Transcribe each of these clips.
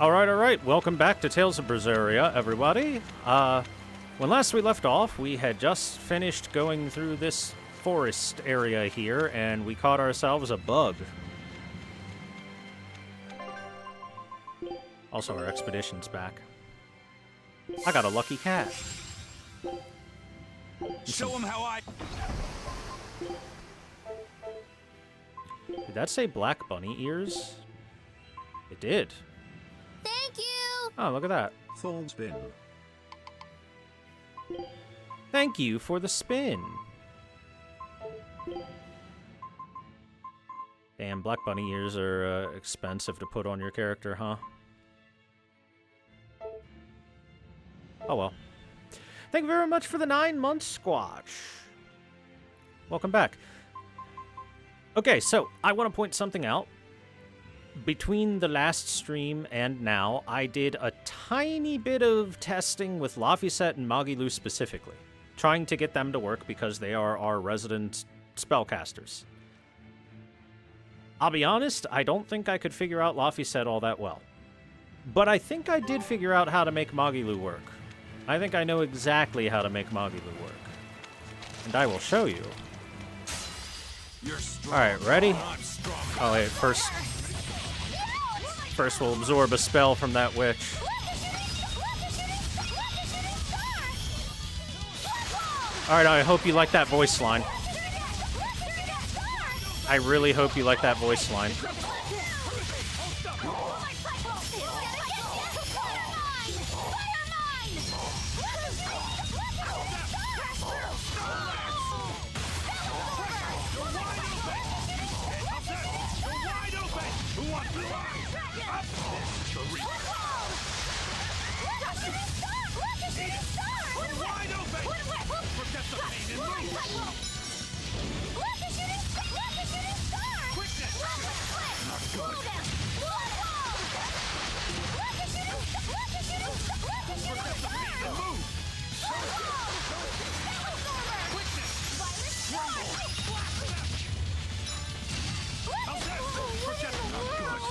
Alright, welcome back to Tales of Berseria, everybody. When last we left off, we had just finished going through this forest area here, and we caught ourselves a bug. Also, our expedition's back. I got a lucky cat. Show him how I... Did that say black bunny ears? It did. Thank you! Oh, look at that. ThorW's bin. Thank you for the spin. Damn, black bunny ears are expensive to put on your character, huh? Oh well. Thank you very much for the 9-month squatch. Welcome back. Okay, so I want to point something out. Between the last stream and now, I did a tiny bit of testing with Laphicet and Magilu specifically, trying to get them to work because they are our resident spellcasters. I'll be honest, I don't think I could figure out Laphicet all that well. But I think I did figure out how to make Magilu work. I think I know exactly how to make Magilu work. And I will show you. Alright, ready? Oh wait, first we'll absorb a spell from that witch. Alright, I hope you like that voice line. I really hope you like that voice line.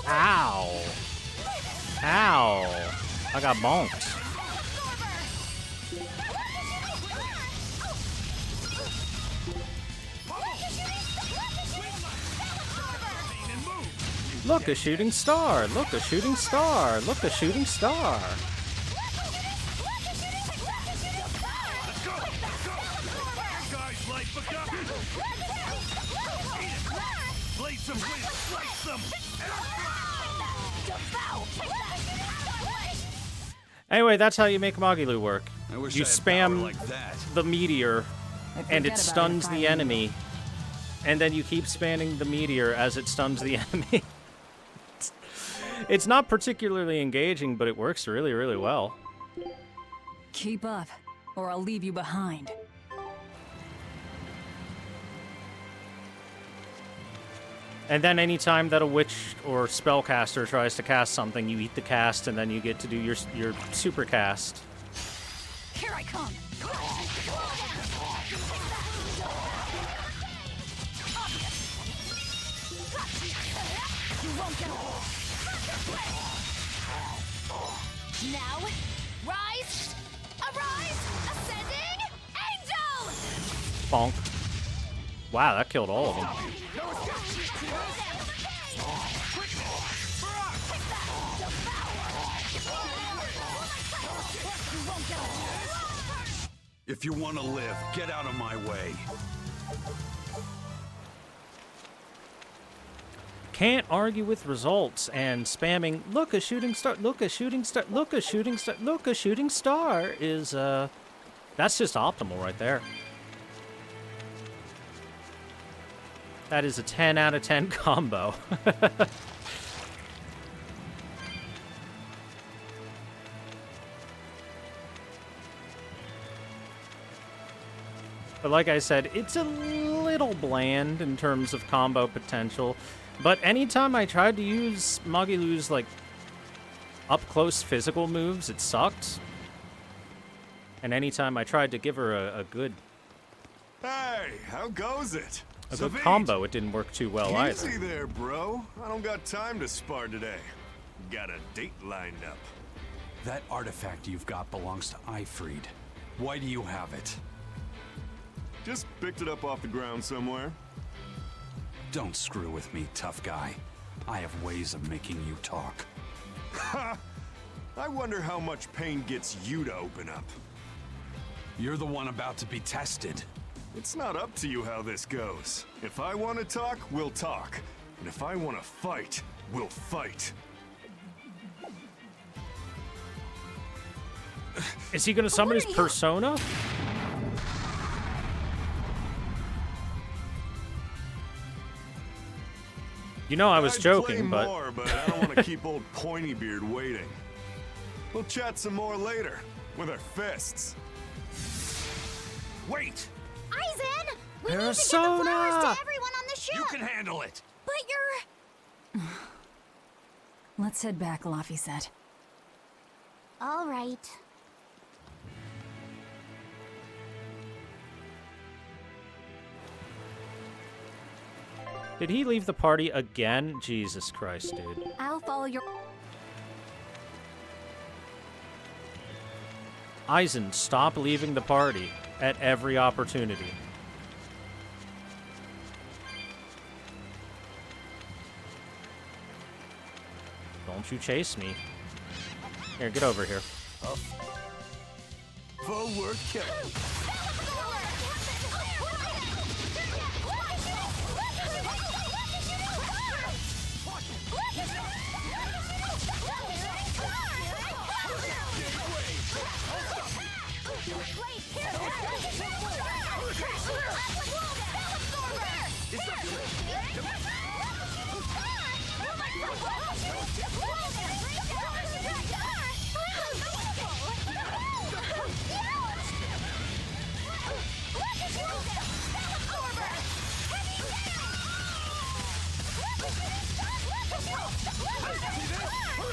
Ow! Ow! I got bonked. Look, a shooting star! Look, a shooting star! Look, a shooting star! Anyway, that's how you make Magilu work. You spam the meteor, and it stuns the enemy, and then you keep spamming the meteor as it stuns the enemy. It's not particularly engaging, but it works really, really well. Keep up, or I'll leave you behind. And then anytime that a witch or spellcaster tries to cast something, you eat the cast, and then you get to do your super cast. Here I come! Now, rise! Arise! Ascending! Angel! Bonk. Wow, that killed all of them. If you want to live, get out of my way. Can't argue with results, and spamming look, a shooting star, look, a shooting star, look, a shooting star, look, a shooting star is that's just optimal right there. That is a 10 out of 10 combo. But like I said, it's a little bland in terms of combo potential. But anytime I tried to use Magilu's, like, up-close physical moves, it sucked. And anytime I tried to give her a good... Hey, how goes it? A good combo, it didn't work too well either. Easy there, bro. I don't got time to spar today. Got a date lined up. That artifact you've got belongs to Ifried. Why do you have it? Just picked it up off the ground somewhere. Don't screw with me, tough guy. I have ways of making you talk. Ha! I wonder how much pain gets you to open up. You're the one about to be tested. It's not up to you how this goes. If I want to talk, we'll talk. And if I want to fight, we'll fight. Is he gonna summon his persona? You know I was I'd joking, play but... more, but I don't want to keep old Pointybeard waiting. We'll chat some more later, with our fists. Wait! Aizen! We need to get the Persona! flowers to everyone on the ship! You can handle it! But you're... Let's head back, Laffy said. All right. Did he leave the party again? Jesus Christ, dude. I'll follow your... Aizen, stop leaving the party at every opportunity. Don't you chase me. Here, get over here. Forward kill.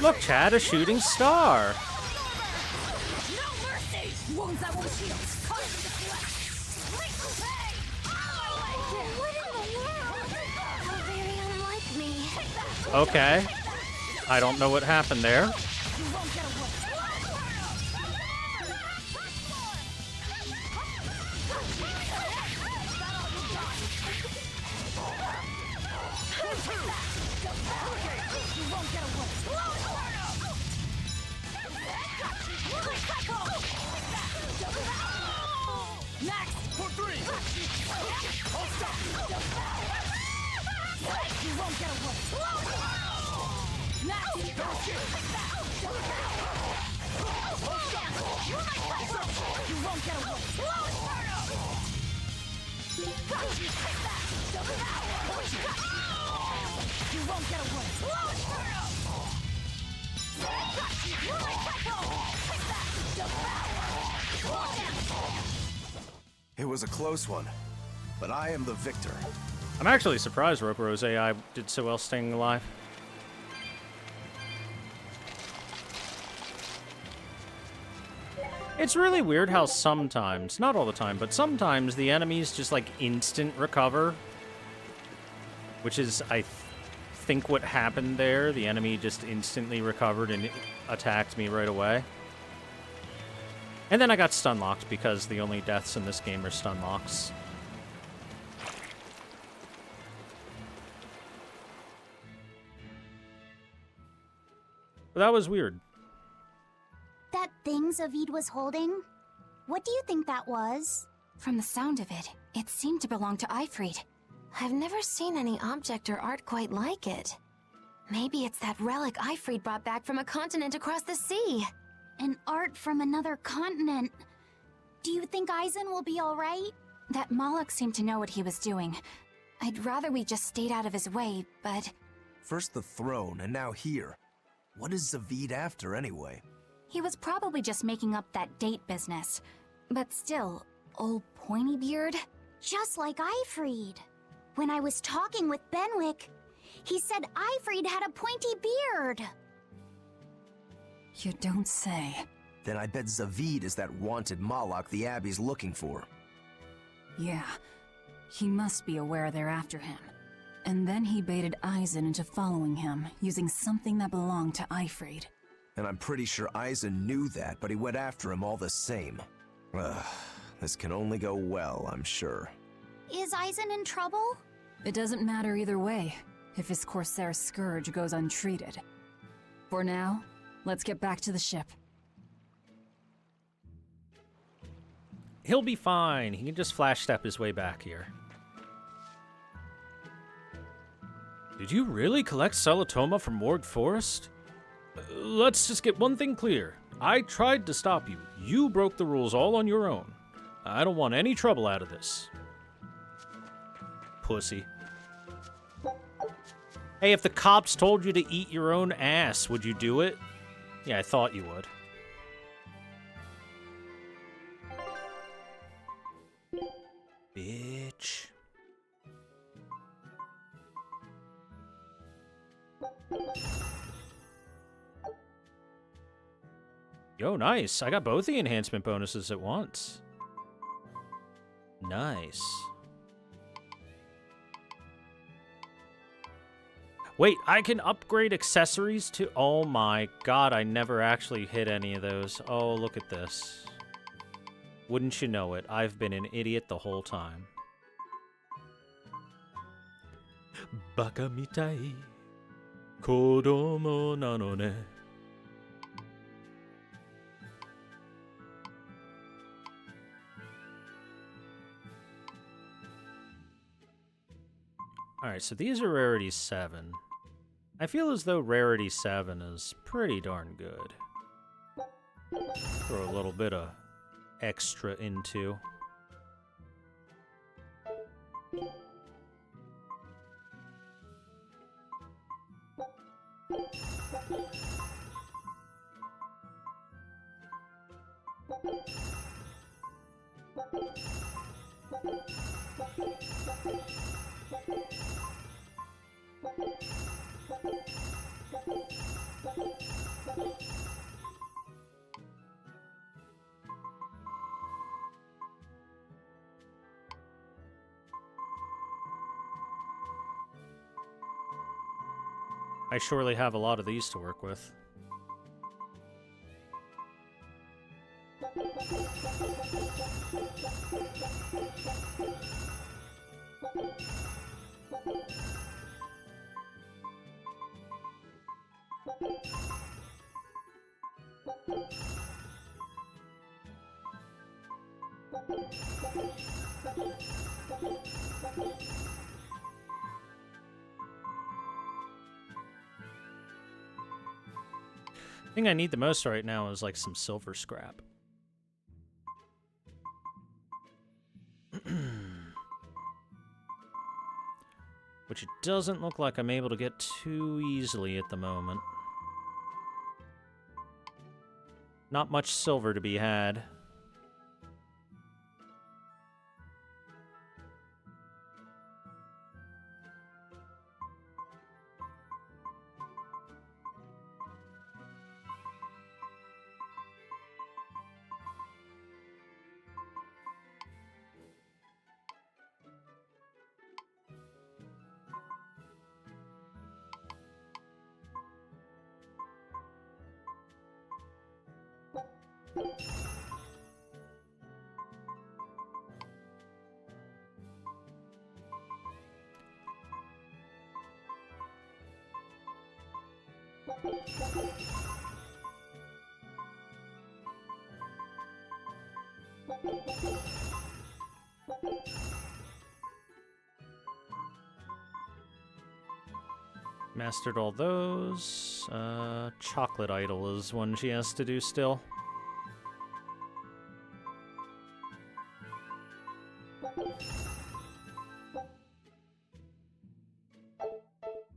Look, Chad, a shooting star. Wounds that won't heal. What in the world? How very unlike me. Okay. I don't know what happened there. It was a close one, but I am the victor. I'm actually surprised Rokuro's AI did so well staying alive. It's really weird how sometimes, not all the time, but sometimes the enemies just like instant recover. Which is, I think, what happened there. The enemy just instantly recovered and attacked me right away. And then I got stun locked because the only deaths in this game are stun locks. But that was weird. That thing Zavid was holding? What do you think that was? From the sound of it, it seemed to belong to Ifried. I've never seen any object or art quite like it. Maybe it's that relic Ifried brought back from a continent across the sea. An art from another continent. Do you think Aizen will be alright? That Moloch seemed to know what he was doing. I'd rather we just stayed out of his way, but... First the throne, and now here. What is Zavid after, anyway? He was probably just making up that date business. But still, old Pointybeard? Just like Ifried. When I was talking with Benwick, he said Ifried had a pointy beard. You don't say. Then I bet Zavid is that wanted Moloch the Abbey's looking for. Yeah. He must be aware they're after him. And then he baited Eisen into following him, using something that belonged to Eifried. And I'm pretty sure Eisen knew that, but he went after him all the same. Ugh, this can only go well, I'm sure. Is Eisen in trouble? It doesn't matter either way, if his Corsair scourge goes untreated. For now, let's get back to the ship. He'll be fine. He can just flash step his way back here. Did you really collect Celatoma from Morg Forest? Let's just get one thing clear. I tried to stop you. You broke the rules all on your own. I don't want any trouble out of this. Pussy. Hey, if the cops told you to eat your own ass, would you do it? Yeah, I thought you would. Bitch. Yo, nice. I got both the enhancement bonuses at once. Nice. Wait, I can upgrade accessories to... Oh my god, I never actually hit any of those. Oh, look at this. Wouldn't you know it, I've been an idiot the whole time. Baka mitai kodomo nano ne. Alright, so these are rarity 7. I feel as though rarity 7 is pretty darn good. Throw a little bit of extra into. I surely have a lot of these to work with. The thing I need the most right now is like some silver scrap. Which it doesn't look like I'm able to get too easily at the moment. Not much silver to be had. Mastered all those. Chocolate Idol is one she has to do still.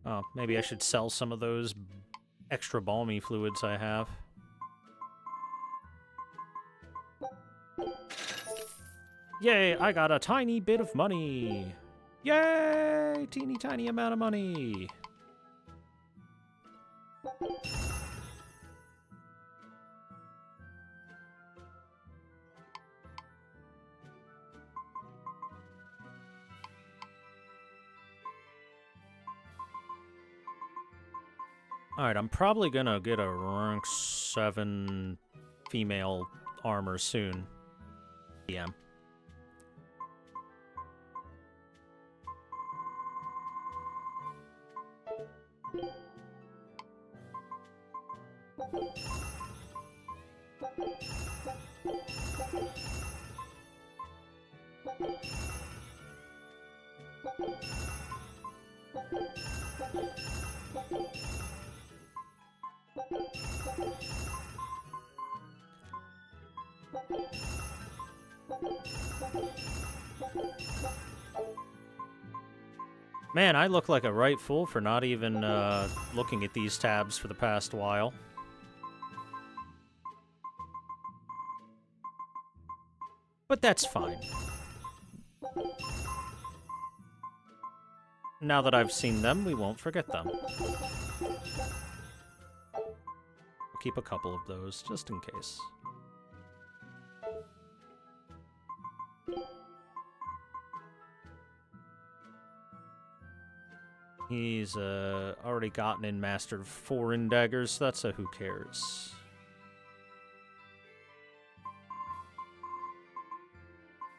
Oh, maybe I should sell some of those extra balmy fluids I have. Yay, I got a tiny bit of money! Yay! Teeny tiny amount of money! Alright, I'm probably gonna get a rank 7 female armor soon. Yeah. Man, I look like a right fool for not even looking at these tabs for the past while. But that's fine. Now that I've seen them, we won't forget them. We'll keep a couple of those, just in case. He's already gotten and mastered 4 daggers, so that's a who cares.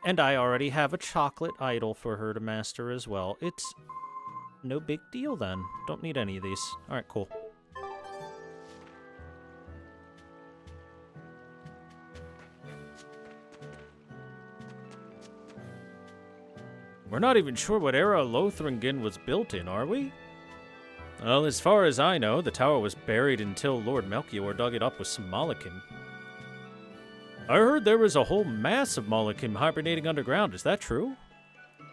And I already have a chocolate idol for her to master as well. It's no big deal then. Don't need any of these. Alright, cool. We're not even sure what era Lothringen was built in, are we? Well, as far as I know, the tower was buried until Lord Melchior dug it up with some Malakim. I heard there was a whole mass of Malakim hibernating underground. Is that true?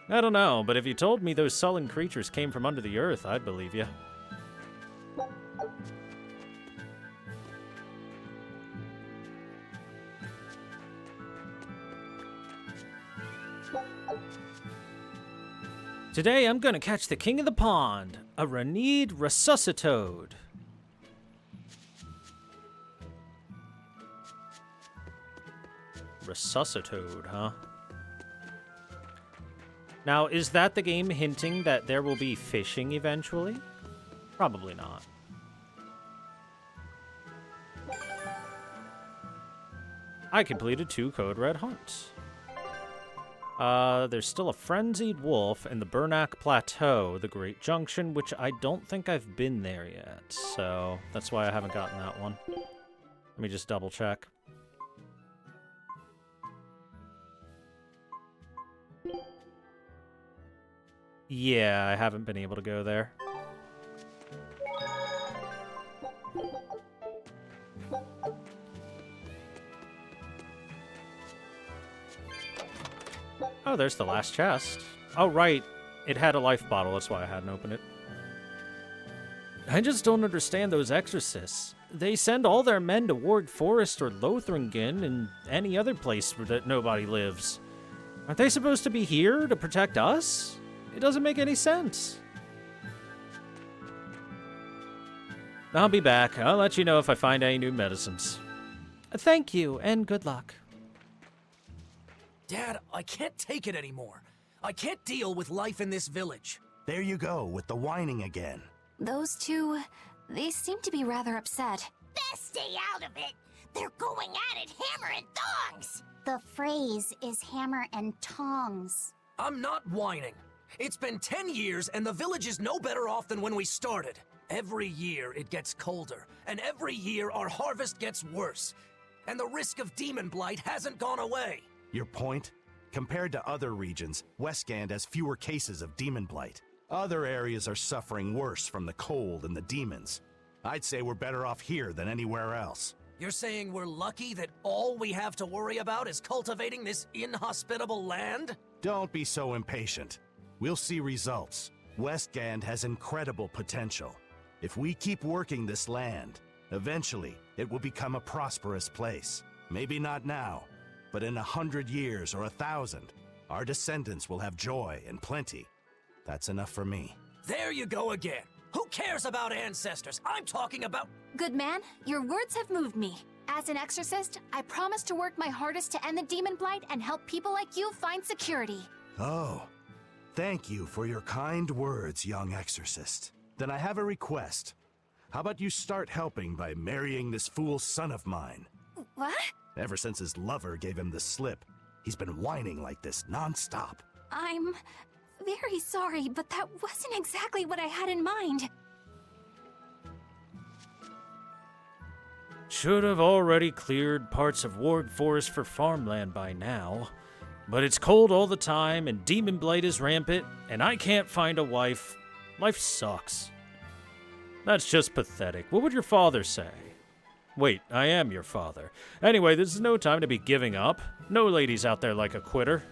I don't know, but if you told me those sullen creatures came from under the earth, I'd believe you. Today I'm gonna catch the king of the pond, a Ranid Resuscitode. Resuscitode, huh? Now, is that the game hinting that there will be fishing eventually? Probably not. I completed 2 Code Red hunts. There's still a Frenzied Wolf and the Burnak Plateau, the Great Junction, which I don't think I've been there yet, so that's why I haven't gotten that one. Let me just double check. Yeah, I haven't been able to go there. Oh, there's the last chest. Oh, right. It had a life bottle, that's why I hadn't opened it. I just don't understand those exorcists. They send all their men to Ward Forest or Lothringen and any other place where that nobody lives. Aren't they supposed to be here to protect us? It doesn't make any sense. I'll be back. I'll let you know if I find any new medicines. Thank you, and good luck. Dad, I can't take it anymore. I can't deal with life in this village. There you go, with the whining again. Those two, they seem to be rather upset. Best stay out of it. They're going at it hammer and tongs. The phrase is hammer and tongs. I'm not whining. It's been 10 years and the village is no better off than when we started. Every year it gets colder, and every year our harvest gets worse. And the risk of demon blight hasn't gone away. Your point? Compared to other regions, Westgand has fewer cases of demon blight. Other areas are suffering worse from the cold and the demons. I'd say we're better off here than anywhere else. You're saying we're lucky that all we have to worry about is cultivating this inhospitable land? Don't be so impatient. We'll see results. Westgand has incredible potential. If we keep working this land, eventually it will become a prosperous place. Maybe not now, but in 100 years or 1,000, our descendants will have joy and plenty. That's enough for me. There you go again. Who cares about ancestors? I'm talking about... Good man, your words have moved me. As an exorcist, I promise to work my hardest to end the demon blight and help people like you find security. Oh, thank you for your kind words, young exorcist. Then I have a request. How about you start helping by marrying this fool son of mine? What? Ever since his lover gave him the slip, he's been whining like this nonstop. I'm very sorry, but that wasn't exactly what I had in mind. Should have already cleared parts of Warg Forest for farmland by now. But it's cold all the time, and Demon Blight is rampant, and I can't find a wife. Life sucks. That's just pathetic. What would your father say? Wait, I am your father. Anyway, this is no time to be giving up. No ladies out there like a quitter.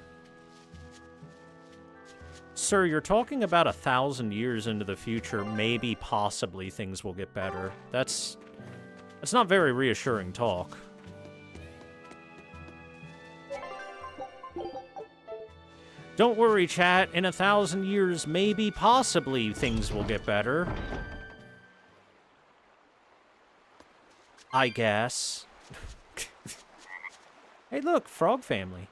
Sir, you're talking about 1,000 years into the future. Maybe, possibly, things will get better. That's not very reassuring talk. Don't worry, chat. In 1,000 years, maybe, possibly, things will get better. I guess. Hey, look, frog family.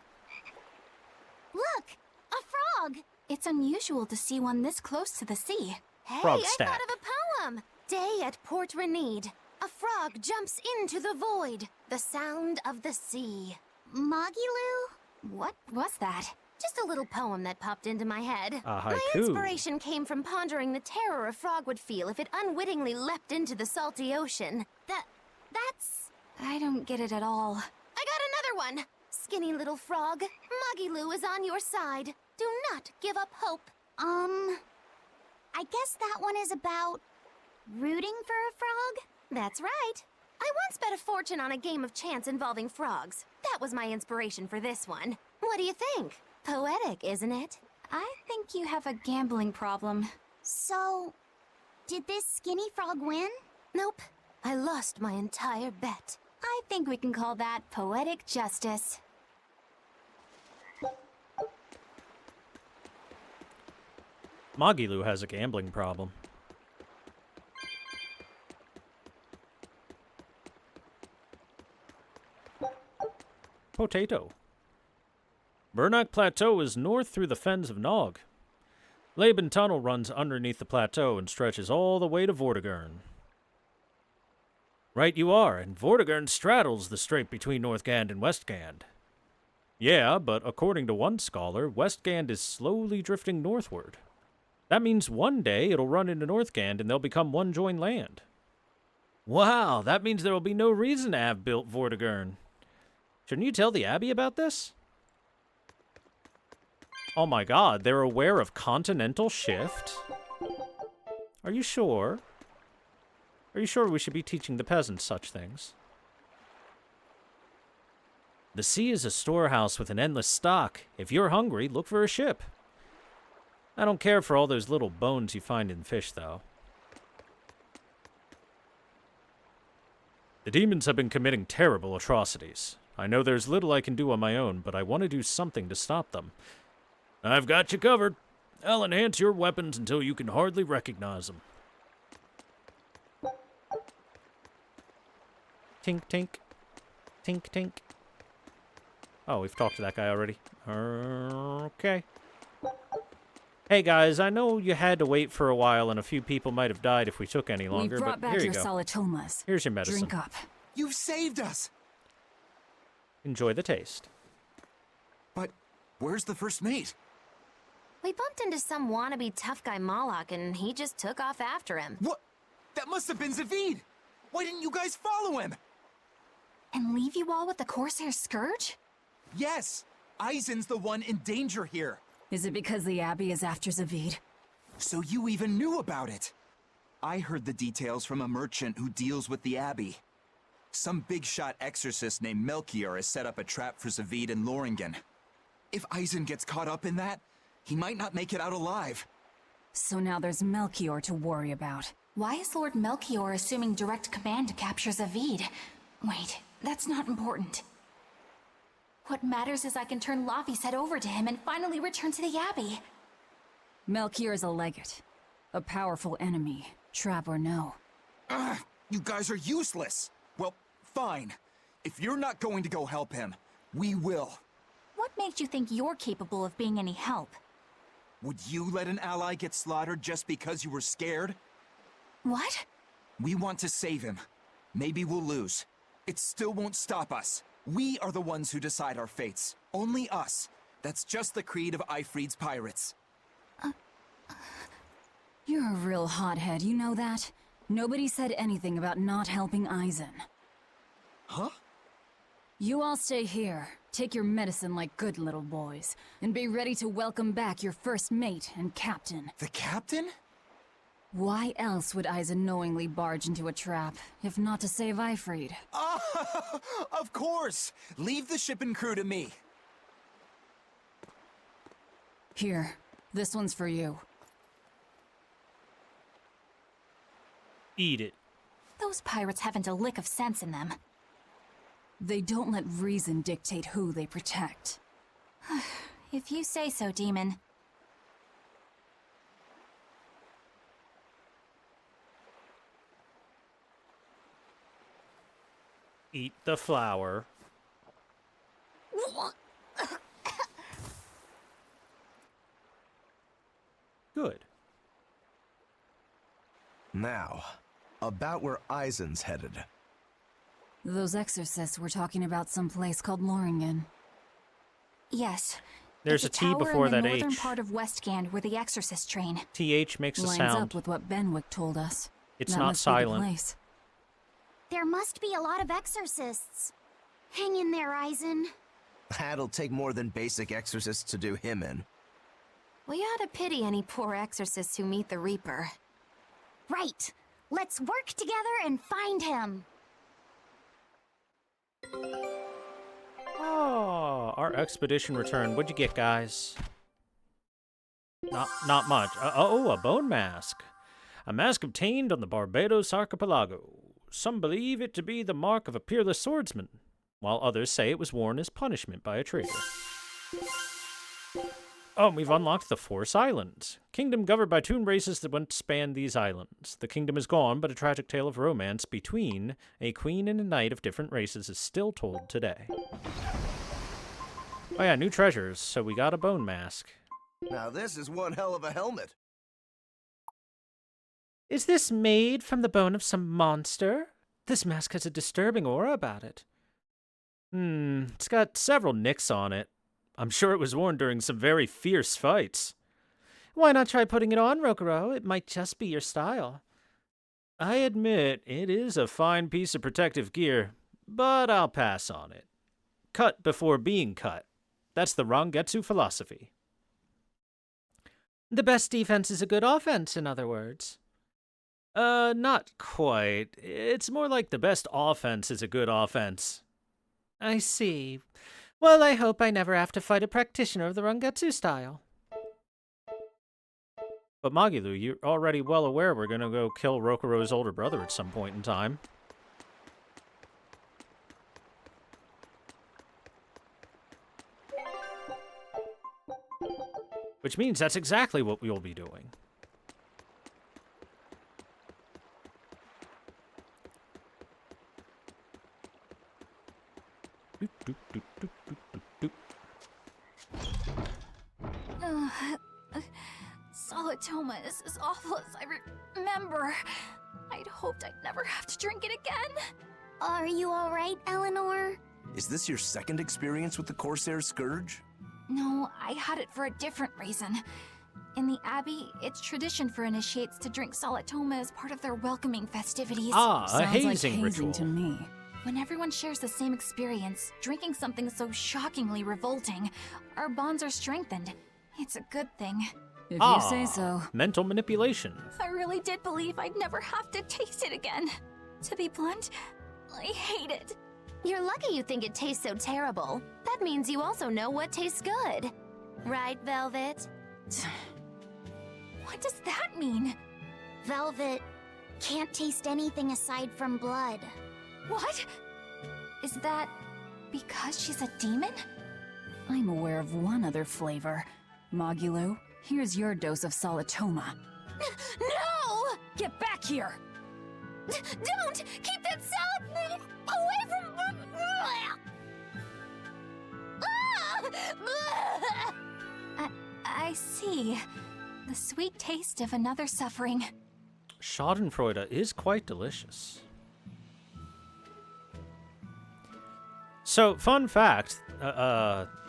Look, a frog. It's unusual to see one this close to the sea. Hey, Frog I stat. thought of a poem. Day at Port Renede. A frog jumps into the void. The sound of the sea. Magilu? What was that? Just a little poem that popped into my head. A My haiku. inspiration came from pondering the terror a frog would feel if it unwittingly leapt into the salty ocean. That's... I don't get it at all. I got another one. Skinny little frog, Magilu is on your side. Do not give up hope. I guess that one is about rooting for a frog? That's right. I once bet a fortune on a game of chance involving frogs. That was my inspiration for this one. What do you think? Poetic, isn't it? I think you have a gambling problem. So, did this skinny frog win? Nope. I lost my entire bet. I think we can call that poetic justice. Magilu has a gambling problem. Potato. Burnock Plateau is north through the fens of Nog. Laban Tunnel runs underneath the plateau and stretches all the way to Vortigern. Right you are, and Vortigern straddles the strait between Northgand and Westgand. Yeah, but according to one scholar, Westgand is slowly drifting northward. That means one day it'll run into Northgand and they'll become one joined land. Wow, that means there will be no reason to have built Vortigern. Shouldn't you tell the Abbey about this? Oh my god, they're aware of continental shift? Are you sure? Are you sure we should be teaching the peasants such things? The sea is a storehouse with an endless stock. If you're hungry, look for a ship. I don't care for all those little bones you find in fish, though. The demons have been committing terrible atrocities. I know there's little I can do on my own, but I want to do something to stop them. I've got you covered. I'll enhance your weapons until you can hardly recognize them. Tink, tink. Tink, tink. Oh, we've talked to that guy already. Okay. Hey guys, I know you had to wait for a while and a few people might have died if we took any longer, We brought but back here you your go. solitomas. Here's your medicine. Drink up. You've saved us! Enjoy the taste. But where's the first mate? We bumped into some wannabe tough guy Moloch and he just took off after him. What? That must have been Zavid! Why didn't you guys follow him? And leave you all with the Corsair Scourge? Yes! Eisen's the one in danger here. Is it because the Abbey is after Zavid? So you even knew about it? I heard the details from a merchant who deals with the Abbey. Some big-shot exorcist named Melchior has set up a trap for Zavid and Loringen. If Eisen gets caught up in that, he might not make it out alive. So now there's Melchior to worry about. Why is Lord Melchior assuming direct command to capture Zavid? Wait, that's not important. What matters is I can turn Lavi's head over to him and finally return to the Abbey. Melchior is a legate. A powerful enemy, trap or no. Ugh, you guys are useless! Well, fine. If you're not going to go help him, we will. What makes you think you're capable of being any help? Would you let an ally get slaughtered just because you were scared? What? We want to save him. Maybe we'll lose. It still won't stop us. We are the ones who decide our fates. Only us. That's just the creed of Ifrid's pirates. You're a real hothead, you know that? Nobody said anything about not helping Eisen. Huh? You all stay here, take your medicine like good little boys, and be ready to welcome back your first mate and captain. The captain? Why else would Eisen knowingly barge into a trap, if not to save Ifrid? Of course! Leave the ship and crew to me. Here, this one's for you. Eat it. Those pirates haven't a lick of sense in them. They don't let reason dictate who they protect. If you say so, Demon. Eat the flower. Good. Now, about where Eisen's headed. Those exorcists were talking about some place called Loringen. Yes. There's a It's T tower before in the that northern H. part of Westgand where the exorcist train. TH makes a Lines sound. up with what Benwick told us. It's That not must be the silent. place. There must be a lot of exorcists. Hang in there, Eisen. That'll take more than basic exorcists to do him in. We ought to pity any poor exorcists who meet the Reaper. Right. Let's work together and find him. Oh, our expedition returned. What'd you get, guys? Not much. Oh, a bone mask. A mask obtained on the Barbados archipelago. Some believe it to be the mark of a peerless swordsman, while others say it was worn as punishment by a traitor. Oh, we've unlocked the Force Islands. Kingdom governed by toon races that once spanned these islands. The kingdom is gone, but a tragic tale of romance between a queen and a knight of different races is still told today. Oh yeah, new treasures, so we got a bone mask. Now this is one hell of a helmet. Is this made from the bone of some monster? This mask has a disturbing aura about it. It's got several nicks on it. I'm sure it was worn during some very fierce fights. Why not try putting it on, Rokuro? It might just be your style. I admit, it is a fine piece of protective gear, but I'll pass on it. Cut before being cut. That's the Rangetsu philosophy. The best defense is a good offense, in other words. Not quite. It's more like the best offense is a good offense. I see. Well, I hope I never have to fight a practitioner of the Rangetsu style. But Magilu, you're already well aware we're gonna go kill Rokuro's older brother at some point in time. Which means that's exactly what we'll be doing. Solitoma is as awful as I remember. I'd hoped I'd never have to drink it again. Are you all right, Eleanor? Is this your second experience with the Corsair Scourge? No, I had it for a different reason. In the Abbey, it's tradition for initiates to drink Solitoma as part of their welcoming festivities. Ah, a Sounds hazing like ritual. to me. When everyone shares the same experience, drinking something so shockingly revolting, our bonds are strengthened. It's a good thing. If you say so. Mental manipulation. I really did believe I'd never have to taste it again. To be blunt, I hate it. You're lucky you think it tastes so terrible. That means you also know what tastes good. Right, Velvet? What does that mean? Velvet can't taste anything aside from blood. What? Is that because she's a demon? I'm aware of one other flavor. Magulu, here's your dose of Solitoma. No! Get back here! Don't! Keep that salad away from... I see. The sweet taste of another suffering. Schadenfreude is quite delicious. So, fun fact,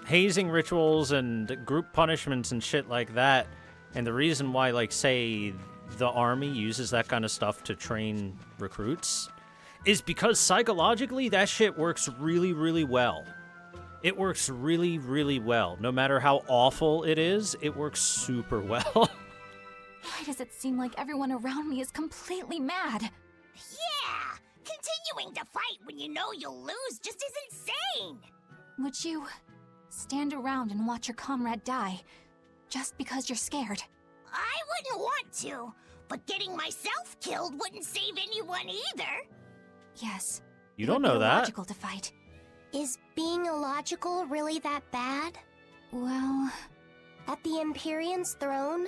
hazing rituals and group punishments and shit like that, and the reason why, like, say, the army uses that kind of stuff to train recruits, is because psychologically that shit works really, really well. It works really, really well. No matter how awful it is, it works super well. Why does it seem like everyone around me is completely mad? Yeah! Continuing to fight when you know you'll lose just is insane! Would you stand around and watch your comrade die just because you're scared? I wouldn't want to, but getting myself killed wouldn't save anyone either. Yes. You it don't would know be that. illogical to fight. Is being illogical really that bad? Well, At the Empyrean's throne,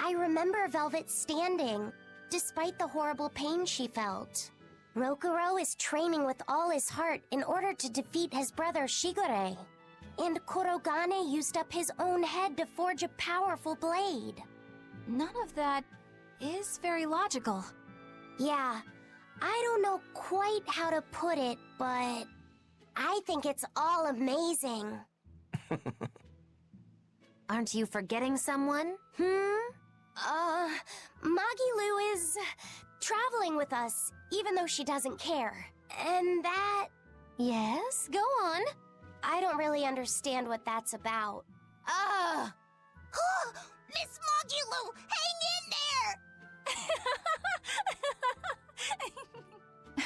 I remember Velvet standing, despite the horrible pain she felt. Rokuro is training with all his heart in order to defeat his brother Shigure. And Kurogane used up his own head to forge a powerful blade. none of that is very logical. Yeah, I don't know quite how to put it, but I think it's all amazing. Aren't you forgetting someone? Magilu is traveling with us, even though she doesn't care. And that... Yes, go on. I don't really understand what that's about. Miss Magilu, hang in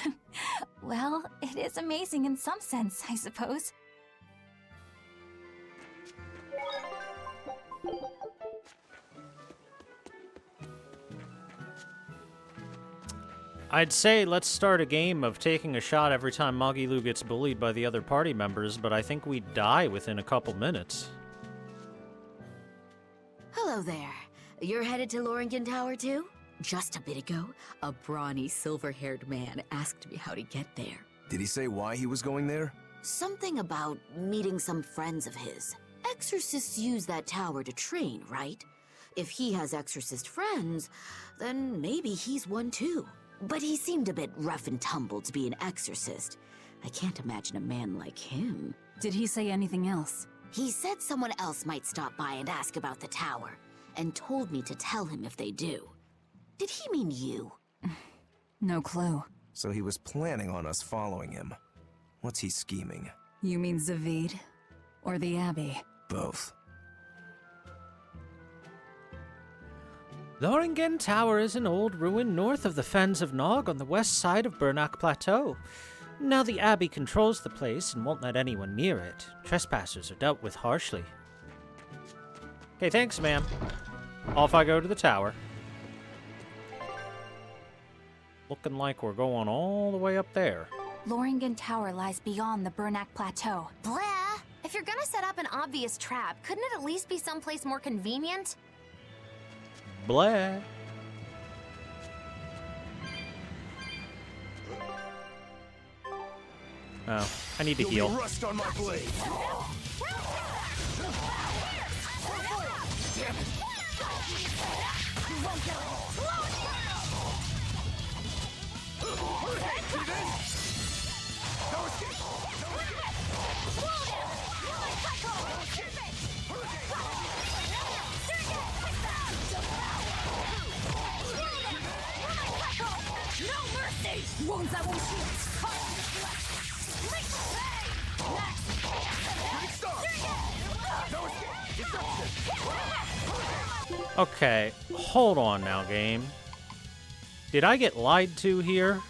there! Well, it is amazing in some sense, I suppose. I'd say let's start a game of taking a shot every time Magilu gets bullied by the other party members, but I think we'd die within a couple minutes. Hello there. You're headed to Loringen Tower too? Just a bit ago, a brawny, silver-haired man asked me how to get there. Did he say why he was going there? Something about meeting some friends of his. Exorcists use that tower to train, right? If he has exorcist friends, then maybe he's one too. But he seemed a bit rough and tumble to be an exorcist. I can't imagine a man like him. Did he say anything else? He said someone else might stop by and ask about the tower, and told me to tell him if they do. Did he mean you? No clue. So he was planning on us following him. What's he scheming? You mean Zavid? Or the Abbey? Both. Loringen Tower is an old ruin north of the Fens of Nog on the west side of Bernak Plateau. Now the Abbey controls the place and won't let anyone near it. Trespassers are dealt with harshly. Okay, thanks, ma'am. Off I go to the tower. Looking like we're going all the way up there. Loringen Tower lies beyond the Bernak Plateau. Blah! If you're gonna set up an obvious trap, couldn't it at least be someplace more convenient? Blah. Oh, I need to heal. Rust on my blade. Okay, hold on now, game. Did I get lied to here?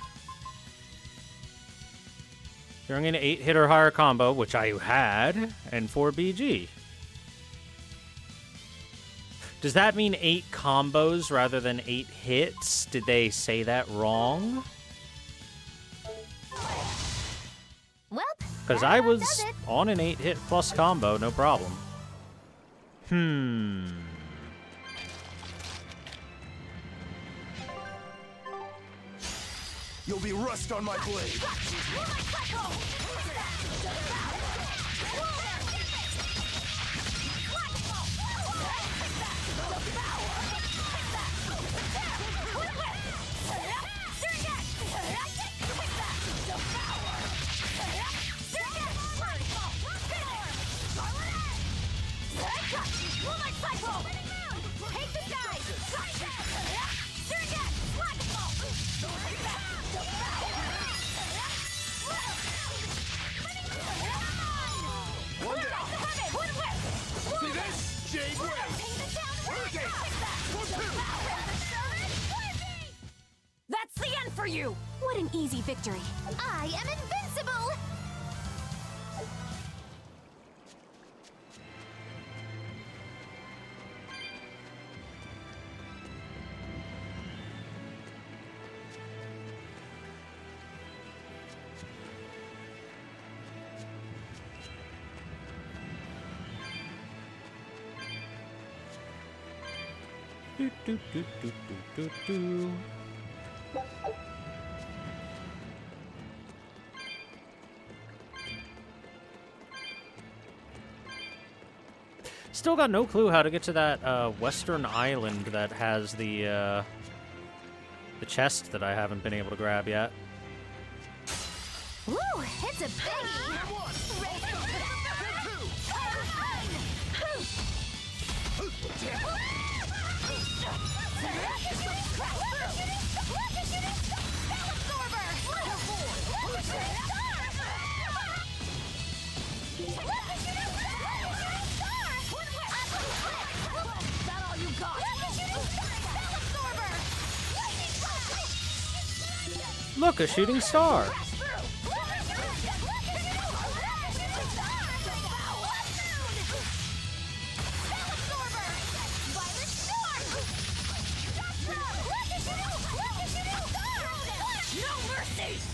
During an 8-hit or higher combo, which I had, and 4 BG. Does that mean 8 combos rather than 8 hits? Did they say that wrong? Well, Because I was on an 8-hit plus combo, no problem. You'll be rust on my blade. an easy victory. I am invincible! Do, do, do, do, do, do, do. Still got no clue how to get to that western island that has the chest that I haven't been able to grab yet. Woo! It's a biggie! Look, a shooting star.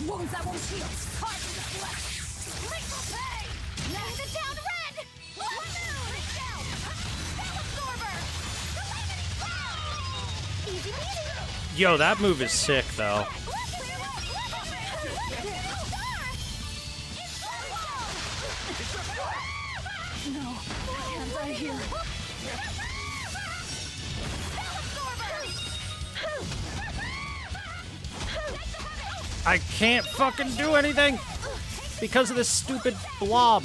Wounds that won't heal. Carve in the flesh. Lethal pay. Knock it down, red. Easy peasy! Yo, that move is sick, though. No, I can't die here. I can't fucking do anything because of this stupid blob.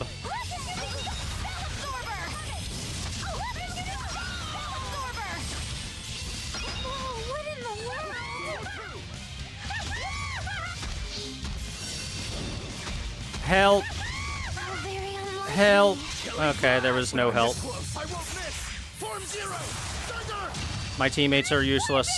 Help. Help. Okay, there was no help. My teammates are useless.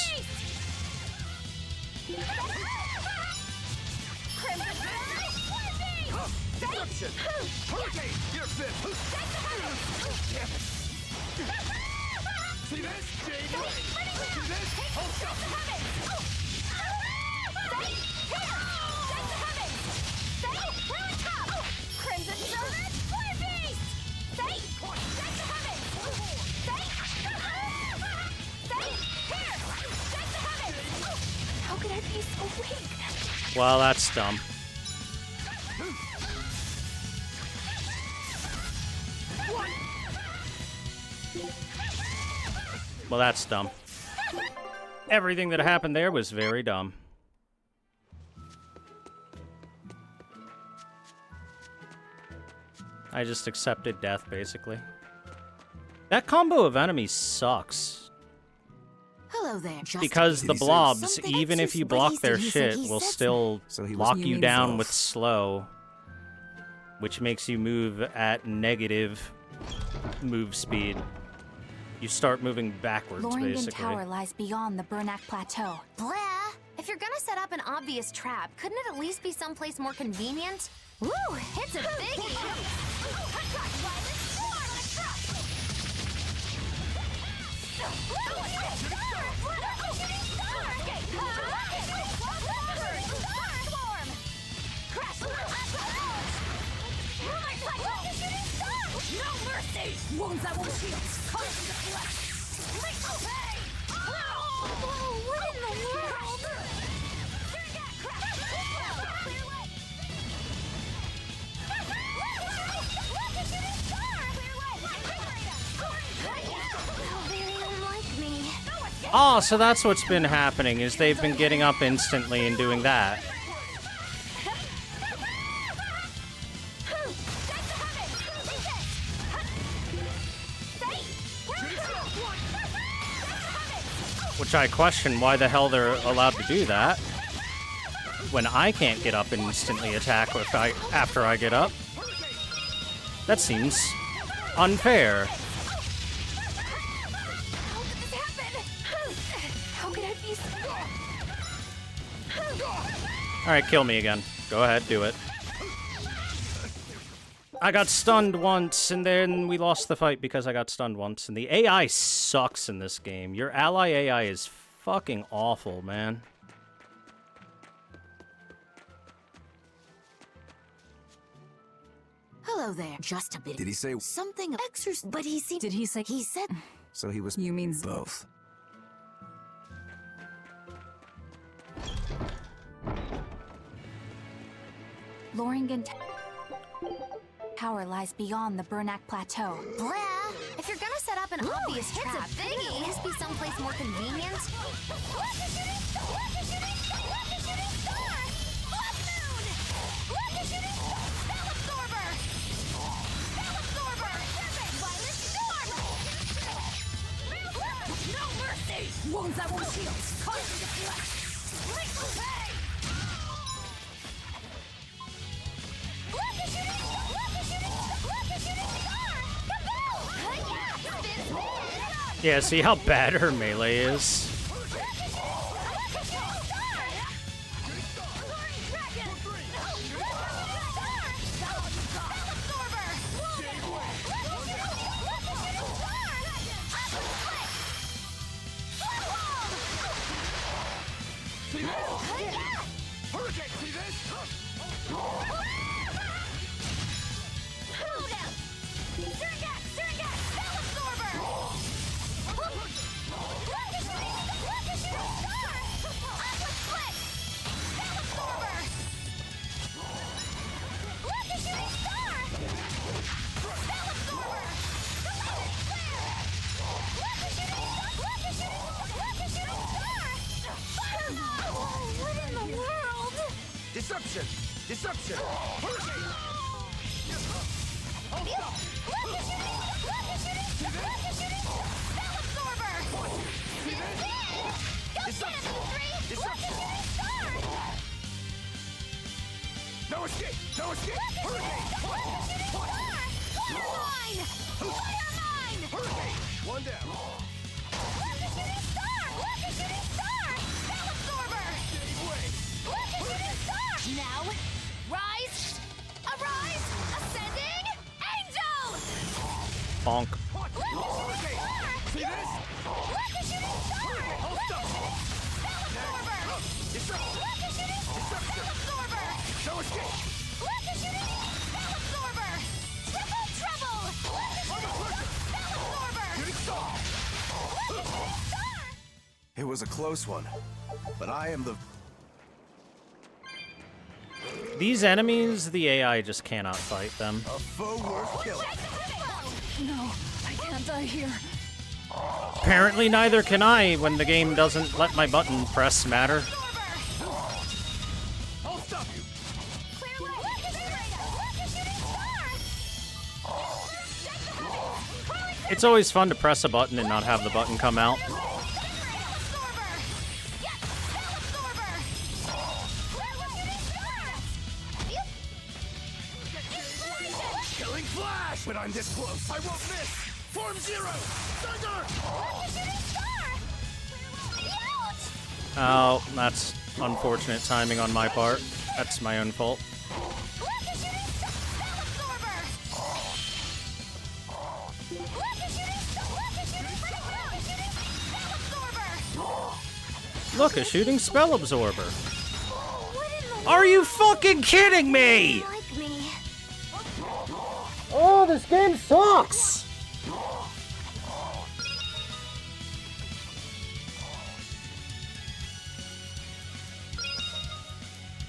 How could I be so weak? Well, that's dumb. Well, that's dumb. Everything that happened there was very dumb. I just accepted death, basically. That combo of enemies sucks. Hello there. Because the blobs, something? even if you block their shit, will still lock you down with slow, which makes you move at negative move speed. You start moving backwards, Loringen basically. Tower lies beyond the Burnak Plateau. Blah! If you're gonna set up an obvious trap, couldn't it at least be someplace more convenient? Woo! It's a biggie! Wounds that won't heal. Carve in the flesh. Lethal pay. Whoa, what in the world? Oh, so that's what's been happening, is they've been getting up instantly and doing that. Which I question why the hell they're allowed to do that when I can't get up and instantly attack after I get up. That seems unfair. Alright, kill me again. Go ahead, do it. I got stunned once, and then we lost the fight because I got stunned once. And the AI sucks in this game. Your ally AI is fucking awful, man. Hello there. Just a bit. Did he say something exorcist? But he seemed. Did he say? He said. so? He was. You mean both. Loringen Tower lies beyond the Bernac Plateau. Blah! If you're gonna set up an obvious trap, then it must be someplace more convenient. Wounds that won't heal. Constant deflect. Yeah, see how bad her melee is? Deception! Deception! No escape! No escape! One down. Now, rise, arise, ascending, angel! Bonk. See this? Hold up! Deception! No escape! It was a close one, but I am the. These enemies, the AI just cannot fight them. A foe worth killing. No, I can't die here. Apparently neither can I when the game doesn't let my button press matter. I'll stop you! It's always fun to press a button and not have the button come out. Killing flash! When I'm this close, I won't miss! Form zero! Thunder! Oh, that's unfortunate timing on my part. That's my own fault. Look, a shooting spell absorber. Are you fucking kidding me? Like me. Oh, this game sucks!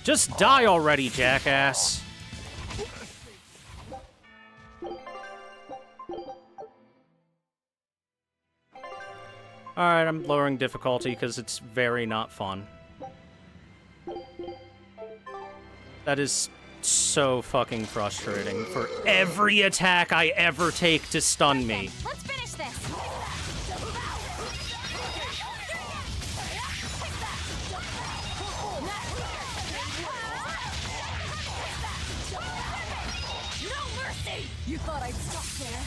Just die already, jackass. Alright, I'm lowering difficulty because it's very not fun. That is so fucking frustrating for every attack I ever take to stun me. Let's finish this. No mercy! You thought I'd stop there?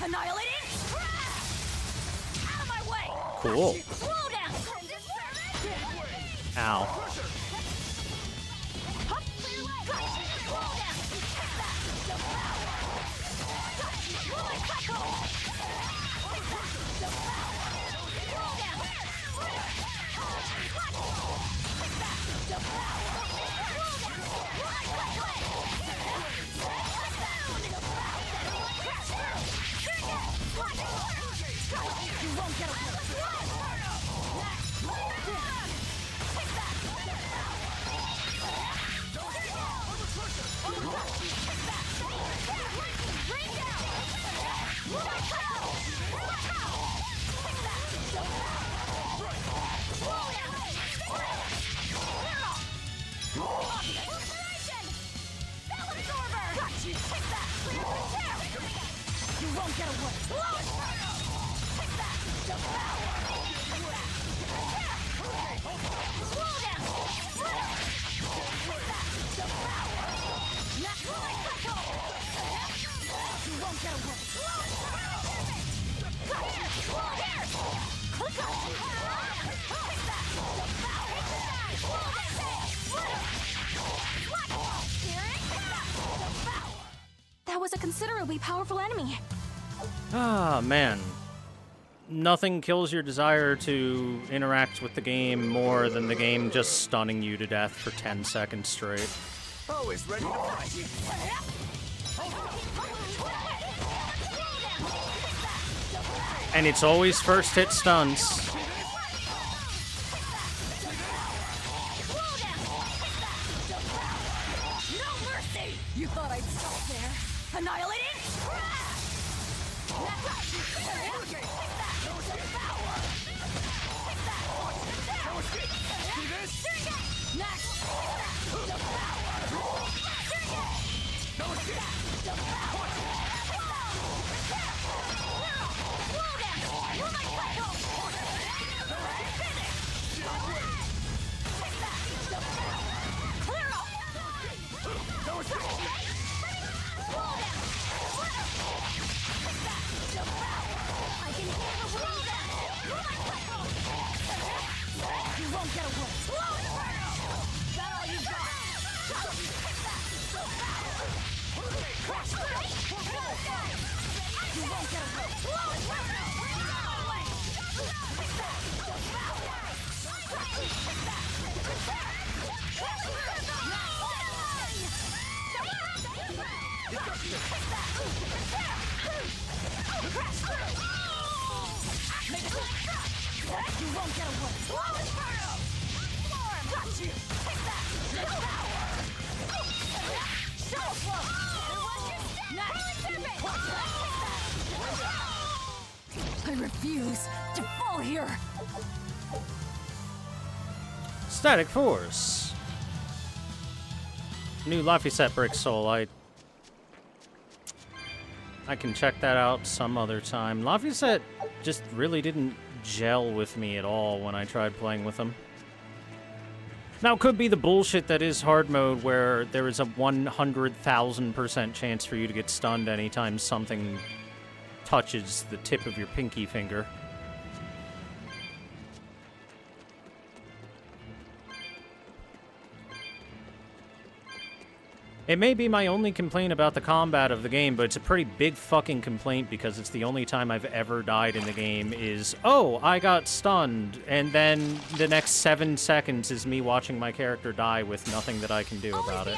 Annihilating? Out of my way! Cool. Slow down. Ow. You won't get away. You won't get away. That was a considerably powerful enemy. Ah, man. Nothing kills your desire to interact with the game more than the game just stunning you to death for 10 seconds straight. Always ready to fight. And it's always first hit stuns. No mercy! You thought I'd stop there? Annihilating? I refuse to fall here. Static Force. New Laphicet Brick Soul. I can check that out some other time. Laphicet just really didn't gel with me at all when I tried playing with him. Now, it could be the bullshit that is hard mode where there is a 100,000% chance for you to get stunned anytime something touches the tip of your pinky finger. It may be my only complaint about the combat of the game, but it's a pretty big fucking complaint because it's the only time I've ever died in the game is, oh, I got stunned, and then the next 7 seconds is me watching my character die with nothing that I can do about it.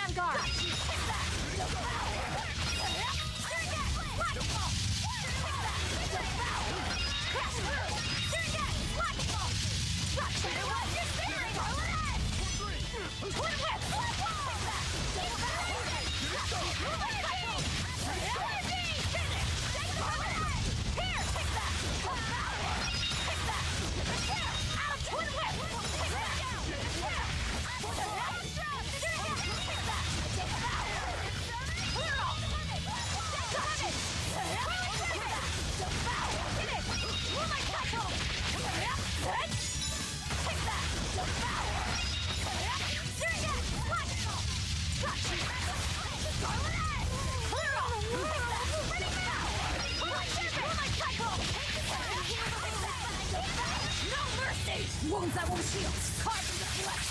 Wounds that won't heal. Carved in the flesh.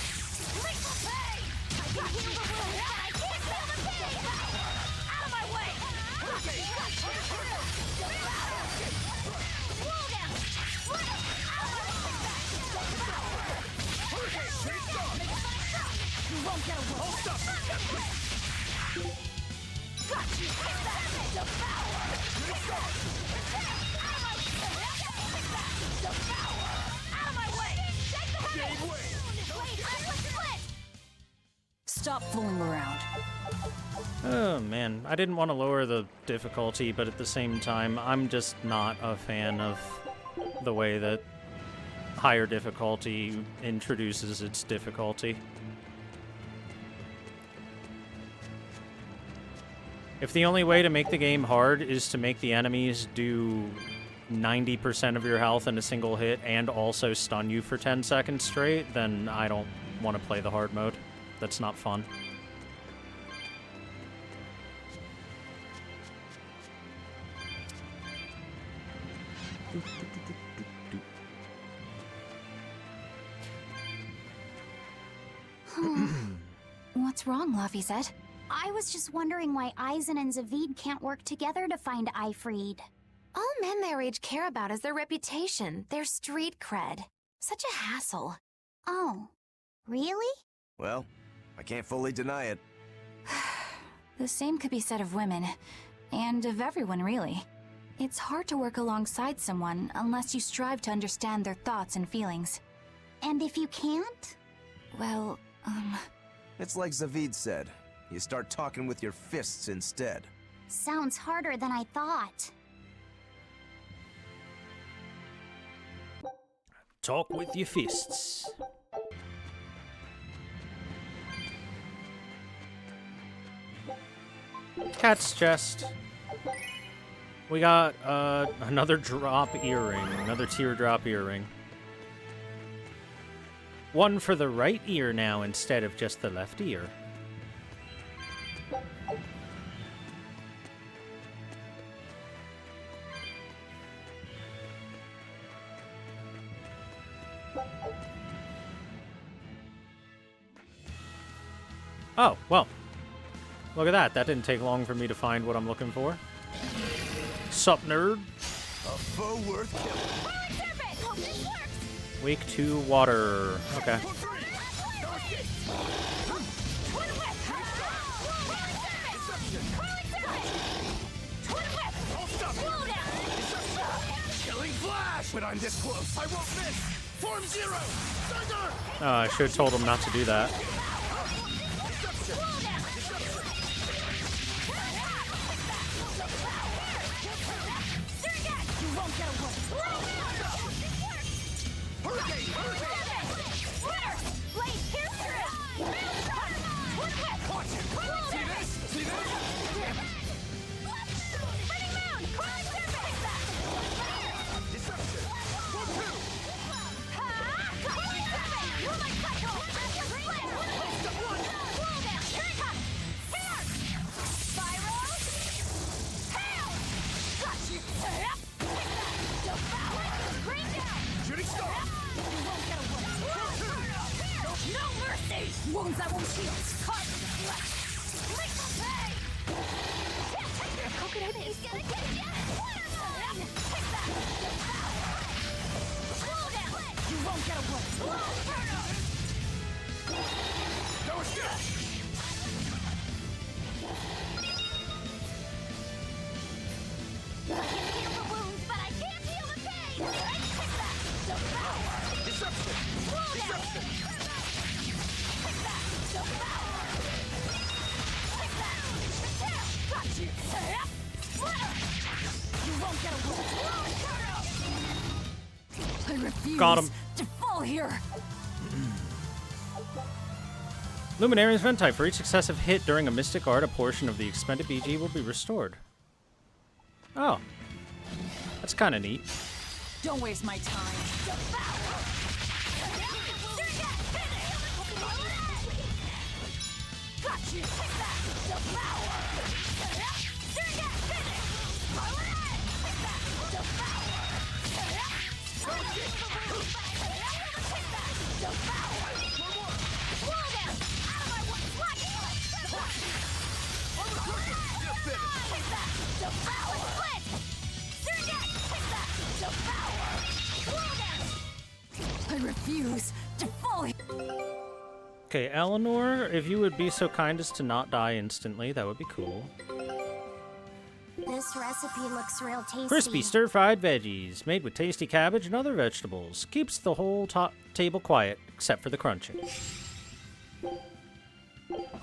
Lethal pain! I can heal the wound, but I can't feel the pain! Out of my way! Slow down! You won't get away! Hold up! Got you! Devour! Stop fooling around. Oh man, I didn't want to lower the difficulty, but at the same time, I'm just not a fan of the way that higher difficulty introduces its difficulty. If the only way to make the game hard is to make the enemies do 90% of your health in a single hit and also stun you for 10 seconds straight, then I don't want to play the hard mode. That's not fun. What's wrong, Laphicet? I was just wondering why Eisen and Zavid can't work together to find Eifried. All men their age care about is their reputation, their street cred. Such a hassle. Oh, really? Well, I can't fully deny it. The same could be said of women, and of everyone, really. It's hard to work alongside someone unless you strive to understand their thoughts and feelings. And if you can't? Well, It's like Zavid said. You start talking with your fists instead. Sounds harder than I thought. Talk with your fists. Cat's chest. We got another drop earring, another teardrop earring. One for the right ear now instead of just the left ear. Oh, well. Look at that. That didn't take long for me to find what I'm looking for. Sup, nerd? A foe worth killing. Weak to water. Okay. Killing flash! When I'm this close, I won't miss! Form zero! Thunder! Oh, I should have told him not to do that. Wounds that won't heal. Cut! How could I miss? You won't get away. No escape! I can heal the wounds, but I can't heal the pain! Deception! Deception! I refuse Got him. to fall here. Luminarian's vent type. For each successive hit during a Mystic Art, a portion of the expended BG will be restored. Oh. That's kind of neat. Don't waste my time. I refuse to fall here. Okay, Eleanor, if you would be so kind as to not die instantly, that would be cool. This recipe looks real tasty. Crispy stir-fried veggies, made with tasty cabbage and other vegetables. Keeps the whole table quiet, except for the crunching.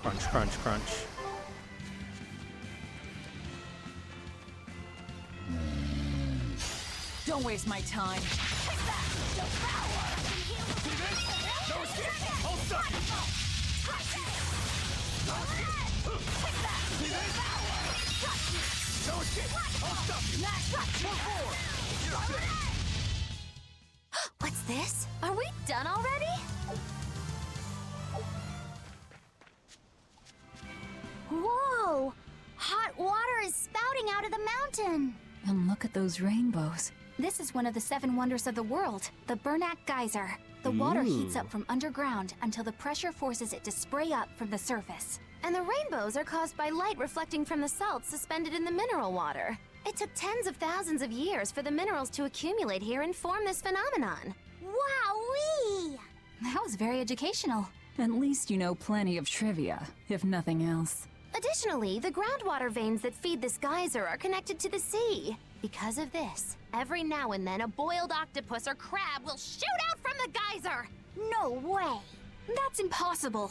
Crunch, crunch, crunch. Don't waste my time. What's this? Are we done already? Whoa! Hot water is spouting out of the mountain. And look at those rainbows. This is one of the 7 wonders of the world, the Bernak Geyser. The water heats up from underground until the pressure forces it to spray up from the surface. And the rainbows are caused by light reflecting from the salts suspended in the mineral water. It took tens of thousands of years for the minerals to accumulate here and form this phenomenon. Wowee! That was very educational. At least you know plenty of trivia, if nothing else. Additionally, the groundwater veins that feed this geyser are connected to the sea. Because of this, every now and then a boiled octopus or crab will shoot out from the geyser! No way! That's impossible.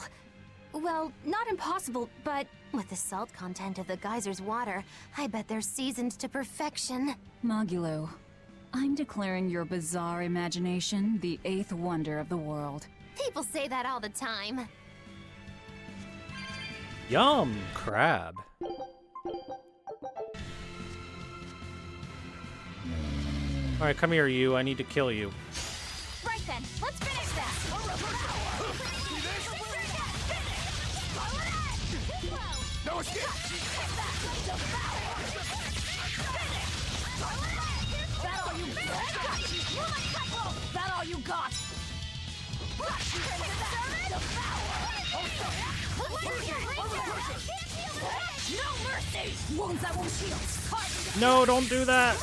Well, not impossible, but With the salt content of the geyser's water, I bet they're seasoned to perfection. Magulo, I'm declaring your bizarre imagination the 8th wonder of the world. People say that all the time. Yum, crab. Alright, come here, you. I need to kill you. Right then, let's finish this! No escape! That all you got? No mercy! Wounds that won't heal. No, don't do that!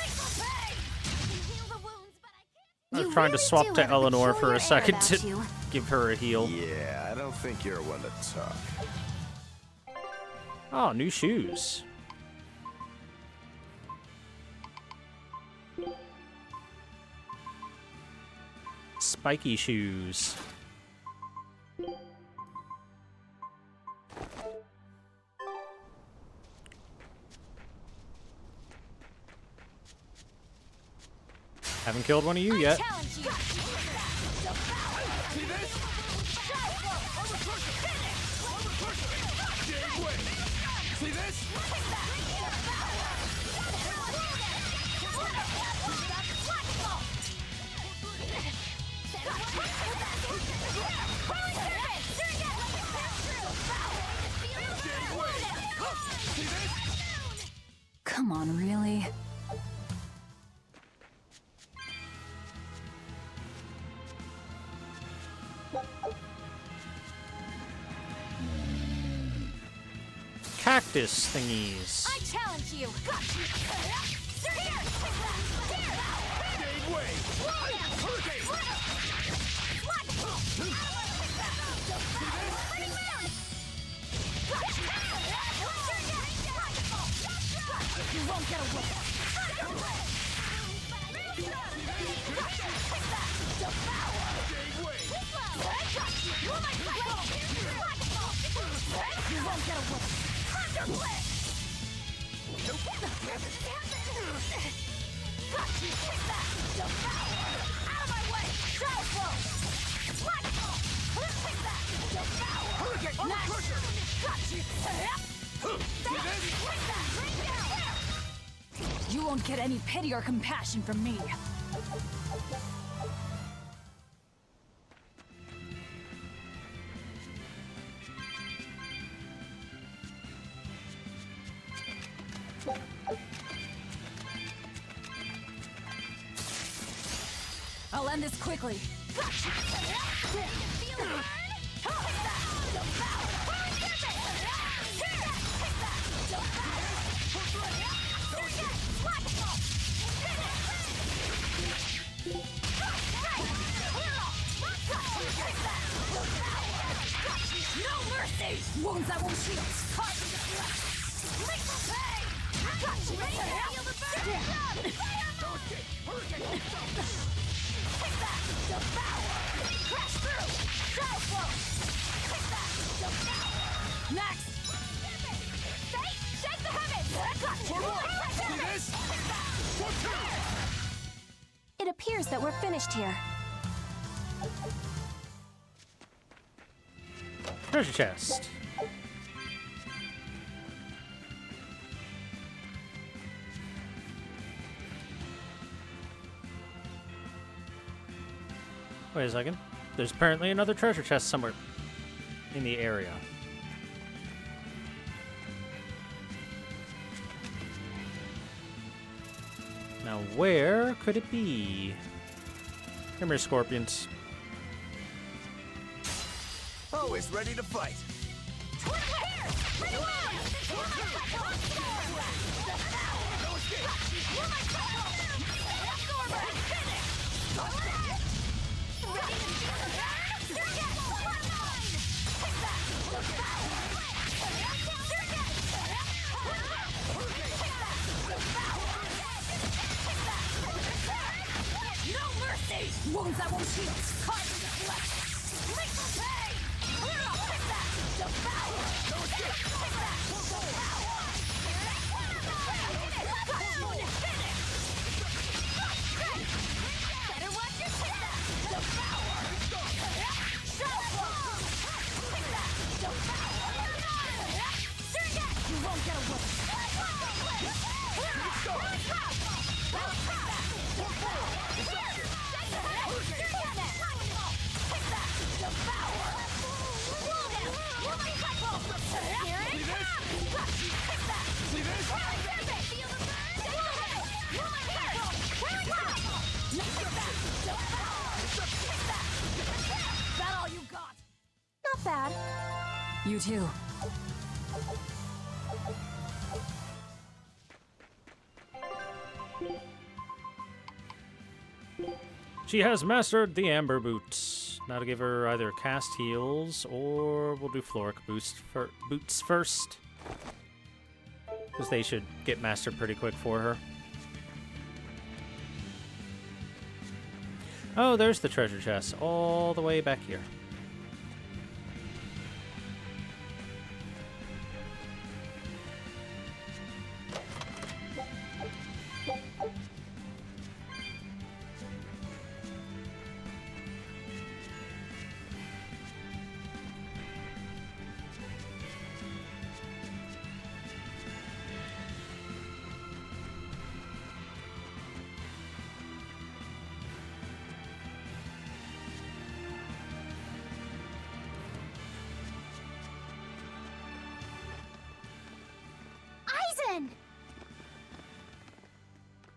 I was trying to swap to Eleanor for a second to give her a heal. Yeah, I don't think you're one to talk. Oh, new shoes. Spiky shoes. Haven't killed one of you yet. See this? Come on, really? Cactus thingies. I challenge you! You won't get away. You won't get away. You won't get any pity or compassion from me. I'll end this quickly. No mercy! Wounds that won't heal. Next! Shake the heavens! It appears that we're finished here. Treasure chest. Wait a second. There's apparently another treasure chest somewhere in the area. Now, where could it be? Come here, scorpions. Always ready to fight. Wounds that won't heal. Carve into flesh. Lethal pain. Take that. Devour. Take that. Devour. Better watch your step. Devour. Take that. Devour. You won't get away. That all you got? Not bad. You too. She has mastered the Amber Boots. Now to give her either cast heals or we'll do Floric boots first. Because they should get mastered pretty quick for her. Oh, there's the treasure chest all the way back here.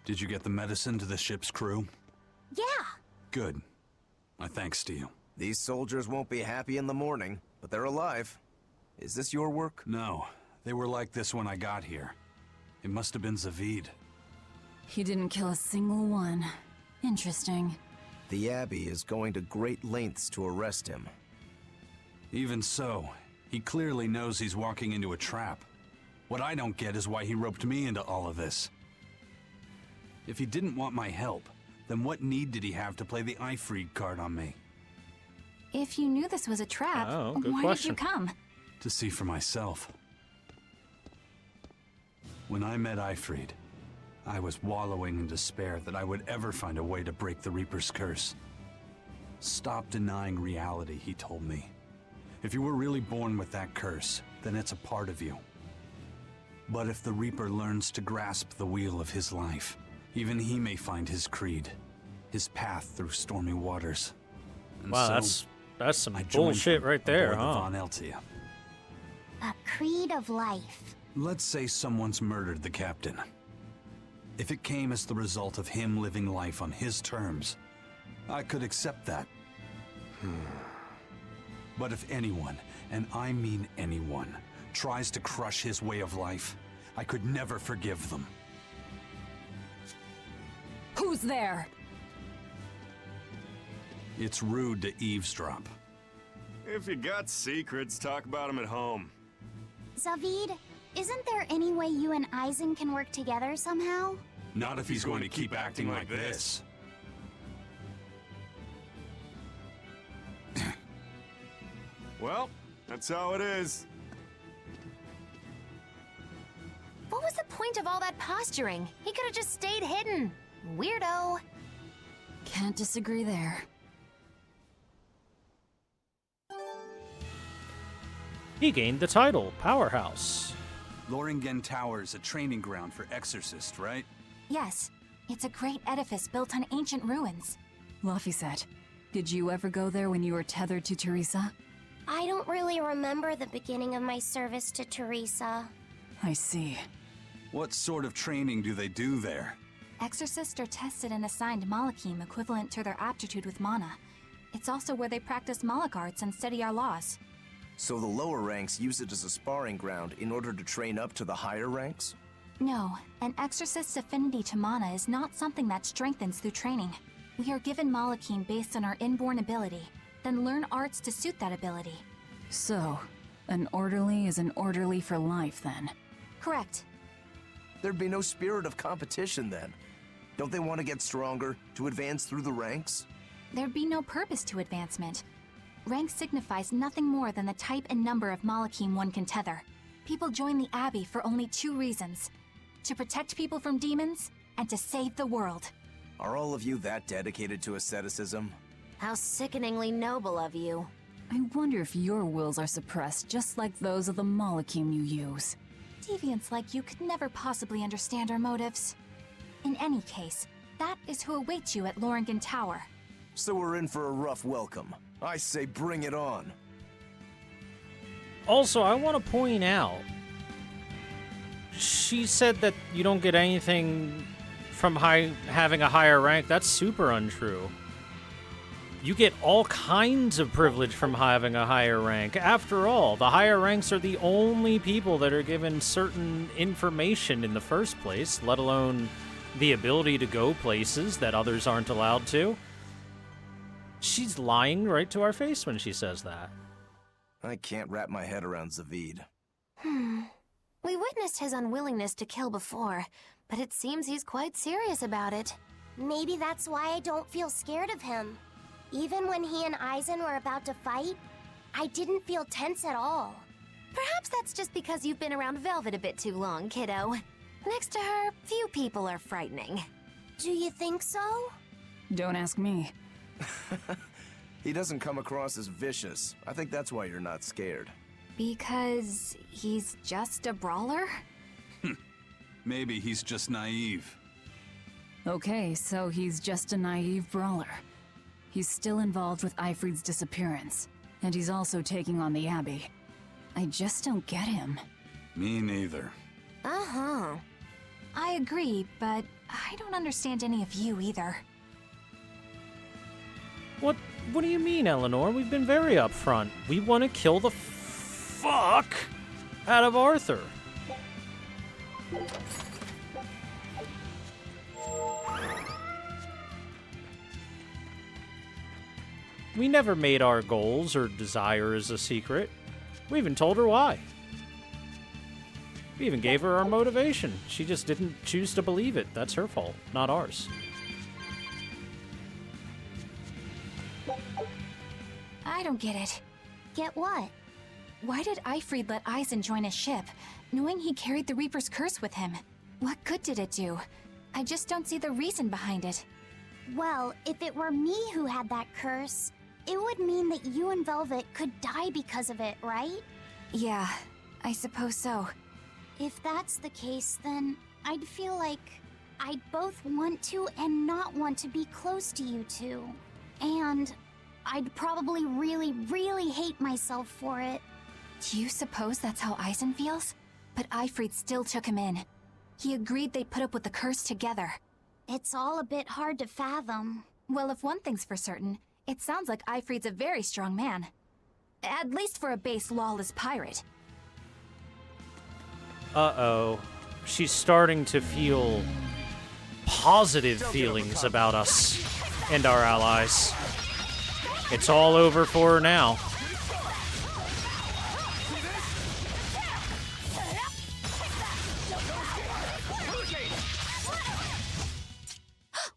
Did you get the medicine to the ship's crew? Yeah. Good. My thanks to you. These soldiers won't be happy in the morning, but they're alive. Is this your work? No. They were like this when I got here. It must have been Zavid. He didn't kill a single one. Interesting. The Abbey is going to great lengths to arrest him. Even so, he clearly knows he's walking into a trap. What I don't get is why he roped me into all of this. If he didn't want my help, then what need did he have to play the Ifreed card on me? If you knew this was a trap, good why question. did you come? To see for myself. When I met Ifreed, I was wallowing in despair that I would ever find a way to break the Reaper's curse. Stop denying reality, he told me. If you were really born with that curse, then it's a part of you. But if the Reaper learns to grasp the wheel of his life, even he may find his creed, his path through stormy waters. And Wow, so, that's some I joined bullshit him right there, aboard the huh? Von Eltia. A creed of life. Let's say someone's murdered the captain. If it came as the result of him living life on his terms, I could accept that. But if anyone, and I mean anyone, tries to crush his way of life, I could never forgive them. Who's there? It's rude to eavesdrop. If you got secrets, talk about them at home. Zavid, isn't there any way you and Eisen can work together somehow? Not if he's going to keep acting like this. Well, that's how it is. What was the point of all that posturing? He could have just stayed hidden. Weirdo. Can't disagree there. He gained the title, Powerhouse. Loringen Tower's a training ground for exorcists, right? Yes, it's a great edifice built on ancient ruins. Luffy said. Did you ever go there when you were tethered to Teresa? I don't really remember the beginning of my service to Teresa. I see. What sort of training do they do there? Exorcists are tested and assigned Malachim equivalent to their aptitude with mana. It's also where they practice Malach arts and study our laws. So the lower ranks use it as a sparring ground in order to train up to the higher ranks? No, an exorcist's affinity to mana is not something that strengthens through training. We are given Malachim based on our inborn ability, then learn arts to suit that ability. So, an orderly is an orderly for life then? Correct. There'd be no spirit of competition then. Don't they want to get stronger, to advance through the ranks? There'd be no purpose to advancement. Rank signifies nothing more than the type and number of Malachim one can tether. People join the Abbey for only 2 reasons: to protect people from demons, and to save the world. Are all of you that dedicated to asceticism? How sickeningly noble of you. I wonder if your wills are suppressed just like those of the Malachim you use. Deviants like you could never possibly understand our motives. In any case, that is who awaits you at Loringen Tower. So we're in for a rough welcome. I say bring it on. Also, I want to point out, she said that you don't get anything from having a higher rank. That's super untrue. You get all kinds of privilege from having a higher rank. After all, the higher ranks are the only people that are given certain information in the first place, let alone the ability to go places that others aren't allowed to. She's lying right to our face when she says that. I can't wrap my head around Zavid. We witnessed his unwillingness to kill before, but it seems he's quite serious about it. Maybe that's why I don't feel scared of him. Even when he and Eisen were about to fight, I didn't feel tense at all. Perhaps that's just because you've been around Velvet a bit too long, kiddo. Next to her, few people are frightening. Do you think so? Don't ask me. He doesn't come across as vicious. I think that's why you're not scared. Because he's just a brawler? Maybe he's just naive. Okay, so he's just a naive brawler. He's still involved with Eifried's disappearance, and he's also taking on the Abbey. I just don't get him. Me neither. Uh-huh. I agree, but I don't understand any of you either. What do you mean, Eleanor? We've been very upfront. We want to kill the fuck out of Arthur. We never made our goals or desires a secret. We even told her why. We even gave her our motivation. She just didn't choose to believe it. That's her fault, not ours. I don't get it. Get what? Why did Eifried let Eisen join his ship, knowing he carried the Reaper's curse with him? What good did it do? I just don't see the reason behind it. Well, if it were me who had that curse, it would mean that you and Velvet could die because of it, right? Yeah, I suppose so. If that's the case, then I'd feel like I'd both want to and not want to be close to you two. And I'd probably really, really hate myself for it. Do you suppose that's how Eisen feels? But Eifried still took him in. He agreed they'd put up with the curse together. It's all a bit hard to fathom. Well, if one thing's for certain, it sounds like Eifried's a very strong man. At least for a base, lawless pirate. Uh-oh. She's starting to feel positive feelings about us and our allies. It's all over for her now.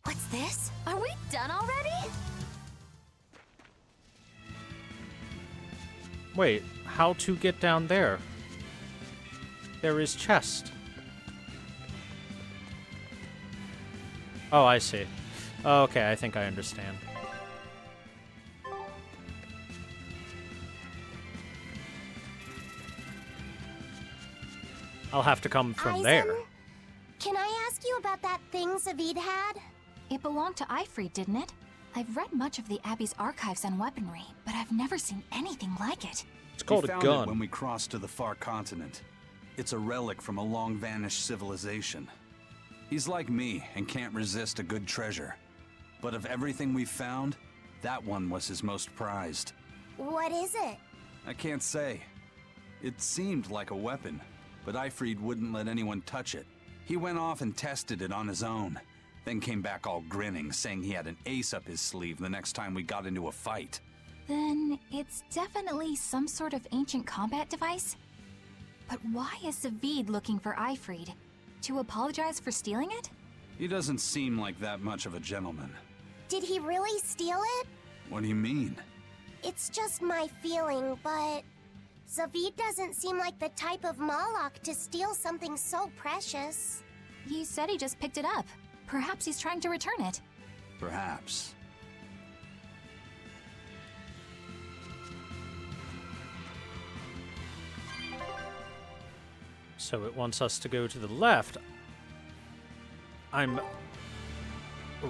What's this? Are we done already? Wait, how to get down there? There is chest. Oh, I see. Okay, I think I understand. I'll have to come from Eisen, there. Can I ask you about that thing Zavid had? It belonged to Eifried, didn't it? I've read much of the Abbey's archives on weaponry, but I've never seen anything like it. It's called We a found gun. it when we crossed to the far continent. It's a relic from a long-vanished civilization. He's like me and can't resist a good treasure. But of everything we've found, that one was his most prized. What is it? I can't say. It seemed like a weapon, but Ifrid wouldn't let anyone touch it. He went off and tested it on his own, then came back all grinning, saying he had an ace up his sleeve the next time we got into a fight. Then it's definitely some sort of ancient combat device? But why is Zavid looking for Ifrid? To apologize for stealing it? He doesn't seem like that much of a gentleman. Did he really steal it? What do you mean? It's just my feeling, but Zavid doesn't seem like the type of Malak to steal something so precious. He said he just picked it up. Perhaps he's trying to return it. Perhaps. So it wants us to go to the left. I'm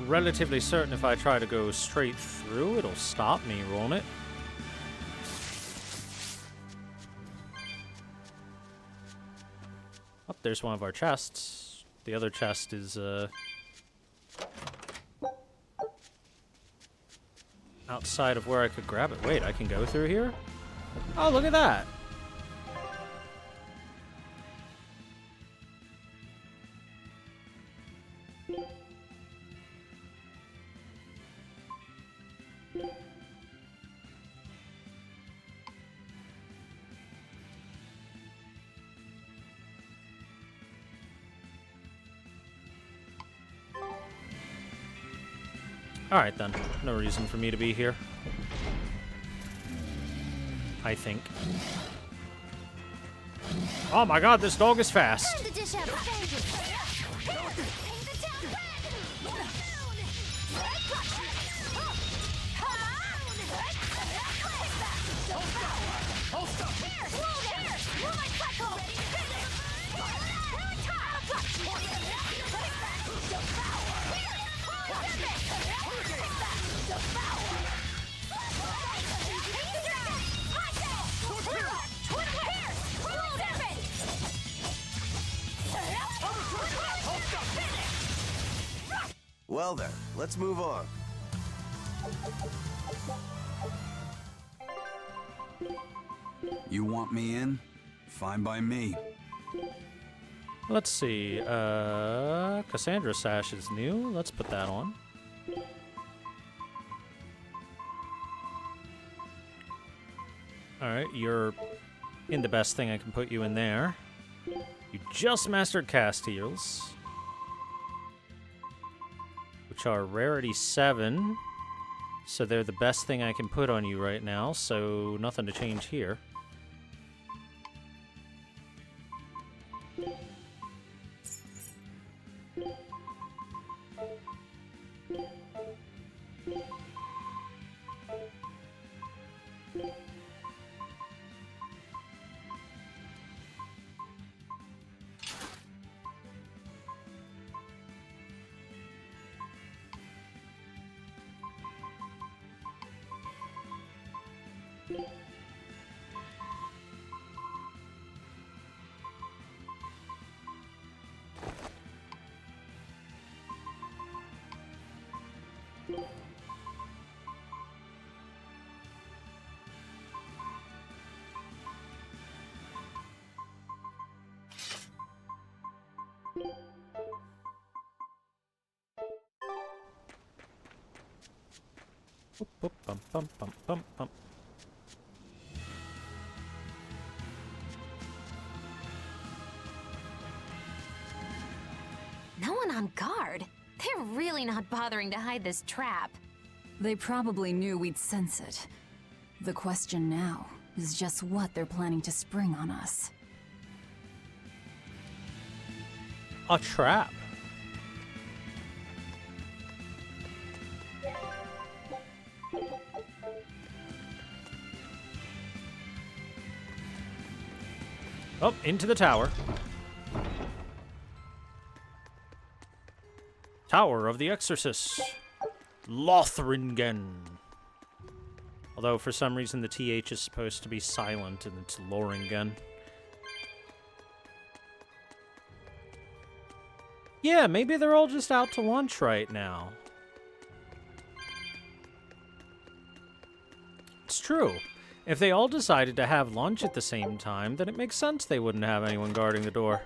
relatively certain if I try to go straight through, it'll stop me, won't it? Oh, there's one of our chests. The other chest is, outside of where I could grab it. Wait, I can go through here? Oh, look at that! Alright then, no reason for me to be here. I think. Oh my god, this dog is fast! The dish out. Well then, let's move on. You want me in? Fine by me. Let's see, Cassandra Sash is new. Let's put that on. Alright, you're in the best thing I can put you in there. You just mastered cast heals, which are rarity 7. So they're the best thing I can put on you right now, so nothing to change here. Boop, boop, bum, bum, bum, bum, bum. No one on guard. They're really not bothering to hide this trap. They probably knew we'd sense it. The question now is just what they're planning to spring on us. A trap. Oh, into the tower. Tower of the Exorcist. Lothringen. Although, for some reason, the TH is supposed to be silent, and it's Loringen. Yeah, maybe they're all just out to lunch right now. It's true. If they all decided to have lunch at the same time, then it makes sense they wouldn't have anyone guarding the door.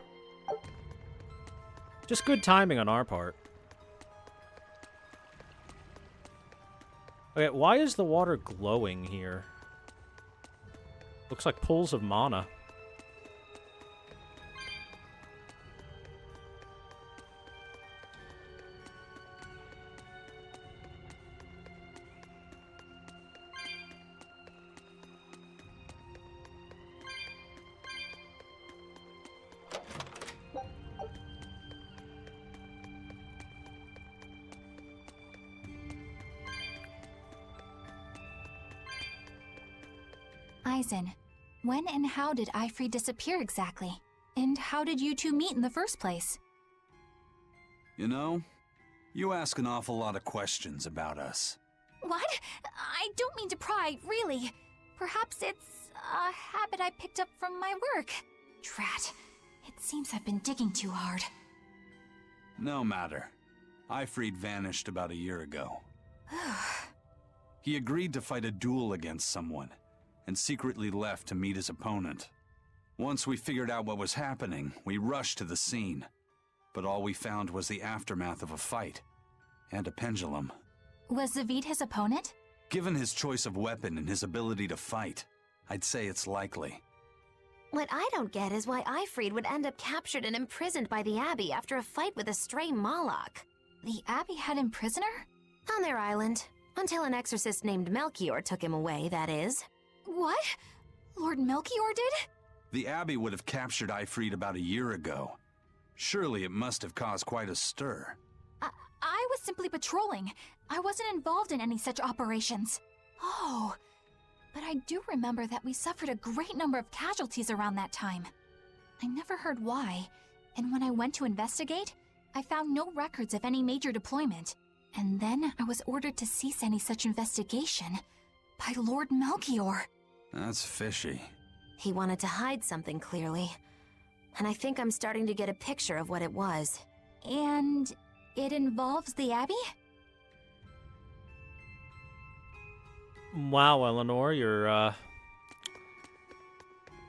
Just good timing on our part. Okay, why is the water glowing here? Looks like pools of mana. Eisen, when and how did Eifried disappear exactly? And how did you two meet in the first place? You know, you ask an awful lot of questions about us. What? I don't mean to pry, really. Perhaps it's a habit I picked up from my work. Drat. It seems I've been digging too hard. No matter. Eifried vanished about a year ago. He agreed to fight a duel against someone, and secretly left to meet his opponent. Once we figured out what was happening, we rushed to the scene. But all we found was the aftermath of a fight, and a pendulum. Was Zavid his opponent? Given his choice of weapon and his ability to fight, I'd say it's likely. What I don't get is why Eifried would end up captured and imprisoned by the Abbey after a fight with a stray Moloch. The Abbey had him prisoner? On their island. Until an exorcist named Melchior took him away, that is. What? Lord Melchior did? The Abbey would have captured Eifried about a year ago. Surely it must have caused quite a stir. I was simply patrolling. I wasn't involved in any such operations. Oh, but I do remember that we suffered a great number of casualties around that time. I never heard why, and when I went to investigate, I found no records of any major deployment. And then I was ordered to cease any such investigation by Lord Melchior. That's fishy. He wanted to hide something, clearly. And I think I'm starting to get a picture of what it was. And it involves the Abbey? Wow, Eleanor,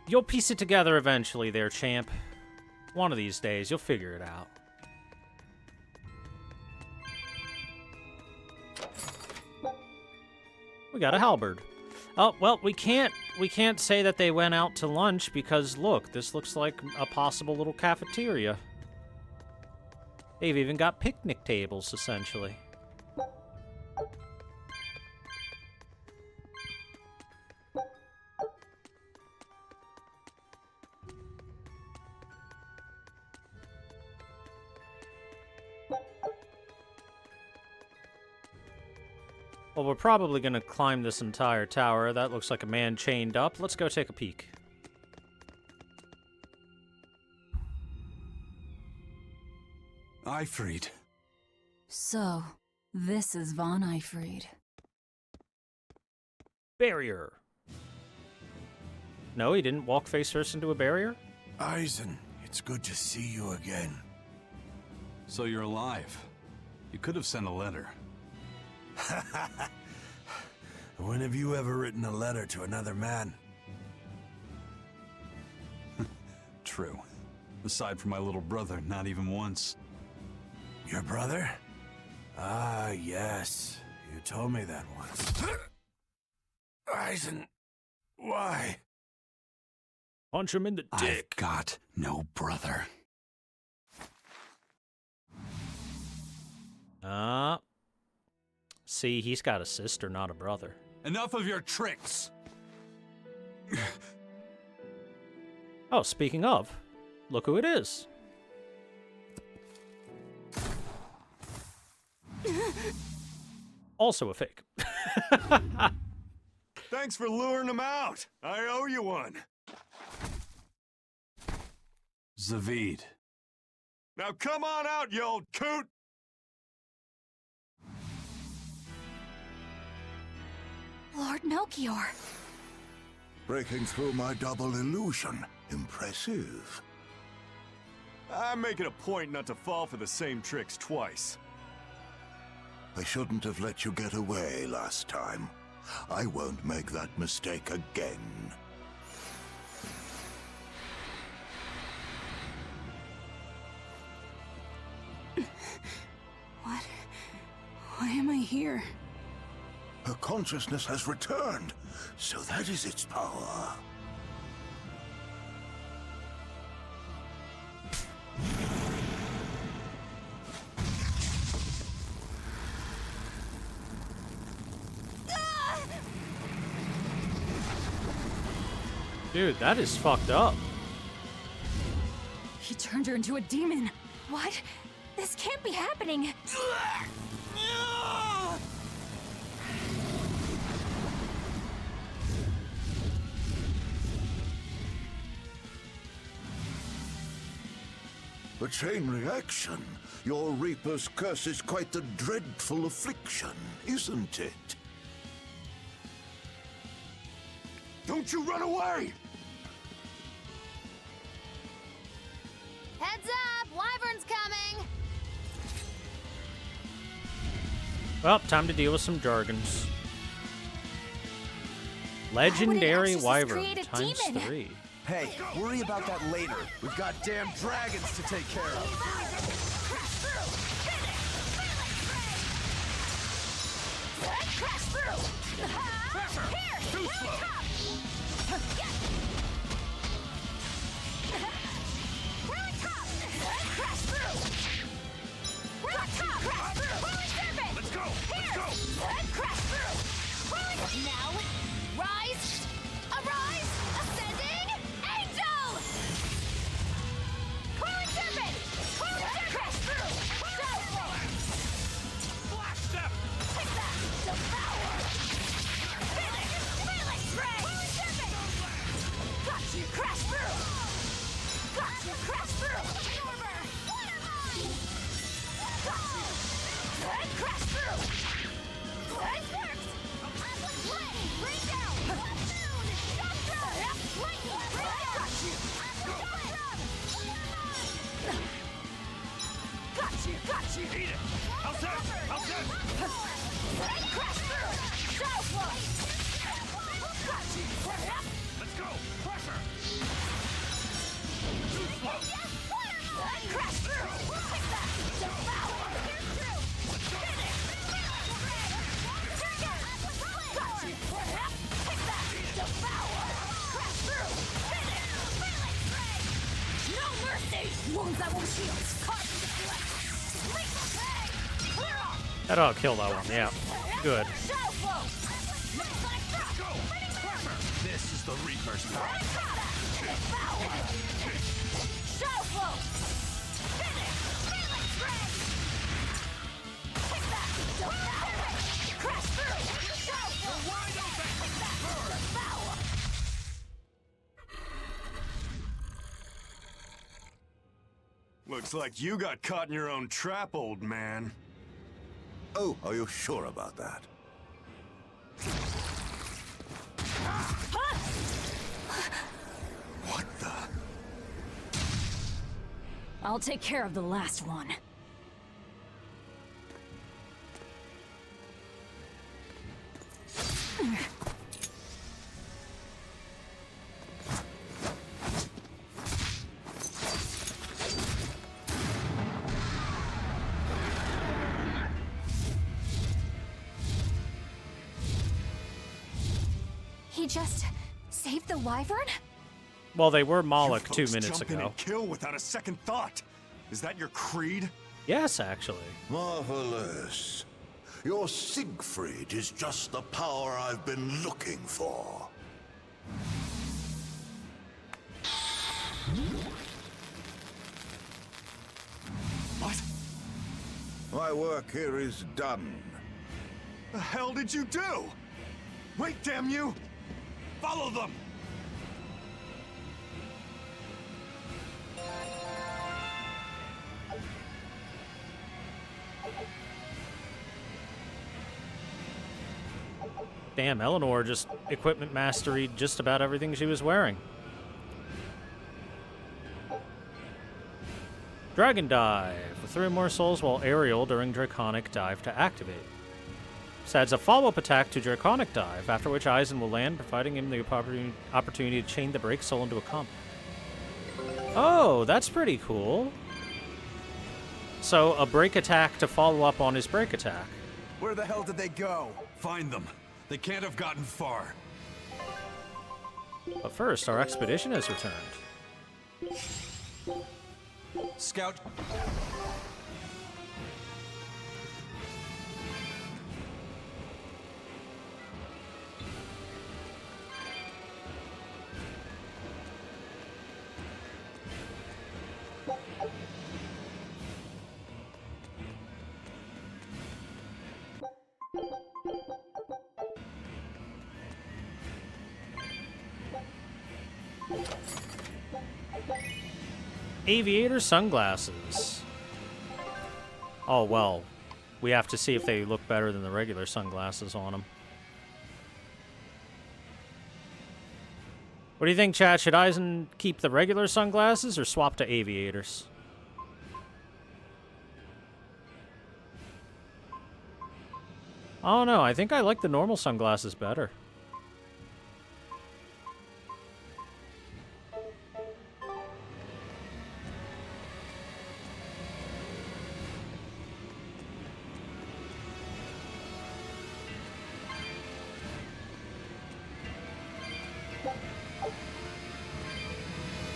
you'll piece it together eventually there, champ. One of these days, you'll figure it out. We got a halberd. Oh, well, we can't say that they went out to lunch because, look, this looks like a possible little cafeteria. They've even got picnic tables, essentially. Well, we're probably going to climb this entire tower. That looks like a man chained up. Let's go take a peek. Eifried. So, this is Von Eifried. Barrier. No, he didn't walk face first into a barrier? Eisen, it's good to see you again. So you're alive. You could have sent a letter. When have you ever written a letter to another man? True. Aside from my little brother, not even once. Your brother? Ah, yes. You told me that once. Eisen, why? Punch him in the dick. I've got no brother. See, he's got a sister, not a brother. Enough of your tricks! Oh, speaking of, look who it is. Also a fake. Thanks for luring him out. I owe you one. Zavid. Now come on out, you old coot! Lord Melchior. Breaking through my double illusion. Impressive. I'm making a point not to fall for the same tricks twice. I shouldn't have let you get away last time. I won't make that mistake again. What? Why am I here? Her consciousness has returned, so that is its power. Dude, that is fucked up. He turned her into a demon. What? This can't be happening. A chain reaction. Your Reaper's curse is quite the dreadful affliction, isn't it? Don't you run away! Heads up! Wyvern's coming! Well, time to deal with some jargons. Legendary Wyvern times 3. Hey, worry about that later. We've got damn dragons to take care of. Crash through! Here! Too slow! Really top! Crash through! Really top! Crash through! Really serpent! Let's go! Here! Let's go! Crash through! Really... Now, rise! Arise! Ascending! Angel! Coiling serpent! Coiling serpent! Crash through! Black step! Take that! Devour! Phoenix! Phoenix ray! Coiling serpent! Got you! Crash through! Got you! Crash through! Absorber! Watermine! Got you! And crash through! This works! Atlas Flame! Rain down! Moon! Jump through! Lightning! Rain down! Got you! Got you! Got you! Eat it! How's that? How's that? And crash through! Shadow Flow! Got you! Let's go! Pressure! Too slow! And crash through! Take that! Devour! Here's through! Finish! Got you! Take that! Devour! Crash through! Finish! No mercy! Wounds that won't heal! Caught in the flesh! Lethal pay! Clear off! That ought to kill that one, yeah. Good. Shadow Flow! Let's go! Pressure! This is the Reaper's power. Devour! Shadow Flow! Finish! Phoenix ray! Take that! Devour! Crash through! Shadow Flow! Wide open! Take that! Devour! Looks like you got caught in your own trap, old man. Oh, are you sure about that? What the? I'll take care of the last one. He just saved the Wyvern? Well, they were Moloch You 2 folks minutes jump in ago. and kill without a second thought. Is that your creed? Yes, actually. Marvelous. Your Siegfried is just the power I've been looking for. What? My work here is done. The hell did you do? Wait, damn you! Follow them! Damn, Eleanor just equipment masteried just about everything she was wearing. Dragon Dive. For 3 more souls while aerial during Draconic Dive to activate. This adds a follow-up attack to Draconic Dive, after which Eisen will land, providing him the opportunity to chain the break soul into a combo. Oh, that's pretty cool. So, a break attack to follow up on his break attack. Where the hell did they go? Find them. They can't have gotten far. But first, our expedition has returned. Scout. Aviator sunglasses. Oh, well. We have to see if they look better than the regular sunglasses on them. What do you think, chat? Should Eisen keep the regular sunglasses or swap to aviators? I don't know. I think I like the normal sunglasses better.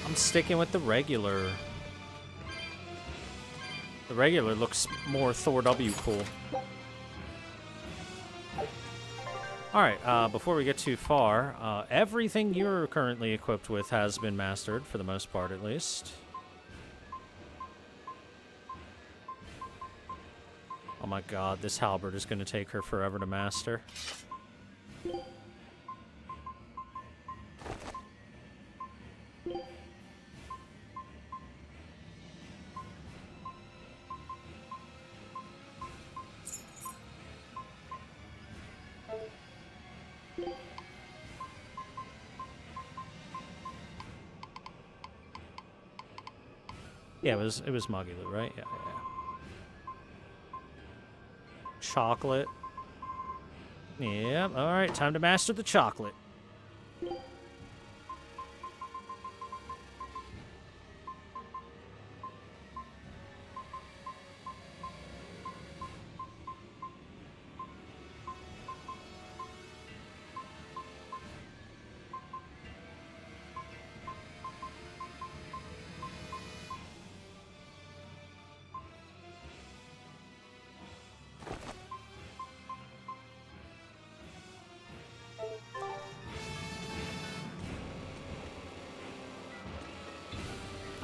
I'm sticking with the regular. The regular looks more ThorW cool. Alright, before we get too far, everything you're currently equipped with has been mastered, for the most part at least. Oh my god, this halberd is going to take her forever to master. Yeah, it was Mogulu, right? Yeah. Chocolate. Yep, alright, time to master the chocolate.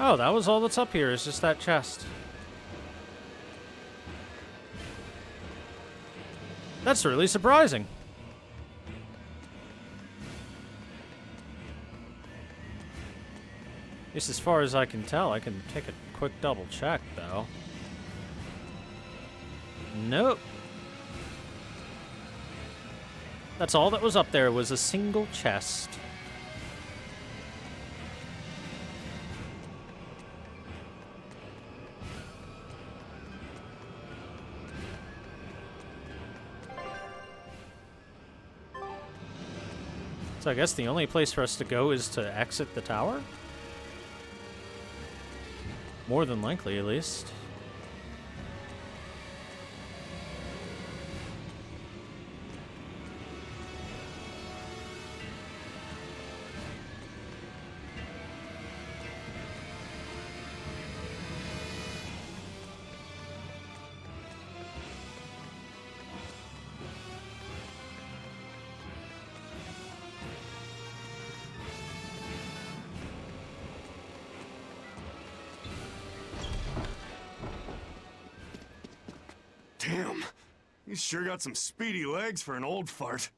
Oh, that was all that's up here, is just that chest. That's really surprising. At least as far as I can tell, I can take a quick double check, though. Nope. That's all that was up there, was a single chest. So I guess the only place for us to go is to exit the tower? More than likely, at least. Damn, you sure got some speedy legs for an old fart.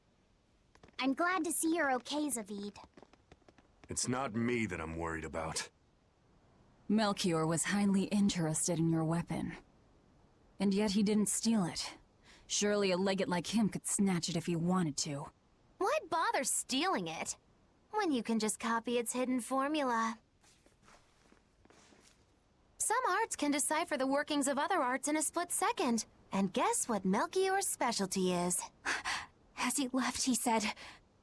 I'm glad to see you're okay, Zavid. It's not me that I'm worried about. Melchior was highly interested in your weapon. And yet he didn't steal it. Surely a legate like him could snatch it if he wanted to. bother stealing it when you can just copy its hidden formula? Some arts can decipher the workings of other arts in a split second. And guess what Melchior's specialty is? As he left, he said,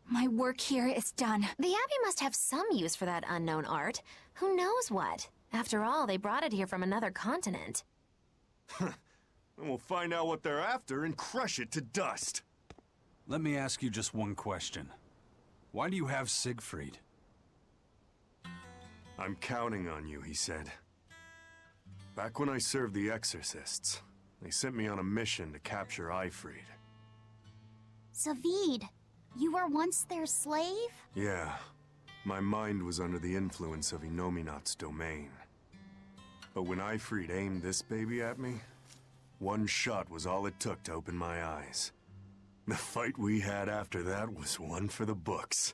"My work here is done." The Abbey must have some use for that unknown art. Who knows what? After all, they brought it here from another continent. And we'll find out what they're after and crush it to dust. Let me ask you just one question. Why do you have Siegfried? I'm counting on you, he said. Back when I served the Exorcists, they sent me on a mission to capture Eifried. Zavid, you were once their slave? Yeah. My mind was under the influence of Inominat's domain. But when Eifried aimed this baby at me, one shot was all it took to open my eyes. The fight we had after that was one for the books.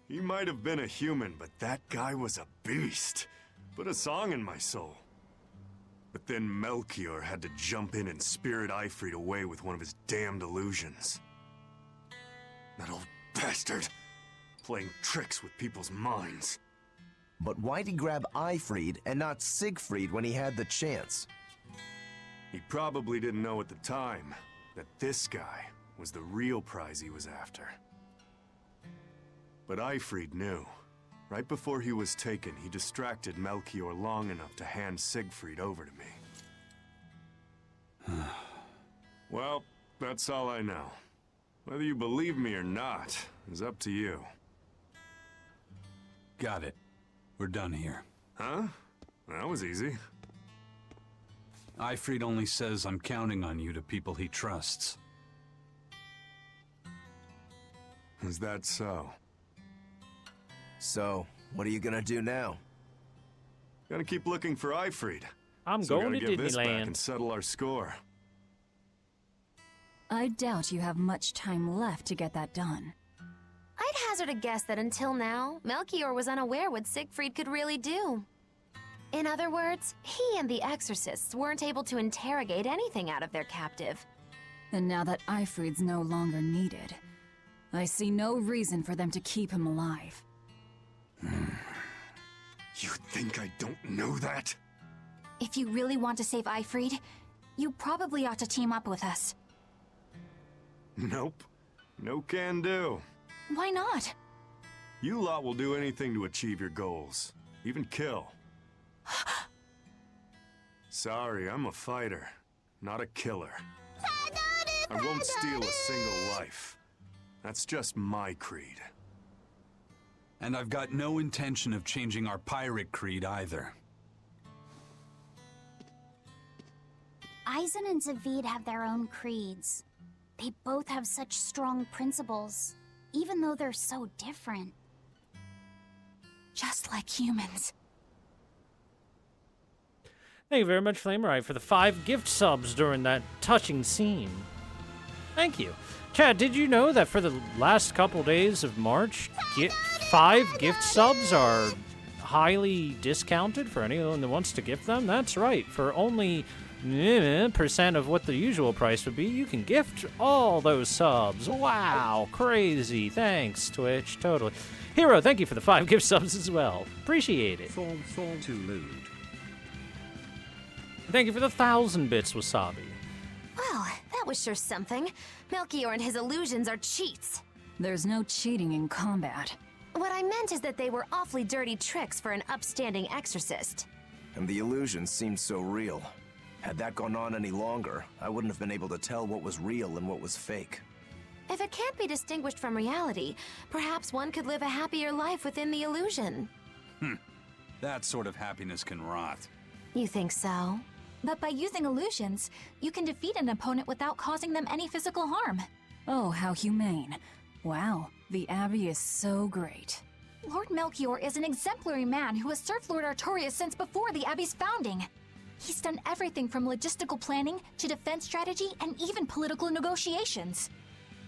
He might have been a human, but that guy was a beast. Put a song in my soul. But then Melchior had to jump in and spirit Eifried away with one of his damned illusions. That old bastard, playing tricks with people's minds. But why'd he grab Eifried and not Siegfried when he had the chance? He probably didn't know at the time that this guy was the real prize he was after. But Eifried knew. Right before he was taken, he distracted Melchior long enough to hand Siegfried over to me. Well, that's all I know. Whether you believe me or not is up to you. Got it. We're done here. Huh? That was easy. Eifried only says I'm counting on you to people he trusts. Is that so? So, what are you gonna do now? Gotta keep looking for Eifried. I'm So we going to gotta give this back Disneyland. and settle our score. I doubt you have much time left to get that done. I'd hazard a guess that until now, Melchior was unaware what Siegfried could really do. In other words, he and the Exorcists weren't able to interrogate anything out of their captive. And now that Eifried's no longer needed, I see no reason for them to keep him alive. You think I don't know that? If you really want to save Eifried, you probably ought to team up with us. Nope. No can do. Why not? You lot will do anything to achieve your goals. Even kill. Sorry, I'm a fighter, not a killer. I won't steal a single life. That's just my creed. And I've got no intention of changing our pirate creed either. Eisen and Zavid have their own creeds. They both have such strong principles, even though they're so different. Just like humans. Thank you very much, Flamerai, for the 5 gift subs during that touching scene. Thank you. Chad, did you know that for the last couple days of March, 5 gift subs are highly discounted for anyone that wants to gift them? That's right. For only percent of what the usual price would be, you can gift all those subs. Wow, crazy. Thanks, Twitch. Totally. Hero, thank you for the 5 gift subs as well. Appreciate it. Fall too lewd. Thank you for the 1,000 bits, Wasabi. Well, that was sure something. Melchior and his illusions are cheats. There's no cheating in combat. What I meant is that they were awfully dirty tricks for an upstanding exorcist. And the illusions seemed so real. Had that gone on any longer, I wouldn't have been able to tell what was real and what was fake. If it can't be distinguished from reality, perhaps one could live a happier life within the illusion. That sort of happiness can rot. You think so? But by using illusions, you can defeat an opponent without causing them any physical harm. Oh, how humane. Wow, the Abbey is so great. Lord Melchior is an exemplary man who has served Lord Artorias since before the Abbey's founding. He's done everything from logistical planning to defense strategy and even political negotiations.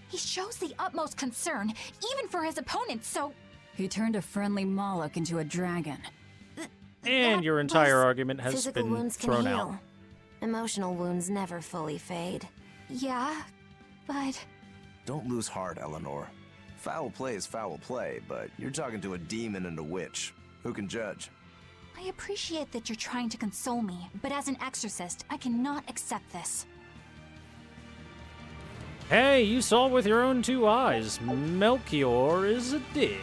He shows the utmost concern, even for his opponents, so... He turned a friendly Moloch into a dragon. And your entire argument has Physical been wounds can thrown heal. out. Emotional wounds never fully fade. Yeah, but... don't lose heart, Eleanor. Foul play is foul play, but you're talking to a demon and a witch. Who can judge? I appreciate that you're trying to console me, but as an exorcist, I cannot accept this. Hey, you saw with your own two eyes. Melchior is a dick.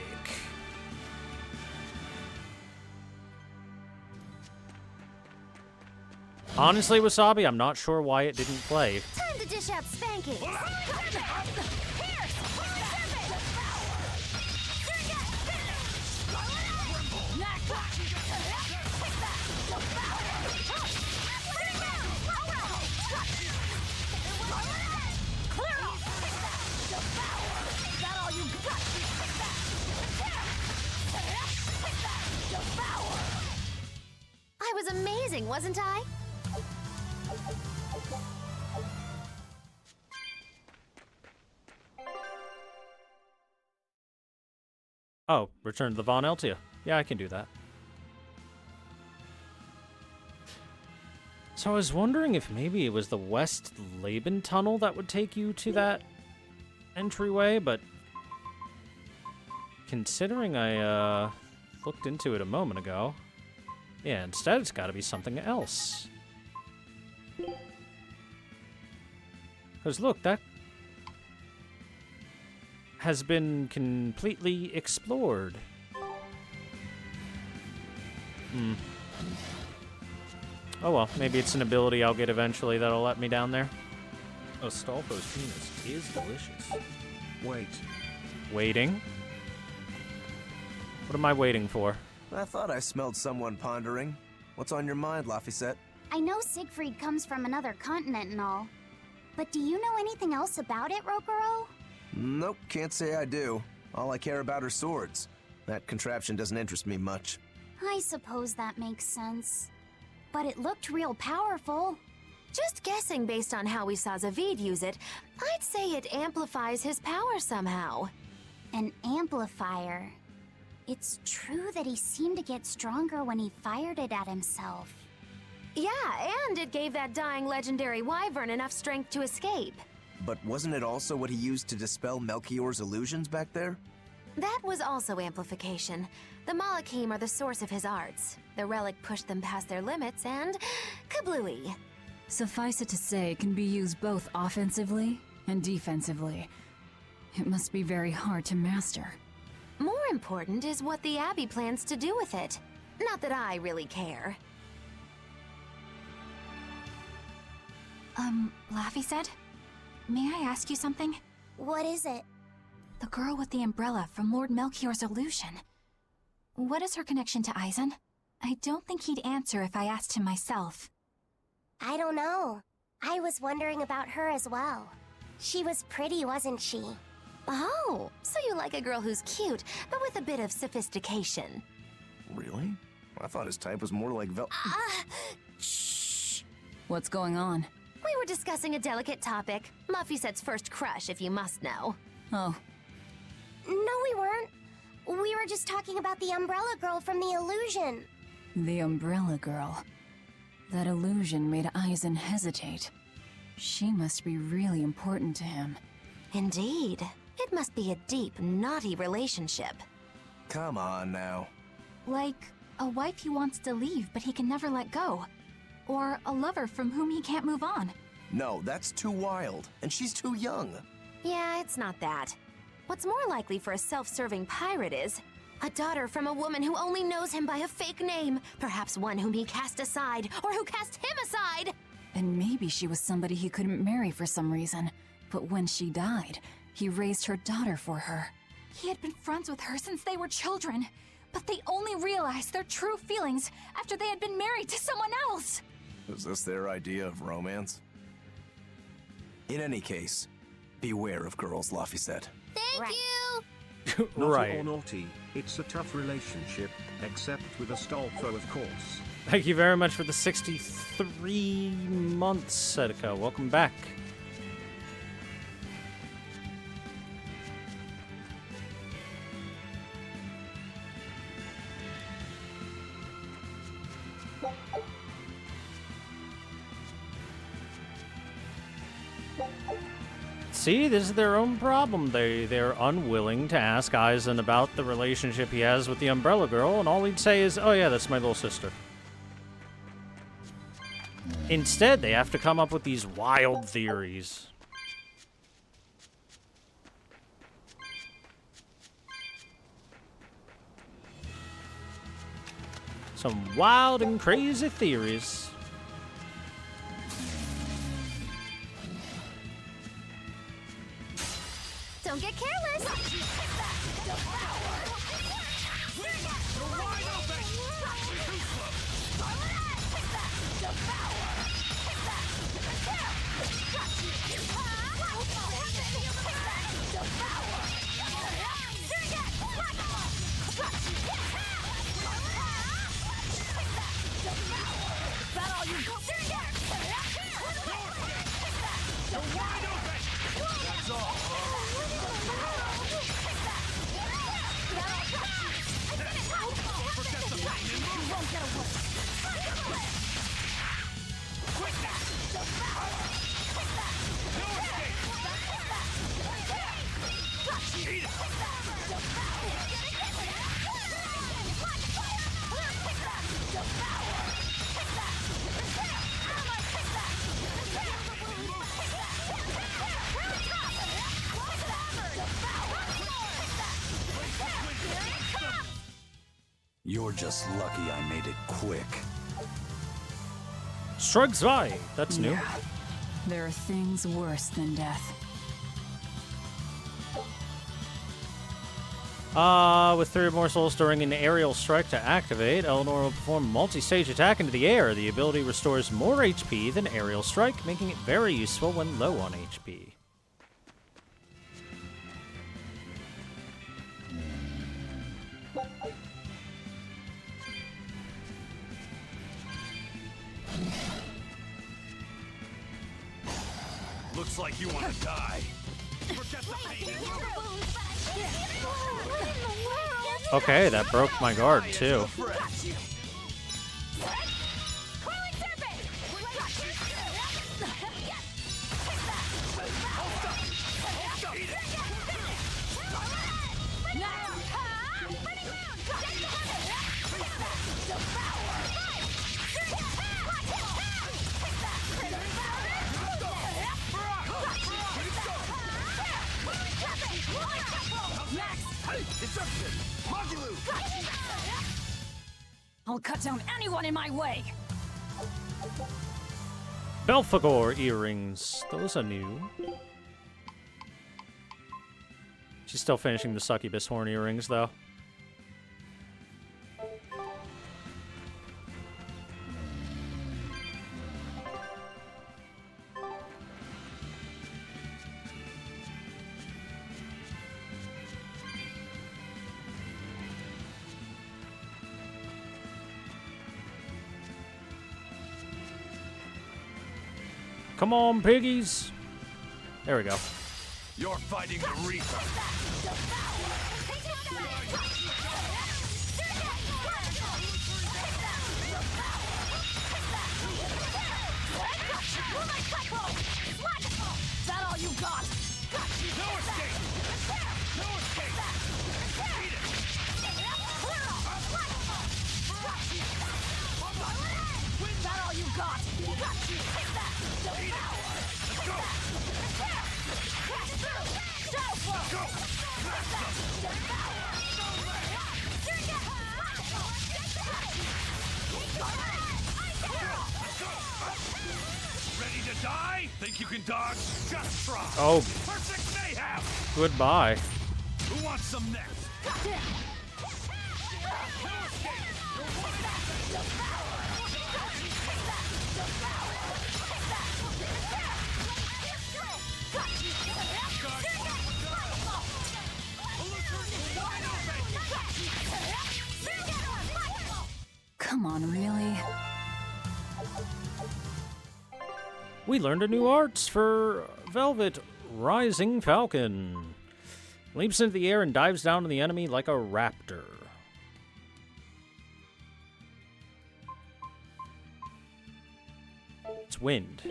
Honestly, Wasabi, I'm not sure why it didn't play. Time to dish out spankings. I was amazing, wasn't I? Oh, return to the Von Eltia. Yeah, I can do that. So I was wondering if maybe it was the West Laban tunnel that would take you to that entryway, but considering I looked into it a moment ago, yeah, instead it's got to be something else. Because look, that has been completely explored. Oh well, maybe it's an ability I'll get eventually that'll let me down there. Astolfo's penis is delicious. Wait. Waiting? What am I waiting for? I thought I smelled someone pondering. What's on your mind, Laphicet? I know Siegfried comes from another continent and all, but do you know anything else about it, Rokuro? Nope, can't say I do. All I care about are swords. That contraption doesn't interest me much. I suppose that makes sense. But it looked real powerful. Just guessing based on how we saw Zavid use it, I'd say it amplifies his power somehow. An amplifier. It's true that he seemed to get stronger when he fired it at himself. Yeah, and it gave that dying legendary wyvern enough strength to escape. But wasn't it also what he used to dispel Melchior's illusions back there? That was also amplification. The Malachim are the source of his arts. The relic pushed them past their limits and kablooey. Suffice it to say, it can be used both offensively and defensively. It must be very hard to master. More important is what the Abbey plans to do with it. Not that I really care. Laphicet? May I ask you something? What is it? The girl with the umbrella from Lord Melchior's illusion. What is her connection to Eisen? I don't think he'd answer if I asked him myself. I don't know. I was wondering about her as well. She was pretty, wasn't she? Oh, so you like a girl who's cute, but with a bit of sophistication. Really? I thought his type was more like Shh. What's going on? We were discussing a delicate topic. Laphicet's first crush, if you must know. Oh. No, we weren't. We were just talking about the umbrella girl from the illusion. The umbrella girl. That illusion made Eisen hesitate. She must be really important to him. Indeed. It must be a deep, naughty relationship. Come on now. Like a wife he wants to leave but he can never let go. Or a lover from whom he can't move on. No, that's too wild. And she's too young. Yeah, it's not that. What's more likely for a self-serving pirate is a daughter from a woman who only knows him by a fake name, perhaps one whom he cast aside, or who cast him aside! And maybe she was somebody he couldn't marry for some reason. But when she died, he raised her daughter for her. He had been friends with her since they were children, but they only realized their true feelings after they had been married to someone else! Is this their idea of romance? In any case, beware of girls, Laphicet. Thank you! Naughty or naughty, it's a tough relationship, except with Astolfo, of course. Thank you very much for the 63 months, Sedeka. Welcome back. See, this is their own problem. They're unwilling to ask Aizen about the relationship he has with the Umbrella Girl, and all he'd say is, "Oh yeah, that's my little sister." Instead, they have to come up with these wild theories. Some wild and crazy theories. Don't get careless. You're just lucky I made it quick. Strike Zwei. That's new. Yeah. There are things worse than death. With 3 or more souls during an aerial strike to activate, Eleanor will perform a multi-stage attack into the air. The ability restores more HP than aerial strike, making it very useful when low on HP. Looks like you want to die. Forget the pain and Okay, that broke my guard, too. I'll cut down anyone in my way! Belphegor earrings. Those are new. She's still finishing the succubus horn earrings, though. Come on, piggies. There we go. You're fighting the Reaper. Is that all you got? No escape! No escape! Eat it! Is that all you got? Let's go! Go! Ready to die? Think you can dodge? Just try. Oh. Perfect mayhem. Goodbye. Who wants some next? Come on, really? We learned a new arts for Velvet. Rising Falcon. Leaps into the air and dives down to the enemy like a raptor. It's wind.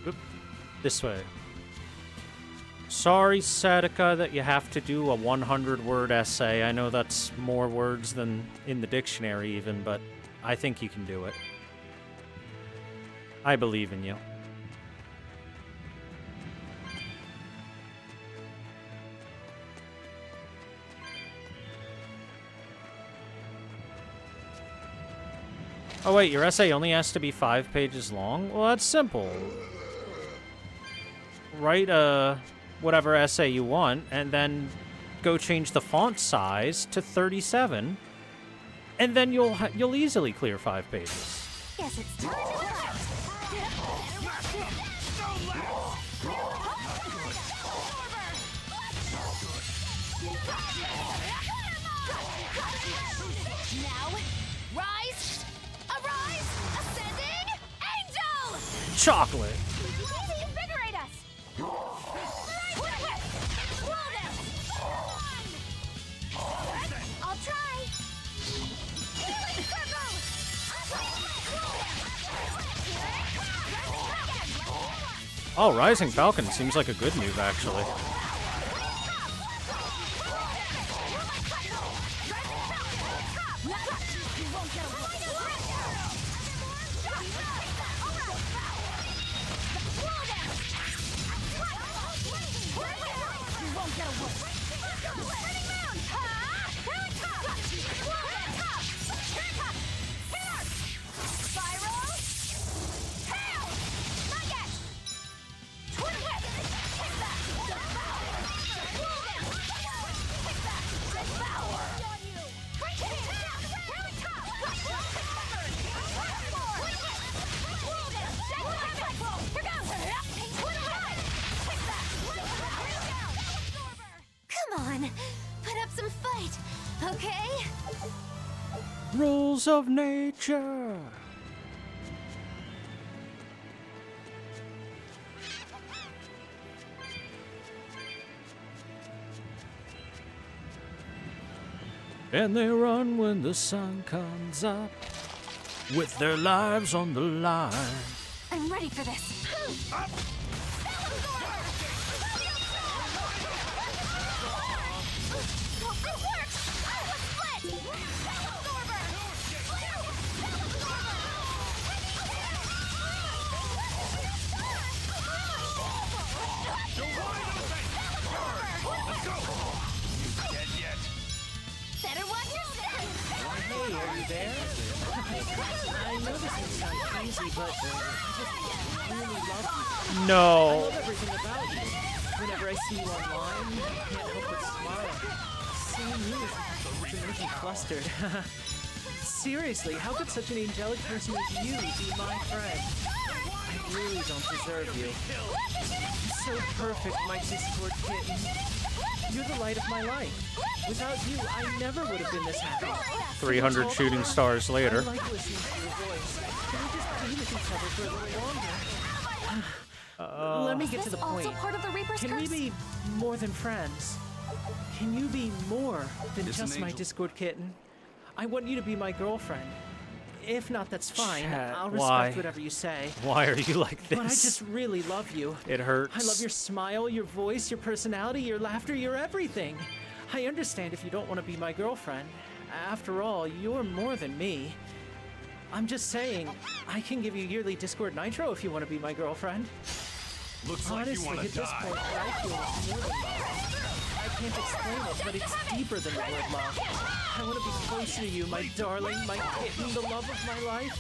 Oop. This way. Sorry, Satica, that you have to do a 100-word essay. I know that's more words than in the dictionary even, but I think you can do it. I believe in you. Oh wait, your essay only has to be 5 pages long? Well, that's simple. Write whatever essay you want, and then go change the font size to 37, and then you'll easily clear 5 pages. Guess it's time to act. Now, rise, arise, ascending, angel! Chocolate! Invigorate us! I'll try! Healing circle! Oh, Rising Falcon seems like a good move, actually. Come on, put up some fight, okay? Rules of nature! And they run when the sun comes up, with their lives on the line. I'm ready for this. Better watch your step. Hey, are you there? I know this may sound crazy, but I just really love you. I No. love everything about you. Whenever I see you online, I can't help but smile. Seeing you to make me flustered. Seriously, how could such an angelic person as you be my friend? I really don't deserve you. You're so perfect, my Discord kitten. You're the light of my life. Without you, I never would have been this happy. 300 shooting stars later. I like listening to your voice. Can we just be with each other for a little longer? Let me get to the point. Also part of the Reaper's Can we curse? be more than friends? Can you be more than just my Discord kitten? I want you to be my girlfriend. If not, that's fine. Chat, I'll why? respect whatever you say. Why are you like this? But I just really love you. It hurts. I love your smile, your voice, your personality, your laughter, your everything. I understand if you don't want to be my girlfriend. After all, you're more than me. I'm just saying, I can give you yearly Discord Nitro if you want to be my girlfriend. Looks Honestly, like you want at to this die. point, what I feel is more than love. I can't explain it, but it's deeper than the word love. I want to be closer to you, my darling, my kitten, the love of my life.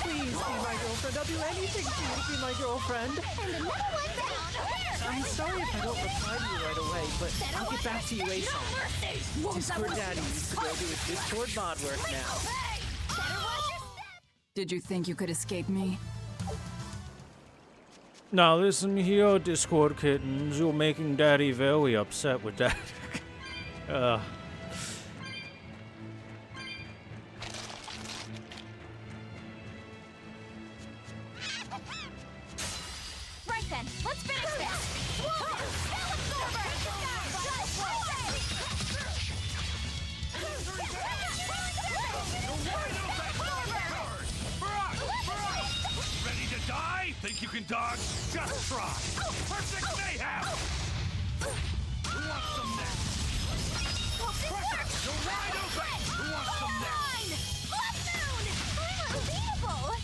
Please be my girlfriend. I'll do anything for you to be my girlfriend. I'm sorry if I don't reply to you right away, but I'll get back to you ASAP. Discord Daddy needs to go do his Discord mod work now. Did you think you could escape me? Now listen here, Discord kittens. You're making Daddy very upset with that. Right then, let's finish this. Ready to die? Think you can dodge? Just try. Perfect mayhem! Who wants some next? You're wide open! Who wants some next?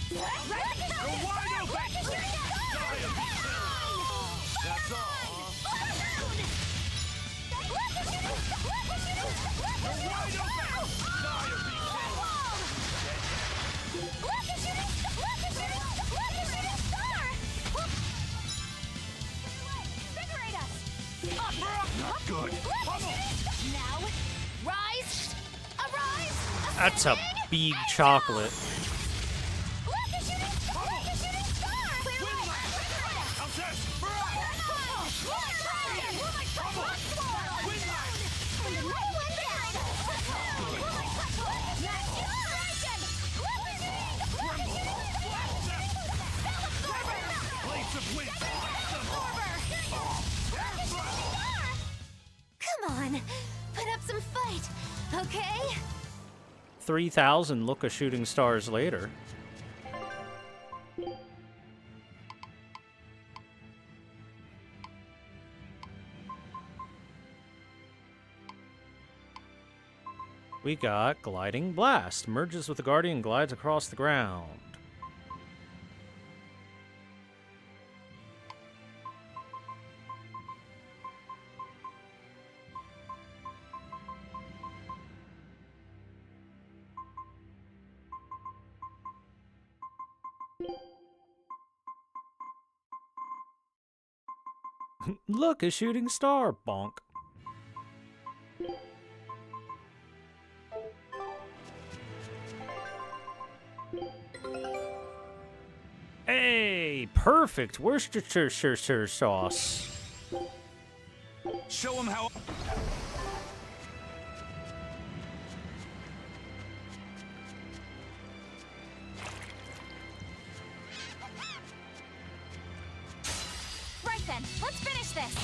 You're wide open! Die of me. That's all. You're wide open! Die of me. Not good. Now, rise, arise. That's a big chocolate. Come on, put up some fight, okay? 3,000 look of shooting stars later. We got Gliding Blast. Merges with the Guardian, glides across the ground. Look, a shooting star. Bonk. Hey, perfect Worcestershire sauce. Show him how. Right then, let's finish this.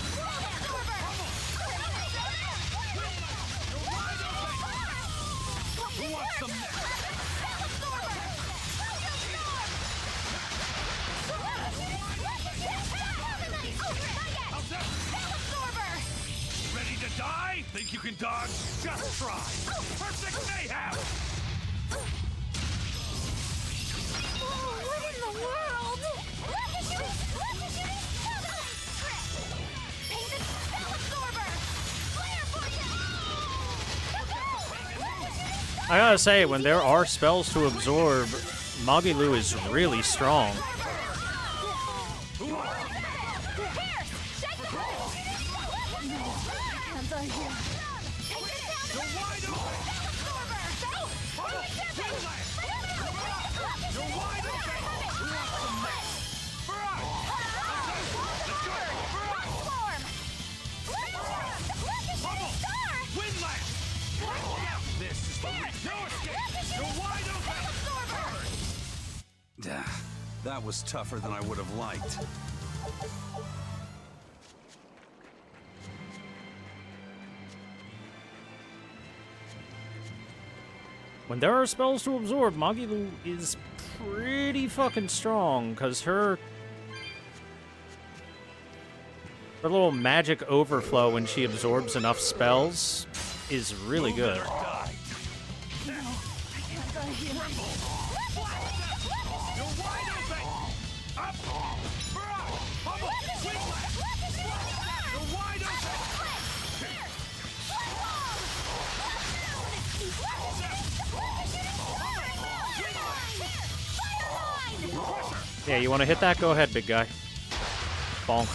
Who wants some next? Ready to die? Think you can dodge? Just try. Perfect mayhem! What in the world? Painted spell absorber! Flare for I gotta say, when there are spells to absorb, Magilu is really strong. That was tougher than I would have liked. When there are spells to absorb, Magilu is pretty fucking strong, because her little magic overflow when she absorbs enough spells is really good. Yeah, you want to hit that? Go ahead, big guy. Bonk.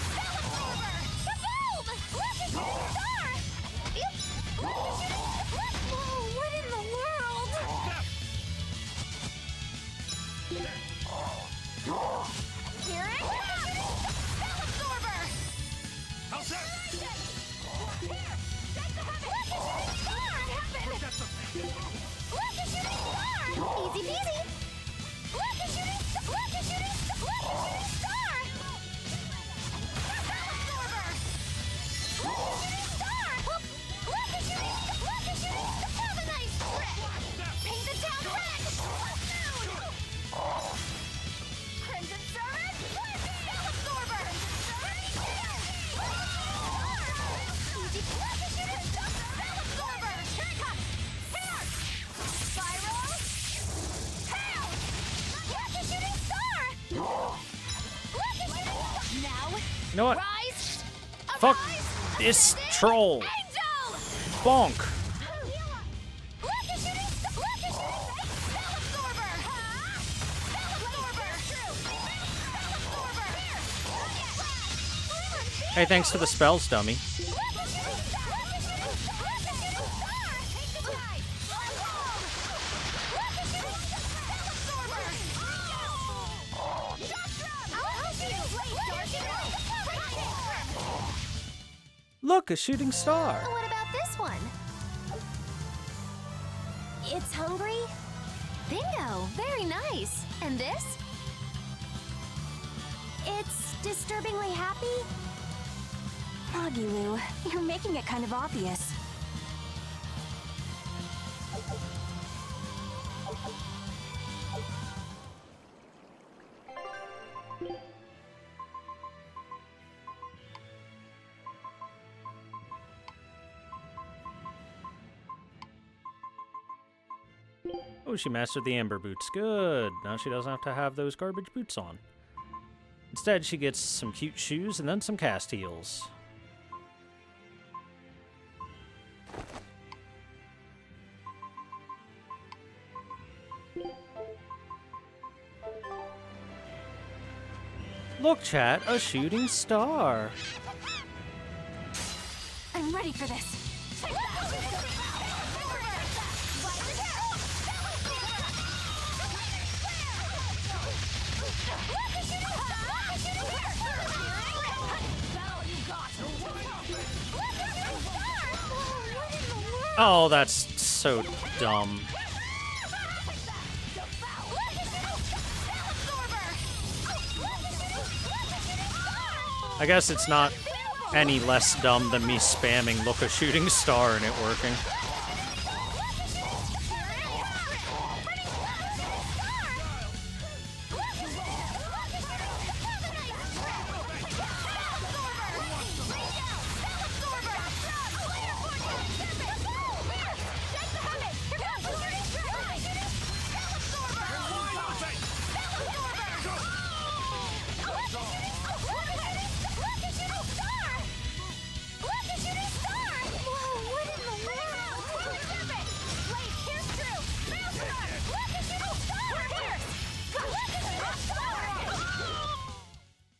what in the world? Here it comes! Spell absorber! How's that? Easy peasy! Look at shooting star! You know what? Fuck this troll. Bonk. Hey, thanks for the spells, dummy. Look, a shooting star. What about this one? It's hungry? Bingo! Very nice. And this? It's disturbingly happy? Magilu, you're making it kind of obvious. Oh, she mastered the amber boots. Good. Now she doesn't have to have those garbage boots on. Instead, she gets some cute shoes and then some cast heels. Look, chat, a shooting star. I'm ready for this. Oh, that's so dumb. I guess it's not any less dumb than me spamming look a shooting star and it working.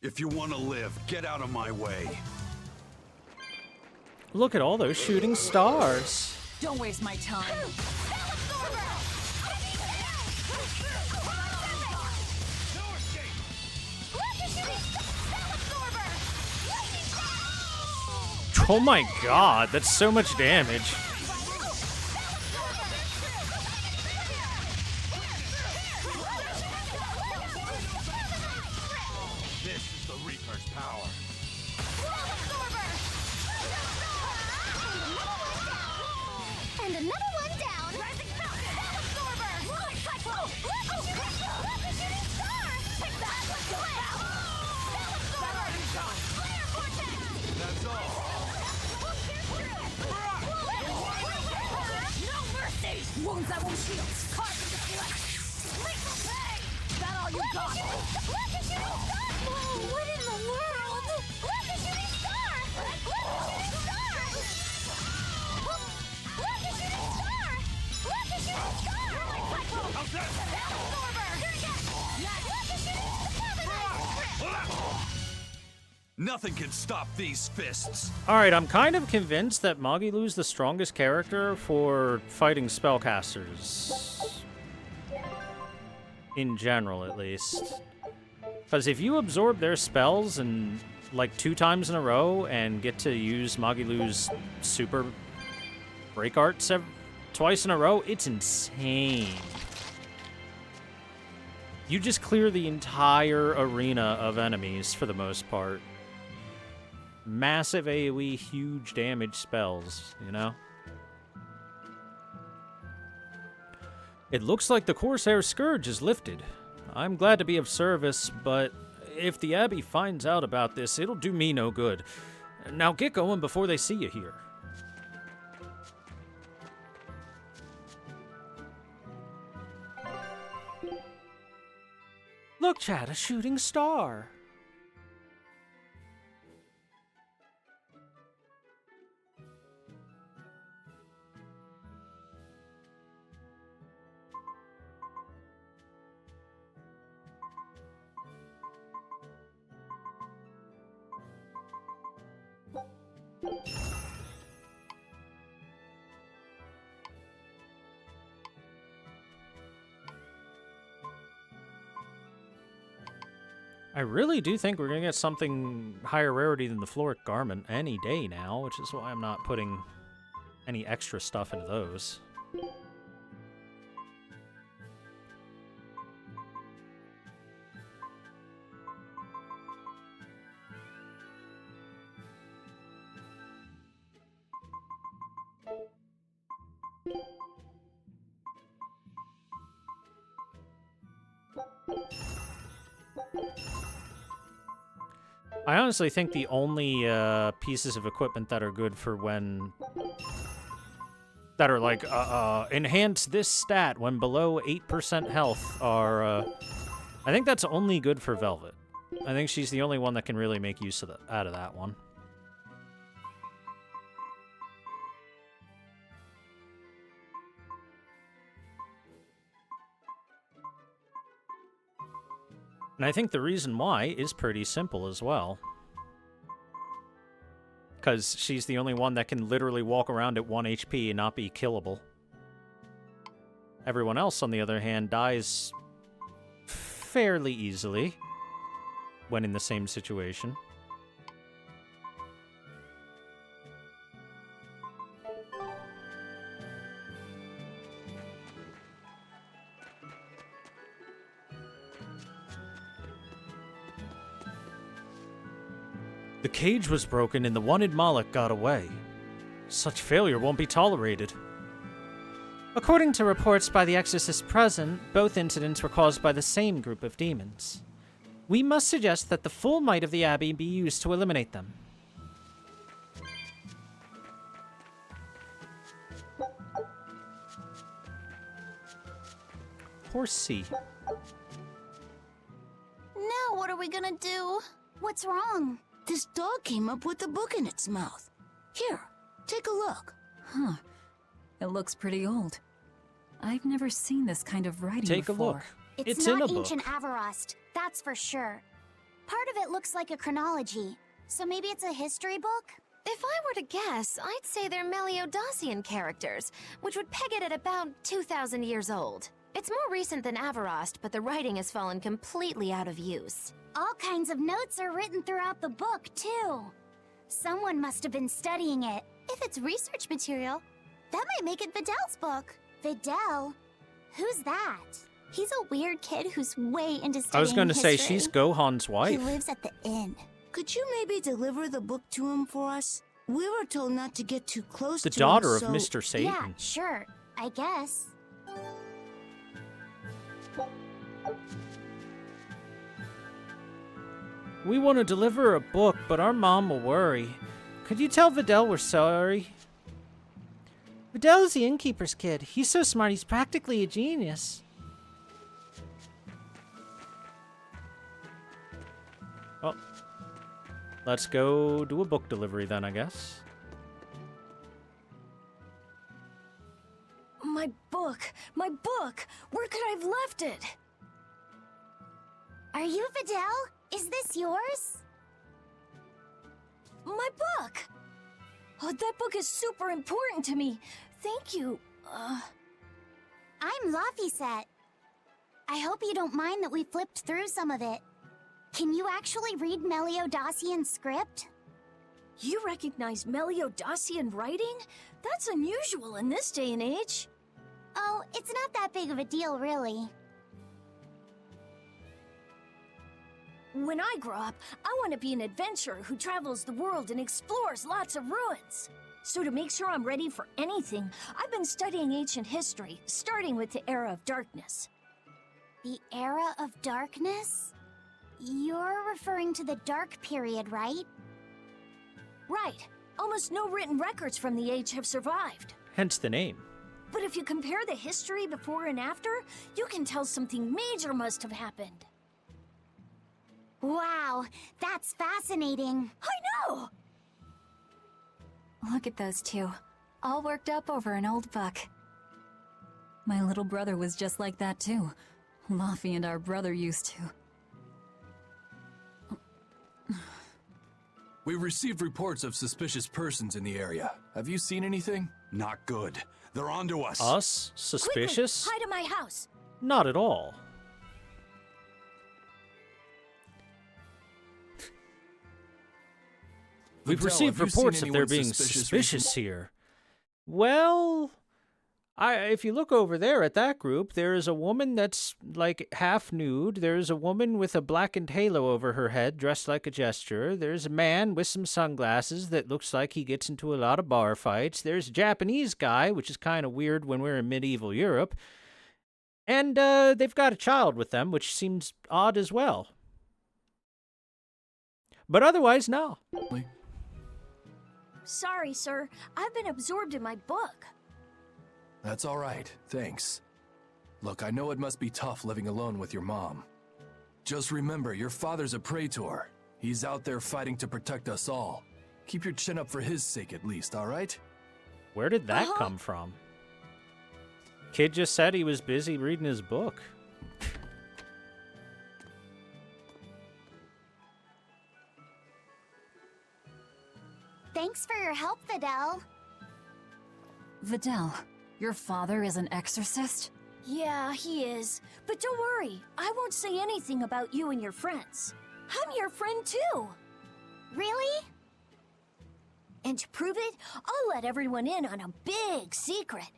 If you want to live, get out of my way. Look at all those shooting stars. Don't waste my time. Oh my god, that's so much damage. And another one down. Wounds that won't heal. Carve into flesh. Lethal pay. Is that all you got? Whoa, what in the world? Look, a shooting star! Look, a Nothing can stop these fists. Alright, I'm kind of convinced that Magilu's the strongest character for fighting spellcasters. In general, at least. Because if you absorb their spells and like 2 times in a row and get to use Magilu's super break art twice in a row, it's insane. You just clear the entire arena of enemies for the most part. Massive AoE, huge damage spells, you know? It looks like the Corsair Scourge is lifted. I'm glad to be of service, but if the Abbey finds out about this, it'll do me no good. Now get going before they see you here. Look, Chad, a shooting star. I really do think we're gonna get something higher rarity than the Floric Garment any day now, which is why I'm not putting any extra stuff into those. I honestly think the only pieces of equipment that are good for when... that are like, enhance this stat when below 8% health are, I think that's only good for Velvet. I think she's the only one that can really make use of out of that one. And I think the reason why is pretty simple as well. Because she's the only one that can literally walk around at 1 HP and not be killable. Everyone else, on the other hand, dies fairly easily when in the same situation. The cage was broken and the wanted Moloch got away. Such failure won't be tolerated. According to reports by the exorcists present, both incidents were caused by the same group of demons. We must suggest that the full might of the Abbey be used to eliminate them. Horsey. Now what are we gonna do? What's wrong? This dog came up with a book in its mouth. Here, take a look. Huh. It looks pretty old. I've never seen this kind of writing Take before. a look. It's in not a book. ancient Avarost, that's for sure. Part of it looks like a chronology, so maybe it's a history book? If I were to guess, I'd say they're Meliodacian characters, which would peg it at about 2,000 years old. It's more recent than Avarost, but the writing has fallen completely out of use. All kinds of notes are written throughout the book, too. Someone must have been studying it. If it's research material, that might make it Videl's book. Videl? Who's that? He's a weird kid who's way into studying I was going to say, history. she's Gohan's wife. He lives at the inn. Could you maybe deliver the book to him for us? We were told not to get too close The to daughter him, of so... Mr. Satan. Yeah, sure. I guess. We want to deliver a book, but our mom will worry. Could you tell Videl we're sorry? Videl's the innkeeper's kid. He's so smart, he's practically a genius. Well, let's go do a book delivery then, I guess. My book! My book! Where could I have left it? Are you Videl? Is this yours? My book! Oh, that book is super important to me. Thank you. I'm Laphicet. I hope you don't mind that we flipped through some of it. Can you actually read Meliodacian script? You recognize Meliodacian writing? That's unusual in this day and age. Oh, it's not that big of a deal, really. When I grow up, I want to be an adventurer who travels the world and explores lots of ruins. So to make sure I'm ready for anything, I've been studying ancient history, starting with the Era of Darkness. The Era of Darkness? You're referring to the Dark Period, right? Right. Almost no written records from the age have survived. Hence the name. But if you compare the history before and after, you can tell something major must have happened. Wow, that's fascinating. I know! Look at those two, all worked up over an old book. My little brother was just like that too. Laffy and our brother used to. We've received reports of suspicious persons in the area. Have you seen anything? Not good. They're onto us. Us? Suspicious? Quickly, hide in my house. Not at all. We've received reports that they're being suspicious here. Well, if you look over there at that group, there is a woman that's like half nude. There's a woman with a blackened halo over her head, dressed like a jester. There's a man with some sunglasses that looks like he gets into a lot of bar fights. There's a Japanese guy, which is kind of weird when we're in medieval Europe. And they've got a child with them, which seems odd as well. But otherwise, no. Sorry, sir. I've been absorbed in my book. That's all right, thanks. Look, I know it must be tough living alone with your mom. Just remember, your father's a praetor. He's out there fighting to protect us all. Keep your chin up for his sake at least, all right? Where did that come from? Kid just said he was busy reading his book. Thanks for your help, Videl. Videl, your father is an exorcist? Yeah, he is. But don't worry, I won't say anything about you and your friends. I'm your friend too. Really? And to prove it, I'll let everyone in on a big secret.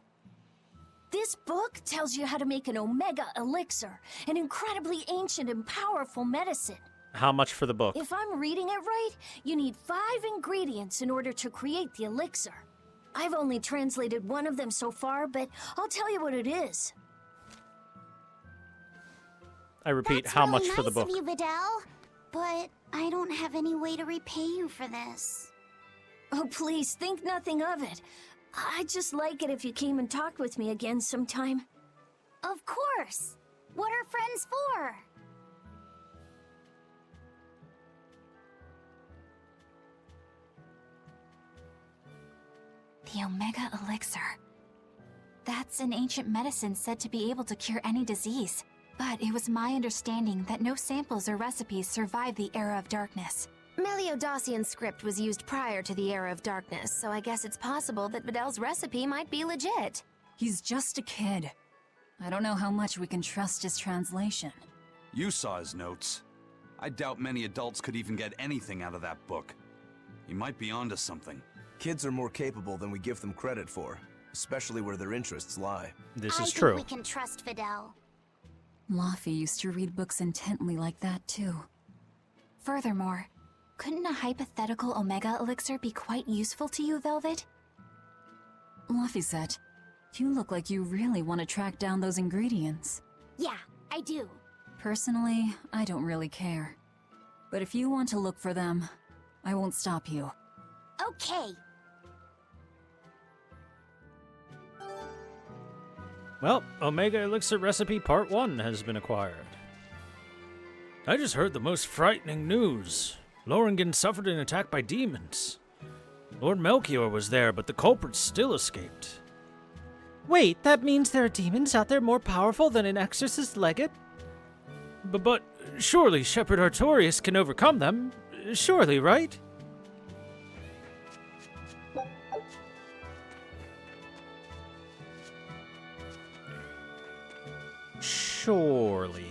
This book tells you how to make an Omega Elixir, an incredibly ancient and powerful medicine. How much for the book? If I'm reading it right, you need 5 ingredients in order to create the elixir. I've only translated one of them so far, but I'll tell you what it is. I repeat, That's how really much for the nice book? of you, Videl. But I don't have any way to repay you for this. Oh, please, think nothing of it. I'd just like it if you came and talked with me again sometime. Of course. What are friends for? The Omega Elixir. That's an ancient medicine said to be able to cure any disease. But it was my understanding that no samples or recipes survived the Era of Darkness. Meliodosian script was used prior to the Era of Darkness, so I guess it's possible that Videl's recipe might be legit. He's just a kid. I don't know how much we can trust his translation. You saw his notes. I doubt many adults could even get anything out of that book. He might be onto something. Kids are more capable than we give them credit for, especially where their interests lie. This I is think true. we can trust Videl. Laffy used to read books intently like that, too. Furthermore, couldn't a hypothetical Omega Elixir be quite useful to you, Velvet? Laffy-set, you look like you really want to track down those ingredients. Yeah, I do. Personally, I don't really care. But if you want to look for them, I won't stop you. Okay. Well, Omega Elixir Recipe Part 1 has been acquired. I just heard the most frightening news. Loringen suffered an attack by demons. Lord Melchior was there, but the culprit still escaped. Wait, that means there are demons out there more powerful than an exorcist legate? But surely Shepherd Artorius can overcome them. Surely, right? Surely.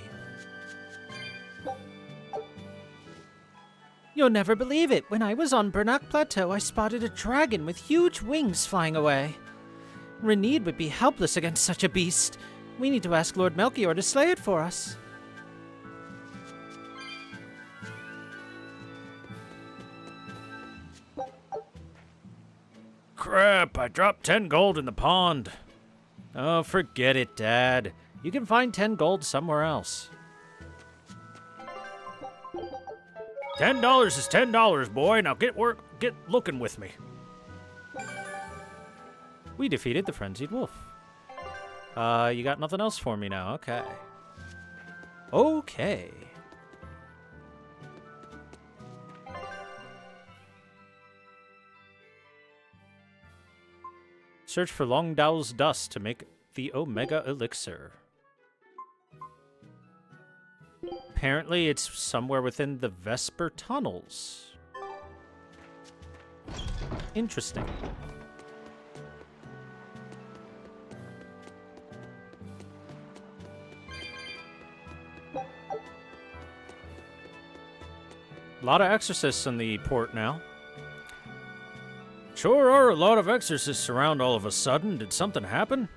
You'll never believe it. When I was on Bernac Plateau, I spotted a dragon with huge wings flying away. Renede would be helpless against such a beast. We need to ask Lord Melchior to slay it for us. Crap, I dropped 10 gold in the pond. Oh, forget it, Dad. You can find 10 gold somewhere else. $10 is $10, boy. Now get looking with me. We defeated the frenzied wolf. You got nothing else for me now. Okay. Okay. Search for Longdow's dust to make the Omega Elixir. Apparently, it's somewhere within the Vesper tunnels. Interesting. A lot of exorcists in the port now. Sure are a lot of exorcists around all of a sudden. Did something happen?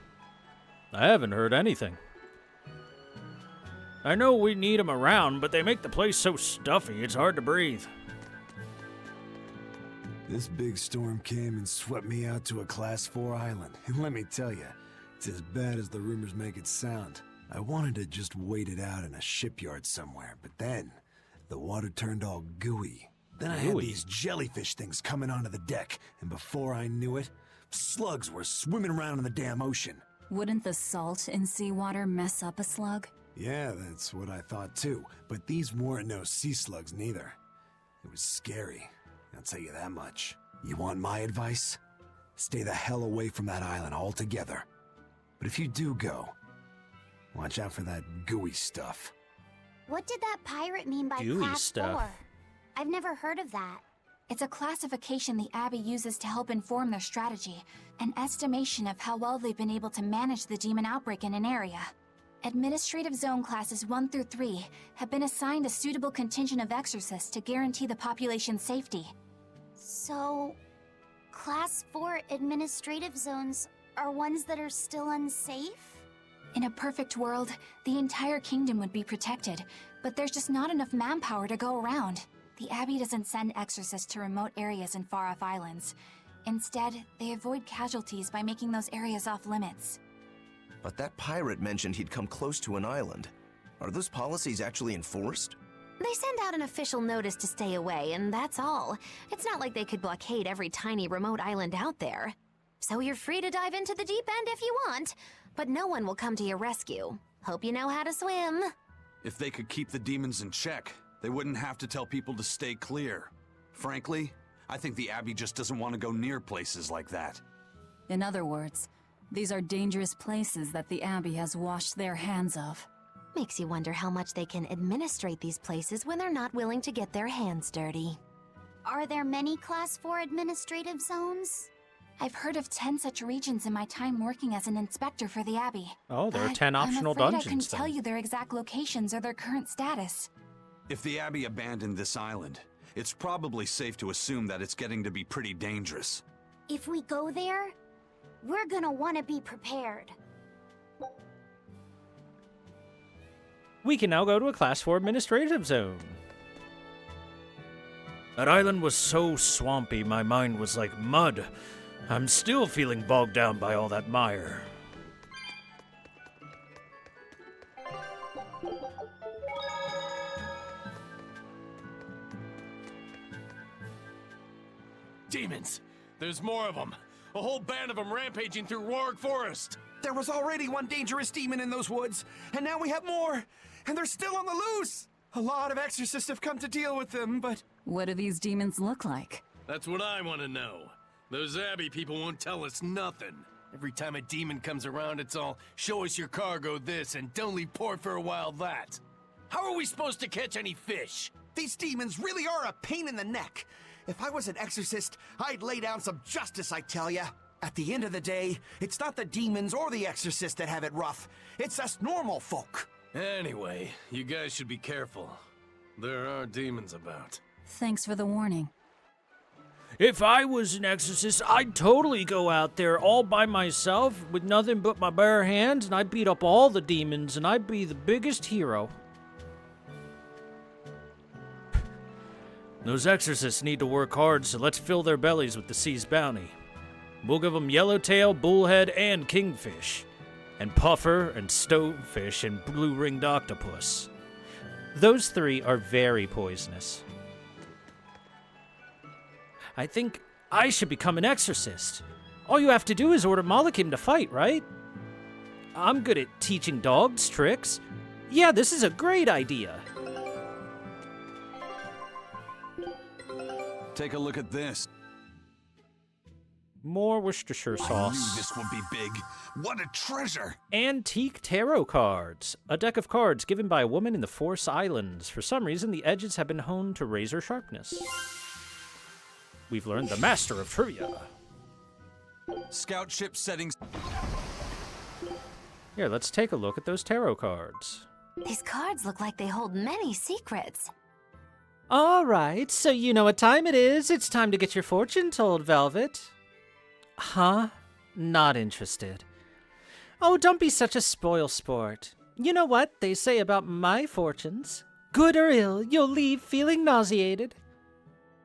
I haven't heard anything. I know we need them around, but they make the place so stuffy it's hard to breathe. This big storm came and swept me out to a Class 4 island, and let me tell you, it's as bad as the rumors make it sound. I wanted to just wait it out in a shipyard somewhere, but then the water turned all gooey. Then I had these jellyfish things coming onto the deck, and before I knew it, slugs were swimming around in the damn ocean. Wouldn't the salt in seawater mess up a slug? Yeah, that's what I thought too, but these weren't no sea slugs neither. It was scary, I'll tell you that much. You want my advice? Stay the hell away from that island altogether. But if you do go, watch out for that gooey stuff. What did that pirate mean by Gooey Class stuff. 4? I've never heard of that. It's a classification the Abbey uses to help inform their strategy, an estimation of how well they've been able to manage the demon outbreak in an area. Administrative Zone Classes 1 through 3 have been assigned a suitable contingent of exorcists to guarantee the population's safety. So, Class 4 administrative zones are ones that are still unsafe? In a perfect world, the entire kingdom would be protected, but there's just not enough manpower to go around. The Abbey doesn't send exorcists to remote areas and far-off islands. Instead, they avoid casualties by making those areas off-limits. But that pirate mentioned he'd come close to an island. Are those policies actually enforced? They send out an official notice to stay away, and that's all. It's not like they could blockade every tiny remote island out there. So you're free to dive into the deep end if you want, but no one will come to your rescue. Hope you know how to swim. If they could keep the demons in check, they wouldn't have to tell people to stay clear. Frankly, I think the Abbey just doesn't want to go near places like that. In other words, these are dangerous places that the Abbey has washed their hands of. Makes you wonder how much they can administrate these places when they're not willing to get their hands dirty. Are there many Class 4 administrative zones? I've heard of 10 such regions in my time working as an inspector for the Abbey. Oh, there are But 10 optional I'm afraid dungeons I couldn't tell then. you their exact locations or their current status. If the Abbey abandoned this island, it's probably safe to assume that it's getting to be pretty dangerous. If we go there, we're gonna want to be prepared. We can now go to a Class 4 administrative zone. That island was so swampy, my mind was like mud. I'm still feeling bogged down by all that mire. Demons! There's more of them! A whole band of them rampaging through Roaring Forest! There was already one dangerous demon in those woods, and now we have more! And they're still on the loose! A lot of exorcists have come to deal with them, but... What do these demons look like? That's what I want to know. Those Abbey people won't tell us nothing. Every time a demon comes around, it's all, show us your cargo this, and don't leave port for a while that. How are we supposed to catch any fish? These demons really are a pain in the neck. If I was an exorcist, I'd lay down some justice, I tell ya. At the end of the day, it's not the demons or the exorcists that have it rough. It's us normal folk. Anyway, you guys should be careful. There are demons about. Thanks for the warning. If I was an exorcist, I'd totally go out there all by myself with nothing but my bare hands, and I'd beat up all the demons, and I'd be the biggest hero. Those exorcists need to work hard, so let's fill their bellies with the sea's bounty. We'll give them yellowtail, bullhead, and kingfish, and puffer, and stovefish, and blue-ringed octopus. Those 3 are very poisonous. I think I should become an exorcist. All you have to do is order Malachim to fight, right? I'm good at teaching dogs tricks. Yeah, this is a great idea. Take a look at this. More Worcestershire I sauce. knew this would be big. What a treasure! Antique tarot cards. A deck of cards given by a woman in the Force Islands. For some reason, the edges have been honed to razor sharpness. we've learned the Master of Trivia. Scout ship settings. Here, let's take a look at those tarot cards. These cards look like they hold many secrets. All right, so you know what time it is. It's time to get your fortune told, Velvet. Huh? Not interested. Oh, don't be such a spoil sport. You know what they say about my fortunes? Good or ill, you'll leave feeling nauseated.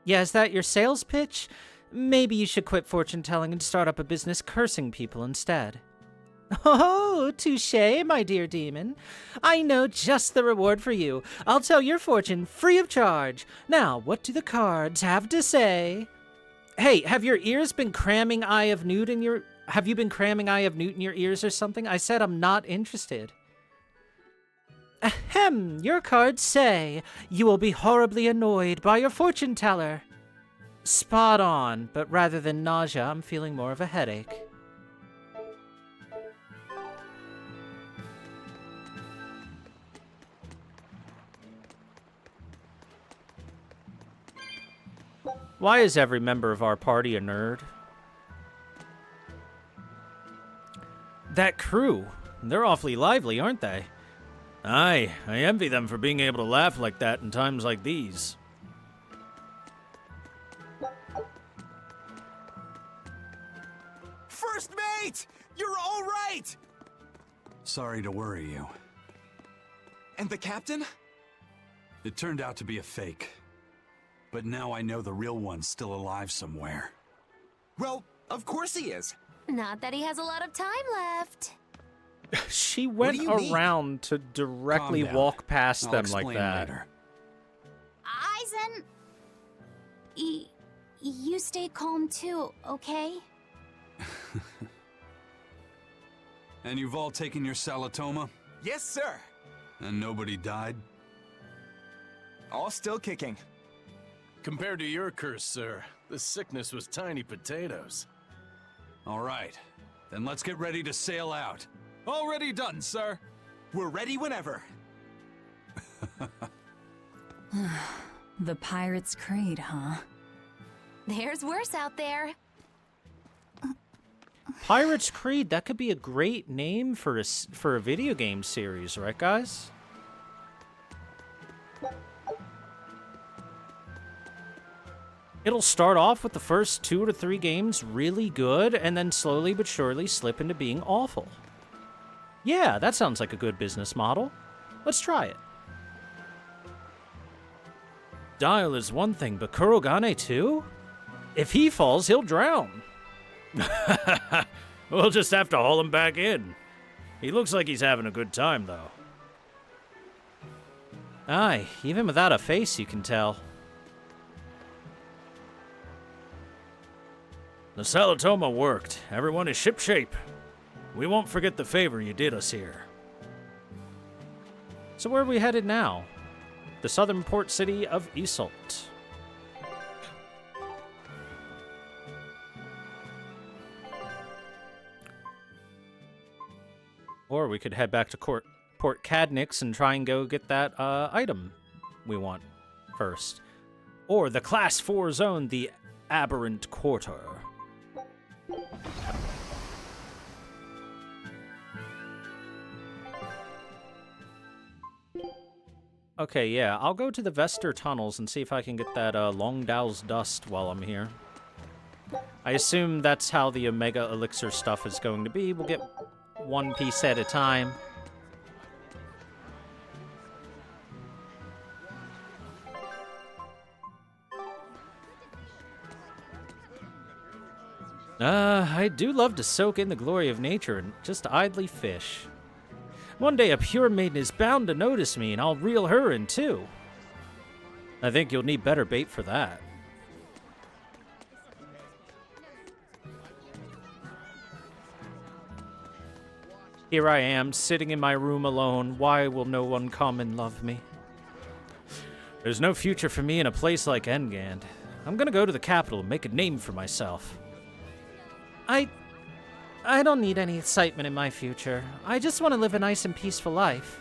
Yeah, is that your sales pitch? Maybe you should quit fortune telling and start up a business cursing people instead. Oh, touché, my dear demon. I know just the reward for you. I'll tell your fortune free of charge. Now, what do the cards have to say? Hey, have your ears been cramming Eye of Newt in your... Have you been cramming Eye of Newt in your ears or something? I said I'm not interested. Ahem, your cards say you will be horribly annoyed by your fortune teller. Spot on, but rather than nausea, I'm feeling more of a headache. Why is every member of our party a nerd? That crew, they're awfully lively, aren't they? Aye, I envy them for being able to laugh like that in times like these. First mate! You're all right! Sorry to worry you. And the captain? It turned out to be a fake. But now I know the real one's still alive somewhere. Well, of course he is. Not that he has a lot of time left. She went around to directly walk past them like that. Later. Eisen... You stay calm too, okay? And you've all taken your Salatoma? Yes, sir. And nobody died? All still kicking. Compared to your curse, sir, this sickness was tiny potatoes. All right. Then let's get ready to sail out. Already done, sir. We're ready whenever. The Pirate's Creed, huh? There's worse out there. Pirate's Creed, that could be a great name for a video game series, right, guys? It'll start off with the first 2 to 3 games really good, and then slowly but surely slip into being awful. Yeah, that sounds like a good business model. Let's try it. Dial is one thing, but Kurogane too? If he falls, he'll drown. We'll just have to haul him back in. He looks like he's having a good time, though. Aye, even without a face, you can tell. The Salatoma worked. Everyone is shipshape. We won't forget the favor you did us here. So where are we headed now? The southern port city of Isolt. Or we could head back to Port Cadnix and try and go get that item we want first. Or the Class 4 zone, the Aberrant Quarter. Okay, yeah, I'll go to the Vester tunnels and see if I can get that Longdow's dust while I'm here. I assume that's how the Omega Elixir stuff is going to be. We'll get one piece at a time. I do love to soak in the glory of nature and just idly fish. One day a pure maiden is bound to notice me, and I'll reel her in too. I think you'll need better bait for that. Here I am, sitting in my room alone. Why will no one come and love me? There's no future for me in a place like Engand. I'm gonna go to the capital and make a name for myself. I don't need any excitement in my future. I just want to live a nice and peaceful life.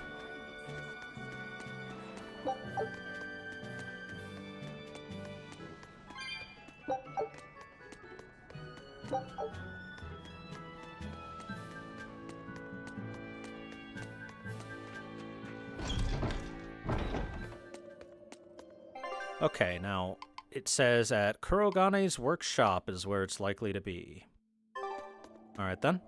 Okay, now it says at Kurogane's workshop is where it's likely to be. Alright then.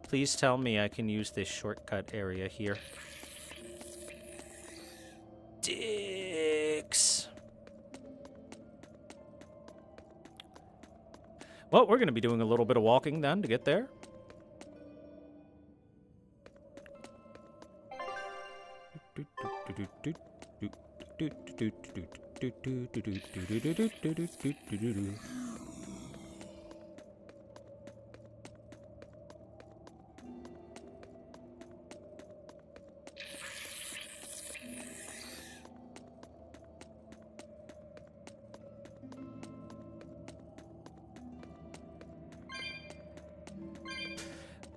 Please tell me I can use this shortcut area here. Dicks. Well, we're going to be doing a little bit of walking then to get there.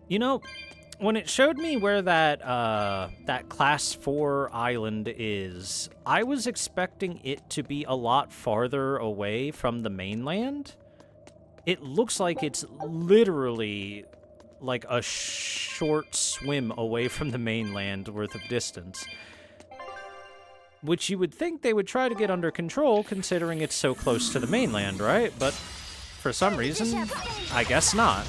You know, when it showed me where that that Class 4 island is, I was expecting it to be a lot farther away from the mainland. It looks like it's literally like a short swim away from the mainland worth of distance. Which you would think they would try to get under control considering it's so close to the mainland, right? But for some reason, I guess not.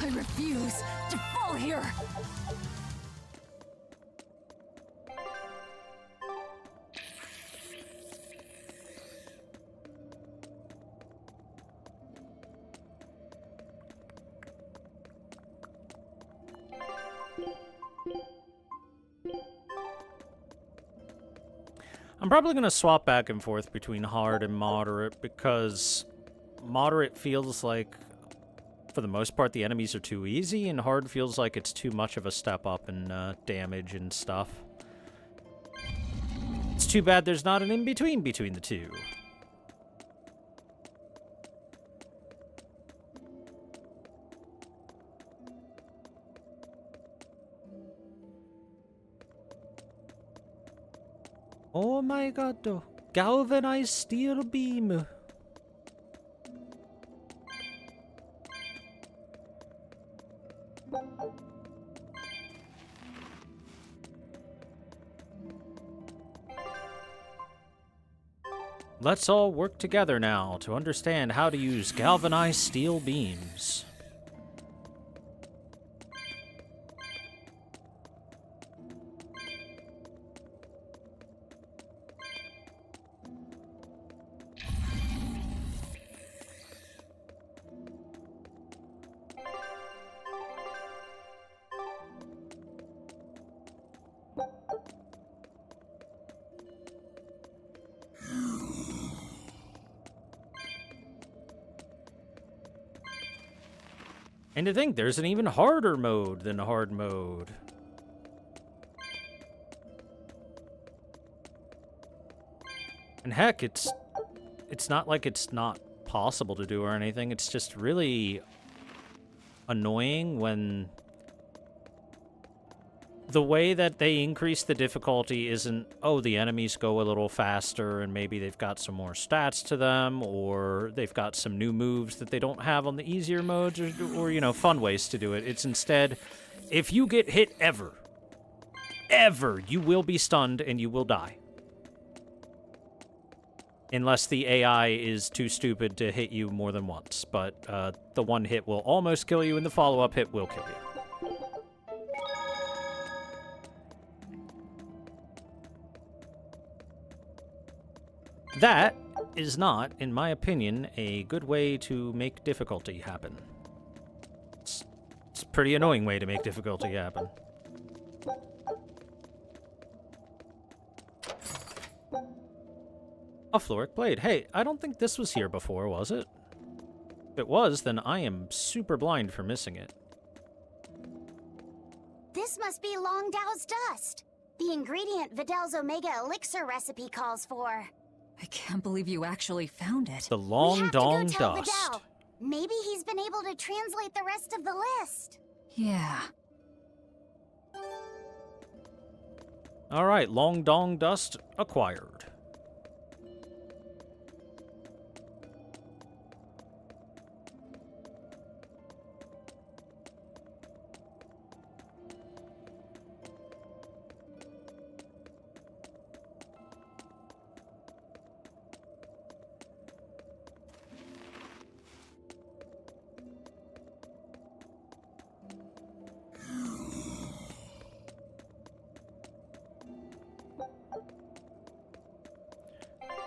I refuse to fall here. I'm probably going to swap back and forth between hard and moderate because moderate feels like, for the most part, the enemies are too easy, and hard feels like it's too much of a step up in damage and stuff. It's too bad there's not an in-between between the two. Oh my god, galvanized steel beam. Let's all work together now to understand how to use galvanized steel beams. And to think there's an even harder mode than hard mode. And heck, it's not like it's not possible to do or anything. It's just really annoying when the way that they increase the difficulty isn't, oh, the enemies go a little faster and maybe they've got some more stats to them, or they've got some new moves that they don't have on the easier modes, or you know, fun ways to do it. It's instead, if you get hit ever, you will be stunned and you will die. Unless the AI is too stupid to hit you more than once, but the one hit will almost kill you and the follow-up hit will kill you. That is not, in my opinion, a good way to make difficulty happen. It's a pretty annoying way to make difficulty happen. A Floric Blade. Hey, I don't think this was here before, was it? If it was, then I am super blind for missing it. This must be Long Dao's dust. The ingredient Vidal's Omega Elixir recipe calls for. I can't believe you actually found it. The Long Dong to go tell Dust. Vidal. Maybe he's been able to translate the rest of the list. Yeah. Alright, Long Dong Dust acquired.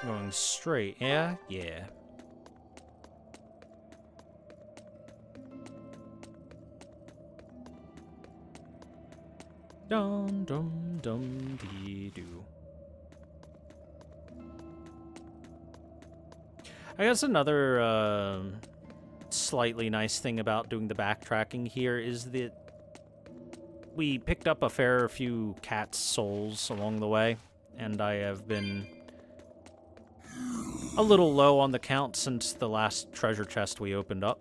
Going straight, yeah? Yeah. Dum dum dum dee doo. I guess another slightly nice thing about doing the backtracking here is that we picked up a fair few cat souls along the way, and I have been a little low on the count since the last treasure chest we opened up.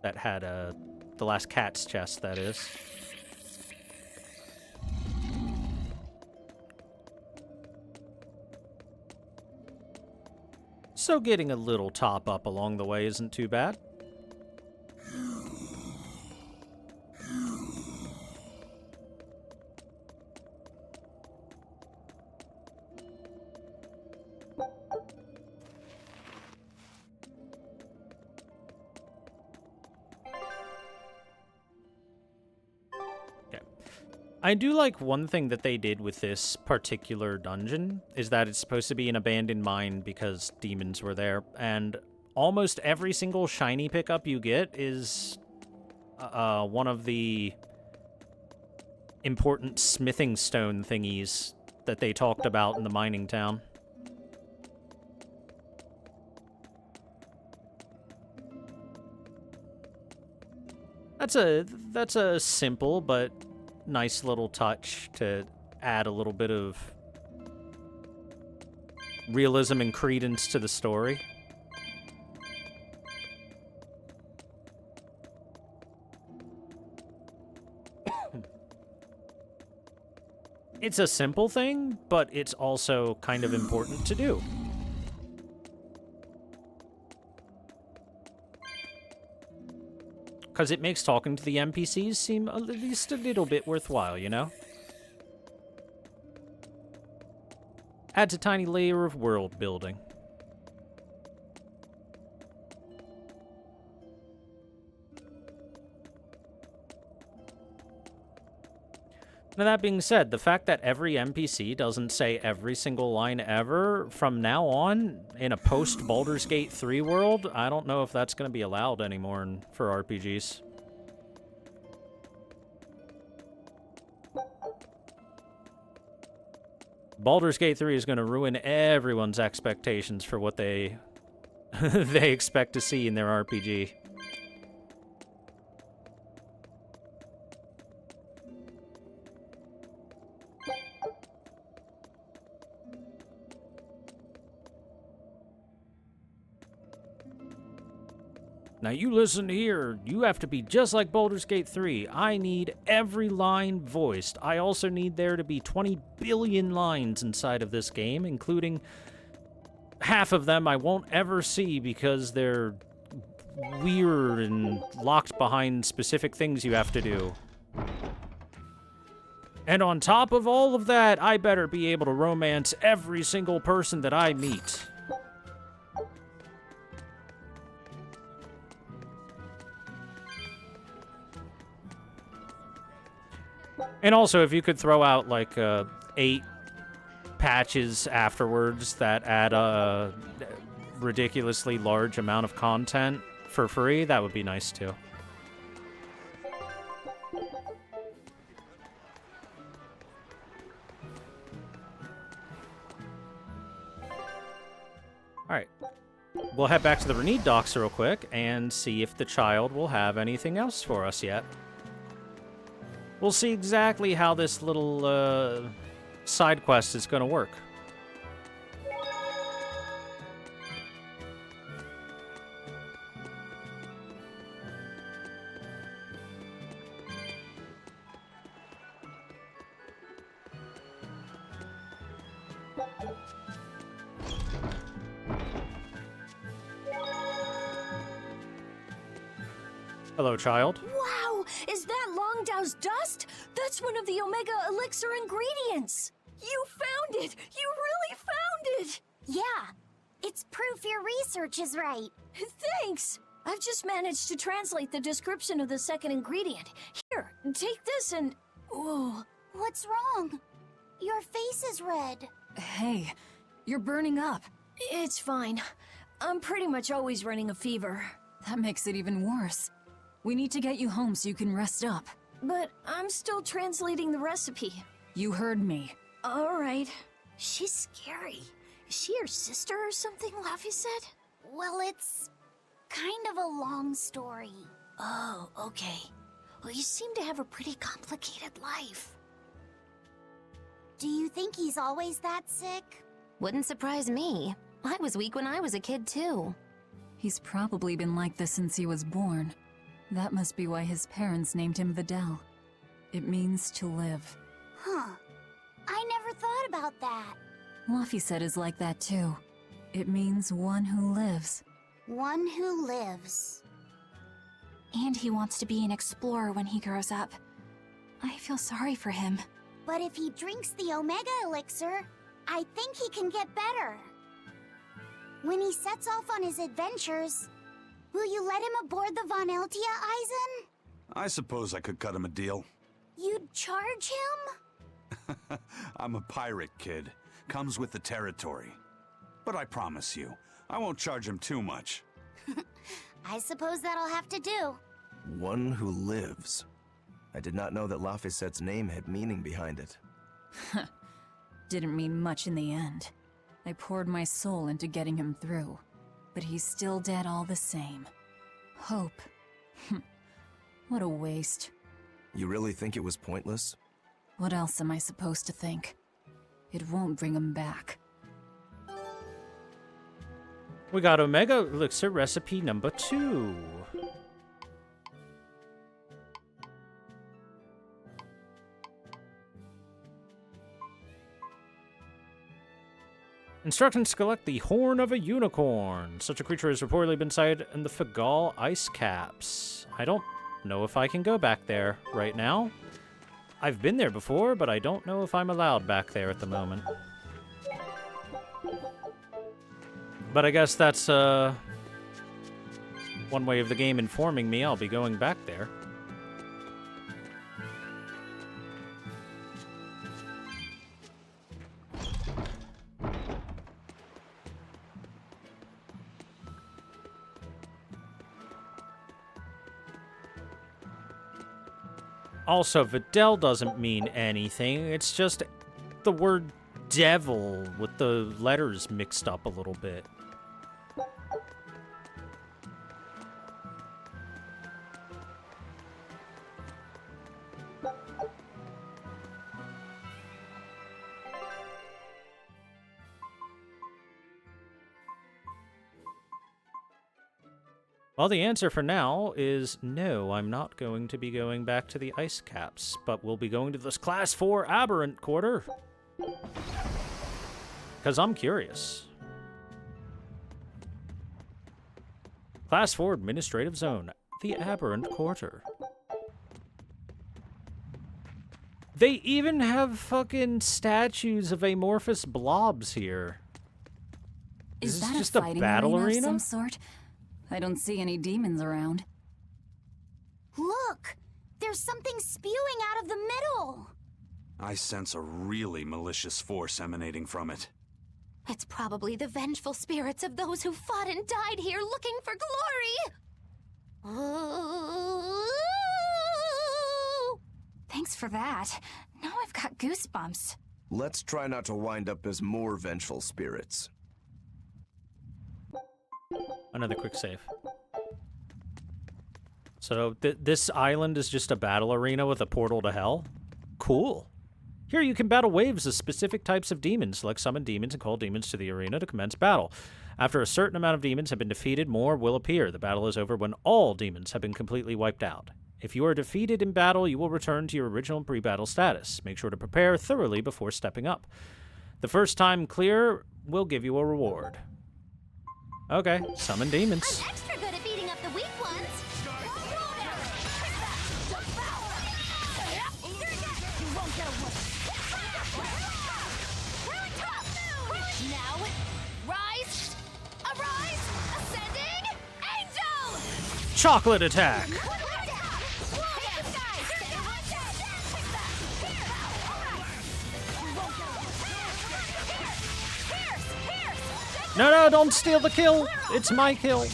That had the last cat's chest, that is. So getting a little top up along the way isn't too bad. I do like one thing that they did with this particular dungeon is that it's supposed to be an abandoned mine because demons were there, and almost every single shiny pickup you get is one of the important smithing stone thingies that they talked about in the mining town. That's a simple but nice little touch to add a little bit of realism and credence to the story. It's a simple thing, but it's also kind of important to do. Because it makes talking to the NPCs seem at least a little bit worthwhile, you know? Adds a tiny layer of world building. Now that being said, the fact that every NPC doesn't say every single line ever from now on in a post-Baldur's Gate 3 world, I don't know if that's going to be allowed anymore for RPGs. Baldur's Gate 3 is going to ruin everyone's expectations for what they they expect to see in their RPG. Now you listen here. You have to be just like Baldur's Gate 3. I need every line voiced. I also need there to be 20 billion lines inside of this game, including half of them I won't ever see because they're weird and locked behind specific things you have to do. And on top of all of that, I better be able to romance every single person that I meet. And also, if you could throw out, like, 8 patches afterwards that add a ridiculously large amount of content for free, that would be nice, too. Alright. We'll head back to the Renede docks real quick and see if the child will have anything else for us yet. We'll see exactly how this little side quest is going to work. Hello, child. Wow! Is that Longdow's dust? That's one of the Omega Elixir ingredients! You found it! You really found it! Yeah, it's proof your research is right. Thanks! I've just managed to translate the description of the second ingredient. Here, take this and... Whoa. What's wrong? Your face is red. Hey, you're burning up. It's fine. I'm pretty much always running a fever. That makes it even worse. We need to get you home so you can rest up. But I'm still translating the recipe. You heard me. All right. She's scary. Is she your sister or something, Laffy said? Well, it's kind of a long story. Oh, okay. Well, you seem to have a pretty complicated life. Do you think he's always that sick? Wouldn't surprise me. I was weak when I was a kid, too. He's probably been like this since he was born. That must be why his parents named him Videl. It means to live. Huh. I never thought about that. Laffy said is like that too. It means one who lives. One who lives. And he wants to be an explorer when he grows up. I feel sorry for him. But if he drinks the Omega Elixir, I think he can get better. When he sets off on his adventures, will you let him aboard the Von Eltia, Eisen? I suppose I could cut him a deal. You'd charge him? I'm a pirate, kid. Comes with the territory. But I promise you, I won't charge him too much. I suppose that'll have to do. One who lives. I did not know that Laphicette's name had meaning behind it. Didn't mean much in the end. I poured my soul into getting him through. But he's still dead all the same. Hope. What a waste. You really think it was pointless? What else am I supposed to think? It won't bring him back. We got Omega Elixir recipe number 2. Instructions to collect the Horn of a Unicorn. Such a creature has reportedly been sighted in the Fagal ice caps. I don't know if I can go back there right now. I've been there before, but I don't know if I'm allowed back there at the moment. But I guess that's one way of the game informing me I'll be going back there. Also, Videl doesn't mean anything. It's just the word devil with the letters mixed up a little bit. Well, the answer for now is no, I'm not going to be going back to the ice caps, but we'll be going to this Class 4 Aberrant Quarter. Because I'm curious. Class 4 Administrative Zone, the Aberrant Quarter. They even have fucking statues of amorphous blobs here. Is this that just a a fighting battle arena arena? of some sort? I don't see any demons around. Look! There's something spewing out of the middle! I sense a really malicious force emanating from it. It's probably the vengeful spirits of those who fought and died here looking for glory! Thanks for that. Now I've got goosebumps. Let's try not to wind up as more vengeful spirits. Another quick save. So this island is just a battle arena with a portal to hell? Cool. Here you can battle waves of specific types of demons. Select summon demons and call demons to the arena to commence battle. After a certain amount of demons have been defeated, more will appear. The battle is over when all demons have been completely wiped out. If you are defeated in battle, you will return to your original pre-battle status. Make sure to prepare thoroughly before stepping up. The first time clear will give you a reward. Okay, summon demons. I'm extra good at beating up the weak ones. Now, rise, arise, ascending, angel! Chocolate attack! No, don't steal the kill. It's my kill.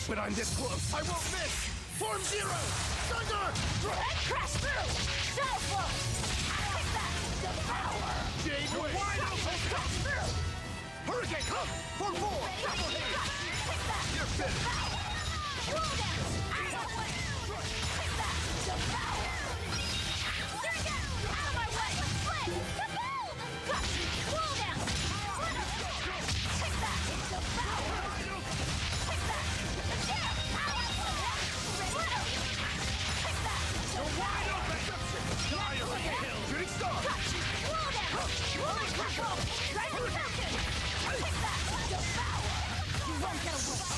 When I'm this close, I won't miss! Form Zero! Thunder! Crash through! Shadow Flow! Take that! Devour! Jade Wave! Wide open! Crash through! Hurricane! Come! Form 4! Double hit! Take that! You're finished! Roll dance! Take that! Devour! There you go! Out of my way! Split! Kaboom! Roll dance! Take that! Devour! Take that! Wide open! Shooting star! Roll dance! Rolling tackle! Rising falcon! Take that! Devour! You won't get away!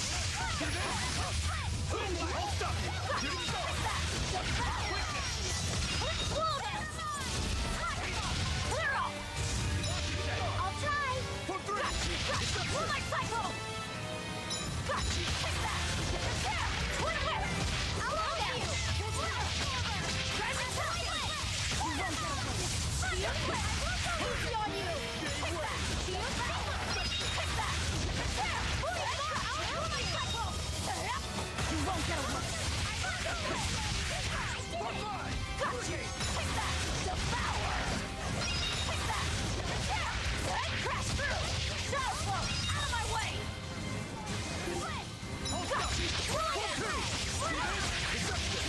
Hold up! Shooting star! Devour! Roll dance! Clear off! I'll try! Form 3! Moonlight cycle! Take that! Twin whip! I'll roll down! Rising falcon! You won't get away! Shield whip! Easy on you! Shield whip! Take that! Moonlight cycle! You won't get away! Got you! Take that! Devour! Take that! Crash through! Shadow Flow! Out of my way!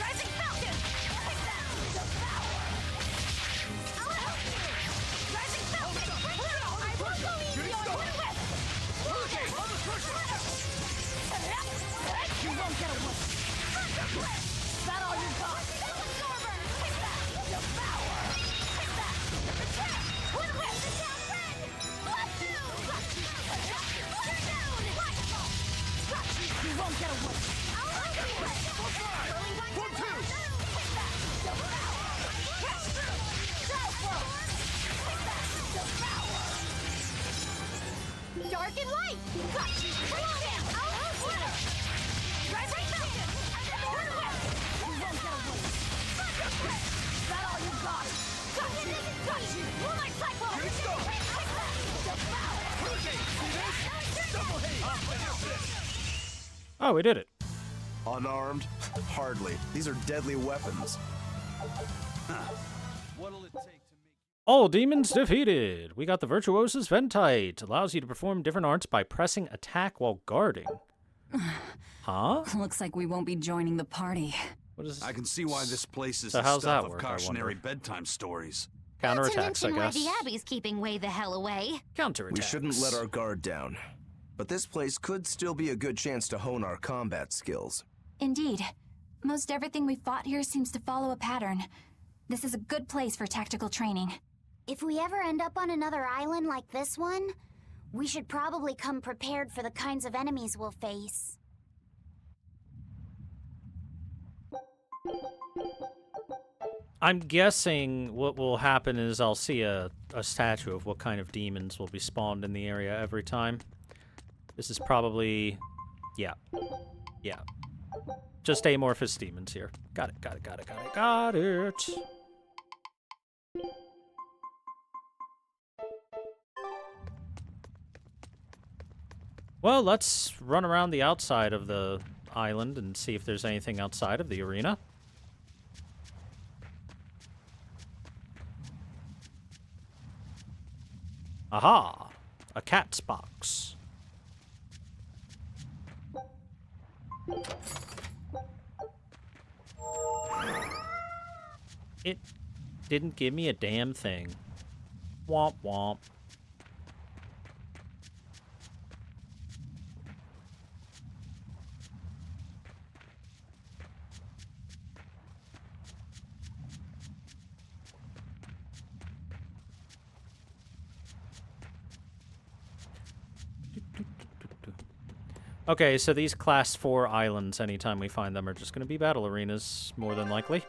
Rising Falcon! Take that! Devour! I'll help you! Rising Falcon! I won't go easy on you! Hurricane! You won't get away! Is that all you got? Absorber! Take that! Devour! Take that! Twin whip! Blast you! You're down! You won't get away! I'll help you! Form 2! Take that! Devour! Crash through! Shadow Flow! Take that! Devour! Dark and light! Got you! Roll down! I'll help you! Rising Falcon! Twin whip! You won't get away! Is that all you got? Got you! Moonlight cycle! Oh, we did it. Unarmed? Hardly. These are deadly weapons. What'll it take to make... All demons defeated. We got the Virtuosa's Ventite. Allows you to perform different arts by pressing attack while guarding. Huh? Looks like we won't be joining the party. What is this? I can see why this place is So the how's stuff that of work, I cautionary wonder? bedtime stories. Not to Counterattacks, I mention why guess. the Abbey's keeping way the hell away. Counterattacks. We shouldn't let our guard down. But this place could still be a good chance to hone our combat skills. Indeed. Most everything we fought here seems to follow a pattern. This is a good place for tactical training. If we ever end up on another island like this one, we should probably come prepared for the kinds of enemies we'll face. I'm guessing what will happen is I'll see a statue of what kind of demons will be spawned in the area every time. This is probably... yeah. Yeah. Just amorphous demons here. Got it, got it, got it, got it, got it! Well, let's run around the outside of the island and see if there's anything outside of the arena. Aha! A cat's box. It didn't give me a damn thing. Womp womp. Okay, so these Class 4 islands, anytime we find them, are just going to be battle arenas, more than likely.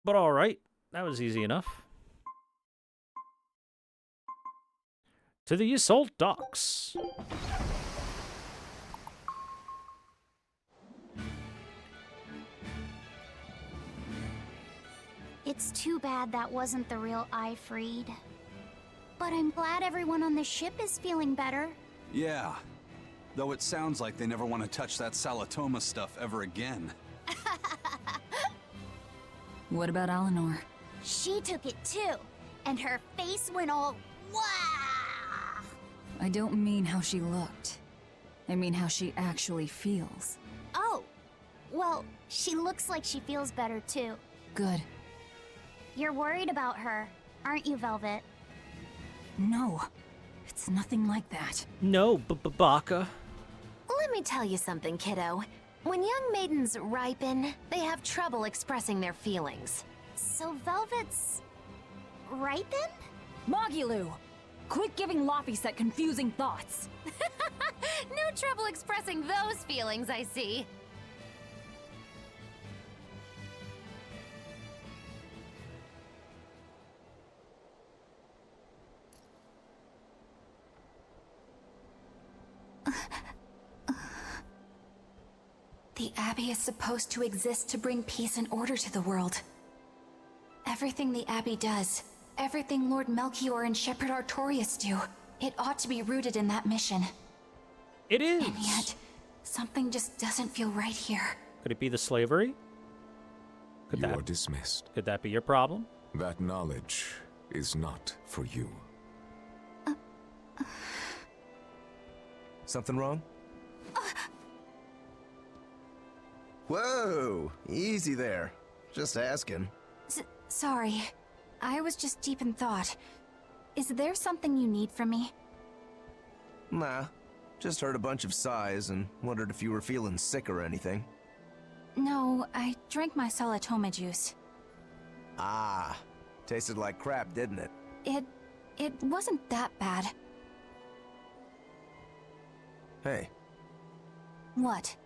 But alright, that was easy enough. To the assault docks. It's too bad that wasn't the real Ifreed. But I'm glad everyone on the ship is feeling better. Yeah. Though it sounds like they never want to touch that Salatoma stuff ever again. What about Eleanor? She took it too, and her face went all wow. I don't mean how she looked. I mean how she actually feels. Oh, well, she looks like she feels better too. Good. You're worried about her, aren't you, Velvet? No, it's nothing like that. No, Baka. Let me tell you something, kiddo. When young maidens ripen, they have trouble expressing their feelings. So Velvet's... ripen? Magilu! Quit giving Laphicet confusing thoughts! No trouble expressing those feelings, I see. The Abbey is supposed to exist to bring peace and order to the world. Everything the Abbey does, everything Lord Melchior and Shepherd Artorius do, it ought to be rooted in that mission. It is! And yet, something just doesn't feel right here. Could it be the slavery? You are dismissed. Could that be your problem? That knowledge is not for you. Something wrong? Whoa! Easy there. Just asking. Sorry. I was just deep in thought. Is there something you need from me? Nah. Just heard a bunch of sighs and wondered if you were feeling sick or anything. No, I drank my Salatoma juice. Ah. Tasted like crap, didn't it? It wasn't that bad. Hey. What?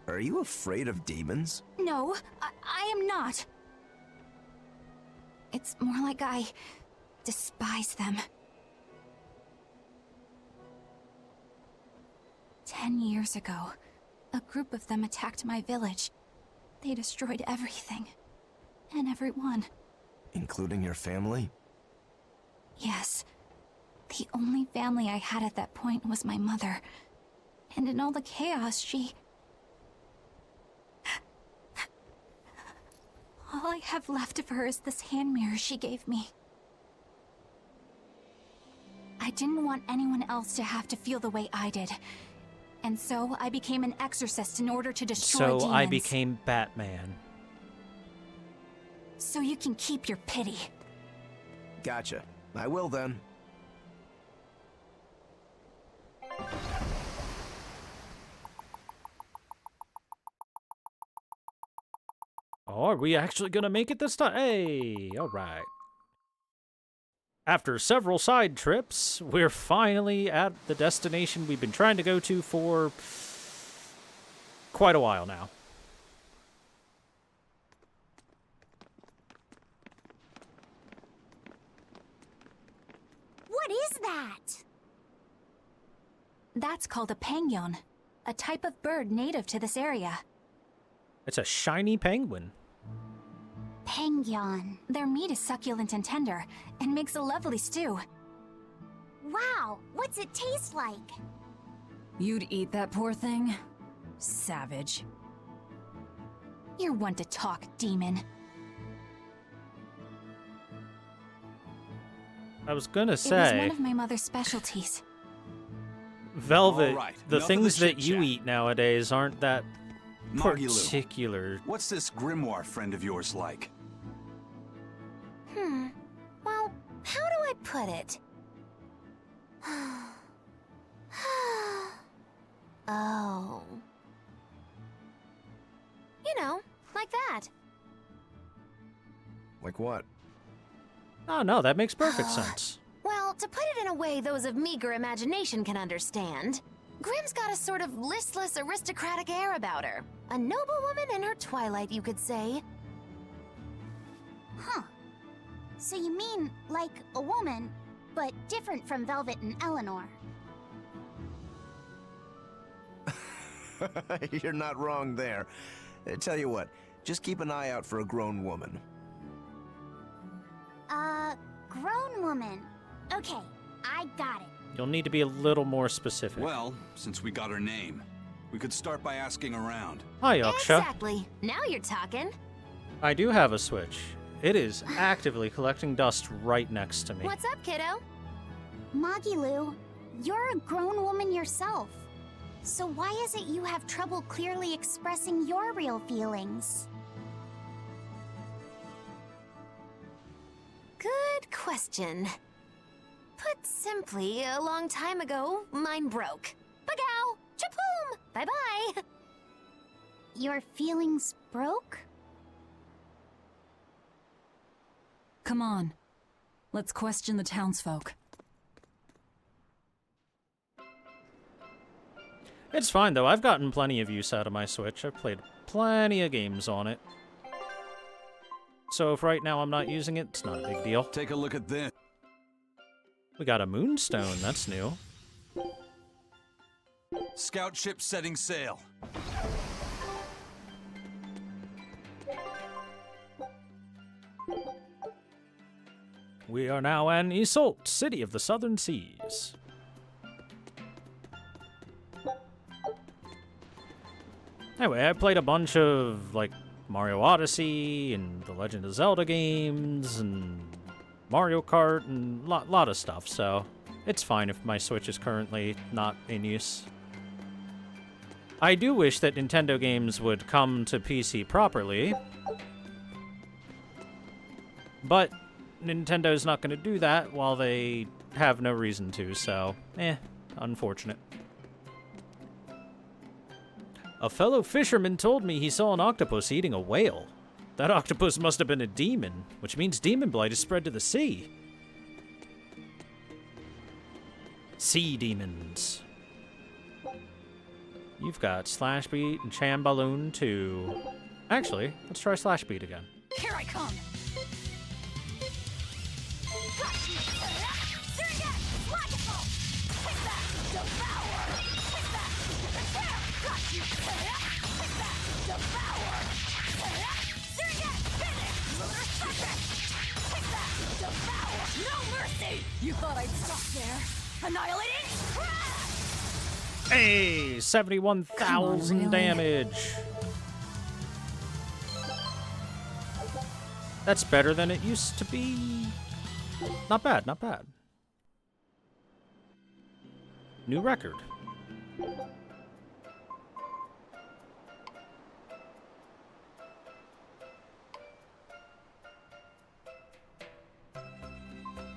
Are you afraid of demons? No, I am not. It's more like I despise them. 10 years ago, a group of them attacked my village. They destroyed everything. And everyone. Including your family? Yes. The only family I had at that point was my mother. And in all the chaos, she... All I have left of her is this hand mirror she gave me. I didn't want anyone else to have to feel the way I did. And so I became an exorcist in order to destroy demons. So I became Batman. So you can keep your pity. Gotcha. I will then. Oh, are we actually gonna make it this time? Hey, alright. After several side trips, we're finally at the destination we've been trying to go to for quite a while now. What is that? That's called a pangyon, a type of bird native to this area. It's a shiny penguin. Pangyon. Their meat is succulent and tender, and makes a lovely stew. Wow, what's it taste like? You'd eat that poor thing? Savage. You're one to talk, demon. I was gonna It was say, one of my mother's specialties. Velvet, All right, the enough of things the that you chit-chat. eat nowadays aren't that Magilu, particular. what's this grimoire friend of yours like? Well, how do I put it? Oh. You know, like that. Like what? Oh no, that makes perfect sense. Well, to put it in a way those of meager imagination can understand, Grimm's got a sort of listless, aristocratic air about her. A noble woman in her twilight, you could say. Huh. So you mean like a woman, but different from Velvet and Eleanor. You're not wrong there. Tell you what, just keep an eye out for a grown woman. Grown woman. Okay, I got it. You'll need to be a little more specific. Well, since we got her name, we could start by asking around. Hi, Yaksha. Exactly. Now you're talking. I do have a Switch. It is actively collecting dust right next to me. What's up, kiddo? Magilu, you're a grown woman yourself. So why is it you have trouble clearly expressing your real feelings? Good question. Put simply, a long time ago, mine broke. Bagow! Chapoom! Bye-bye! Your feelings broke? Come on. Let's question the townsfolk. It's fine, though. I've gotten plenty of use out of my Switch. I've played plenty of games on it. So if right now I'm not using it, it's not a big deal. Take a look at this. We got a moonstone. That's new. Scout ship setting sail. We are now in Isolt, city of the southern seas. Anyway, I played a bunch of, like, Mario Odyssey and the Legend of Zelda games and Mario Kart and lot of stuff, so it's fine if my Switch is currently not in use. I do wish that Nintendo games would come to PC properly, but Nintendo's not going to do that while they have no reason to, so, unfortunate. A fellow fisherman told me he saw an octopus eating a whale. That octopus must have been a demon, which means demon blight is spread to the sea. Sea demons. You've got Slash Beat and Chamballoon too. Actually, let's try Slash Beat again. Here I come! No mercy! You thought I'd stop there? Annihilating? Hey, 71,000 really? damage. That's better than it used to be. Not bad, not bad. New record.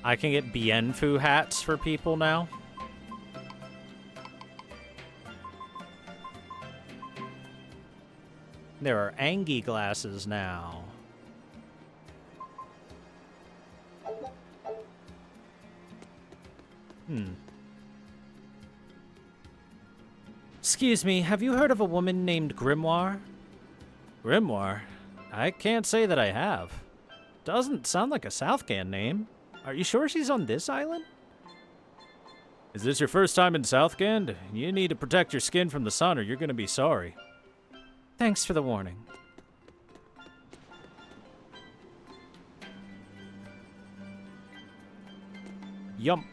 I can get Bienfu hats for people now. There are Angie glasses now. Excuse me, have you heard of a woman named Grimoire? Grimoire? I can't say that I have. Doesn't sound like a Southgan name. Are you sure she's on this island? Is this your first time in Southgand? You need to protect your skin from the sun or you're gonna be sorry. Thanks for the warning. Yump.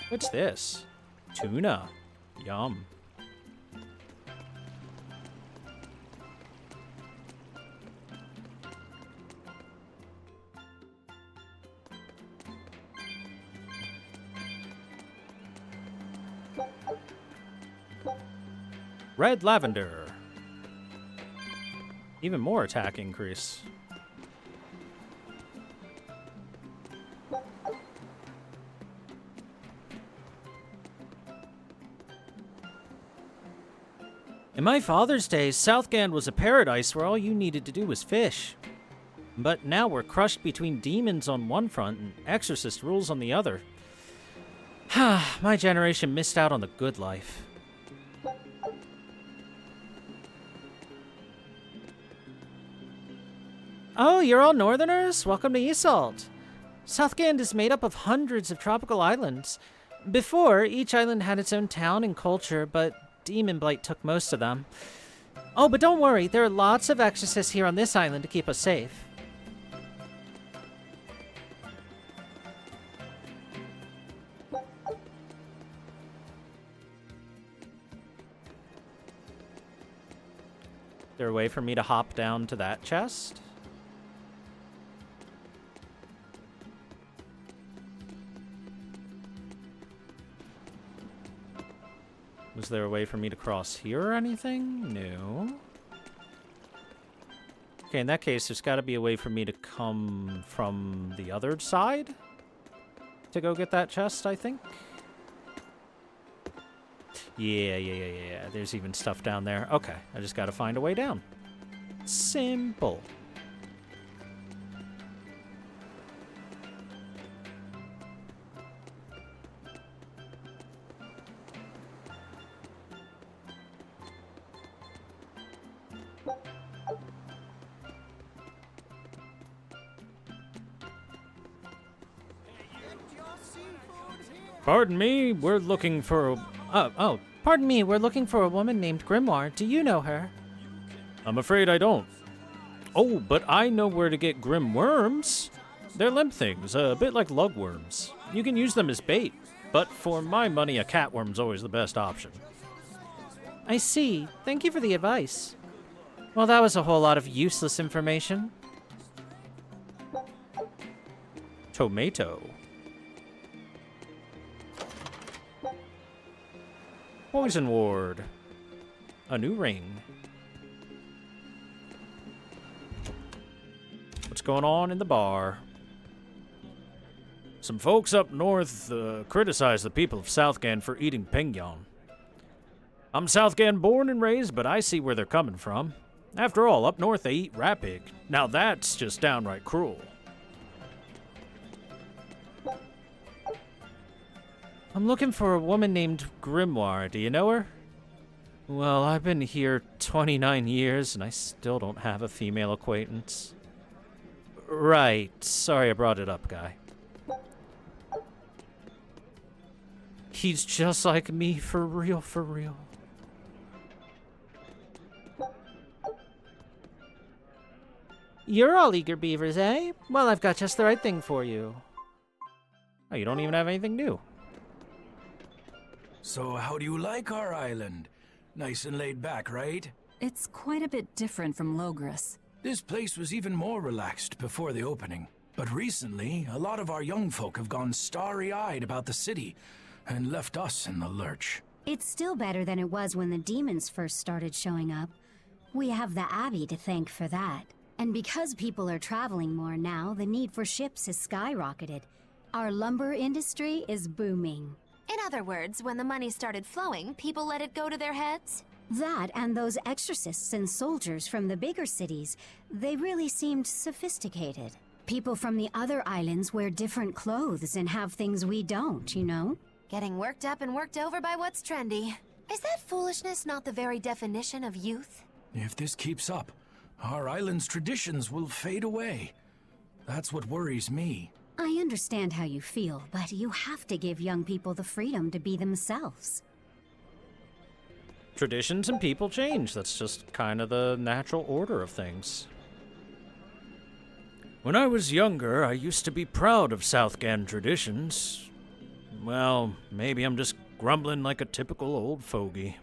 What's this? Tuna. Yum. Red lavender. Even more attack increase. In my father's days, Southgand was a paradise where all you needed to do was fish. But now we're crushed between demons on one front and exorcist rules on the other. My generation missed out on the good life. Oh, you're all northerners? Welcome to Yseult. Southgand is made up of hundreds of tropical islands. Before, each island had its own town and culture, but Demon Blight took most of them. Oh, but don't worry, there are lots of exorcists here on this island to keep us safe. Is there a way for me to hop down to that chest? Was there a way for me to cross here or anything? No. Okay, in that case, there's got to be a way for me to come from the other side to go get that chest, I think. Yeah. There's even stuff down there. Okay, I just got to find a way down. Simple. Pardon me, we're looking for pardon me, we're looking for a woman named Grimoire. Do you know her? I'm afraid I don't. Oh, but I know where to get grim worms. They're limp things, a bit like lugworms. You can use them as bait, but for my money, a catworm's always the best option. I see. Thank you for the advice. Well, that was a whole lot of useless information. Tomato. Poison Ward. A new ring. What's going on in the bar? Some folks up north criticize the people of Southgand for eating pingyon. I'm Southgand born and raised, but I see where they're coming from. After all, up north they eat rat pig. Now that's just downright cruel. I'm looking for a woman named Grimoire. Do you know her? Well, I've been here 29 years, and I still don't have a female acquaintance. Right. Sorry I brought it up, guy. He's just like me, for real, for real. You're all eager beavers, eh? Well, I've got just the right thing for you. Oh, you don't even have anything new. So how do you like our island? Nice and laid back, right? It's quite a bit different from Logris. This place was even more relaxed before the opening. But recently, a lot of our young folk have gone starry-eyed about the city and left us in the lurch. It's still better than it was when the demons first started showing up. We have the Abbey to thank for that. And because people are traveling more now, the need for ships has skyrocketed. Our lumber industry is booming. In other words, when the money started flowing, people let it go to their heads? That and those exorcists and soldiers from the bigger cities, they really seemed sophisticated. People from the other islands wear different clothes and have things we don't, you know? Getting worked up and worked over by what's trendy. Is that foolishness not the very definition of youth? If this keeps up, our island's traditions will fade away. That's what worries me. I understand how you feel, but you have to give young people the freedom to be themselves. Traditions and people change. That's just kind of the natural order of things. When I was younger, I used to be proud of Southgand traditions. Well, maybe I'm just grumbling like a typical old fogey.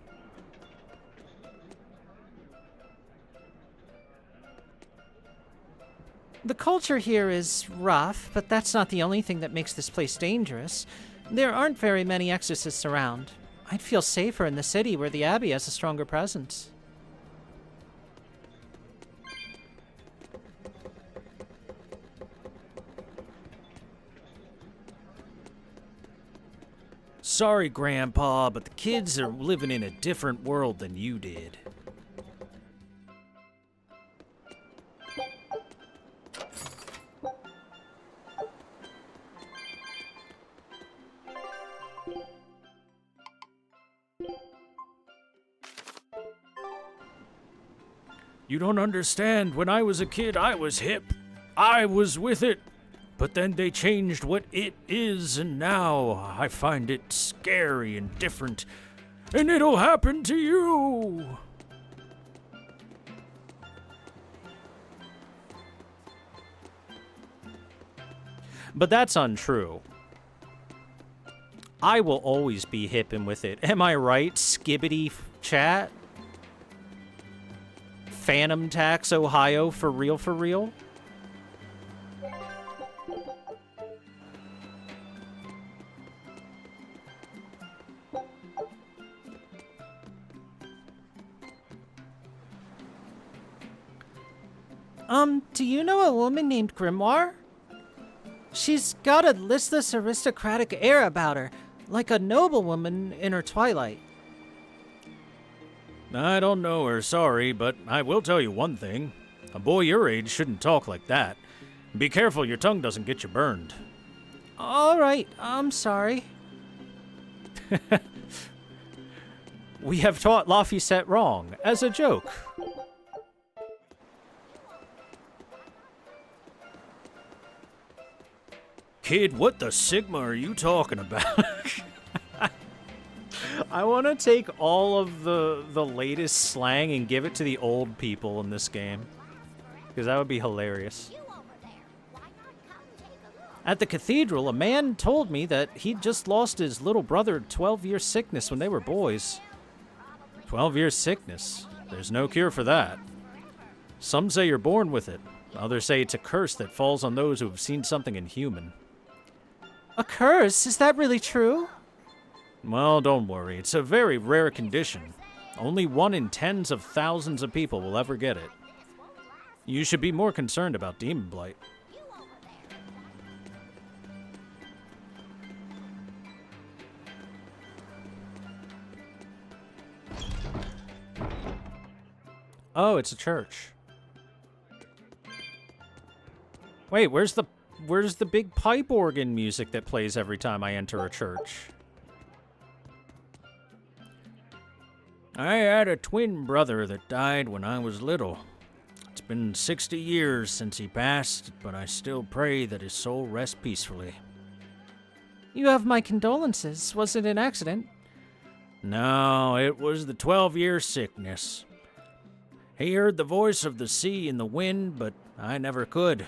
The culture here is rough, but that's not the only thing that makes this place dangerous. There aren't very many exorcists around. I'd feel safer in the city where the Abbey has a stronger presence. Sorry, Grandpa, but the kids are living in a different world than you did. You don't understand. When I was a kid, I was hip. I was with it. But then they changed what it is, and now I find it scary and different. And it'll happen to you! But that's untrue. I will always be hip and with it. Am I right, Skibbity chat? Phantom Tax Ohio, for real, for real? Do you know a woman named Grimoire? She's got a listless aristocratic air about her, like a noblewoman in her twilight. I don't know her, sorry, but I will tell you one thing. A boy your age shouldn't talk like that. Be careful your tongue doesn't get you burned. All right, I'm sorry. We have taught Laphicet wrong, as a joke. Kid, what the Sigma are you talking about? I want to take all of the latest slang and give it to the old people in this game. Because that would be hilarious. At the cathedral, a man told me that he'd just lost his little brother 12-year sickness when they were boys. 12-year sickness? There's no cure for that. Some say you're born with it. Others say it's a curse that falls on those who have seen something inhuman. A curse? Is that really true? Well, don't worry. It's a very rare condition. Only 1 in tens of thousands of people will ever get it. You should be more concerned about demon blight. Oh, it's a church. Wait, where's the big pipe organ music that plays every time I enter a church? I had a twin brother that died when I was little. It's been 60 years since he passed, but I still pray that his soul rest peacefully. You have my condolences. Was it an accident? No, it was the 12-year sickness. He heard the voice of the sea and the wind, but I never could.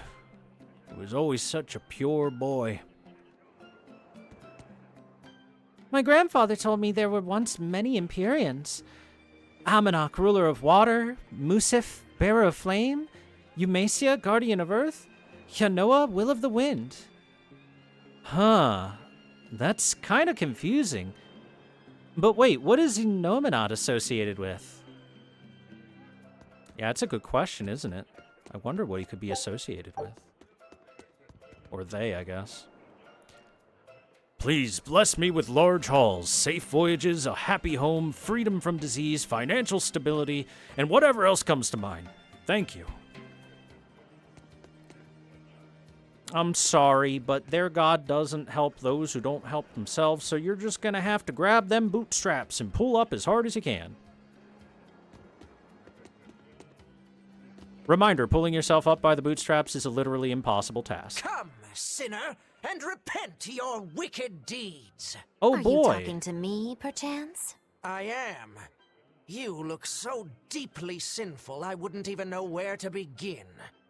He was always such a pure boy. My grandfather told me there were once many Empyreans. Amanok, ruler of water, Musif, bearer of flame, Eumacia, guardian of earth, Yanoa, will of the wind. Huh. That's kind of confusing. But wait, what is Nominat associated with? Yeah, it's a good question, isn't it? I wonder what he could be associated with. Or they, I guess. Please bless me with large hauls, safe voyages, a happy home, freedom from disease, financial stability, and whatever else comes to mind. Thank you. I'm sorry, but their god doesn't help those who don't help themselves, so you're just gonna have to grab them bootstraps and pull up as hard as you can. Reminder, pulling yourself up by the bootstraps is a literally impossible task. Come, sinner, and repent your wicked deeds. Oh boy. Are you talking to me, perchance? I am. You look so deeply sinful, I wouldn't even know where to begin.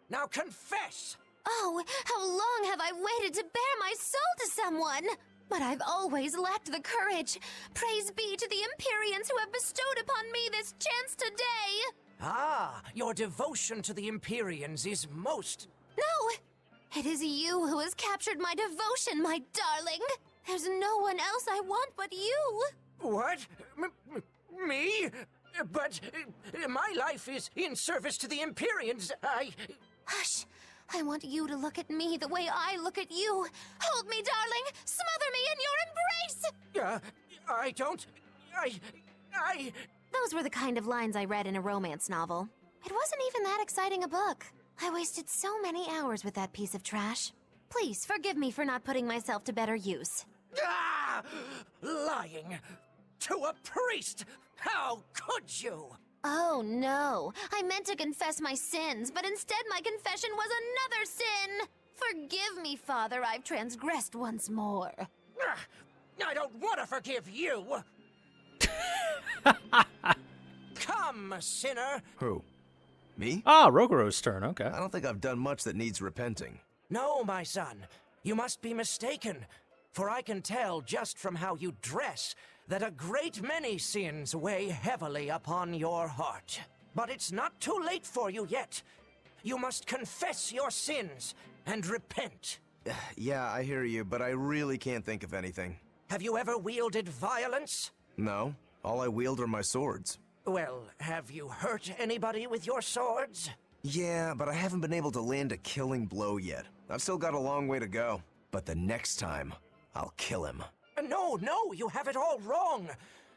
Now confess! Oh, how long have I waited to bare my soul to someone? But I've always lacked the courage. Praise be to the Empyreans who have bestowed upon me this chance today. Ah, your devotion to the Empyreans is most... No! It is you who has captured my devotion, my darling. There's no one else I want but you. What? Me? But my life is in service to the Empyreans. Hush. I want you to look at me the way I look at you. Hold me, darling. Smother me in your embrace. I don't... I... Those were the kind of lines I read in a romance novel. It wasn't even that exciting a book. I wasted so many hours with that piece of trash. Please, forgive me for not putting myself to better use. Ah! Lying! To a priest! How could you? Oh no, I meant to confess my sins, but instead my confession was another sin! Forgive me, Father, I've transgressed once more. I don't want to forgive you! Come, sinner! Who? Me? Ah, Rokuro's turn, okay. I don't think I've done much that needs repenting. No, my son. You must be mistaken. For I can tell just from how you dress that a great many sins weigh heavily upon your heart. But it's not too late for you yet. You must confess your sins and repent. Yeah, I hear you, but I really can't think of anything. Have you ever wielded violence? No. All I wield are my swords. Well, have you hurt anybody with your swords? Yeah, but I haven't been able to land a killing blow yet. I've still got a long way to go. But the next time, I'll kill him. No, you have it all wrong.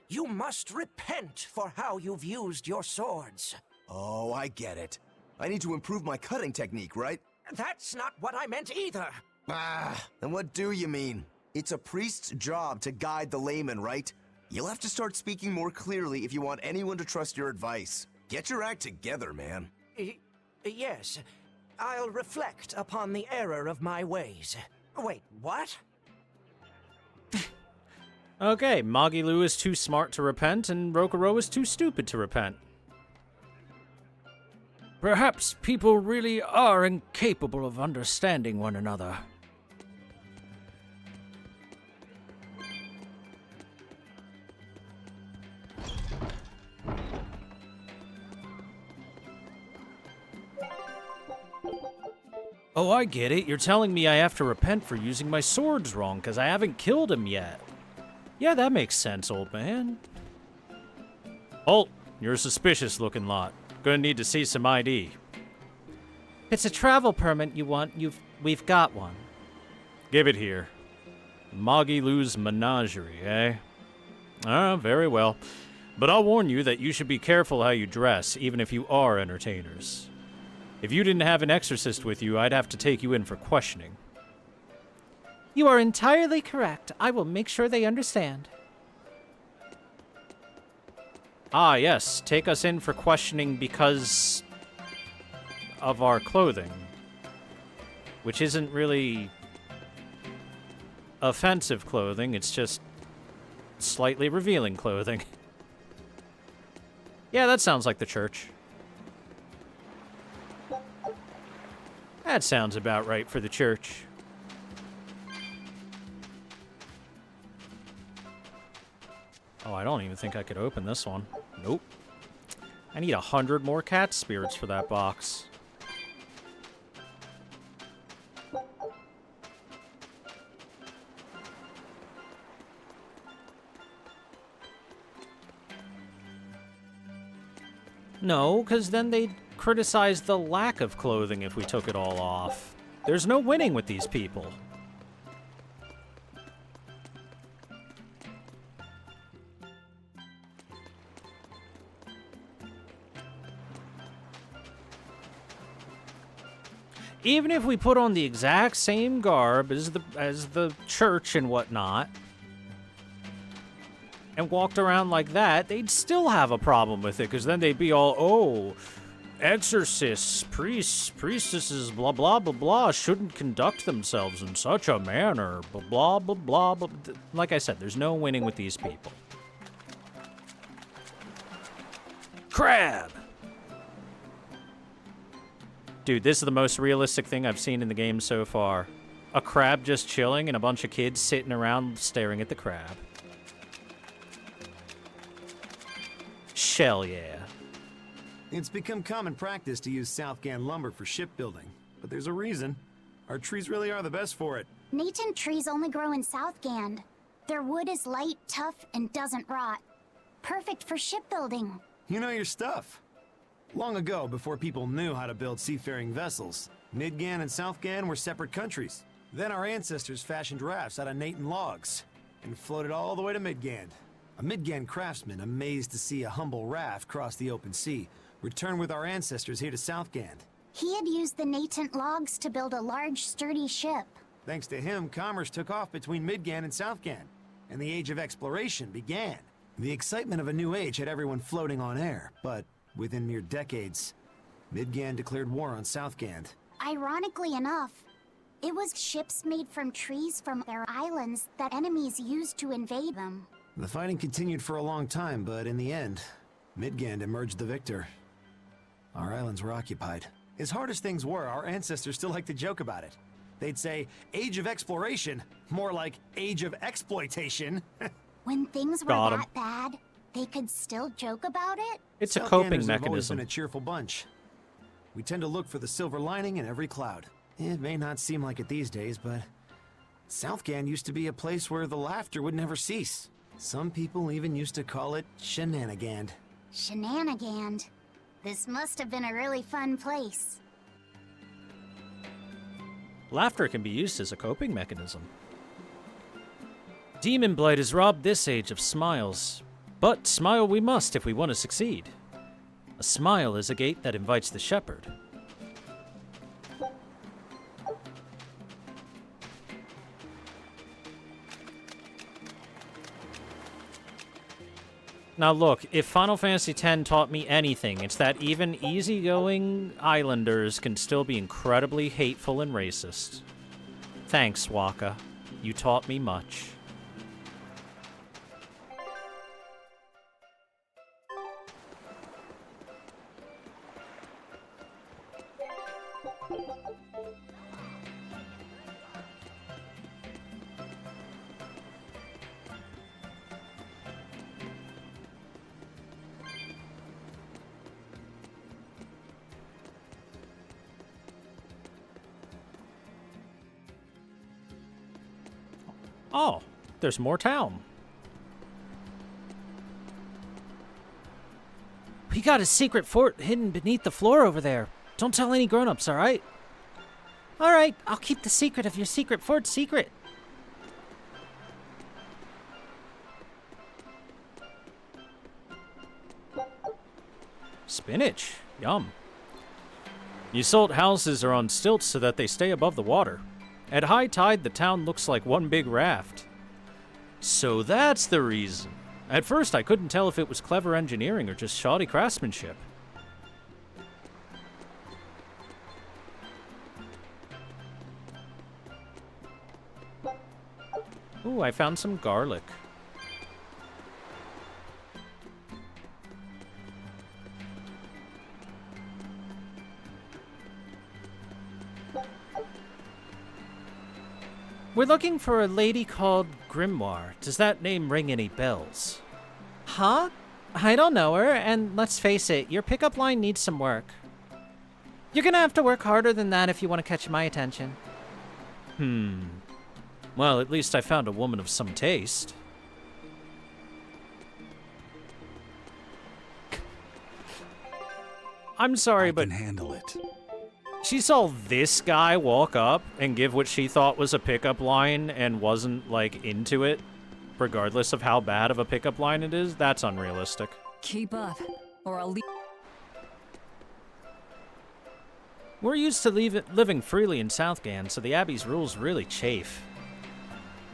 You must repent for how you've used your swords. Oh, I get it. I need to improve my cutting technique, right? That's not what I meant either. Ah, then what do you mean? It's a priest's job to guide the layman, right? You'll have to start speaking more clearly if you want anyone to trust your advice. Get your act together, man. Yes. I'll reflect upon the error of my ways. Wait, what? Okay, Magilu is too smart to repent, and Rokuro is too stupid to repent. Perhaps people really are incapable of understanding one another. Oh, I get it. You're telling me I have to repent for using my swords wrong, because I haven't killed him yet. Yeah, that makes sense, old man. Halt! You're a suspicious-looking lot. Gonna need to see some ID. It's a travel permit you want. We've got one. Give it here. Magilu's menagerie, eh? Ah, very well. But I'll warn you that you should be careful how you dress, even if you are entertainers. If you didn't have an exorcist with you, I'd have to take you in for questioning. You are entirely correct. I will make sure they understand. Ah, yes. Take us in for questioning because of our clothing. Which isn't really offensive clothing. It's just slightly revealing clothing. Yeah, that sounds like the church. That sounds about right for the church. Oh, I don't even think I could open this one. Nope. I need 100 more cat spirits for that box. No, because then they'd criticize the lack of clothing if we took it all off. There's no winning with these people. Even if we put on the exact same garb as the church and whatnot, and walked around like that, they'd still have a problem with it, because then they'd be all, oh, exorcists, priests, priestesses, blah, blah, blah, blah, shouldn't conduct themselves in such a manner, blah, blah, blah, blah, blah. Like I said, there's no winning with these people. Crab! Dude, this is the most realistic thing I've seen in the game so far. A crab just chilling and a bunch of kids sitting around staring at the crab. Shell, yeah. It's become common practice to use Southgan lumber for shipbuilding, but there's a reason. Our trees really are the best for it. Natant trees only grow in Southgand. Their wood is light, tough, and doesn't rot. Perfect for shipbuilding. You know your stuff. Long ago, before people knew how to build seafaring vessels, Midgan and Southgan were separate countries. Then our ancestors fashioned rafts out of Natant logs and floated all the way to Midgand. A Midgand craftsman, amazed to see a humble raft cross the open sea, returned with our ancestors here to Southgand. He had used the Natant logs to build a large, sturdy ship. Thanks to him, commerce took off between Midgand and Southgand, and the Age of Exploration began. The excitement of a new age had everyone floating on air, but within mere decades, Midgand declared war on Southgand. Ironically enough, it was ships made from trees from their islands that enemies used to invade them. The fighting continued for a long time, but in the end, Midgand emerged the victor. Our islands were occupied. As hard as things were, our ancestors still liked to joke about it. They'd say, Age of Exploration, more like Age of Exploitation. When things were that bad, they could still joke about it? It's a coping Southganders have always mechanism. been a cheerful bunch. We tend to look for the silver lining in every cloud. It may not seem like it these days, but Southgand used to be a place where the laughter would never cease. Some people even used to call it Shenanigand. Shenanigand. This must have been a really fun place. Laughter can be used as a coping mechanism. Demon Blight has robbed this age of smiles. But smile we must if we want to succeed. A smile is a gate that invites the shepherd. Now look, if Final Fantasy X taught me anything, it's that even easygoing islanders can still be incredibly hateful and racist. Thanks, Waka. You taught me much. Oh, there's more town. We got a secret fort hidden beneath the floor over there. Don't tell any grown-ups, all right? All right, I'll keep the secret of your secret fort secret. Spinach. Yum. You salt houses are on stilts so that they stay above the water. At high tide, the town looks like one big raft. So that's the reason. At first, I couldn't tell if it was clever engineering or just shoddy craftsmanship. Ooh, I found some garlic. We're looking for a lady called Grimoire. Does that name ring any bells? Huh? I don't know her, and let's face it, your pickup line needs some work. You're gonna have to work harder than that if you want to catch my attention. Well, at least I found a woman of some taste. I'm sorry, but I can handle it. She saw this guy walk up and give what she thought was a pickup line and wasn't, like, into it, regardless of how bad of a pickup line it is. That's unrealistic. Keep up, or I'll leave. We're used to living freely in Southgan, so the Abbey's rules really chafe.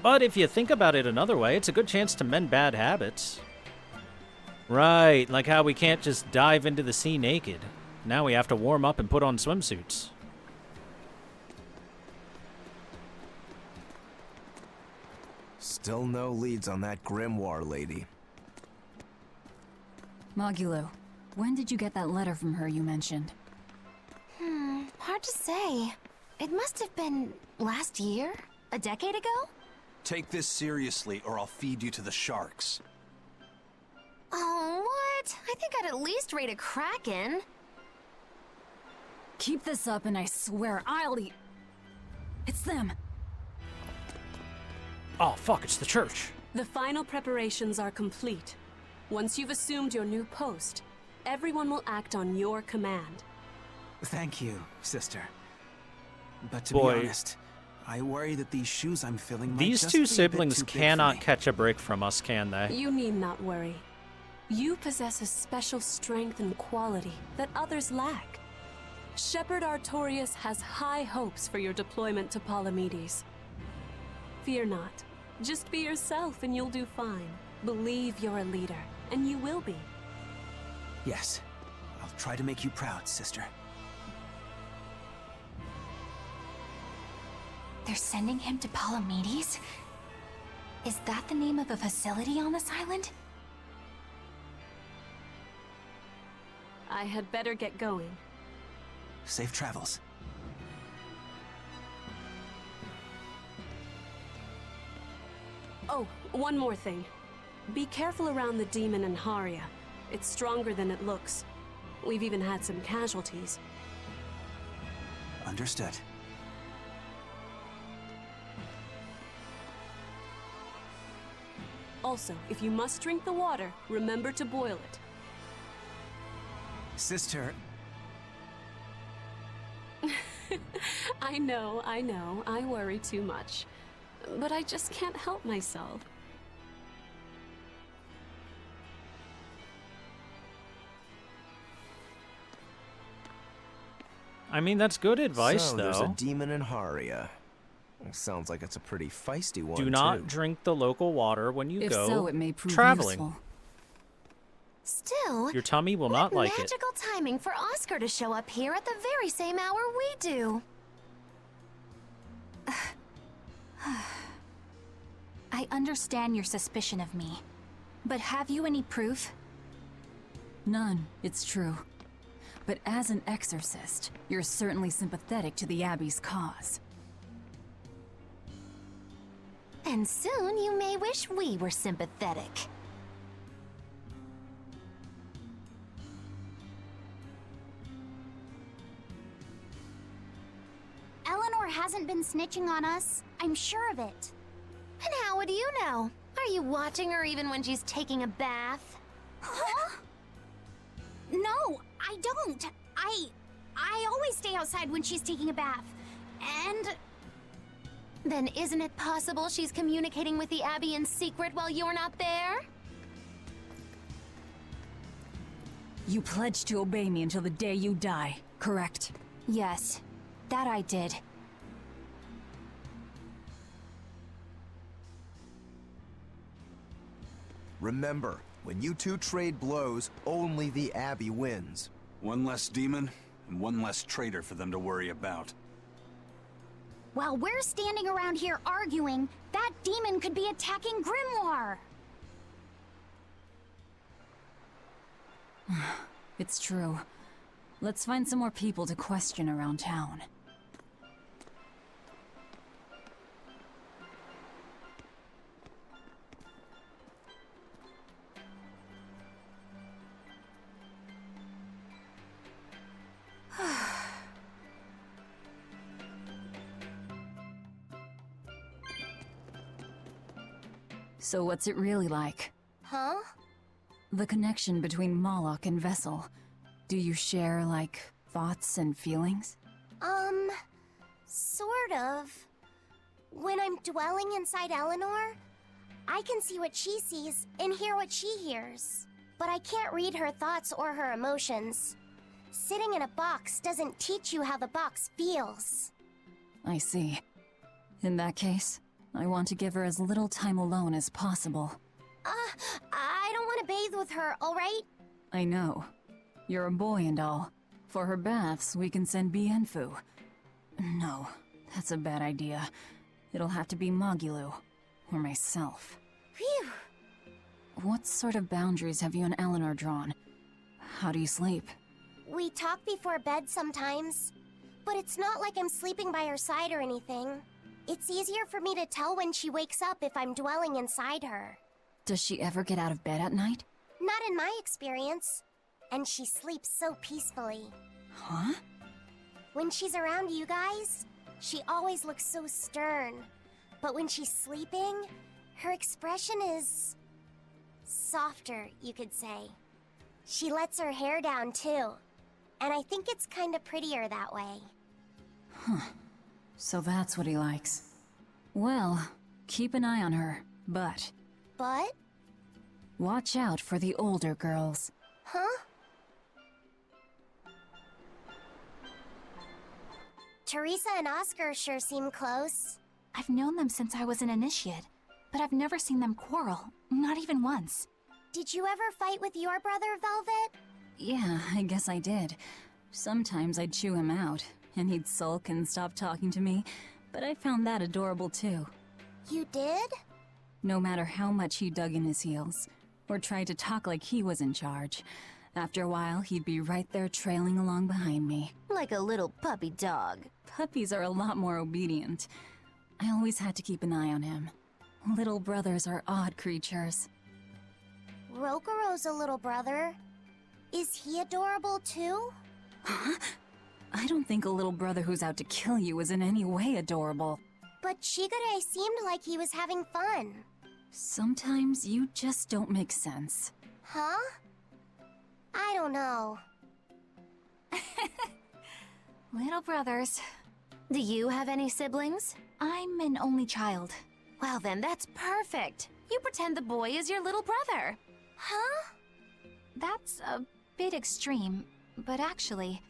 But if you think about it another way, it's a good chance to mend bad habits. Right, like how we can't just dive into the sea naked. Now we have to warm up and put on swimsuits. Still no leads on that Grimoire lady. Magulu, when did you get that letter from her you mentioned? Hard to say. It must have been last year? A decade ago? Take this seriously, or I'll feed you to the sharks. Oh, what? I think I'd at least rate a kraken. Keep this up and I swear I'll eat. It's them. Oh, fuck, it's the church. The final preparations are complete. Once you've assumed your new post, everyone will act on your command. Thank you, sister. But to Boy. be honest, I worry that these shoes I'm filling might These just two be a bit siblings too big for cannot me. catch a break from us, can they? You need not worry. You possess a special strength and quality that others lack. Shepherd Artorias has high hopes for your deployment to Palamedes. Fear not. Just be yourself and you'll do fine. Believe you're a leader, and you will be. Yes, I'll try to make you proud, sister. They're sending him to Palamedes? Is that the name of a facility on this island? I had better get going. Safe travels. Oh, one more thing. Be careful around the demon in Haria. It's stronger than it looks. We've even had some casualties. Understood. Also, if you must drink the water, remember to boil it. Sister, I know, I worry too much. But I just can't help myself. I mean, that's good advice, so, though. There's a demon in Haria. Sounds like it's a pretty feisty one, Do not too. drink the local water when you If go so, it may prove traveling. useful. Still, Your tummy will not like it. magical timing for Oscar to show up here at the very same hour we do. I understand your suspicion of me, but have you any proof? None, it's true. But as an exorcist, you're certainly sympathetic to the Abbey's cause. And soon you may wish we were sympathetic. Eleanor hasn't been snitching on us. I'm sure of it. And how would you know? Are you watching her even when she's taking a bath? Huh? No, I don't. I always stay outside when she's taking a bath. And then isn't it possible she's communicating with the Abbey in secret while you're not there? You pledged to obey me until the day you die, correct? Yes, that I did. Remember, when you two trade blows, only the Abbey wins. One less demon, and one less traitor for them to worry about. while we're standing around here arguing, that demon could be attacking Grimoire. It's true. Let's find some more people to question around town. So what's it really like? Huh? The connection between Moloch and Vessel. Do you share, like, thoughts and feelings? Sort of. When I'm dwelling inside Eleanor, I can see what she sees and hear what she hears. But I can't read her thoughts or her emotions. Sitting in a box doesn't teach you how the box feels. I see. In that case, I want to give her as little time alone as possible. I don't want to bathe with her, alright? I know. You're a boy and all. For her baths, we can send Bienfu. No, that's a bad idea. It'll have to be Magulu. Or myself. Phew! What sort of boundaries have you and Eleanor drawn? How do you sleep? We talk before bed sometimes. But it's not like I'm sleeping by her side or anything. It's easier for me to tell when she wakes up if I'm dwelling inside her. Does she ever get out of bed at night? Not in my experience. And she sleeps so peacefully. Huh? When she's around you guys, she always looks so stern. But when she's sleeping, her expression is softer, you could say. She lets her hair down too. And I think it's kinda prettier that way. Huh. So that's what he likes. Well, keep an eye on her, but... But? Watch out for the older girls. Huh? Teresa and Oscar sure seem close. I've known them since I was an initiate, but I've never seen them quarrel, not even once. Did you ever fight with your brother, Velvet? Yeah, I guess I did. Sometimes I'd chew him out, and he'd sulk and stop talking to me, but I found that adorable too. You did? No matter how much he dug in his heels, or tried to talk like he was in charge, after a while he'd be right there trailing along behind me. Like a little puppy dog. Puppies are a lot more obedient. I always had to keep an eye on him. Little brothers are odd creatures. Rokuro's a little brother. Is he adorable too? Huh? I don't think a little brother who's out to kill you is in any way adorable. But Shigure seemed like he was having fun. Sometimes you just don't make sense. Huh? I don't know. Little brothers. Do you have any siblings? I'm an only child. Well then, that's perfect. You pretend the boy is your little brother. Huh? That's a bit extreme, but actually,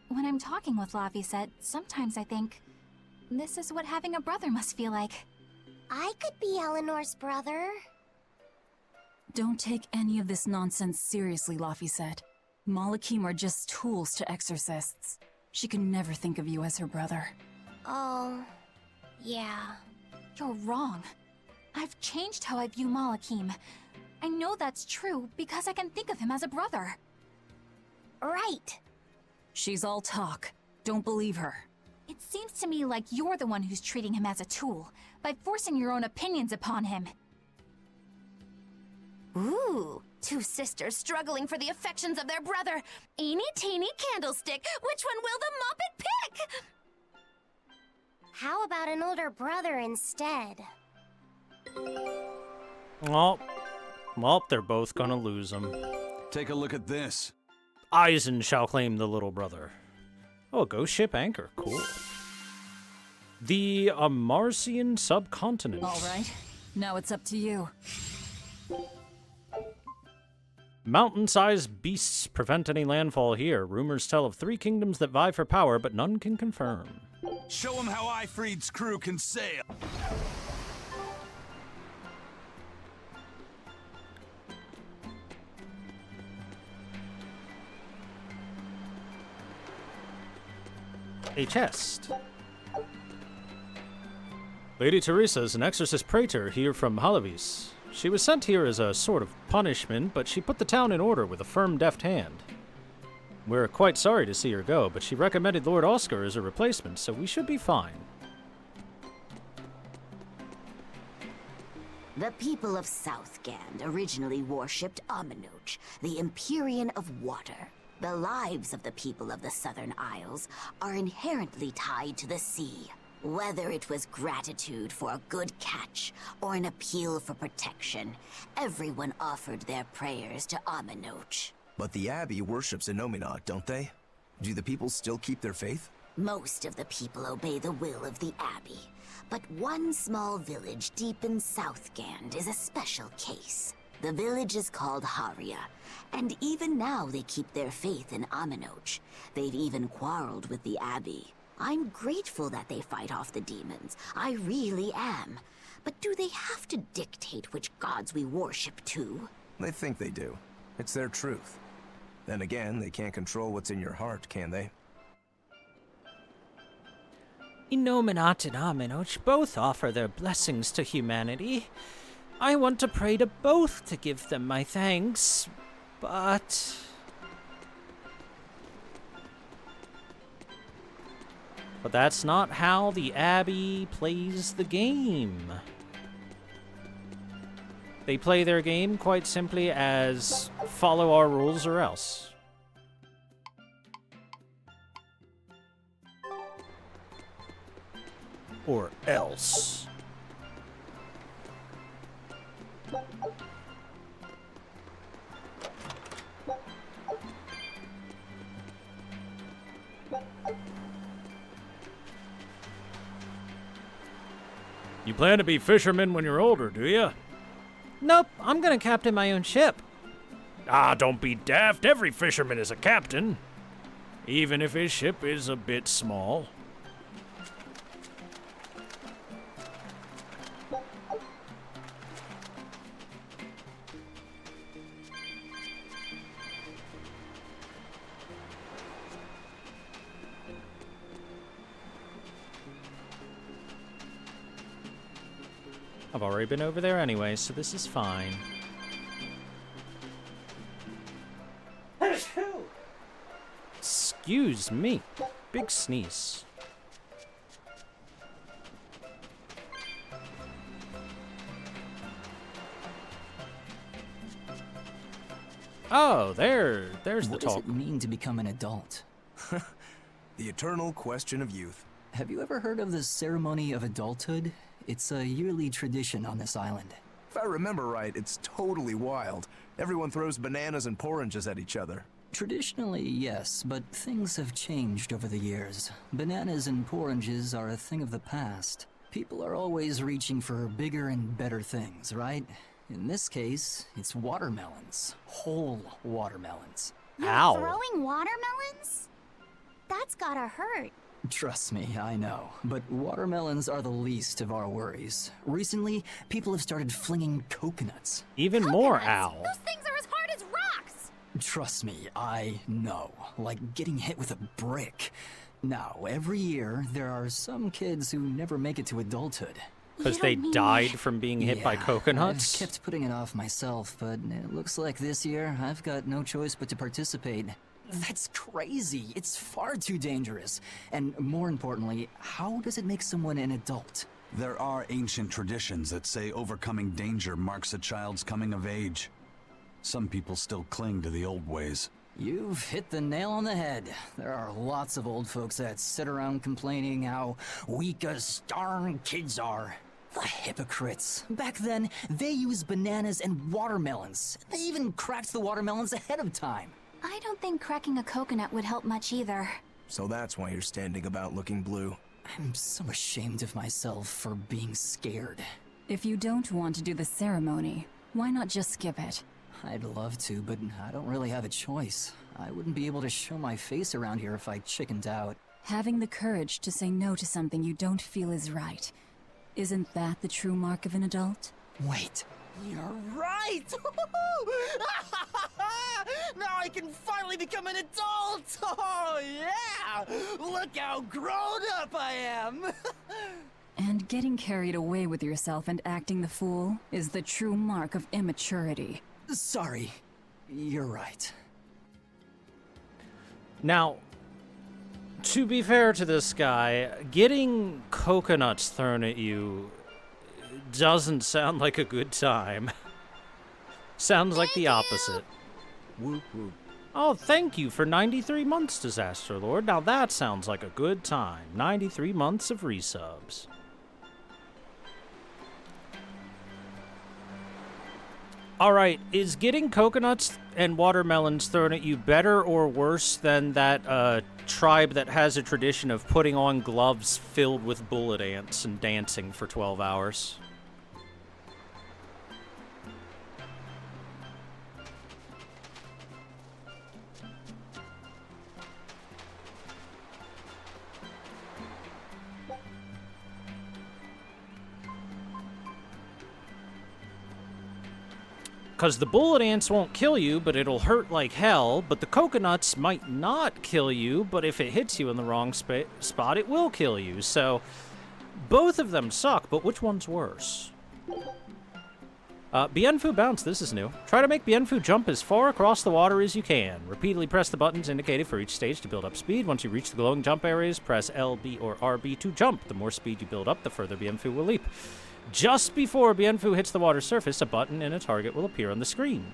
when I'm talking with Laphicet, sometimes I think, this is what having a brother must feel like. I could be Eleanor's brother. Don't take any of this nonsense seriously, Laphicet. Malakim are just tools to exorcists. She can never think of you as her brother. Oh, yeah. You're wrong. I've changed how I view Malakim. I know that's true because I can think of him as a brother. Right. She's all talk. Don't believe her. It seems to me like you're the one who's treating him as a tool, by forcing your own opinions upon him. Ooh, two sisters struggling for the affections of their brother. Eeny teeny candlestick, which one will the Muppet pick? How about an older brother instead? Well, they're both gonna lose him. Take a look at this. Eisen shall claim the little brother. Oh, a ghost ship anchor. Cool. The Amarcian subcontinent. All right. Now it's up to you. Mountain-sized beasts prevent any landfall here. Rumors tell of 3 kingdoms that vie for power, but none can confirm. Show them how Ifrid's crew can sail. A chest. Lady Teresa is an exorcist praetor here from Halavis. She was sent here as a sort of punishment, but she put the town in order with a firm, deft hand. We're quite sorry to see her go, but she recommended Lord Oscar as a replacement, so we should be fine. The people of Southgand originally worshipped Aminoch, the Empyrean of Water. The lives of the people of the Southern Isles are inherently tied to the sea. Whether it was gratitude for a good catch or an appeal for protection, everyone offered their prayers to Aminoch. But the Abbey worships Innominat, don't they? Do the people still keep their faith? Most of the people obey the will of the Abbey, but one small village deep in Southgand is a special case. The village is called Haria, and even now they keep their faith in Aminoch. They've even quarreled with the Abbey. I'm grateful that they fight off the demons. I really am. But do they have to dictate which gods we worship too? They think they do. It's their truth. Then again, they can't control what's in your heart, can they? Innominat and Aminoch both offer their blessings to humanity. I want to pray to both to give them my thanks, but... But that's not how the Abbey plays the game. They play their game quite simply as follow our rules or else. Or else. You plan to be fishermen when you're older, do you? Nope, I'm gonna captain my own ship. Ah, don't be daft. Every fisherman is a captain. Even if his ship is a bit small. I've already been over there anyway, so this is fine. Excuse me. Big sneeze. Oh, there's the talk. What does it mean to become an adult? The eternal question of youth. Have you ever heard of the ceremony of adulthood? It's a yearly tradition on this island. If I remember right, it's totally wild. Everyone throws bananas and porridges at each other. Traditionally, yes, but things have changed over the years. Bananas and porridges are a thing of the past. People are always reaching for bigger and better things, right? In this case, it's watermelons. Whole watermelons. You're Ow. throwing watermelons? That's gotta hurt. Trust me, I know. But watermelons are the least of our worries. Recently, people have started flinging coconuts. Even more ow. Those things are as hard as rocks! Trust me, I know. Like getting hit with a brick. Now, every year, there are some kids who never make it to adulthood. Because they died from being hit by coconuts? I've kept putting it off myself, but it looks like this year I've got no choice but to participate. That's crazy. It's far too dangerous. And more importantly, how does it make someone an adult? There are ancient traditions that say overcoming danger marks a child's coming of age. Some people still cling to the old ways. You've hit the nail on the head. There are lots of old folks that sit around complaining how weak us darn kids are. The hypocrites. Back then, they used bananas and watermelons. They even cracked the watermelons ahead of time. I don't think cracking a coconut would help much either. So that's why you're standing about looking blue. I'm so ashamed of myself for being scared. If you don't want to do the ceremony, why not just skip it? I'd love to, but I don't really have a choice. I wouldn't be able to show my face around here if I chickened out. Having the courage to say no to something you don't feel is right. Isn't that the true mark of an adult? Wait. You're right! Now I can finally become an adult! Oh, yeah! Look how grown up I am! And getting carried away with yourself and acting the fool is the true mark of immaturity. Sorry. You're right. Now, to be fair to this guy, getting coconuts thrown at you doesn't sound like a good time. Sounds like the opposite. Whoop whoop. Oh, thank you for 93 months, Disaster Lord. Now that sounds like a good time. 93 months of resubs. Alright, is getting coconuts and watermelons thrown at you better or worse than that tribe that has a tradition of putting on gloves filled with bullet ants and dancing for 12 hours? Because the bullet ants won't kill you, but it'll hurt like hell. But the coconuts might not kill you, but if it hits you in the wrong spot, it will kill you. So both of them suck, but which one's worse? Bienfu Bounce, this is new. Try to make Bienfu jump as far across the water as you can. Repeatedly press the buttons indicated for each stage to build up speed. Once you reach the glowing jump areas, press L, B, or RB to jump. The more speed you build up, the further Bienfu will leap. Just before Bienfu hits the water surface, a button and a target will appear on the screen.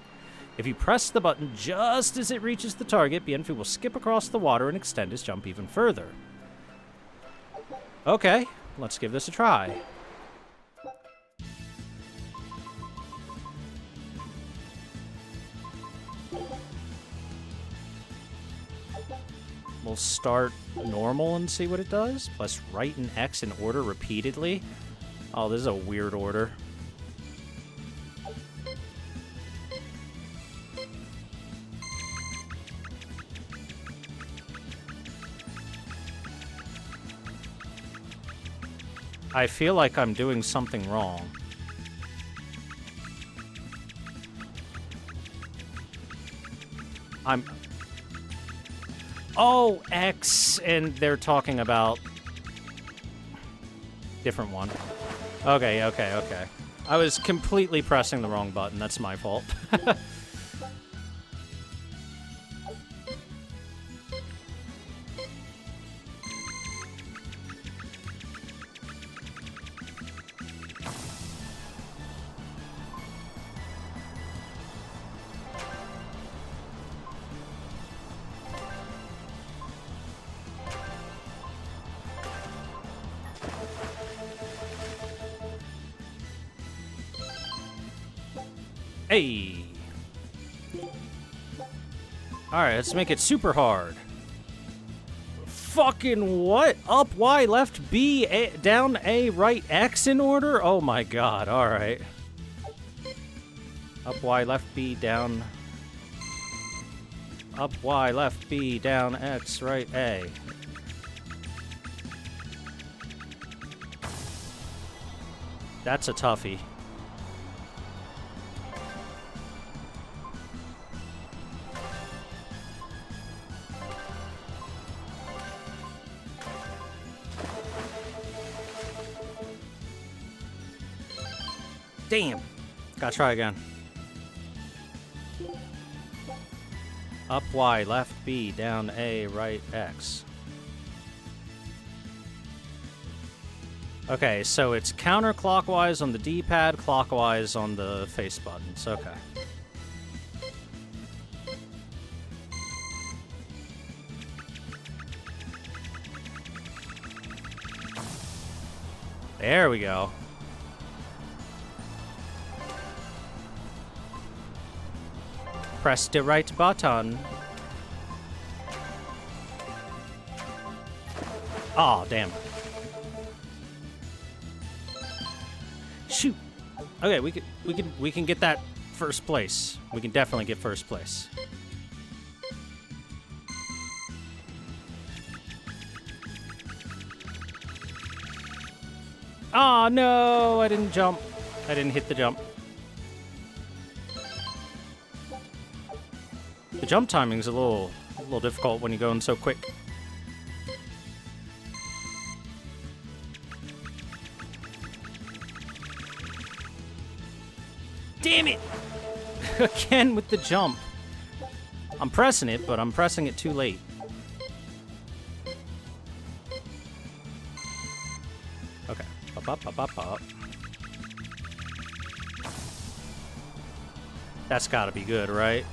If you press the button just as it reaches the target, Bienfu will skip across the water and extend his jump even further. Okay, let's give this a try. We'll start normal and see what it does. Press right and X in order repeatedly. Oh, this is a weird order. I feel like I'm doing something wrong. Oh, X, and they're talking about... different one. Okay. I was completely pressing the wrong button. That's my fault. Hey! Alright, let's make it super hard. Fucking what? Up, Y, left, B, A, down, A, right, X in order? Oh my god, alright. Up, Y, left, B, down... Up, Y, left, B, down, X, right, A. That's a toughie. Damn. Gotta try again. Up Y, left B, down A, right X. Okay, so it's counterclockwise on the D-pad, clockwise on the face buttons. Okay. There we go. Press the right button. Oh, damn. Shoot. Okay, we can get that first place. We can definitely get first place. Oh no, I didn't jump. I didn't hit the jump. The jump timing's a little difficult when you're going so quick. Damn it! Again with the jump. I'm pressing it, but I'm pressing it too late. Okay. Up. That's gotta be good, right?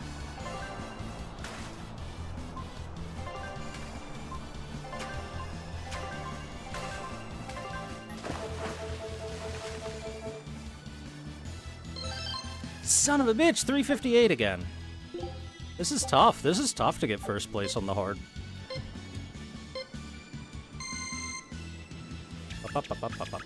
Son of a bitch, 358 again. This is tough. This is tough to get first place on the hard. Up, up, up, up, up.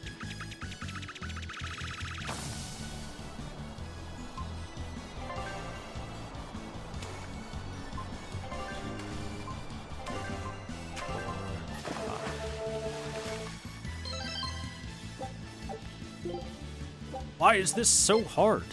Why is this so hard?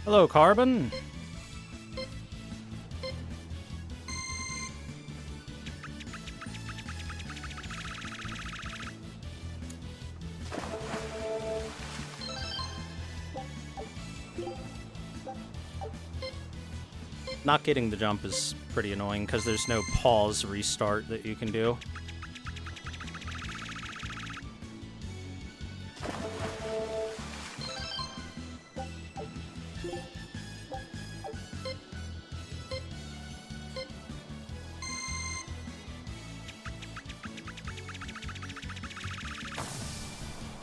Hello, Carbon. Not getting the jump is pretty annoying because there's no pause restart that you can do.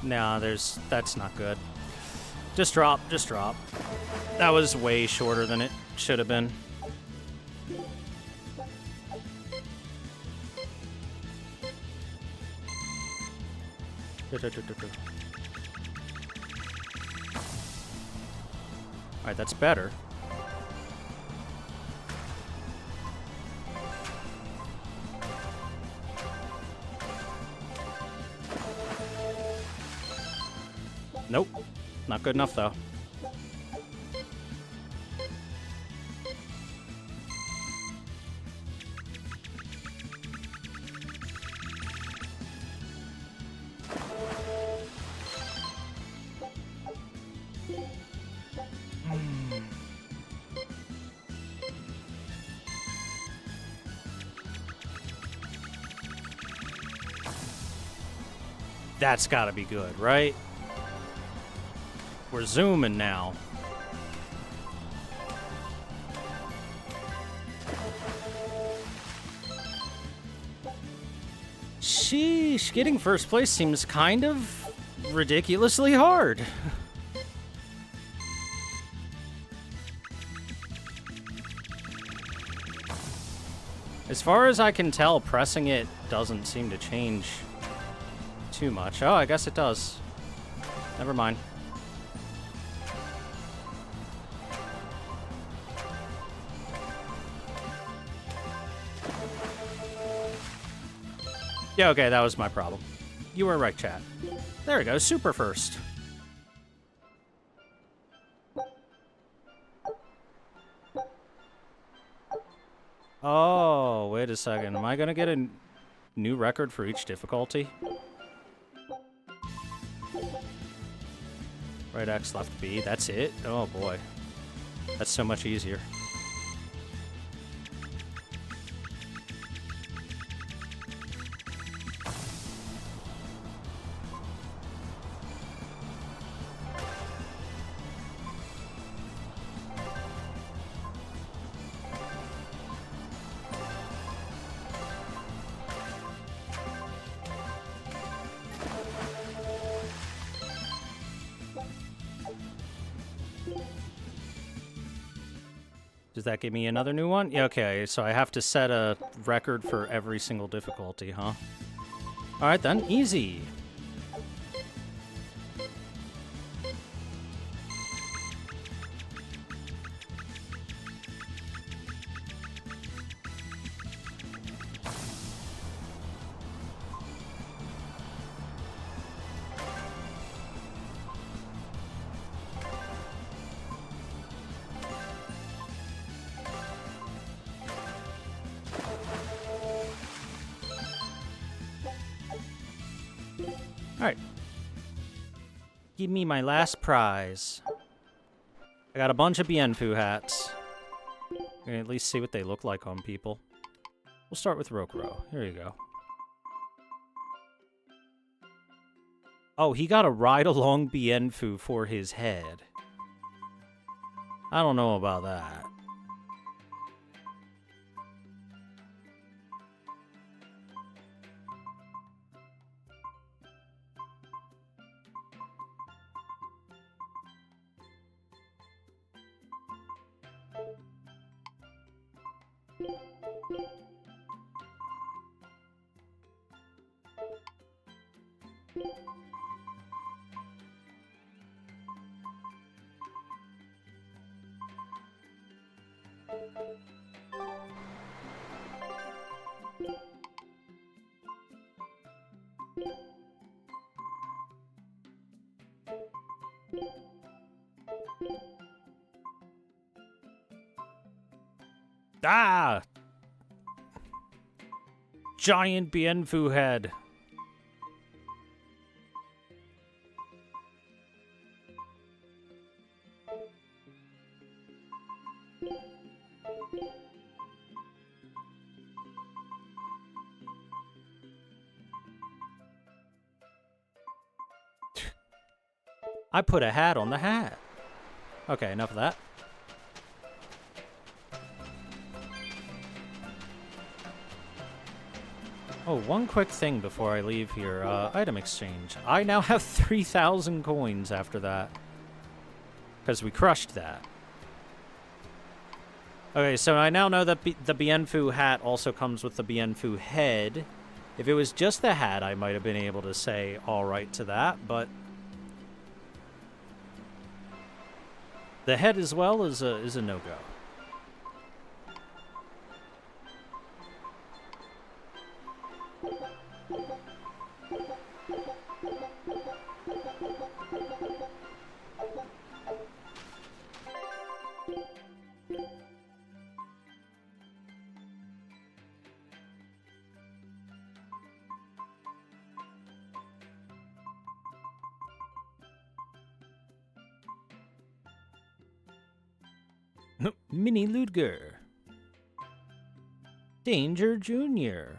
Nah, that's not good. Just drop, just drop. That was way shorter than it should have been. Alright, that's better. Nope. Not good enough, though. That's gotta be good, right? We're zooming now. Sheesh, getting first place seems kind of ridiculously hard. As far as I can tell, pressing it doesn't seem to change too much. Oh, I guess it does. Never mind. Yeah, okay, that was my problem. You were right, chat. There we go, super first. Oh, wait a second. Am I gonna get a new record for each difficulty? Right X, left B, that's it? Oh boy. That's so much easier. Does that give me another new one? Yeah, okay, so I have to set a record for every single difficulty, huh? Alright then, easy. Alright. Give me my last prize. I got a bunch of Bienfu hats. Can at least see what they look like on people. We'll start with Rokuro. Here you go. Oh, he got a ride-along Bienfu for his head. I don't know about that. Ah! Giant Bienfu head. I put a hat on the hat. Okay, enough of that. Oh, one quick thing before I leave here. Item exchange. I now have 3,000 coins after that. Because we crushed that. Okay, so I now know that the Bienfu hat also comes with the Bienfu head. If it was just the hat, I might have been able to say alright to that, but... the head as well is a no-go. Mini Ludger. Danger Jr.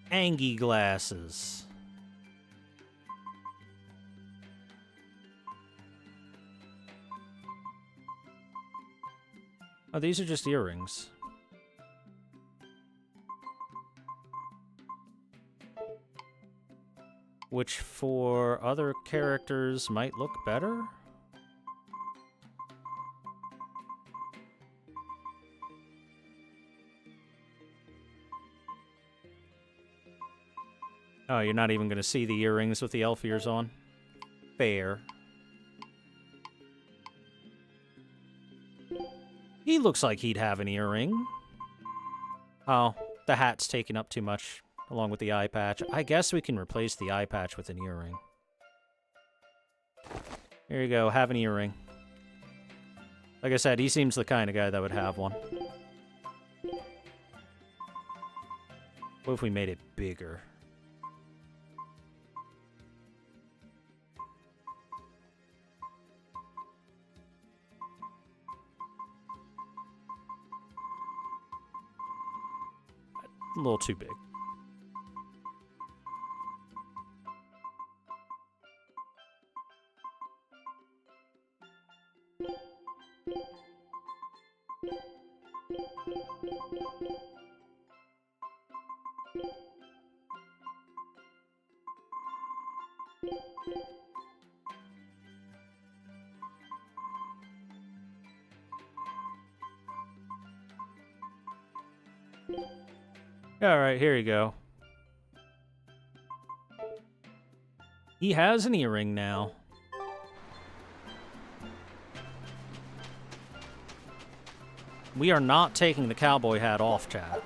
Angie glasses. Oh, these are just earrings. Which for other characters might look better? Oh, you're not even going to see the earrings with the elf ears on? Fair. He looks like he'd have an earring. Oh, the hat's taking up too much. Along with the eye patch. I guess we can replace the eye patch with an earring. Here you go, have an earring. Like I said, he seems the kind of guy that would have one. What if we made it bigger? A little too big. Alright, here you go. He has an earring now. We are not taking the cowboy hat off, chat.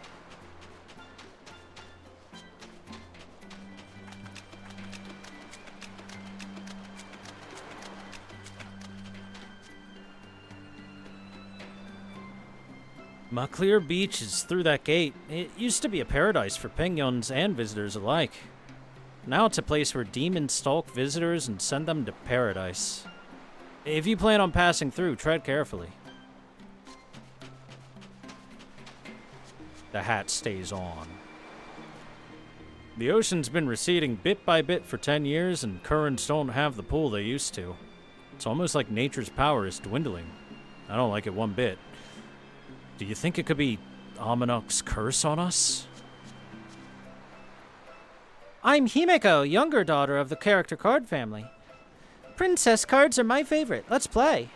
Maclear Beach is through that gate. It used to be a paradise for Pengyons and visitors alike. Now it's a place where demons stalk visitors and send them to paradise. If you plan on passing through, tread carefully. The hat stays on. The ocean's been receding bit by bit for 10 years, and currents don't have the pull they used to. It's almost like nature's power is dwindling. I don't like it one bit. Do you think it could be Amanok's curse on us? I'm Himeko, younger daughter of the character card family. Princess cards are my favorite. Let's play.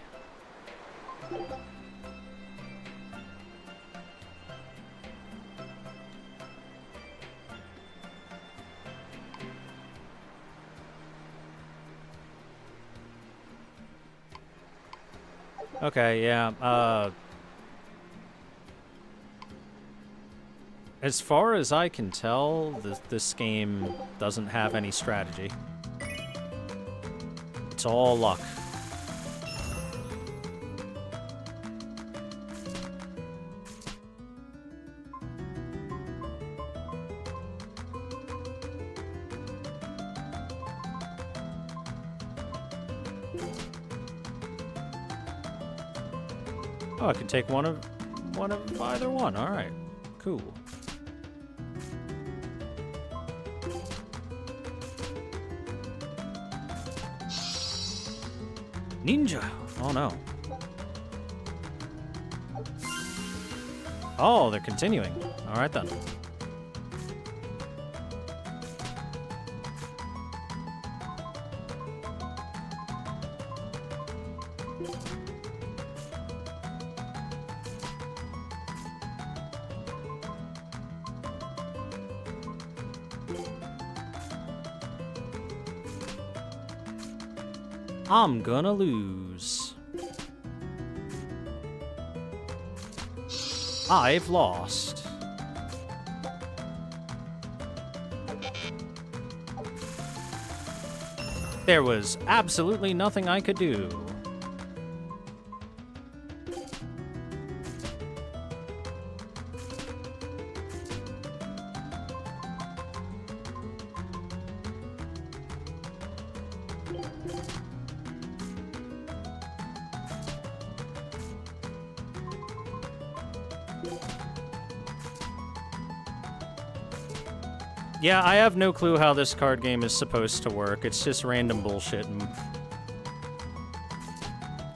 Okay, yeah. As far as I can tell, this game doesn't have any strategy. It's all luck. Oh, I can take one of either one. All right, cool. Ninja. Oh no. Oh, they're continuing. All right then. I'm gonna lose. I've lost. There was absolutely nothing I could do. Yeah, I have no clue how this card game is supposed to work. It's just random bullshit and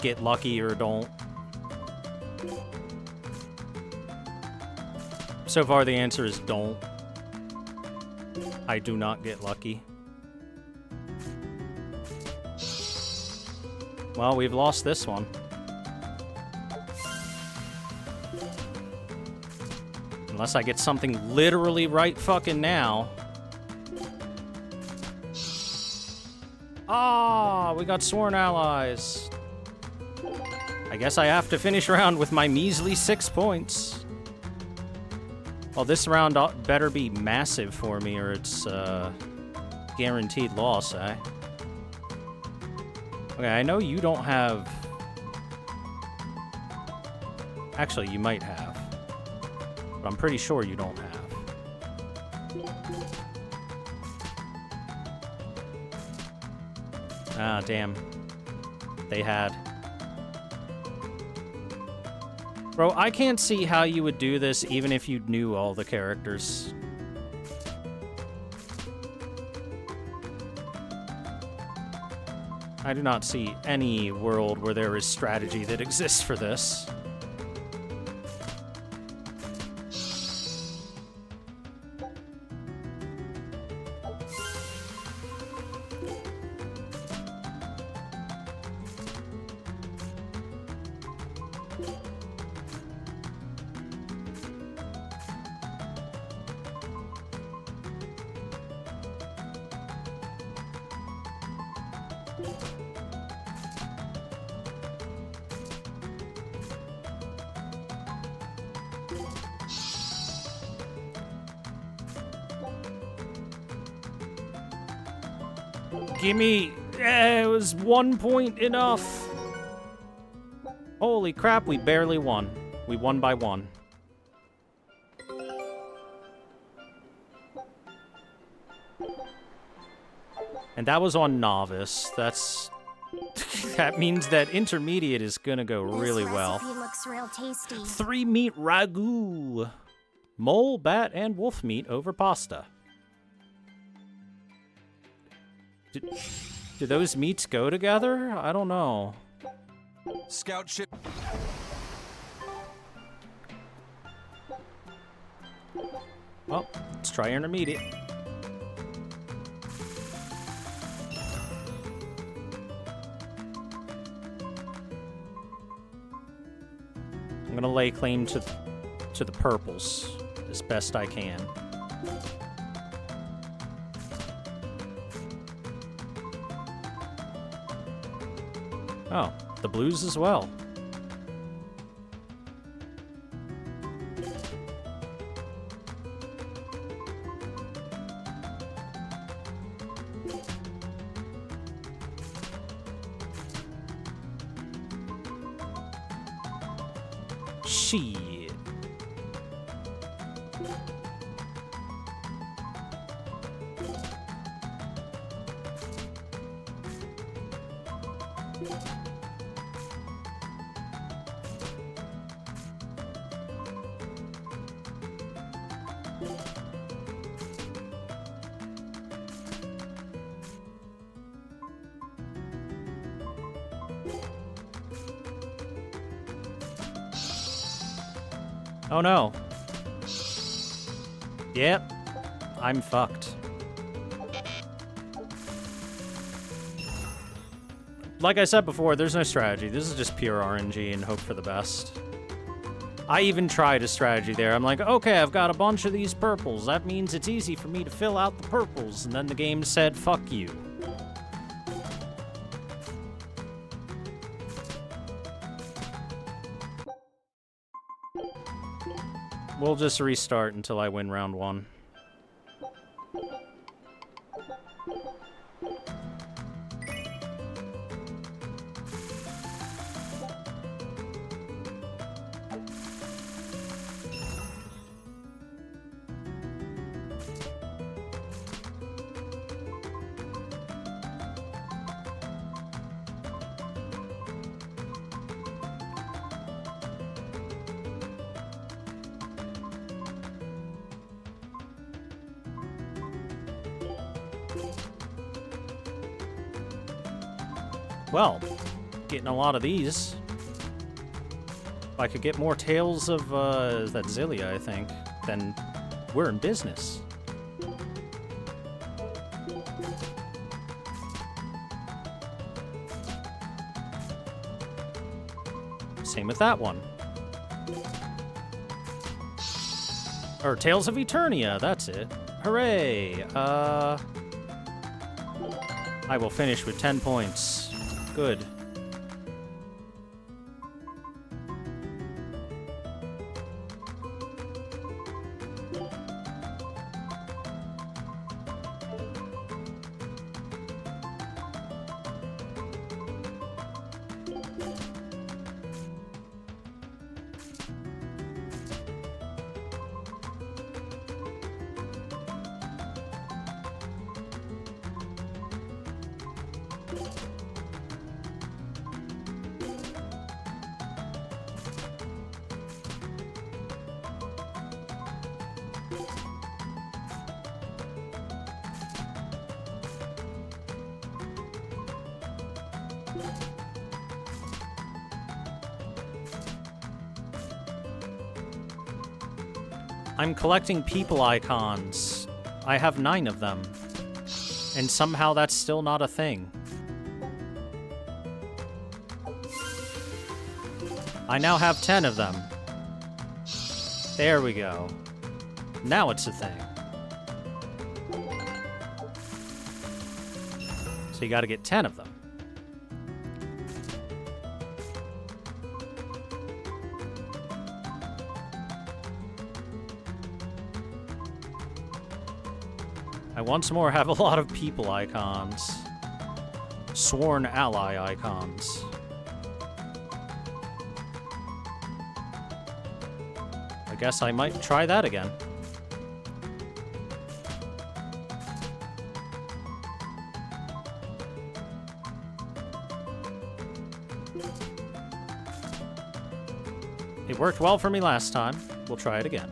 get lucky or don't. So far the answer is don't. I do not get lucky. Well, we've lost this one. Unless I get something literally right fucking now. Ah, we got sworn allies. I guess I have to finish round with my measly 6 points. Well, this round better be massive for me or it's guaranteed loss, eh? Okay, I know you don't have... Actually, you might have. But I'm pretty sure you don't have. Ah, damn. They had. Bro, I can't see how you would do this even if you knew all the characters. I do not see any world where there is strategy that exists for this. Gimme! It was 1 point enough. Holy crap, we barely won. We won by 1. And that was on novice. That's... that means that intermediate is gonna go really well. This recipe looks real tasty. 3-meat ragu. Mole, bat, and wolf meat over pasta. Do those meats go together? I don't know. Scout ship. Well, let's try intermediate. gonna lay claim to the purples as best I can. Oh, the blues as well. Shit. Oh no. Yep. I'm fucked. Like I said before, there's no strategy. This is just pure RNG and hope for the best. I even tried a strategy there. I'm like, okay, I've got a bunch of these purples. That means it's easy for me to fill out the purples. And then the game said, fuck you. We'll just restart until I win round one. Well, getting a lot of these. If I could get more Tales of, that Zillia, I think, then we're in business. Same with that one. Or Tales of Eternia, that's it. Hooray! I will finish with 10 points. Good. I'm collecting people icons. I have 9 of them. And somehow that's still not a thing. I now have 10 of them. There we go. Now it's a thing. So you gotta get 10 of them. I once more have a lot of people icons. Sworn ally icons. I guess I might try that again. It worked well for me last time. We'll try it again.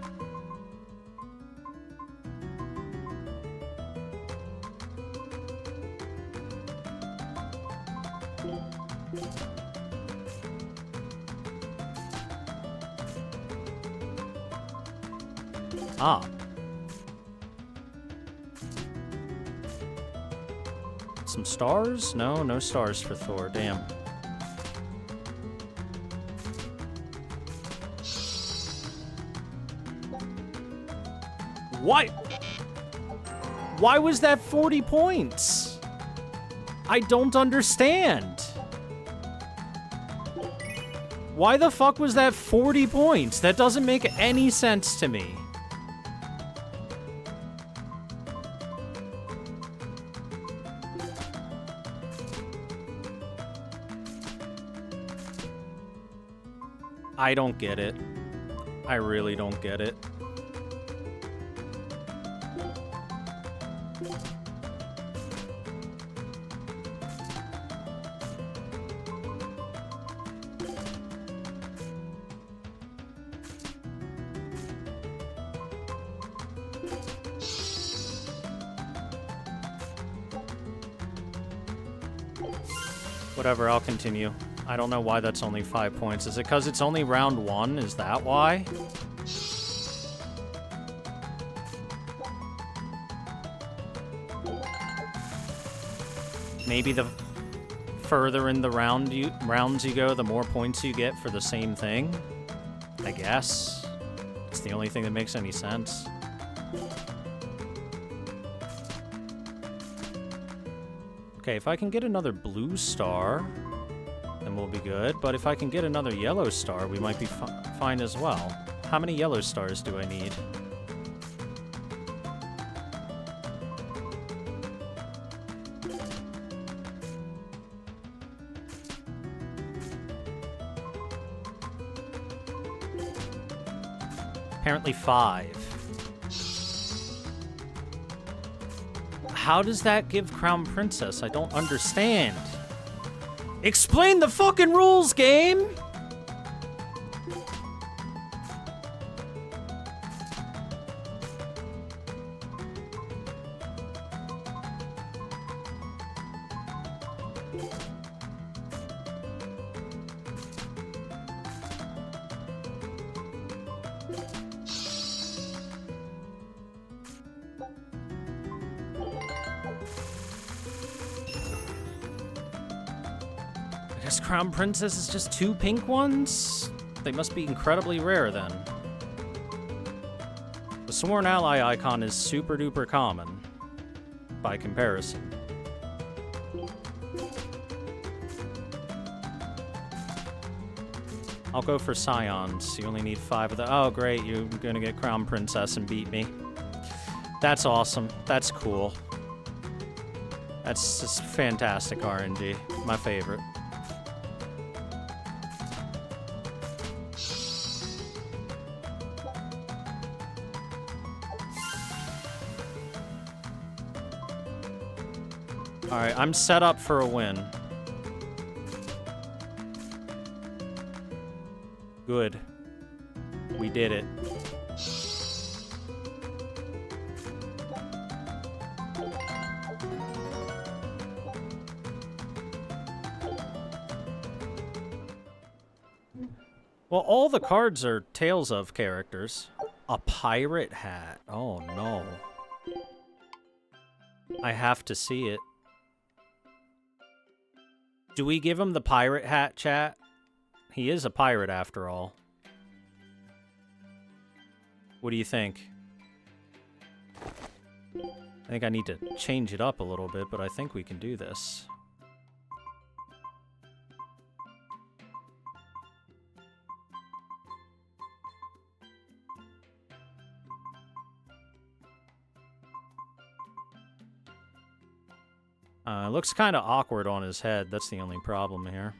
Ah. Some stars? No, no stars for Thor. Damn. Why? Why was that 40 points? I don't understand. Why the fuck was that 40 points? That doesn't make any sense to me. I don't get it. I really don't get it. Whatever, I'll continue. I don't know why that's only 5 points. Is it because it's only round 1? Is that why? Maybe the further in the rounds you go, the more points you get for the same thing? I guess. It's the only thing that makes any sense. Okay, if I can get another blue star, then we'll be good. But if I can get another yellow star, we might be fine as well. How many yellow stars do I need? Apparently 5. How does that give Crown Princess? I don't understand. Explain the fucking rules, game! Crown Princess is just 2 pink ones? They must be incredibly rare then. The Sworn Ally icon is super duper common by comparison. I'll go for Scions. You only need 5 of the. Oh, great. You're gonna get Crown Princess and beat me. That's awesome. That's cool. That's just fantastic RNG. My favorite. Alright, I'm set up for a win. Good. We did it. Well, all the cards are Tales of characters. A pirate hat. Oh, no. I have to see it. Do we give him the pirate hat, chat? He is a pirate after all. What do you think? I think I need to change it up a little bit, but I think we can do this. It looks kind of awkward on his head. That's the only problem here.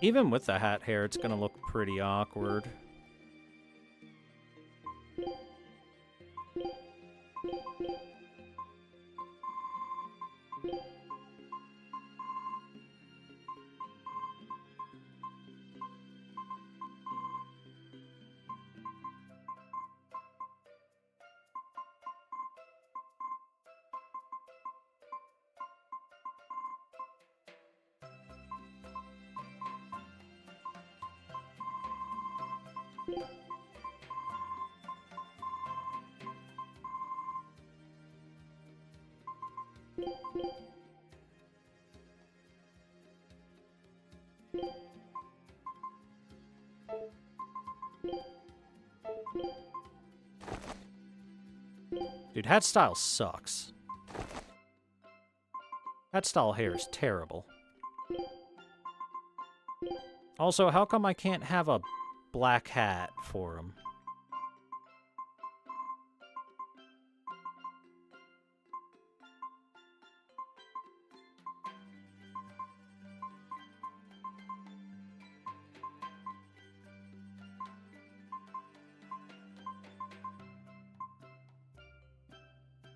Even with the hat hair, it's gonna look pretty awkward. Dude, hat style sucks. Hat style hair is terrible. Also, how come I can't have a black hat for him?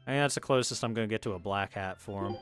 I think that's the closest I'm going to get to a black hat for him.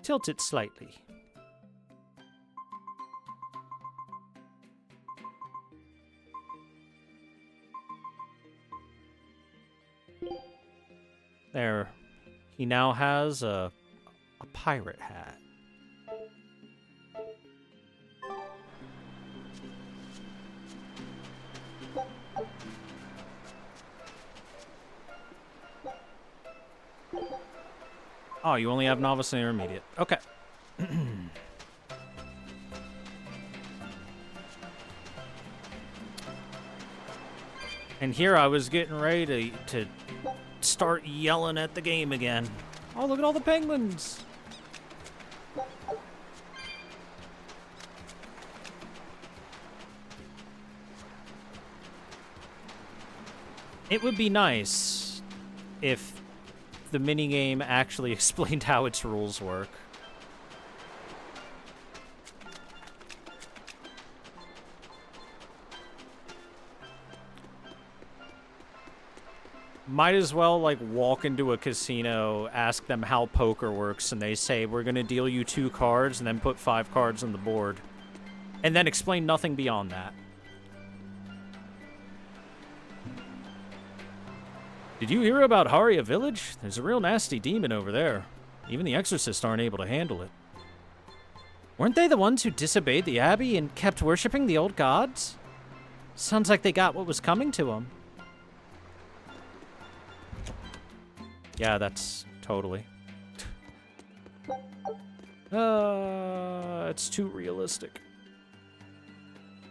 Tilt it slightly. There. He now has a pirate hat. Oh, you only have novice and intermediate. Okay. And here I was getting ready to start yelling at the game again. Oh, look at all the penguins. It would be nice if the minigame actually explained how its rules work. Might as well, like, walk into a casino, ask them how poker works, and they say, we're gonna deal you 2 cards, and then put 5 cards on the board. And then explain nothing beyond that. Did you hear about Haria Village? There's a real nasty demon over there. Even the exorcists aren't able to handle it. Weren't they the ones who disobeyed the abbey and kept worshipping the old gods? Sounds like they got what was coming to them. Yeah, that's totally. It's too realistic.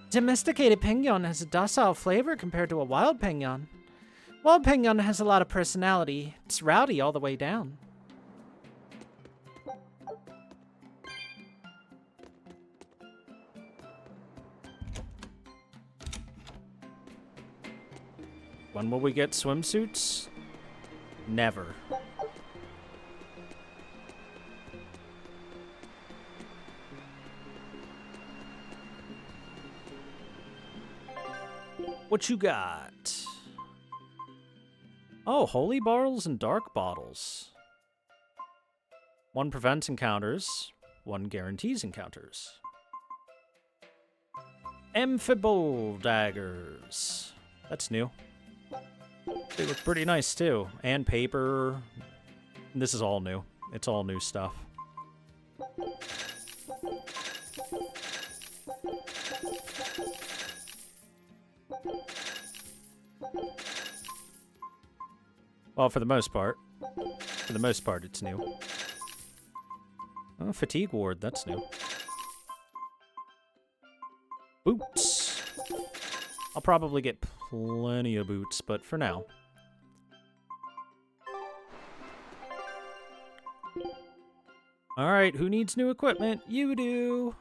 Domesticated penguin has a docile flavor compared to a wild penguin. Wild penguin has a lot of personality. It's rowdy all the way down. When will we get swimsuits? Never. What you got? Oh, holy bottles and dark bottles. 1 prevents encounters, 1 guarantees encounters. Amphibole daggers. That's new. They look pretty nice too. And paper. This is all new. It's all new stuff. Well, for the most part. For the most part, it's new. Oh, fatigue ward, that's new. Boots. I'll probably get plenty of boots, but for now. Alright, who needs new equipment? You do!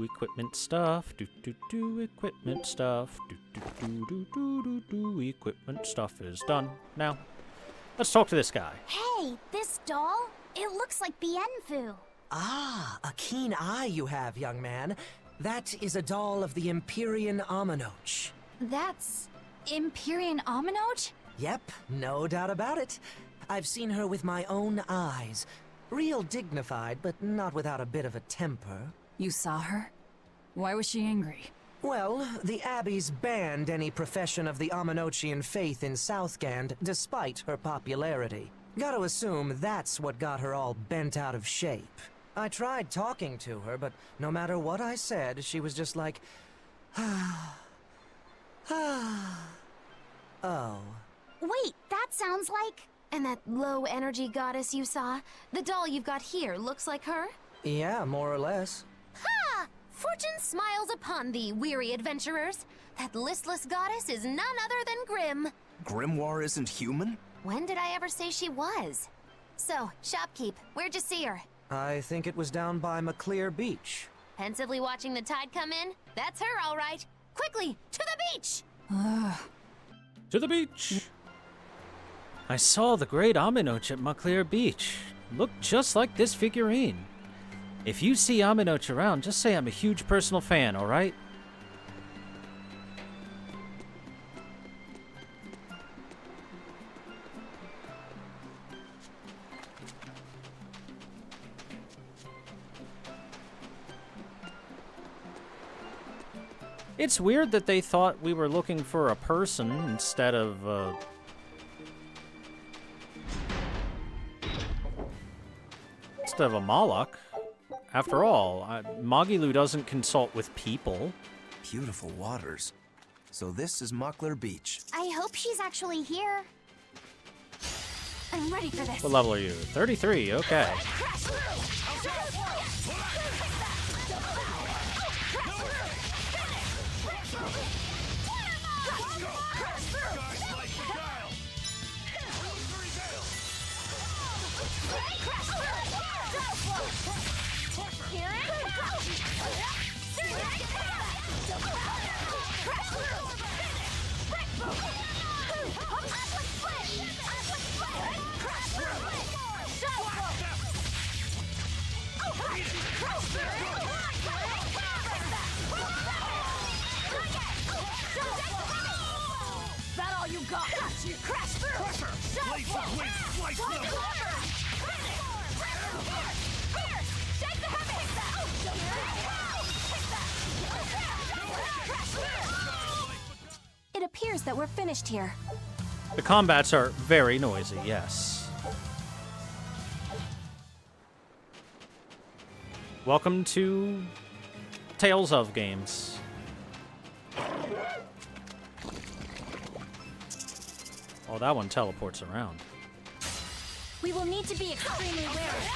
Equipment stuff. Equipment stuff. Equipment stuff is done. Now, let's talk to this guy. Hey, this doll? It looks like Bienfu. Ah, a keen eye you have, young man. That is a doll of the Empyrean Aminoch. That's Empyrean Aminoch? Yep, no doubt about it. I've seen her with my own eyes. Real dignified, but not without a bit of a temper. You saw her? Why was she angry? Well, the Abbeys banned any profession of the Aminochian faith in Southgand, despite her popularity. Gotta assume that's what got her all bent out of shape. I tried talking to her, but no matter what I said, she was just like, oh. Wait, that sounds like... And that low-energy goddess you saw? The doll you've got here looks like her? Yeah, more or less. Ha! Fortune smiles upon thee, weary adventurers. That listless goddess is none other than Grim. Grimoire isn't human? When did I ever say she was? So, shopkeep, where'd you see her? I think it was down by McClear Beach. Pensively watching the tide come in? That's her, all right. Quickly, to the beach! To the beach! I saw the great Aminoch at Maclear Beach. Looked just like this figurine. If you see Aminoch around, just say I'm a huge personal fan, alright? It's weird that they thought we were looking for a person instead of, a Moloch. After all, Magilu doesn't consult with people. Beautiful waters. So this is Muckler Beach. I hope she's actually here. I'm ready for this. What level are you? 33, okay. That all you got? Crash through! Pressure! Blades of wind slice them! Shake the heavy! It appears that we're finished here. The combats are very noisy, yes. Welcome to Tales of games. Oh, that one teleports around. We will need to be extremely wary.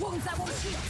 Wounds that won't heal.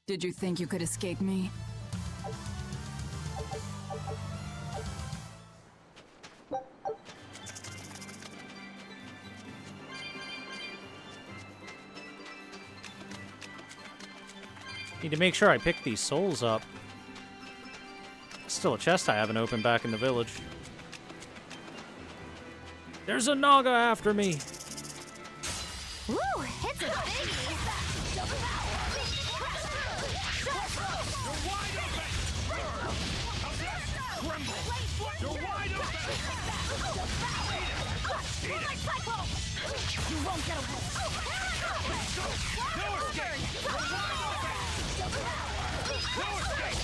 Did you think you could escape me? Need to make sure I pick these souls up. Still a chest I haven't opened back in the village. There's a Naga after me! Woo! It's a biggie! You won't get away. No escape! No escape! No escape!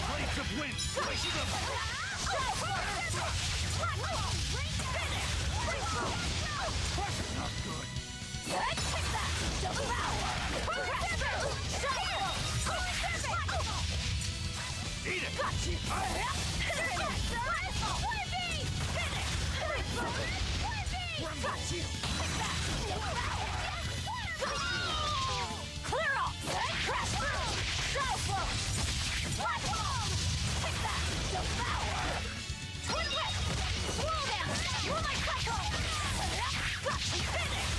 Blades of wind! Slice them! Not good. Eat it! Got you! Got you! Clear off! Crash through! Shuffle! Black ball! Take that! Devour! Twin whip! Slow down! Moonlight cycle! Got you! Finish!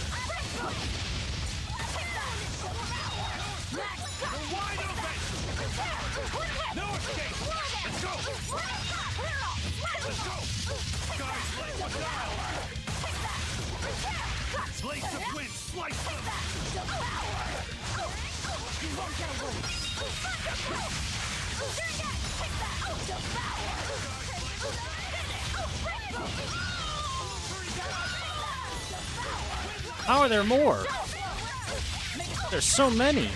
Take that! Devour! Next! You're wide open! Twin whip! No escape! Let's go! Clear off! Let's go! Guys, let one down! Blades of wind! Slice them! Devour! You won't get away! Take that! Devour! How are there more? There's so many.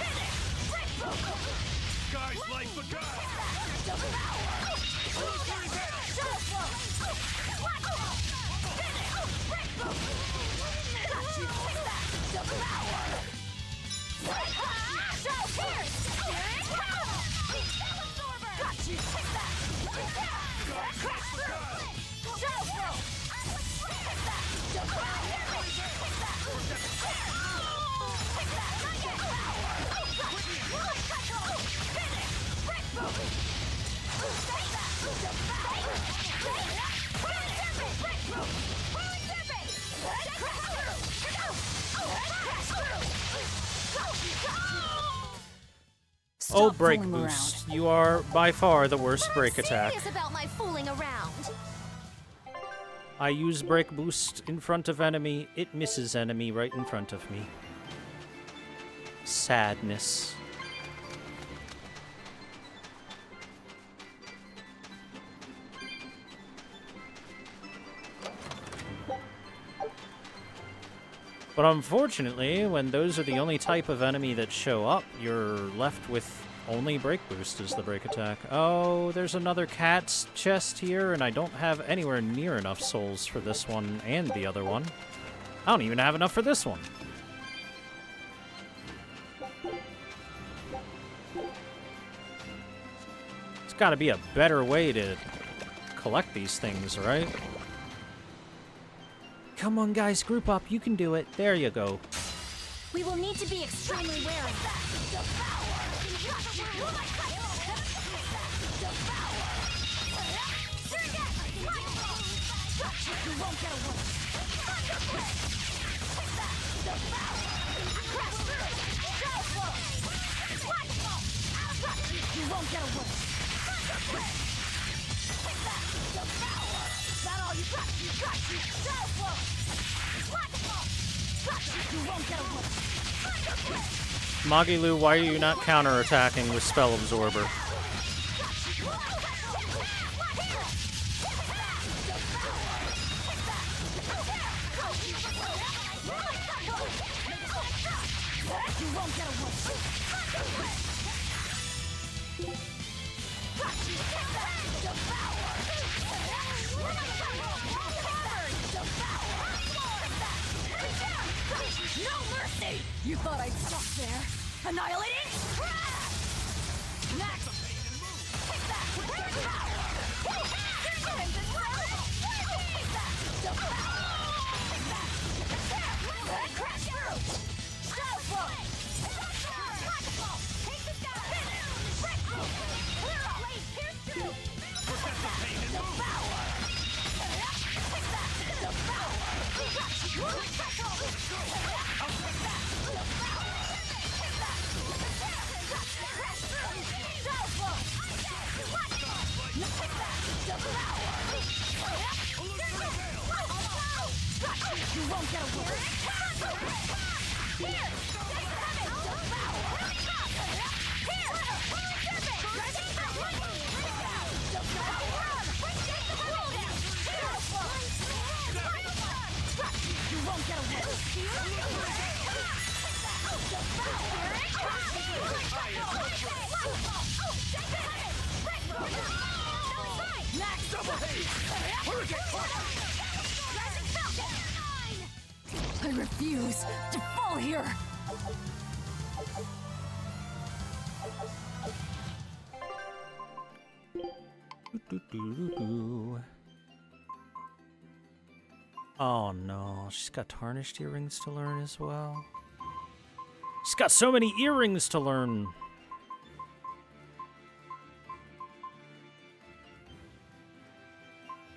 Guys, like the guy! Oh, Stop break fooling boost. You are by far the worst break attack. Serious about my fooling around. I use break boost in front of enemy. It misses enemy right in front of me. Sadness. But unfortunately, when those are the only type of enemy that show up, you're left with only break boost as the break attack. Oh, there's another cat's chest here, and I don't have anywhere near enough souls for this one and the other one. I don't even have enough for this one. There's got to be a better way to collect these things, right? Come on, guys, group up. You can do it. There you go. We will need to be extremely wary. You won't get away. You won't get away. Is that all you got? You got you. You won't get away. Magilu, why are you not counterattacking with Spell Absorber? No mercy! You thought I'd stop there? Annihilating? Next! Crash through! You won't get away. Here! You won't get away. Max double haze! I refuse to fall here! Oh no, she's got tarnished earrings to learn as well. She's got so many earrings to learn.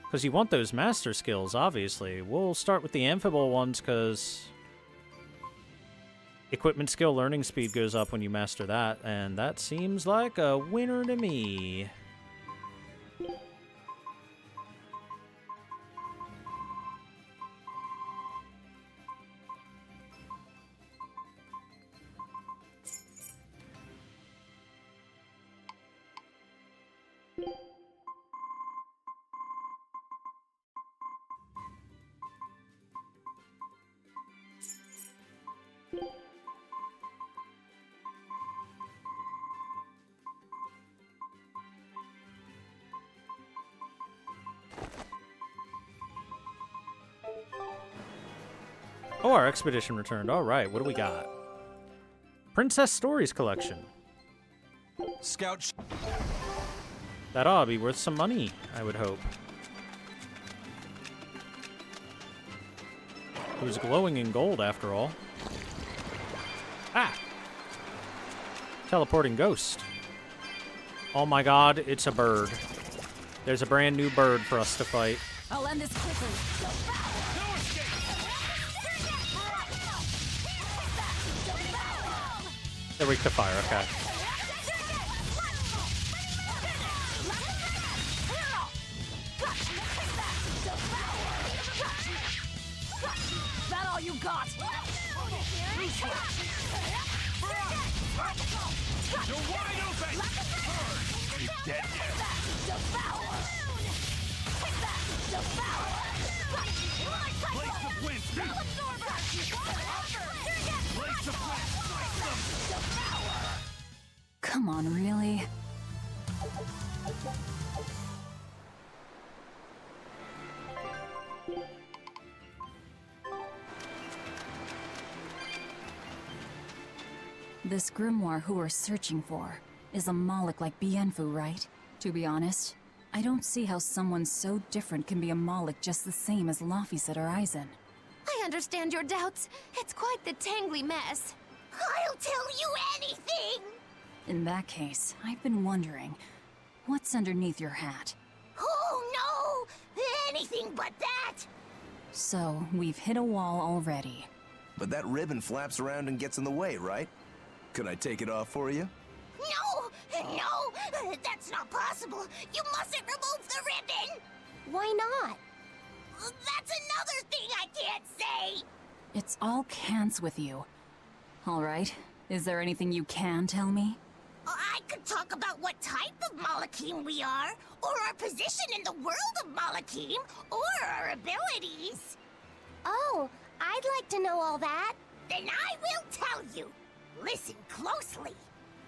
Because you want those master skills, obviously. We'll start with the amphibole ones, because equipment skill learning speed goes up when you master that, and that seems like a winner to me. Oh, our expedition returned. All right, what do we got? Princess Stories Collection. Scout. That ought to be worth some money, I would hope. It was glowing in gold, after all. Ah! Teleporting ghost. Oh my god, it's a bird. There's a brand new bird for us to fight. I'll end this quickly. They're weak to fire, okay. Is that all you got? You're wide open! Are you dead yet? Place of wind! Place of wind! Come on, really? This grimoire who we're searching for is a Moloch like Bienfu, right? To be honest, I don't see how someone so different can be a Moloch just the same as Laphicet or Eisen. I understand your doubts. It's quite the tangly mess. I'll tell you anything! In that case, I've been wondering, what's underneath your hat? Oh no! Anything but that! So, we've hit a wall already. But that ribbon flaps around and gets in the way, right? Could I take it off for you? No! That's not possible! You mustn't remove the ribbon! Why not? That's another thing I can't say! It's all cans with you. Alright, Is there anything you can tell me? I could talk about what type of Malakim we are, or our position in the world of Malakim, or our abilities. Oh, I'd like to know all that. Then I will tell you. Listen closely.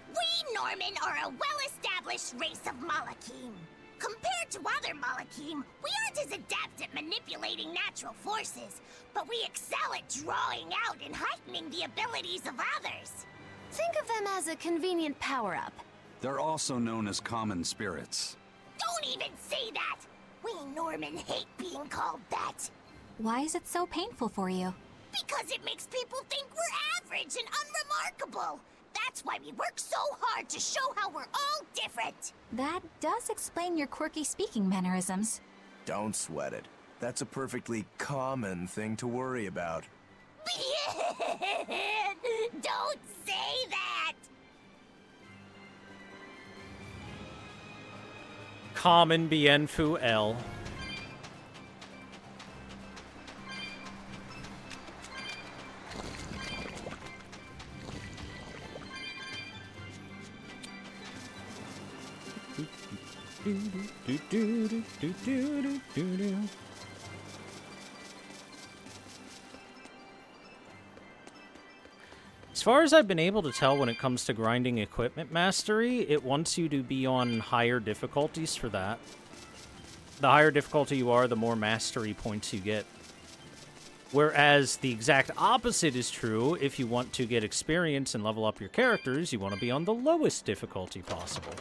We Norman are a well-established race of Malakim. Compared to other Malakim, we aren't as adept at manipulating natural forces, but we excel at drawing out and heightening the abilities of others. Think of them as a convenient power-up. They're also known as common spirits. Don't even say that! We Norman hate being called that. Why is it so painful for you? Because it makes people think we're average and unremarkable. That's why we work so hard to show how we're all different. That does explain your quirky speaking mannerisms. Don't sweat it. That's a perfectly common thing to worry about. Don't say that! Common bien fou L. As far as I've been able to tell when it comes to grinding equipment mastery, it wants you to be on higher difficulties for that. The higher difficulty you are, the more mastery points you get. Whereas the exact opposite is true. If you want to get experience and level up your characters, you want to be on the lowest difficulty possible.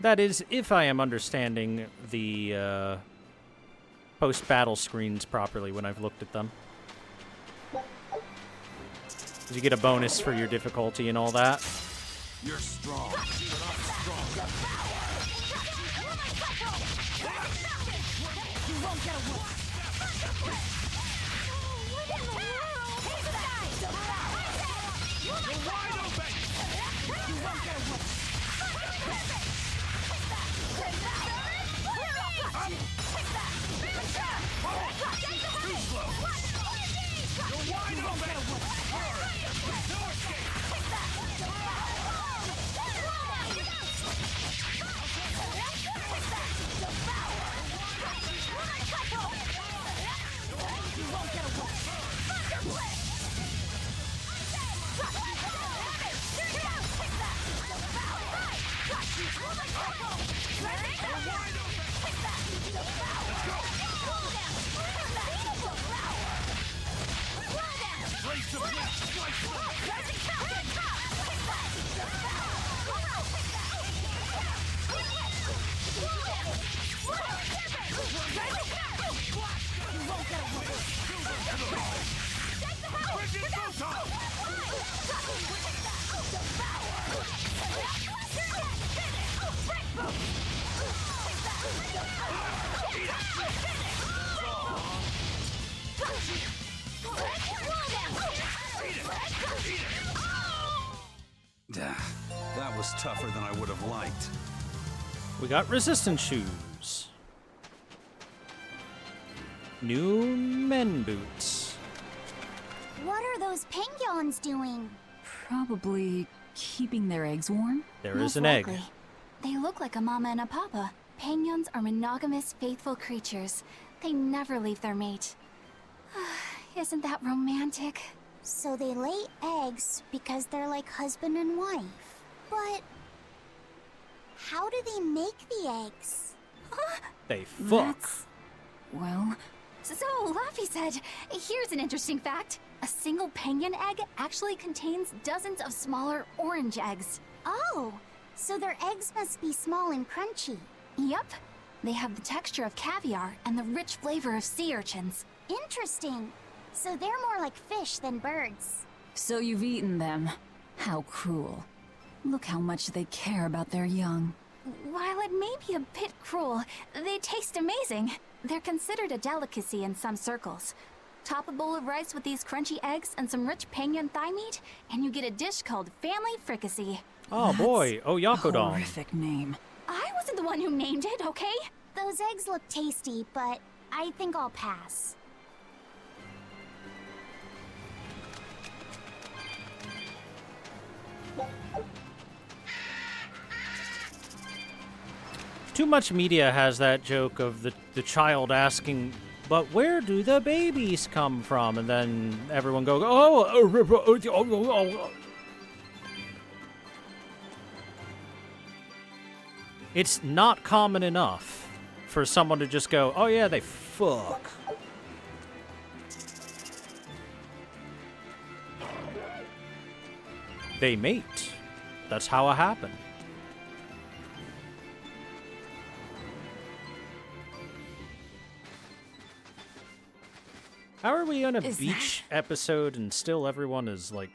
That is, if I am understanding the post-battle screens properly when I've looked at them. You get a bonus for your difficulty and all that. You're strong, but I'm stronger. You won't get away. You're wide open! You won't get away. Too slow! You're wide open! No escape! You won't get away. That was tougher than I would have liked. We got resistance shoes. New men boots. What are those penguins doing? Probably keeping their eggs warm? There is an egg. They look like a mama and a papa. Penguins are monogamous, faithful creatures. They never leave their mate. Isn't that romantic? So they lay eggs because they're like husband and wife. But how do they make the eggs? They fuck. Well... So, Laffy said, here's an interesting fact. A single penguin egg actually contains dozens of smaller orange eggs. Oh, so their eggs must be small and crunchy. Yep. They have the texture of caviar and the rich flavor of sea urchins. Interesting. So they're more like fish than birds. So you've eaten them. How cruel. Look how much they care about their young. While it may be a bit cruel, they taste amazing. They're considered a delicacy in some circles. Top a bowl of rice with these crunchy eggs and some rich penguin thigh meat, and you get a dish called family fricassee. Oh boy, Oyakodon. Horrific name. I wasn't the one who named it, okay? Those eggs look tasty, but I think I'll pass. Too much media has that joke of the child asking, but where do the babies come from? And then everyone go, oh. It's not common enough for someone to just go, oh yeah, they fuck. They mate. That's how it happened. How are we on a beach episode and still everyone is, like,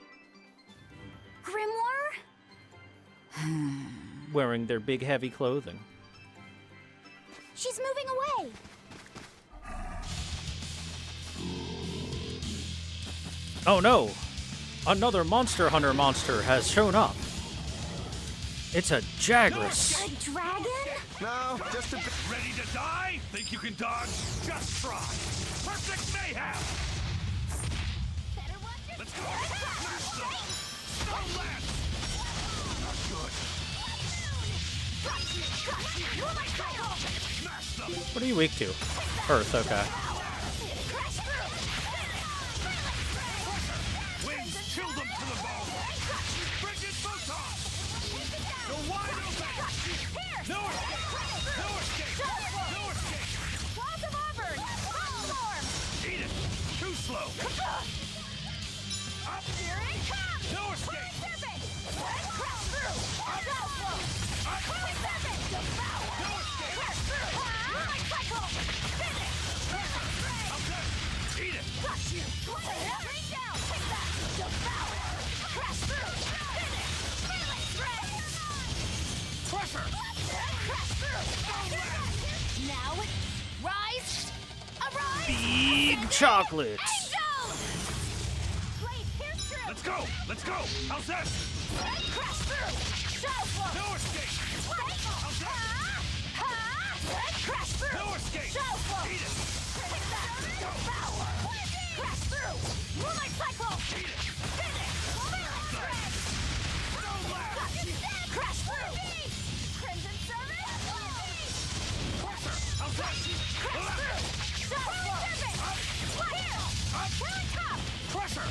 Grimoire? wearing their big heavy clothing? She's moving away. Oh no! Another Monster Hunter monster has shown up. It's a Jagras. A dragon? No, just a bit. Ready to die? Think you can dodge? Just try. Perfect mayhem! Let's go! Smash them! Stone lance! Not good! Smash them! What are you weak to? Earth, okay. Wings, chill them to the bone! Frigid photon! Go wide open! No escape! No escape! No escape! Walls of Auburn! Storm! Eat it! Too slow! Up! Here it comes! No escape! Serpent! Crash through! Downflow! Holy Serpent! Devour! No escape! Crash through! Light cycle! Finish! Eat it! Got you! Rain down! Take that! Devour! Crash through! Finish! Melee spray! Pressure! Crash through! Now, rise! Arise! Big chocolates. Blade, pierce through! Let's go! Let's go! How's that? Crash through! Shadow flow! No escape! How's that? Crash through! No escape! Shadow flow! Eat it! Take that! Devour! Crash through! Moonlight cycle! Eat it! Finish! Crash through! Crimson Servant! Pressure! How's that? Crash through! Shadow flow! Here! Killing top! Pressure!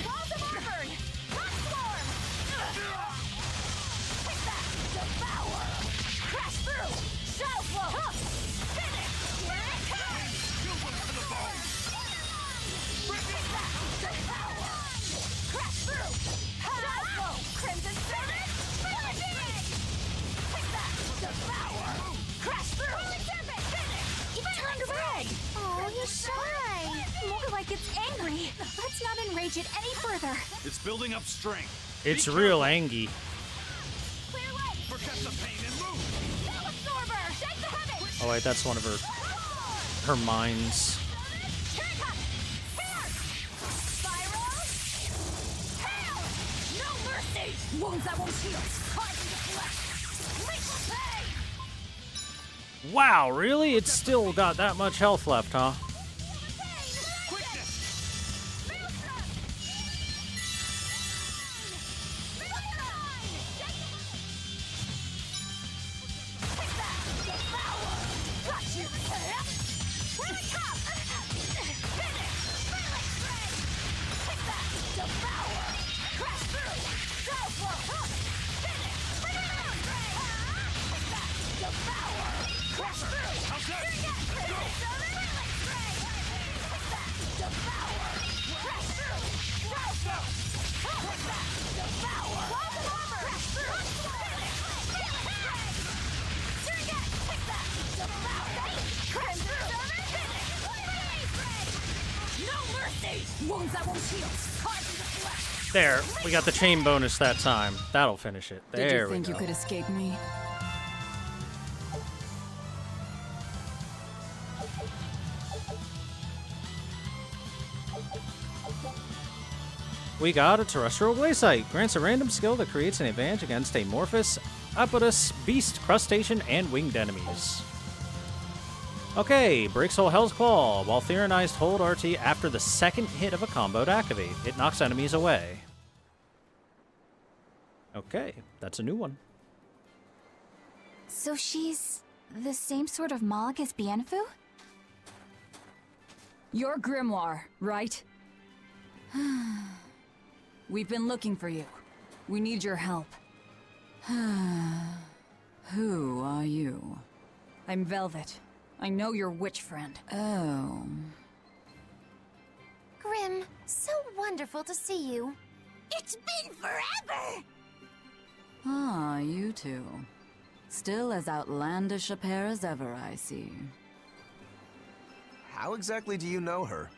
Walls of Auburn! Hot Swarm! Take that! Devour! Crash through! Shadow flow! Finish! Here it comes! Chill them to the bone! Take that! Devour! Crash through! Shadow flow! Crimson Serpent! Take that! Devour! Crash through! Holy Serpent! Finish! It turned red! Oh, he's shy. More like it's angry. Let's not enrage it any further. It's building up strength. It's real angy. Clear way! Forget the pain and move! Absorber! Shake the heavens! Oh wait, that's one of her mines. Here it comes! Here! Spiral! Hail! No mercy! Wounds that won't heal! Caught in the flesh! Lethal pain! Wow, really? It's still got that much health left, huh? Wounds that won't heal! Caught in the flesh! There, we got the chain bonus that time. That'll finish it. Did There you think we you go. could escape me? We got a terrestrial glaciite. Grants a random skill that creates an advantage against amorphous, apodous, beast, crustacean, and winged enemies. Okay, breaks whole Hell's Claw. While Tyrannized, hold RT after the second hit of a combo to activate. It knocks enemies away. Okay, that's a new one. So she's the same sort of Moloch as Bienfu? You're Grimoire, right? We've been looking for you. We need your help. Who are you? I'm Velvet. I know your witch friend. Oh. Grim, so wonderful to see you. It's been forever! Ah, you two. Still as outlandish a pair as ever, I see. How exactly do you know her?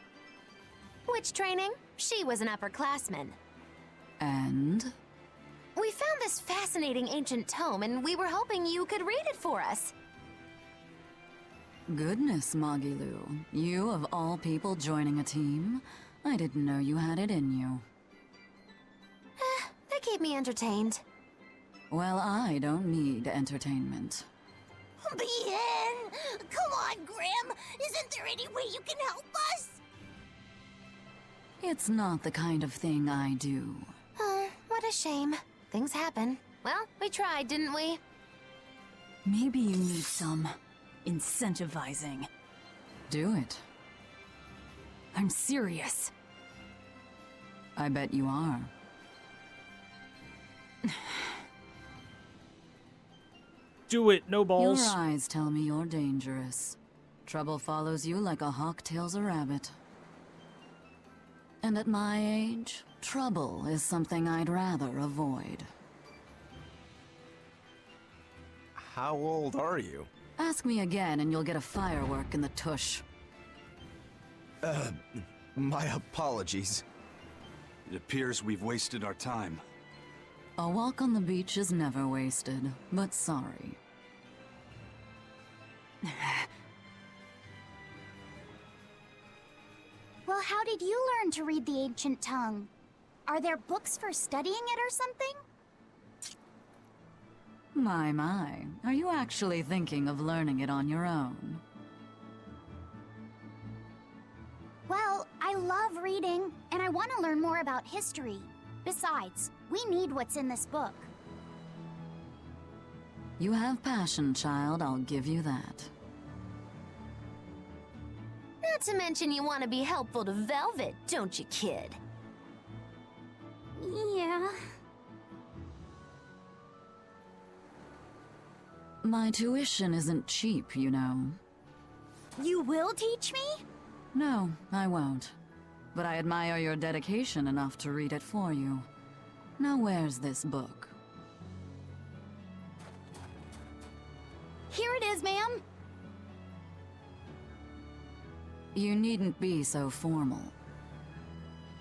Witch training? She was an upperclassman. And? We found this fascinating ancient tome, and we were hoping you could read it for us. Goodness, Magilu. You, of all people, joining a team? I didn't know you had it in you. They keep me entertained. Well, I don't need entertainment. Bien! Come on, Grim! Isn't there any way you can help us? It's not the kind of thing I do. Oh, what a shame. Things happen. Well, we tried, didn't we? Maybe you need some incentivizing. Do it. I'm serious. I bet you are. Do it, no balls. Your eyes tell me you're dangerous. Trouble follows you like a hawk tails a rabbit. And at my age, trouble is something I'd rather avoid. How old are you? Ask me again and you'll get a firework in the tush. My apologies. It appears we've wasted our time. A walk on the beach is never wasted, but sorry. Well, how did you learn to read the ancient tongue? Are there books for studying it or something? My. Are you actually thinking of learning it on your own? Well, I love reading, and I want to learn more about history. Besides, we need what's in this book. You have passion, child, I'll give you that. Not to mention you want to be helpful to Velvet, don't you, kid? Yeah. My tuition isn't cheap, you know. You will teach me? No, I won't. But I admire your dedication enough to read it for you. Now where's this book? Here it is, ma'am. You needn't be so formal.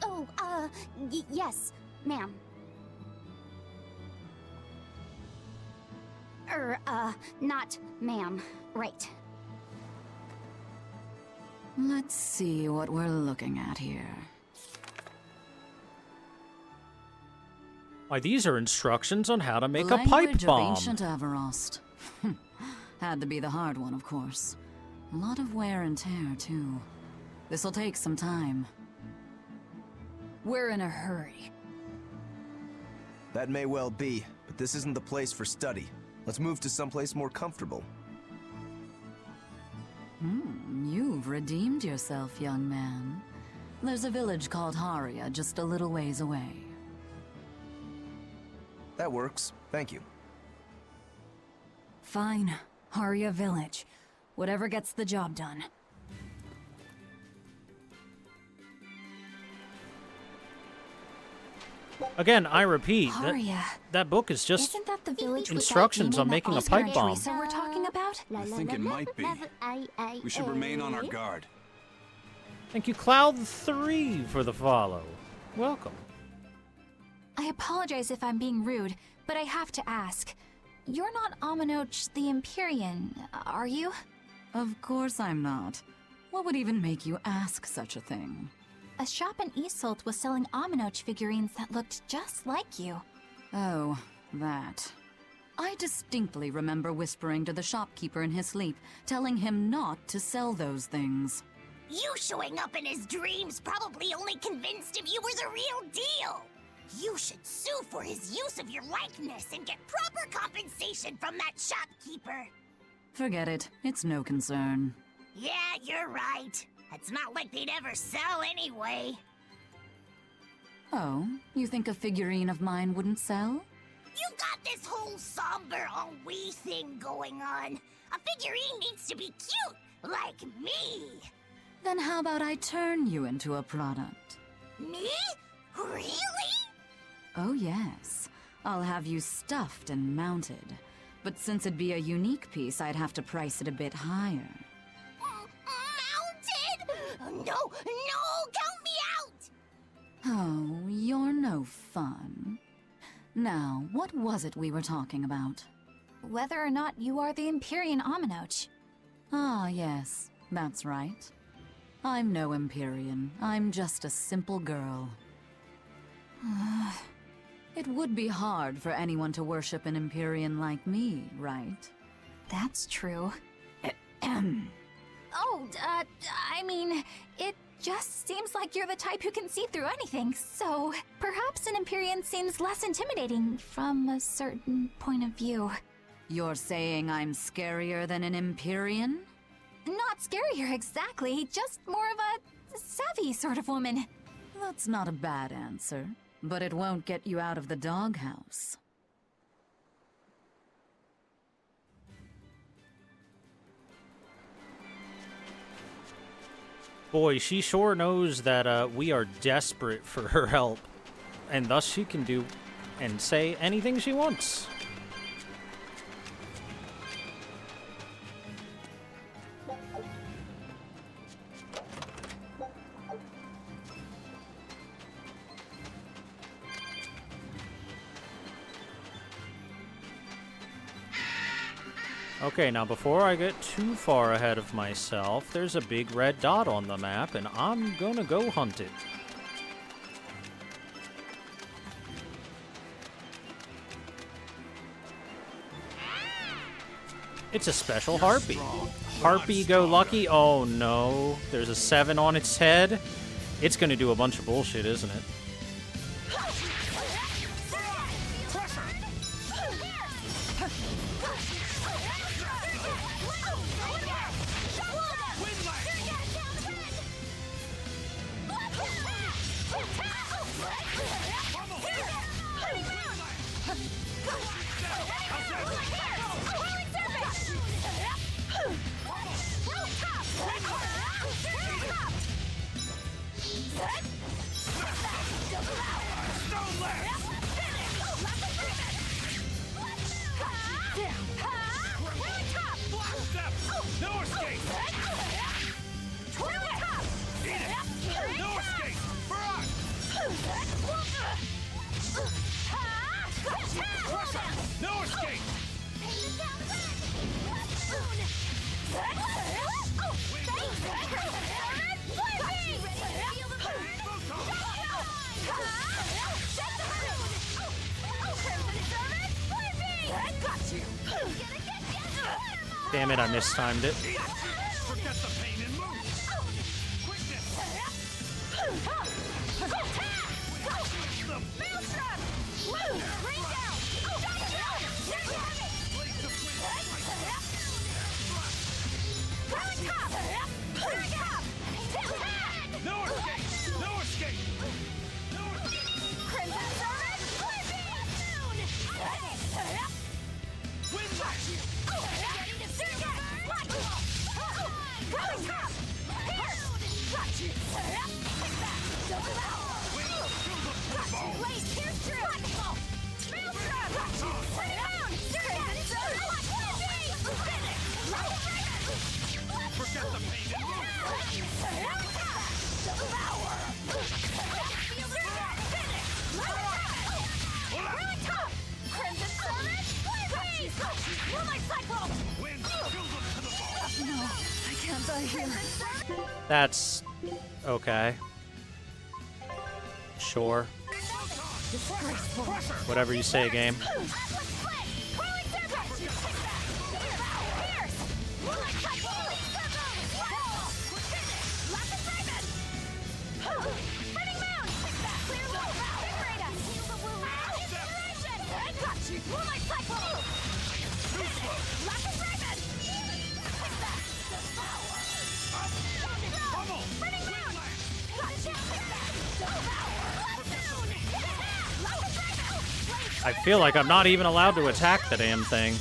Oh, yes, ma'am. Not ma'am. Right. Let's see what we're looking at here. Why, these are instructions on how to make a pipe Language bomb. of ancient Averost. Had to be the hard one, of course. A lot of wear and tear, too. This'll take some time. We're in a hurry. That may well be, but this isn't the place for study. Let's move to someplace more comfortable. You've redeemed yourself, young man. There's a village called Haria just a little ways away. That works. Thank you. Fine. Haria Village. Whatever gets the job done. Again, I repeat, Haria. that book is just Isn't that the village with instructions that on demon making a that pipe Oscar bomb. Teresa were talking about? I think it might be. We should remain on our guard. Thank you, Cloud3, for the follow. Welcome. I apologize if I'm being rude, but I have to ask. You're not Aminoch the Empyrean, are you? Of course I'm not. What would even make you ask such a thing? A shop in Isolt was selling Aminoch figurines that looked just like you. Oh, that. I distinctly remember whispering to the shopkeeper in his sleep, telling him not to sell those things. You showing up in his dreams probably only convinced him you were the real deal. You should sue for his use of your likeness and get proper compensation from that shopkeeper. Forget it. It's no concern. Yeah, you're right. It's not like they'd ever sell anyway. Oh, you think a figurine of mine wouldn't sell? You got this whole somber ennui thing going on. A figurine needs to be cute, like me. Then how about I turn you into a product? Me? Really? Oh yes. I'll have you stuffed and mounted. But since it'd be a unique piece, I'd have to price it a bit higher. Mounted? No, count me out! Oh, you're no fun. Now, what was it we were talking about? Whether or not you are the Empyrean Aminoch. Ah, yes, that's right. I'm no Empyrean. I'm just a simple girl. It would be hard for anyone to worship an Empyrean like me, right? That's true. I mean, it just seems like you're the type who can see through anything, so perhaps an Empyrean seems less intimidating from a certain point of view. You're saying I'm scarier than an Empyrean? Not scarier exactly, just more of a savvy sort of woman. That's not a bad answer, but it won't get you out of the doghouse. Boy, she sure knows that we are desperate for her help, and thus she can do and say anything she wants. Okay, now before I get too far ahead of myself, there's a big red dot on the map, and I'm gonna go hunt it. It's a special harpy. Harpy-go-lucky? Oh no, there's a 7 on its head. It's gonna do a bunch of bullshit, isn't it? Damn it, I mistimed it. That's okay. Sure. Whatever you say, game. I feel like I'm not even allowed to attack the damn thing.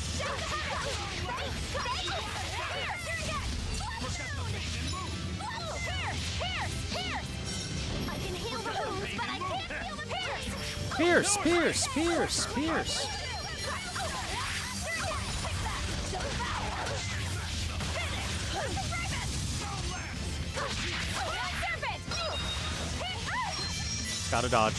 Pierce, pierce, pierce, pierce. Gotta dodge.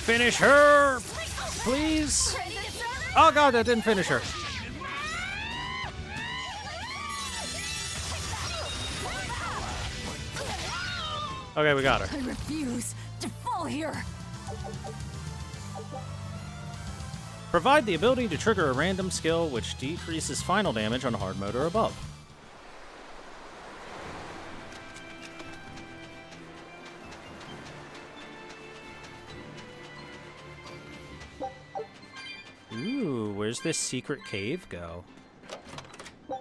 Finish her, please. Oh god, that didn't finish her. Okay, we got her. I refuse to fall here. Provide the ability to trigger a random skill which decreases final damage on hard mode or above. Ooh, where's this secret cave go?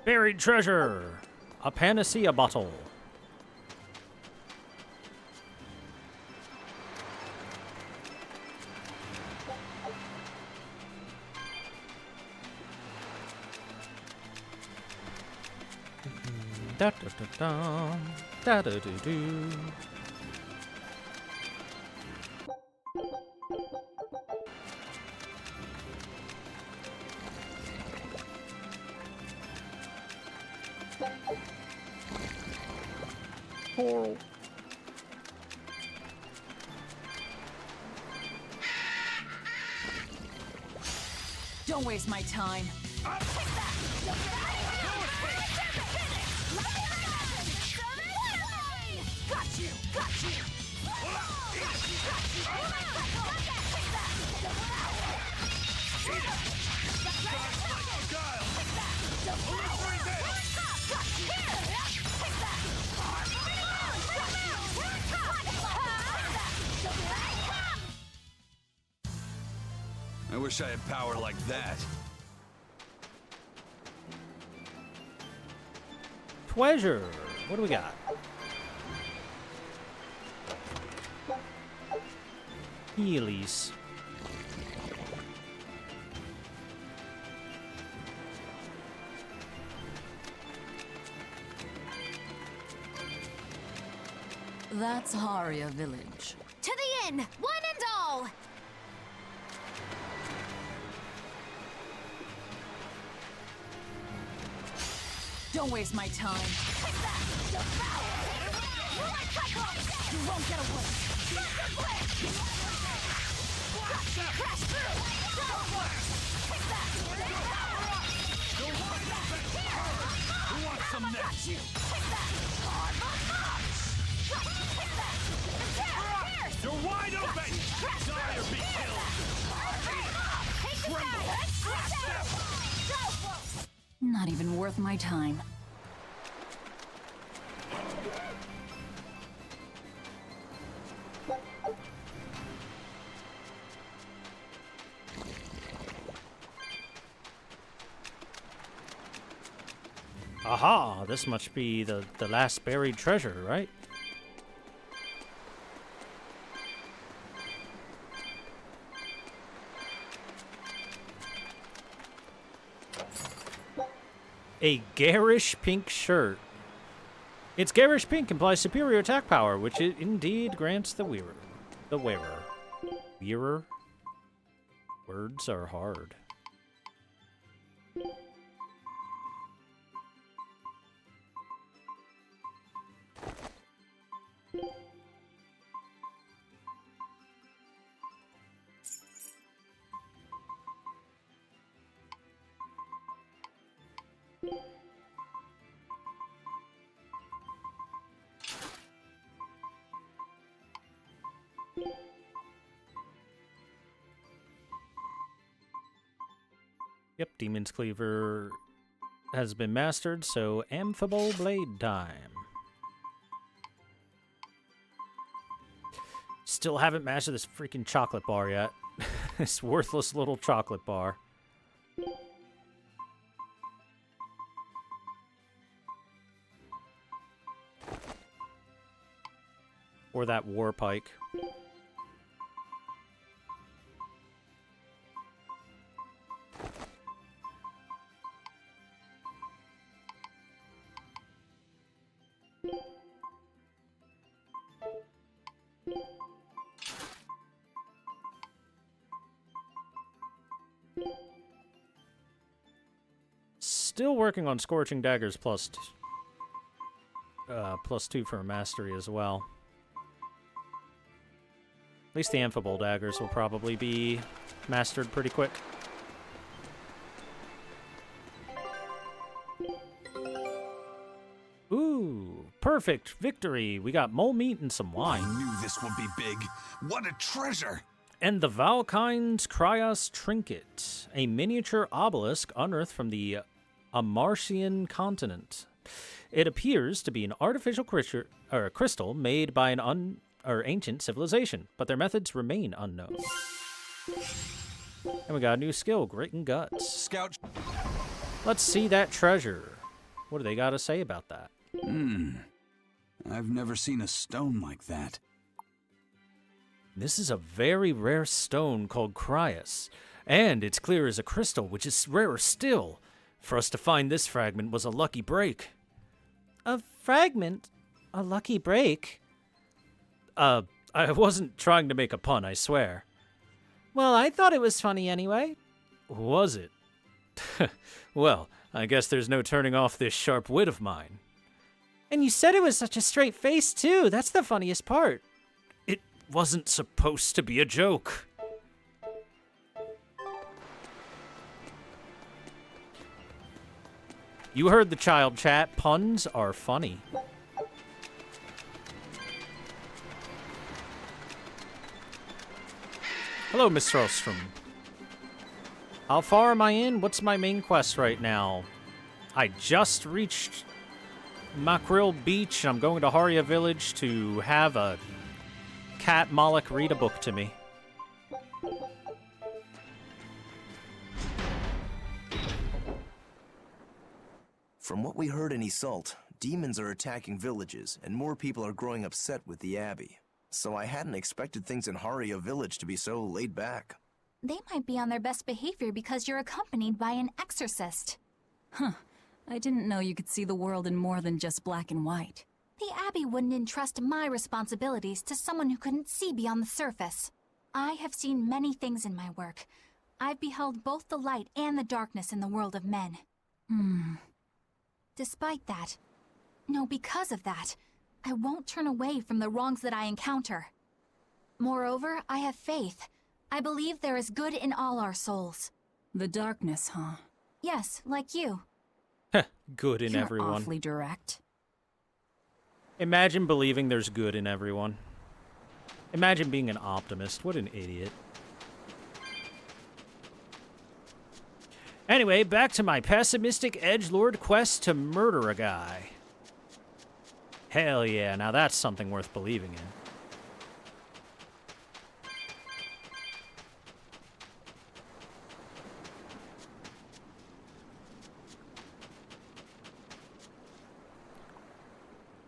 Buried treasure! A panacea bottle. Da da da da da da do do. Coral. Don't waste my time. Got you! Got you! I wish I had power like that. Treasure. What do we got? Heelys. That's Haria Village. To the inn, one and all! Don't waste my time. You won't get away! Crash through! Who wants some next? You're wide open! Die or be killed! Not even worth my time. Aha! This must be the last buried treasure, right? A garish pink shirt. Its garish pink implies superior attack power, which it indeed grants the wearer. The wearer. Wearer? Words are hard. Yep, Demon's Cleaver has been mastered, so Amphibole Blade time. Still haven't mastered this freaking chocolate bar yet. This worthless little chocolate bar. Or that war pike. Still working on Scorching Daggers plus 2 for mastery as well. At least the Amphibole Daggers will probably be mastered pretty quick. Ooh, perfect victory. We got mole meat and some wine. I knew this would be big. What a treasure! And the Valkyne's Cryos Trinket, a miniature obelisk unearthed from the Amarcian continent. It appears to be an artificial crystal made by an ancient civilization, but their methods remain unknown. And we got a new skill, Grit and Guts. Scout. Let's see that treasure. What do they got to say about that? I've never seen a stone like that. This is a very rare stone called Cryos, and it's clear as a crystal, which is rarer still. For us to find this fragment was a lucky break. A fragment? A lucky break? I wasn't trying to make a pun, I swear. Well, I thought it was funny anyway. Was it? Well, I guess there's no turning off this sharp wit of mine. And you said it was such a straight face, too. That's the funniest part. It wasn't supposed to be a joke. You heard the child chat. Puns are funny. Hello, Miss Rostrom. How far am I in? What's my main quest right now? I just reached Mackerel Beach, and I'm going to Haria Village to have a cat Moloch read a book to me. From what we heard in Iseult, demons are attacking villages, and more people are growing upset with the Abbey. So I hadn't expected things in Haria Village to be so laid back. They might be on their best behavior because you're accompanied by an exorcist. Huh. I didn't know you could see the world in more than just black and white. The Abbey wouldn't entrust my responsibilities to someone who couldn't see beyond the surface. I have seen many things in my work. I've beheld both the light and the darkness in the world of men. Despite that, no, because of that, I won't turn away from the wrongs that I encounter. Moreover, I have faith. I believe there is good in all our souls. The darkness, huh? Yes, like you. Good in You're everyone. Awfully direct. Imagine believing there's good in everyone. Imagine being an optimist. What an idiot. Anyway, back to my pessimistic edgelord quest to murder a guy. Hell yeah, now that's something worth believing in.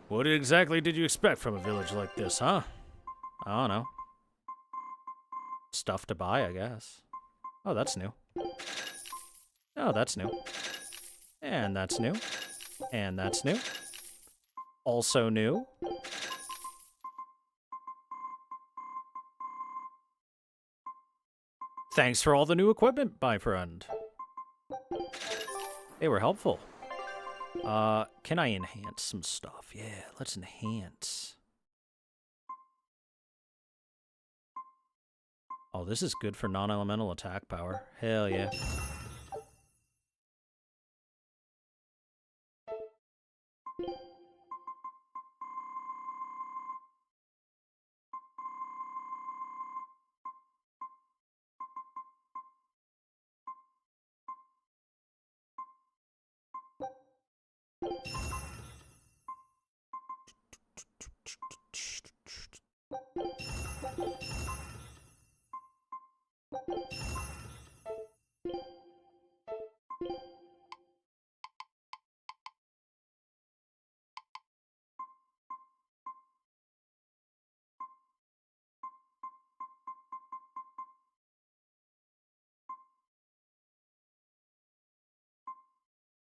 What exactly did you expect from a village like this, huh? I don't know. Stuff to buy, I guess. Oh, that's new. Oh, that's new. And that's new. And that's new. Also new. Thanks for all the new equipment, my friend. They were helpful. Can I enhance some stuff? Yeah, let's enhance. Oh, this is good for non-elemental attack power. Hell yeah.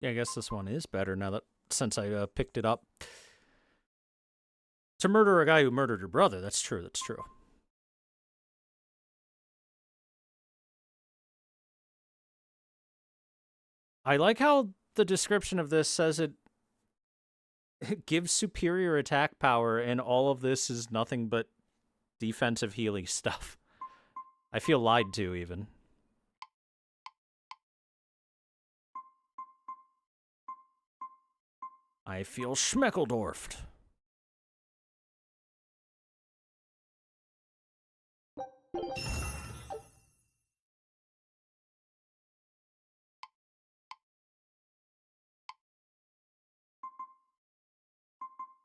Yeah, I guess this one is better now that since I picked it up. To murder a guy who murdered your brother, that's true, that's true. I like how the description of this says it gives superior attack power, and all of this is nothing but defensive healing stuff. I feel lied to, even. I feel schmeckledorfed.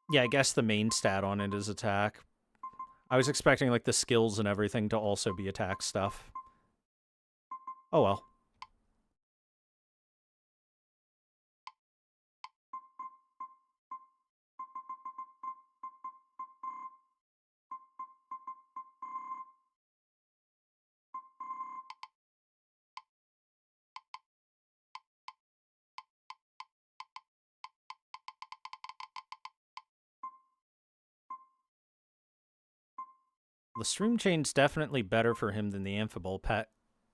Yeah, I guess the main stat on it is attack. I was expecting, like, the skills and everything to also be attack stuff. Oh well. The stream chain's definitely better for him than the amphibole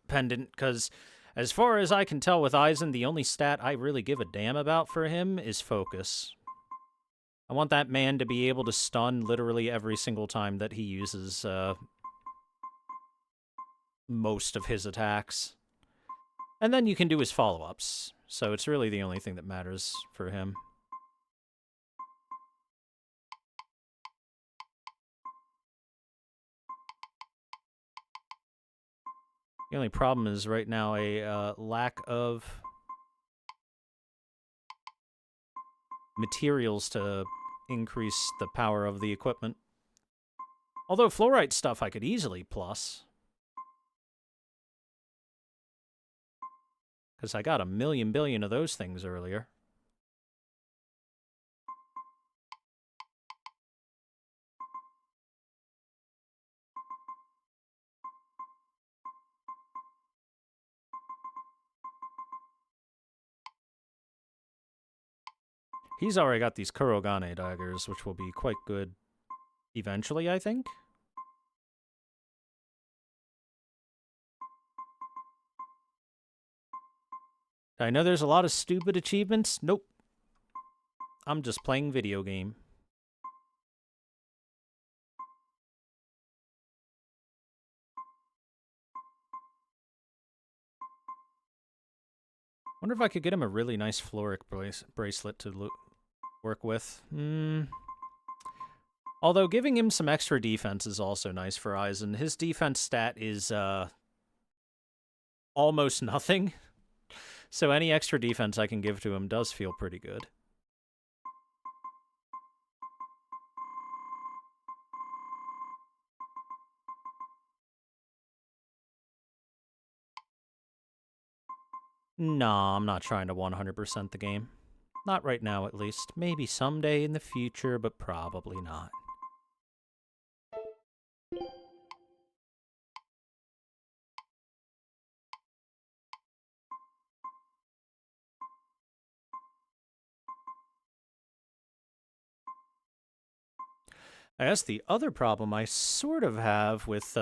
pendant, because as far as I can tell with Eisen, the only stat I really give a damn about for him is focus. I want that man to be able to stun literally every single time that he uses most of his attacks. And then you can do his follow-ups, so it's really the only thing that matters for him. The only problem is right now a lack of materials to increase the power of the equipment. Although fluorite stuff I could easily plus. Because I got a million billion of those things earlier. He's already got these Kurogane daggers, which will be quite good eventually, I think. I know there's a lot of stupid achievements. Nope. I'm just playing video game. Wonder if I could get him a really nice Floric bracelet to work with. Although giving him some extra defense is also nice for Eisen. His defense stat is almost nothing. So any extra defense I can give to him does feel pretty good. Nah, I'm not trying to 100% the game. Not right now, at least. Maybe someday in the future, but probably not. I guess the other problem I sort of have with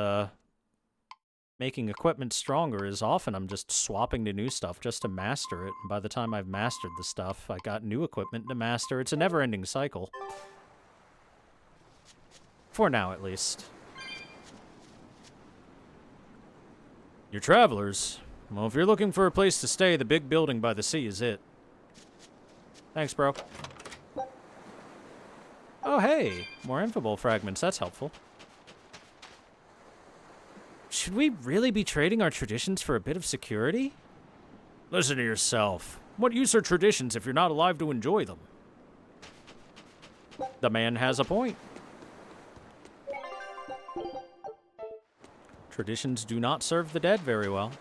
making equipment stronger is often I'm just swapping to new stuff just to master it. And by the time I've mastered the stuff, I got new equipment to master. It's a never-ending cycle. For now, at least. You're travelers. Well, if you're looking for a place to stay, the big building by the sea is it. Thanks, bro. Oh, hey. More infable fragments. That's helpful. Should we really be trading our traditions for a bit of security? Listen to yourself. What use are traditions if you're not alive to enjoy them? The man has a point. Traditions do not serve the dead very well.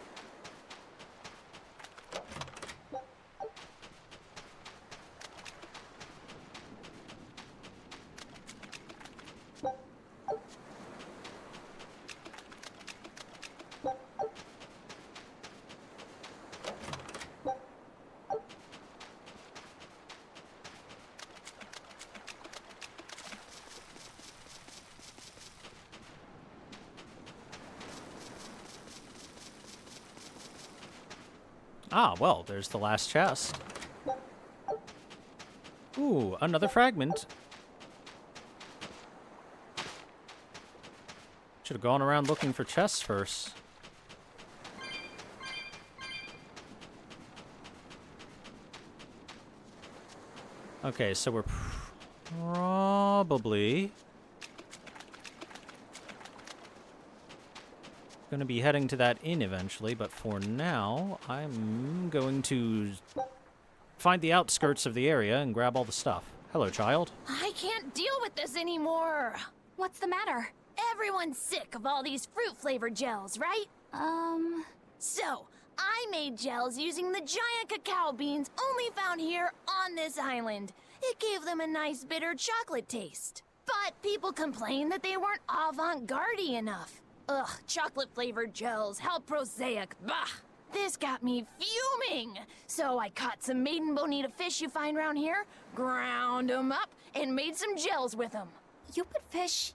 Ah, well, there's the last chest. Ooh, another fragment. Should have gone around looking for chests first. Okay, so we're probably going to be heading to that inn eventually, but for now, I'm going to find the outskirts of the area and grab all the stuff. Hello, child. I can't deal with this anymore. What's the matter? Everyone's sick of all these fruit-flavored gels, right? So, I made gels using the giant cacao beans only found here on this island. It gave them a nice bitter chocolate taste. But people complained that they weren't avant-garde enough. Ugh, chocolate-flavored gels, how prosaic, bah! This got me fuming! So I caught some maiden bonita fish you find around here, ground them up, and made some gels with them. You put fish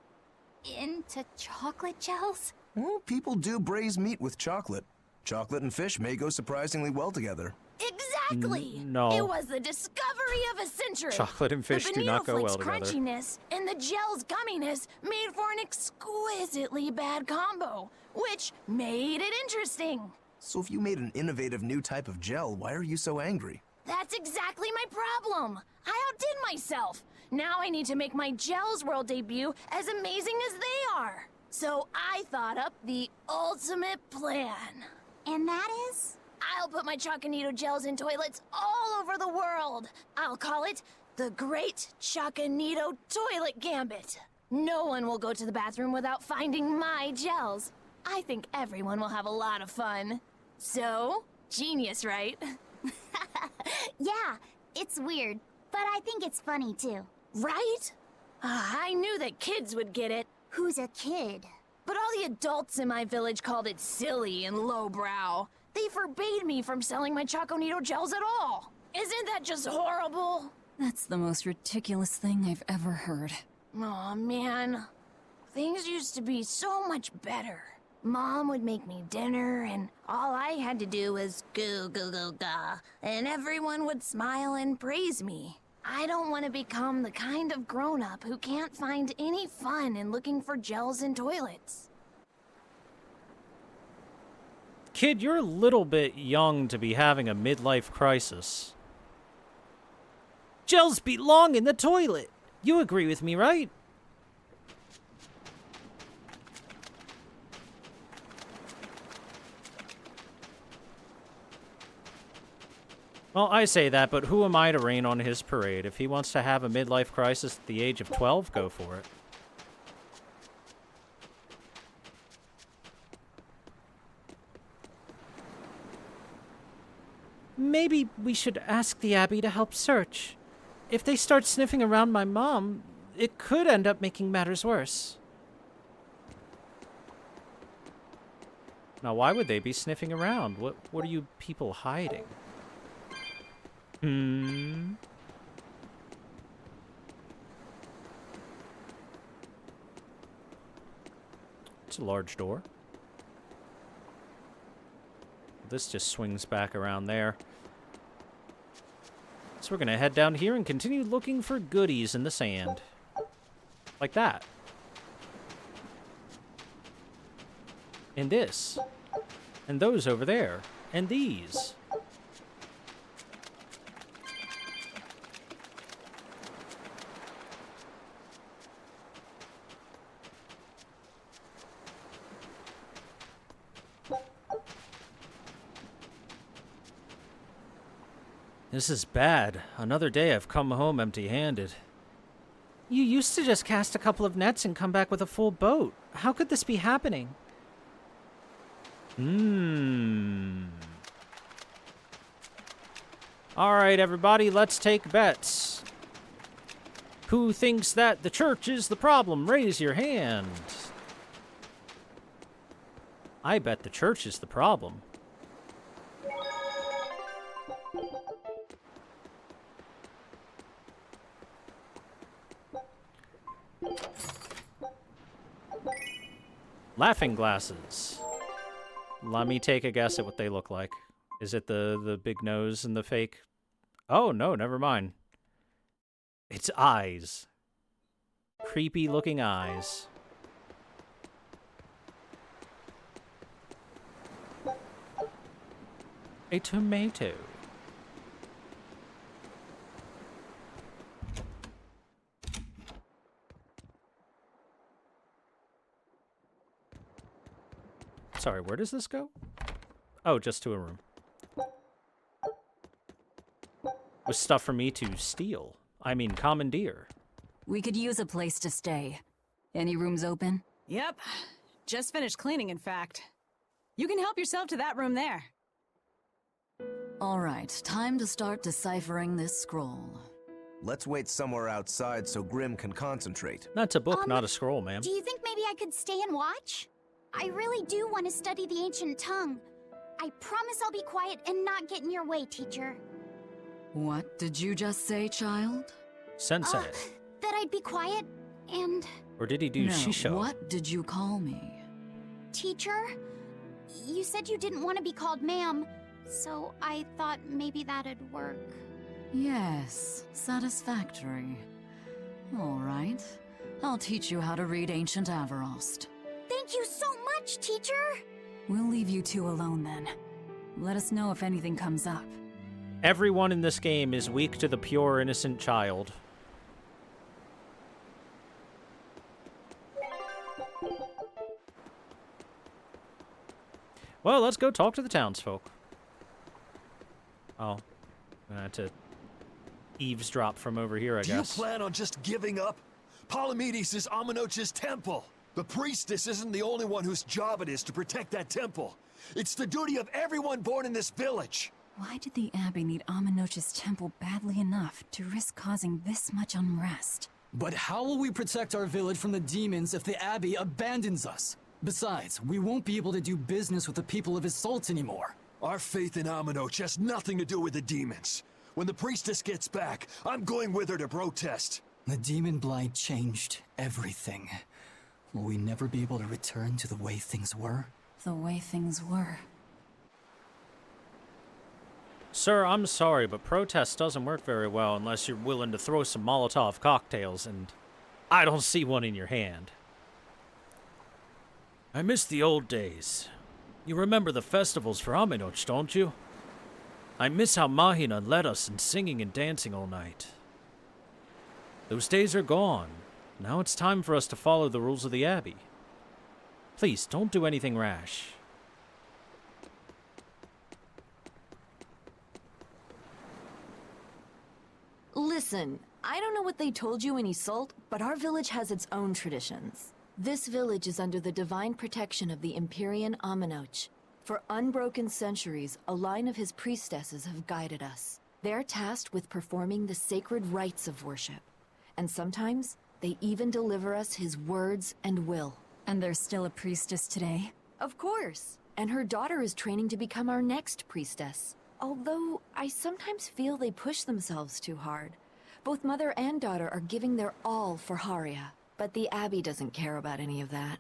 into chocolate gels? Well, people do braise meat with chocolate. Chocolate and fish may go surprisingly well together. Exactly! No. It was the discovery of a century. Chocolate and fish do not go well The together. crunchiness and the gel's gumminess made for an exquisitely bad combo, which made it interesting. So if you made an innovative new type of gel, why are you so angry? That's exactly my problem. I outdid myself. Now I need to make my Gels World debut as amazing as they are. So I thought up the ultimate plan. And that is? I'll put my Choconito gels in toilets all over the world. I'll call it the Great Choconito Toilet Gambit. No one will go to the bathroom without finding my gels. I think everyone will have a lot of fun. So, genius, right? Yeah, it's weird, but I think it's funny too. Right? I knew that kids would get it. Who's a kid? But all the adults in my village called it silly and lowbrow. They forbade me from selling my Choconito gels at all. Isn't that just horrible? That's the most ridiculous thing I've ever heard. Aw, man. Things used to be so much better. Mom would make me dinner, and all I had to do was goo goo goo ga, and everyone would smile and praise me. I don't want to become the kind of grown-up who can't find any fun in looking for gels in toilets. Kid, you're a little bit young to be having a midlife crisis. Gels belong in the toilet. You agree with me, right? Well, I say that, but who am I to rain on his parade? If he wants to have a midlife crisis at the age of 12, go for it. Maybe we should ask the Abbey to help search. If they start sniffing around my mom, it could end up making matters worse. Now, why would they be sniffing around? What are you people hiding? It's a large door. this just swings back around there. So we're gonna head down here and continue looking for goodies in the sand. Like that. And this. And those over there. And these. This is bad. Another day I've come home empty-handed. You used to just cast a couple of nets and come back with a full boat. How could this be happening? Alright, everybody, let's take bets. Who thinks that the church is the problem? Raise your hand. I bet the church is the problem. Laughing glasses. Let me take a guess at what they look like. Is it the big nose and the fake? Oh, no, never mind. It's eyes. Creepy looking eyes. A tomato. Sorry, where does this go? Oh, just to a room. With stuff for me to steal. I mean, commandeer. We could use a place to stay. Any rooms open? Yep. Just finished cleaning, in fact. You can help yourself to that room there. All right, time to start deciphering this scroll. Let's wait somewhere outside so Grim can concentrate. That's a book, not a scroll, ma'am. Do you think maybe I could stay and watch? I really do want to study the ancient tongue. I promise I'll be quiet and not get in your way, teacher. What did you just say, child? Sensei. That I'd be quiet and... Or did he do no, Shisho? What did you call me? Teacher? You said you didn't want to be called ma'am, so I thought maybe that'd work. Yes, satisfactory. All right. I'll teach you how to read Ancient Avarost. Thank you so much, teacher! We'll leave you two alone then. Let us know if anything comes up. Everyone in this game is weak to the pure, innocent child. Well, let's go talk to the townsfolk. Oh. I'm gonna have to eavesdrop from over here, I guess. Do you plan on just giving up? Palamedes is Amenoch's temple. The priestess isn't the only one whose job it is to protect that temple. It's the duty of everyone born in this village. Why did the Abbey need Amenoch's temple badly enough to risk causing this much unrest? But how will we protect our village from the demons if the Abbey abandons us? Besides, we won't be able to do business with the people of Isolde anymore. Our faith in Amenoch has nothing to do with the demons. When the priestess gets back, I'm going with her to protest. The demon blight changed everything. Will we never be able to return to the way things were? The way things were. Sir, I'm sorry, but protest doesn't work very well unless you're willing to throw some Molotov cocktails, and I don't see one in your hand. I miss the old days. You remember the festivals for Amenoch, don't you? I miss how Mahina led us in singing and dancing all night. Those days are gone. Now it's time for us to follow the rules of the Abbey. Please, don't do anything rash. Listen, I don't know what they told you in Isolde, but our village has its own traditions. This village is under the divine protection of the Empyrean Amenoch. For unbroken centuries, a line of his priestesses have guided us. They're tasked with performing the sacred rites of worship. And sometimes, they even deliver us his words and will. And there's still a priestess today? Of course. And her daughter is training to become our next priestess. Although, I sometimes feel they push themselves too hard. Both mother and daughter are giving their all for Haria. But the Abbey doesn't care about any of that.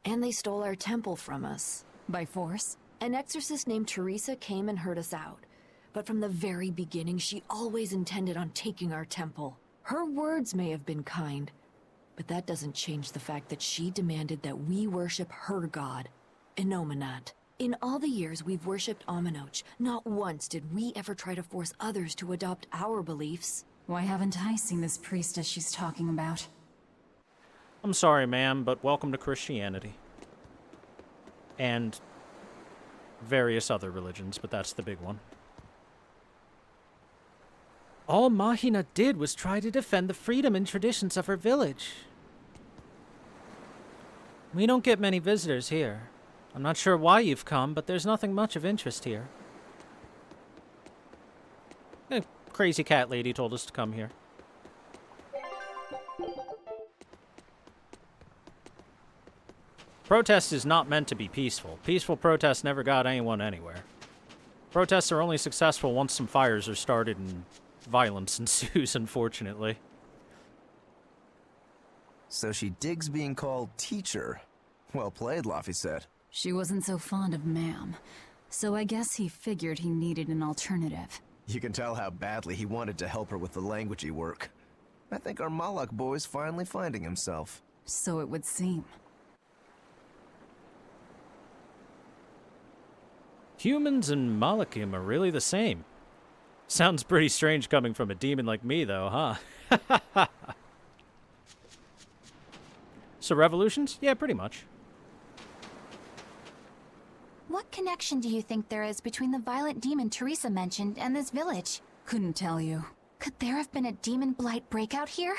And they stole our temple from us. By force? An exorcist named Teresa came and heard us out. But from the very beginning, she always intended on taking our temple. Her words may have been kind, but that doesn't change the fact that she demanded that we worship her god, Inominat. In all the years we've worshipped Aminoch, not once did we ever try to force others to adopt our beliefs. Why haven't I seen this priestess she's talking about? I'm sorry, ma'am, but welcome to Christianity. And various other religions, but that's the big one. All Mahina did was try to defend the freedom and traditions of her village. We don't get many visitors here. I'm not sure why you've come, but there's nothing much of interest here. A crazy cat lady told us to come here. Protest is not meant to be peaceful. Peaceful protest never got anyone anywhere. Protests are only successful once some fires are started and violence ensues, unfortunately. So she digs being called teacher. Well played, Laphicet. She wasn't so fond of ma'am, so I guess he figured he needed an alternative. You can tell how badly he wanted to help her with the languagey work. I think our Malak boy's finally finding himself. So it would seem. Humans and Malakim are really the same. Sounds pretty strange coming from a demon like me, though, huh? So revolutions? Yeah, pretty much. What connection do you think there is between the violent demon Teresa mentioned and this village? Couldn't tell you. Could there have been a demon blight breakout here?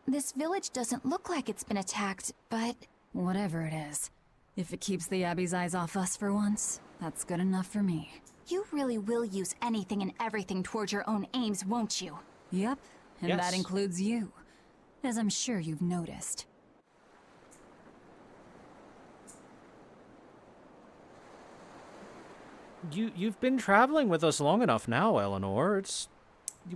This village doesn't look like it's been attacked, but... Whatever it is. If it keeps the Abbey's eyes off us for once, that's good enough for me. You really will use anything and everything toward your own aims, won't you? Yep, and Yes. that includes you, as I'm sure you've noticed. You've been traveling with us long enough now, Eleanor.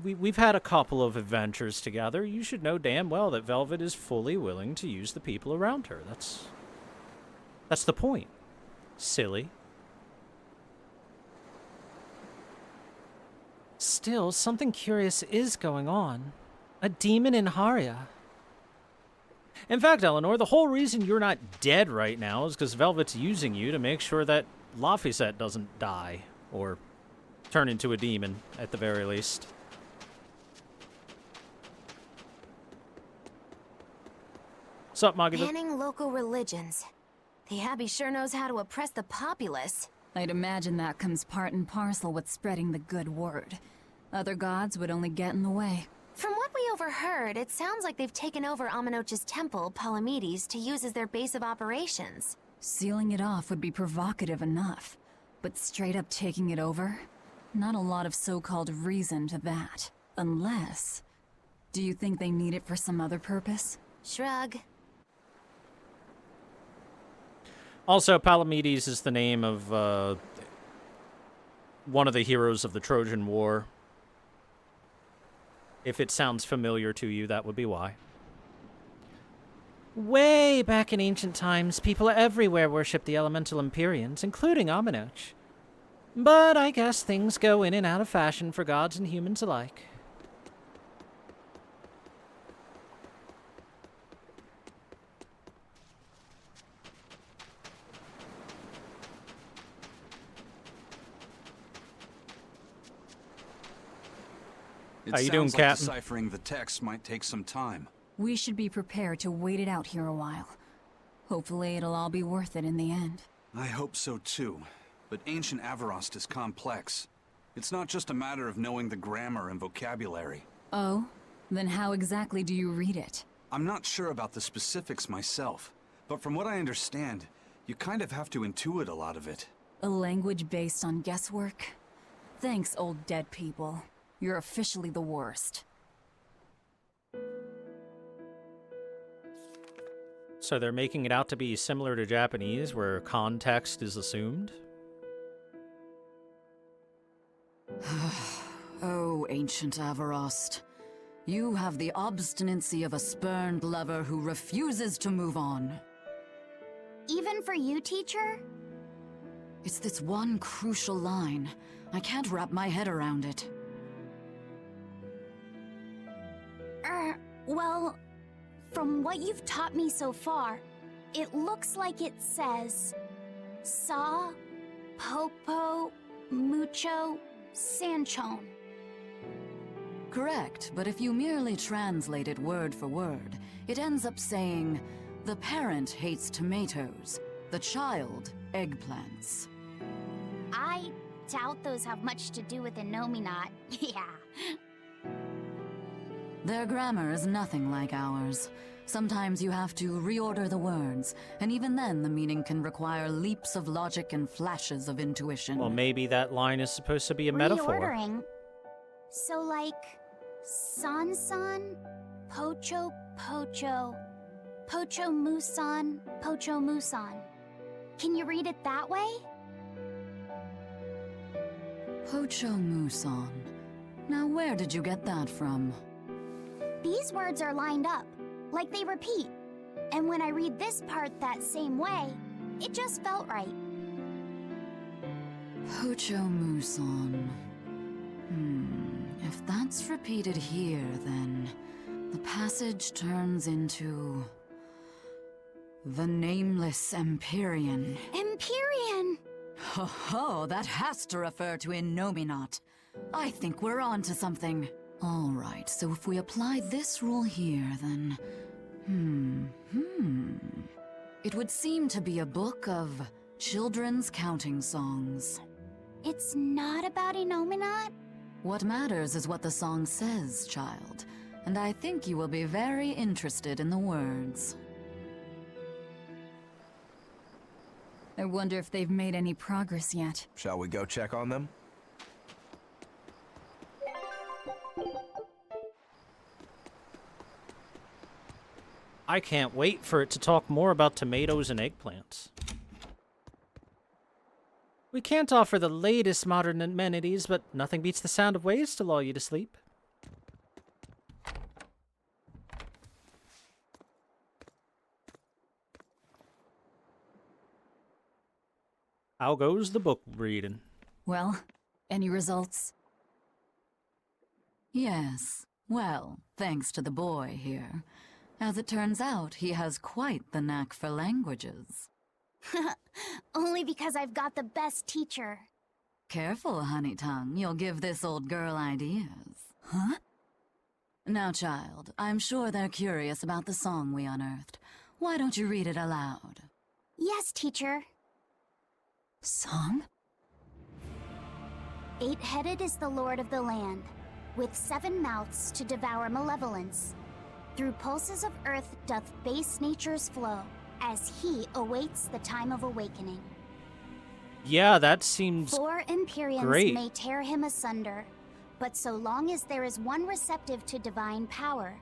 We've had a couple of adventures together. You should know damn well that Velvet is fully willing to use the people around her. That's the point. Silly. Still, something curious is going on. A demon in Haria. In fact, Eleanor, the whole reason you're not dead right now is because Velvet's using you to make sure that Laphicet doesn't die, or turn into a demon, at the very least. Sup, Maggie? Banning local religions. The Abbey sure knows how to oppress the populace. I'd imagine that comes part and parcel with spreading the good word. Other gods would only get in the way. From what we overheard, it sounds like they've taken over Aminoch's temple, Palamedes, to use as their base of operations. Sealing it off would be provocative enough, but straight up taking it over? Not a lot of so-called reason to that. Unless... Do you think they need it for some other purpose? Shrug. Also, Palamedes is the name of one of the heroes of the Trojan War. If it sounds familiar to you, that would be why. Way back in ancient times, people everywhere worshipped the elemental Empyreans, including Aminoch. But I guess things go in and out of fashion for gods and humans alike. How you doing, It sounds like Captain? deciphering the text might take some time. We should be prepared to wait it out here a while. Hopefully it'll all be worth it in the end. I hope so too. But ancient Avarost is complex. It's not just a matter of knowing the grammar and vocabulary. Oh? Then how exactly do you read it? I'm not sure about the specifics myself, but from what I understand, you kind of have to intuit a lot of it. A language based on guesswork? Thanks, old dead people. You're officially the worst. So they're making it out to be similar to Japanese, where context is assumed? Oh, ancient Avarost. You have the obstinacy of a spurned lover who refuses to move on. Even for you, teacher? It's this one crucial line. I can't wrap my head around it. Well, from what you've taught me so far, it looks like it says Sa, Popo, Mucho, Sanchon. Correct, but if you merely translate it word for word, it ends up saying, the parent hates tomatoes, the child eggplants. I doubt those have much to do with Innominat. Yeah. Their grammar is nothing like ours. Sometimes you have to reorder the words, and even then the meaning can require leaps of logic and flashes of intuition. Well, maybe that line is supposed to be a metaphor. Reordering. So like, San-san, Pocho, Pocho, Pocho Musan, Pocho Musan. Can you read it that way? Pocho Musan. Now where did you get that from? These words are lined up, like they repeat. And when I read this part that same way, it just felt right. Pocho Musan. If that's repeated here, then the passage turns into the Nameless Empyrean. Empyrean! Ho ho, that has to refer to Innominat. I think we're on to something. All right, so if we apply this rule here, then... It would seem to be a book of children's counting songs. It's not about Innominat? What matters is what the song says, child. And I think you will be very interested in the words. I wonder if they've made any progress yet. Shall we go check on them? I can't wait for it to talk more about tomatoes and eggplants. We can't offer the latest modern amenities, but nothing beats the sound of waves to lull you to sleep. How goes the book reading? Well, any results? Yes. Well, thanks to the boy here. As it turns out, he has quite the knack for languages. Only because I've got the best teacher. Careful, honey tongue. You'll give this old girl ideas. Huh? Now, child, I'm sure they're curious about the song we unearthed. Why don't you read it aloud? Yes, teacher. Song? 8-headed is the lord of the land, with 7 mouths to devour malevolence. Through pulses of earth doth base nature's flow, as he awaits the time of awakening. Yeah, that seems 4 Empyreans great. may tear him asunder, but so long as there is one receptive to divine power,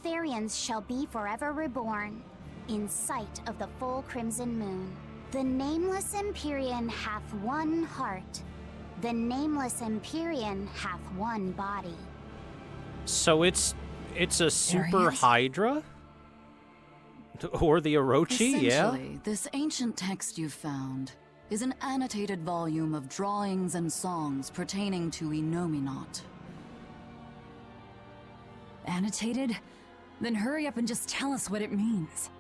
Therians shall be forever reborn, in sight of the full crimson moon. The nameless Empyrean hath one heart. The nameless Empyrean hath one body. So it's a super Hydra? Or the Orochi, yeah? Essentially, this ancient text you found is an annotated volume of drawings and songs pertaining to Innominat. Annotated? Then hurry up and just tell us what it means.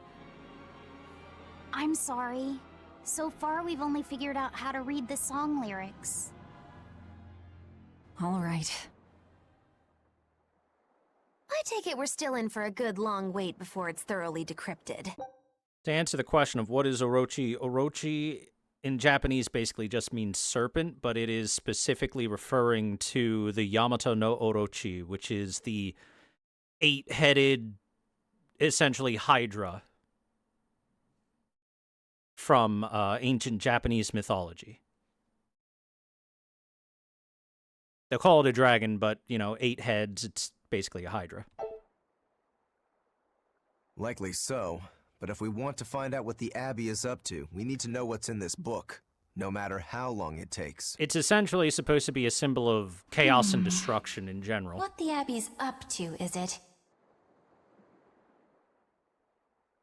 I'm sorry. So far, we've only figured out how to read the song lyrics. All right. I take it we're still in for a good long wait before it's thoroughly decrypted. To answer the question of what is Orochi, Orochi in Japanese basically just means serpent, but it is specifically referring to the Yamato no Orochi, which is the 8-headed, essentially Hydra from ancient Japanese mythology. They call it a dragon, but, 8 heads, it's basically a Hydra. Likely so, but if we want to find out what the Abbey is up to, we need to know what's in this book, no matter how long it takes. It's essentially supposed to be a symbol of chaos and destruction in general. What the Abbey's up to, is it?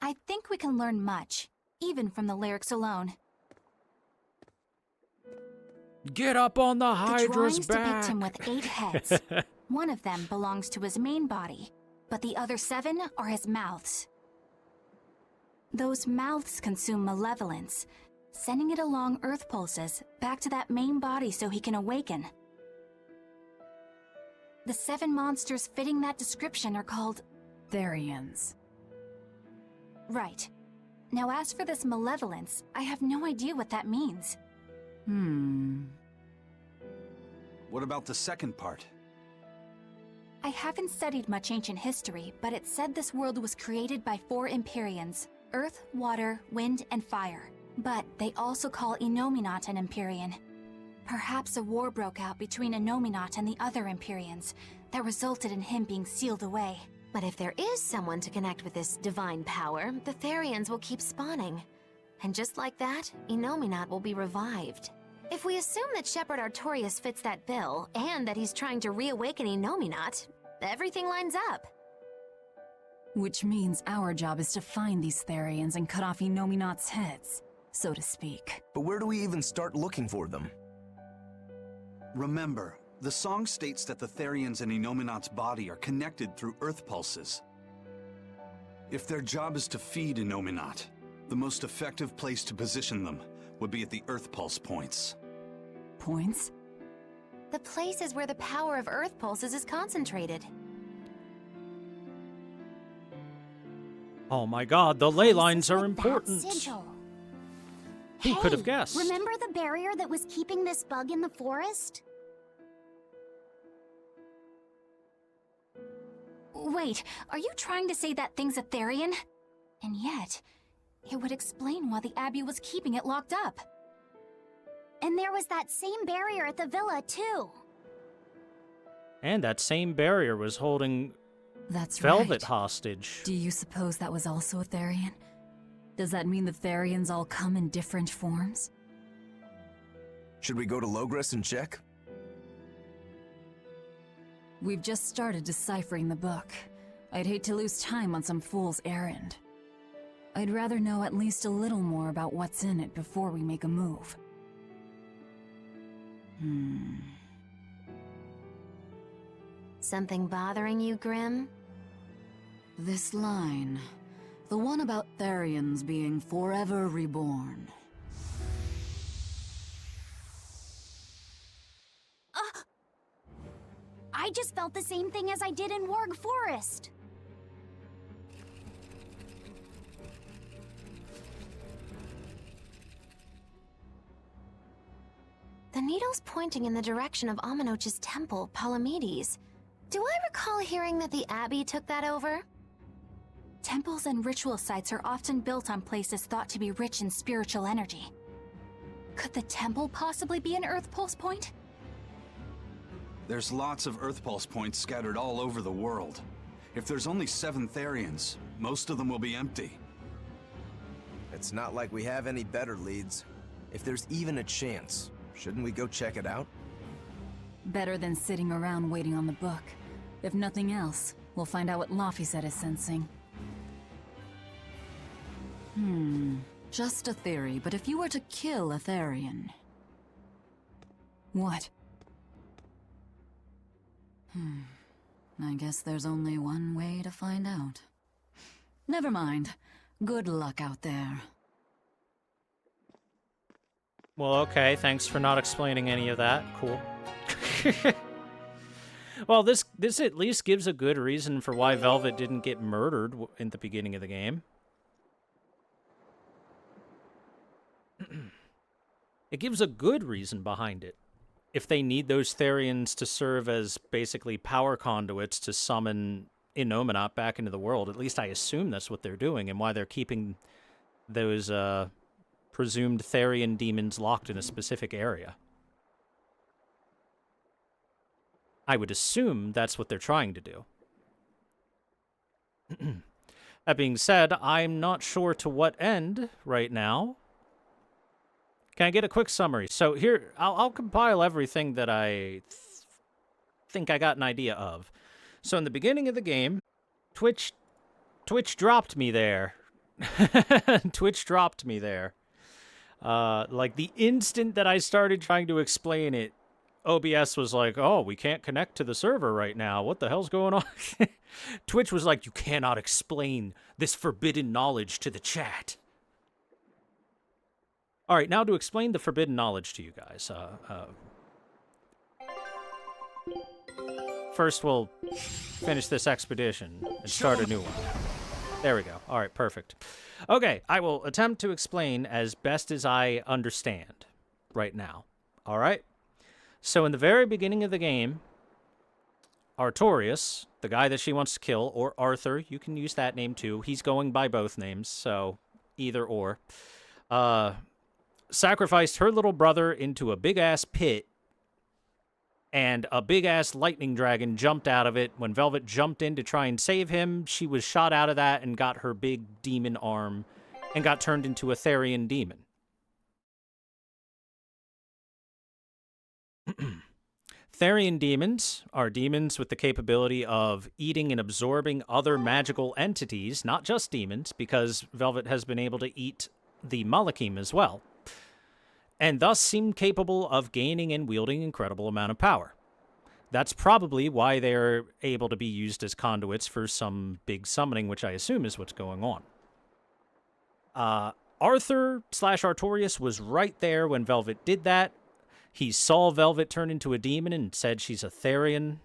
I think we can learn much, even from the lyrics alone. Get up on the The Hydra's drawings back. depict him with 8 heads. One of them belongs to his main body, but the other 7 are his mouths. Those mouths consume malevolence, sending it along Earth pulses back to that main body so he can awaken. The 7 monsters fitting that description are called Therians. Right. Now as for this malevolence, I have no idea what that means. What about the second part? I haven't studied much ancient history, but it said this world was created by 4 Empyreans: Earth, Water, Wind, and Fire. But they also call Innominat an Empyrean. Perhaps a war broke out between Innominat and the other Empyreans that resulted in him being sealed away. But if there is someone to connect with this divine power, the Therians will keep spawning. And just like that, Innominat will be revived. If we assume that Shepherd Artorius fits that bill, and that he's trying to reawaken Innominat, everything lines up. Which means our job is to find these Therians and cut off Innominat's heads, so to speak. But where do we even start looking for them? Remember, the song states that the Therians in Innominat's body are connected through Earth pulses. If their job is to feed Innominat, the most effective place to position them would be at the Earth pulse points. Points? The place is where the power of Earth pulses is concentrated. Oh my god, the ley lines are important. Sigil. Who could have guessed? Remember the barrier that was keeping this bug in the forest? Wait, are you trying to say that thing's a Therian? And yet, it would explain why the Abbey was keeping it locked up. And there was that same barrier at the villa, too. And that same barrier was holding That's Velvet right. hostage. Do you suppose that was also a Therian? Does that mean the Therians all come in different forms? Should we go to Logres and check? We've just started deciphering the book. I'd hate to lose time on some fool's errand. I'd rather know at least a little more about what's in it before we make a move. Something bothering you, Grim? This line. The one about Therians being forever reborn. I just felt the same thing as I did in Warg Forest. The needle's pointing in the direction of Amenoch's temple, Palamedes. Do I recall hearing that the Abbey took that over? Temples and ritual sites are often built on places thought to be rich in spiritual energy. Could the temple possibly be an Earth Pulse point? There's lots of Earth pulse points scattered all over the world. If there's only 7 Therians, most of them will be empty. It's not like we have any better leads. If there's even a chance, shouldn't we go check it out? Better than sitting around waiting on the book. If nothing else, we'll find out what Laphicet is sensing. Just a theory, but if you were to kill a Therian... What? I guess there's only one way to find out. Never mind. Good luck out there. Well, okay, thanks for not explaining any of that. Cool. Well, this at least gives a good reason for why Velvet didn't get murdered in the beginning of the game. It gives a good reason behind it. If they need those Therians to serve as basically power conduits to summon Innominat back into the world, at least I assume that's what they're doing, and why they're keeping those presumed Therian demons locked in a specific area. I would assume that's what they're trying to do. That being said, I'm not sure to what end right now. Can I get a quick summary? So here, I'll compile everything that I think I got an idea of. So in the beginning of the game, Twitch dropped me there. Twitch dropped me there. Like, the instant that I started trying to explain it, OBS was like, oh, we can't connect to the server right now. What the hell's going on? Twitch was like, you cannot explain this forbidden knowledge to the chat. All right, now to explain the forbidden knowledge to you guys. First, we'll finish this expedition and start a new one. There we go. All right, perfect. Okay, I will attempt to explain as best as I understand right now. All right? So in the very beginning of the game, Artorias, the guy that she wants to kill, or Arthur, you can use that name too. He's going by both names, so either or. Sacrificed her little brother into a big-ass pit, and a big-ass lightning dragon jumped out of it. When Velvet jumped in to try and save him, she was shot out of that and got her big demon arm and got turned into a Therian demon. Therian demons are demons with the capability of eating and absorbing other magical entities, not just demons, because Velvet has been able to eat the Malachim as well, and thus seem capable of gaining and wielding incredible amount of power. That's probably why they're able to be used as conduits for some big summoning, which I assume is what's going on. Arthur/Artorias was right there when Velvet did that. He saw Velvet turn into a demon and said she's a Therian.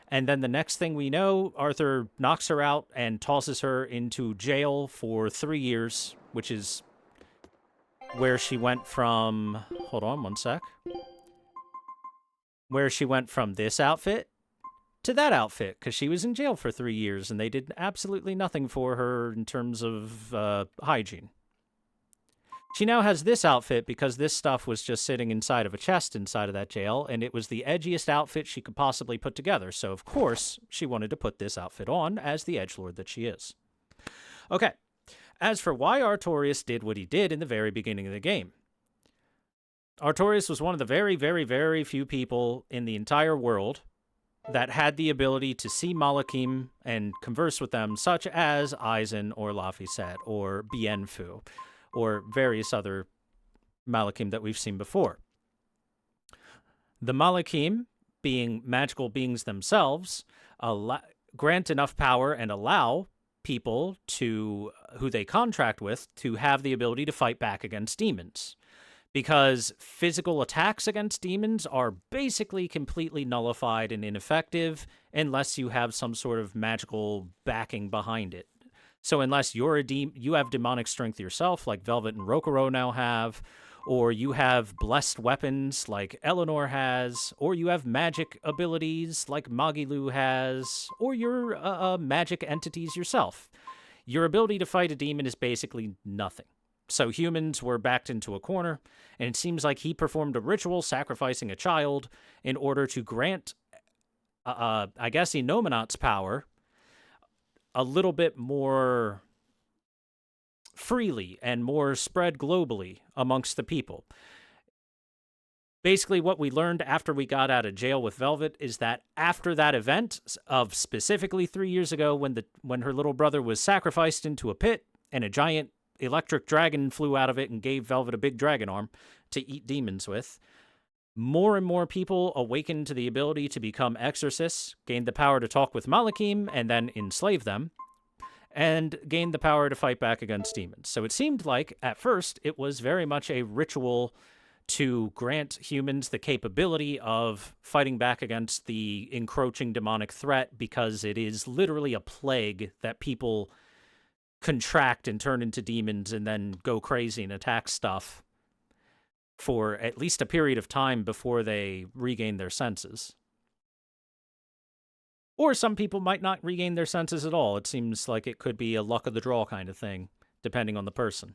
And then the next thing we know, Arthur knocks her out and tosses her into jail for 3 years, which is where she went from... Hold on one sec. Where she went from this outfit to that outfit, because she was in jail for 3 years, and they did absolutely nothing for her in terms of hygiene. She now has this outfit because this stuff was just sitting inside of a chest inside of that jail, and it was the edgiest outfit she could possibly put together. So, of course, she wanted to put this outfit on as the edgelord that she is. Okay, as for why Artorias did what he did in the very beginning of the game. Artorias was one of the very, very, very few people in the entire world that had the ability to see Malachim and converse with them, such as Aizen or Laphicet or Bienfu, or various other Malachim that we've seen before. The Malachim, being magical beings themselves, grant enough power and allow people to who they contract with to have the ability to fight back against demons. Because physical attacks against demons are basically completely nullified and ineffective unless you have some sort of magical backing behind it. So unless you're you have demonic strength yourself, like Velvet and Rokuro now have, or you have blessed weapons like Eleanor has, or you have magic abilities like Magilu has, or you're magic entities yourself, your ability to fight a demon is basically nothing. So humans were backed into a corner, and it seems like he performed a ritual sacrificing a child in order to grant, I guess, Enominat's power a little bit more freely and more spread globally amongst the people. Basically, what we learned after we got out of jail with Velvet is that after that event of specifically 3 years ago when her little brother was sacrificed into a pit and a giant electric dragon flew out of it and gave Velvet a big dragon arm to eat demons with, more and more people awakened to the ability to become exorcists, gained the power to talk with Malachim and then enslave them, and gained the power to fight back against demons. So it seemed like, at first, it was very much a ritual to grant humans the capability of fighting back against the encroaching demonic threat, because it is literally a plague that people contract and turn into demons and then go crazy and attack stuff for at least a period of time before they regain their senses. Or some people might not regain their senses at all. It seems like it could be a luck of the draw kind of thing, depending on the person.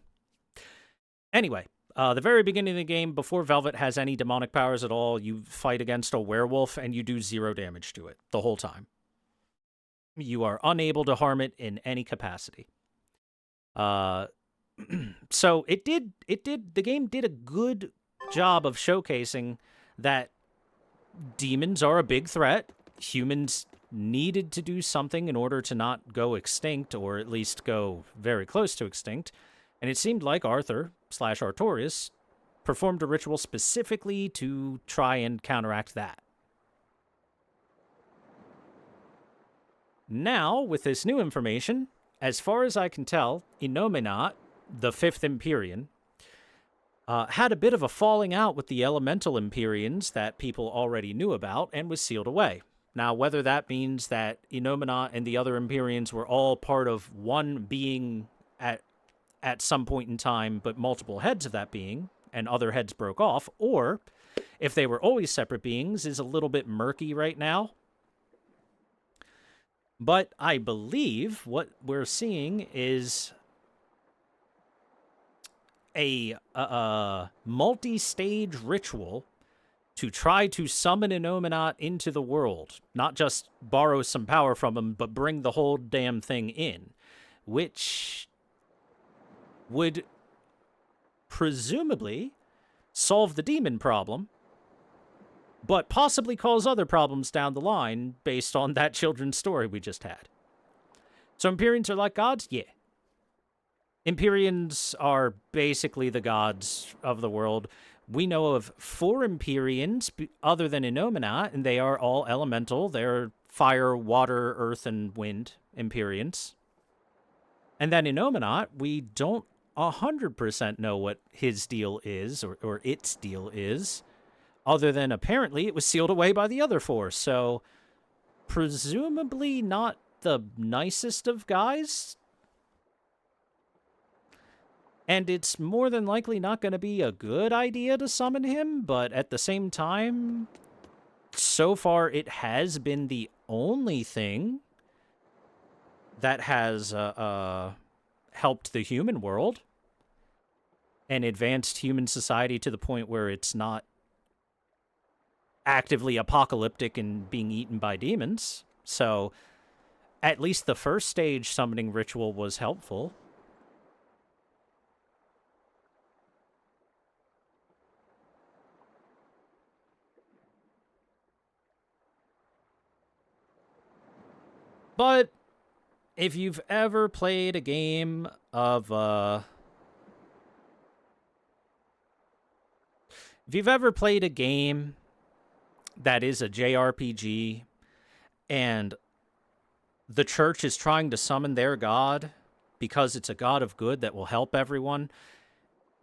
Anyway, the very beginning of the game, before Velvet has any demonic powers at all, you fight against a werewolf and you do 0 damage to it the whole time. You are unable to harm it in any capacity. So the game did a good job of showcasing that demons are a big threat. Humans needed to do something in order to not go extinct, or at least go very close to extinct. And it seemed like Arthur/Artorias performed a ritual specifically to try and counteract that. Now, with this new information, as far as I can tell, Innominat, the 5th Empyrean, had a bit of a falling out with the elemental Empyreans that people already knew about and was sealed away. Now, whether that means that Innominat and the other Empyreans were all part of one being at some point in time, but multiple heads of that being, and other heads broke off, or if they were always separate beings, is a little bit murky right now. But I believe what we're seeing is a multi-stage ritual to try to summon Innominat into the world. Not just borrow some power from him, but bring the whole damn thing in. Which would presumably solve the demon problem, but possibly cause other problems down the line based on that children's story we just had. So Empyreans are like gods? Yeah. Empyreans are basically the gods of the world. We know of 4 Empyreans other than Innominat, and they are all elemental. They're fire, water, earth, and wind Empyreans. And then Innominat, we don't 100% know what his deal is, or its deal is, other than apparently it was sealed away by the other 4, so presumably not the nicest of guys. And it's more than likely not going to be a good idea to summon him, but at the same time, so far it has been the only thing that has helped the human world and advanced human society to the point where it's not actively apocalyptic and being eaten by demons. So at least the first stage summoning ritual was helpful. But if you've ever played a game of, if you've ever played a game that is a JRPG and the church is trying to summon their god because it's a god of good that will help everyone,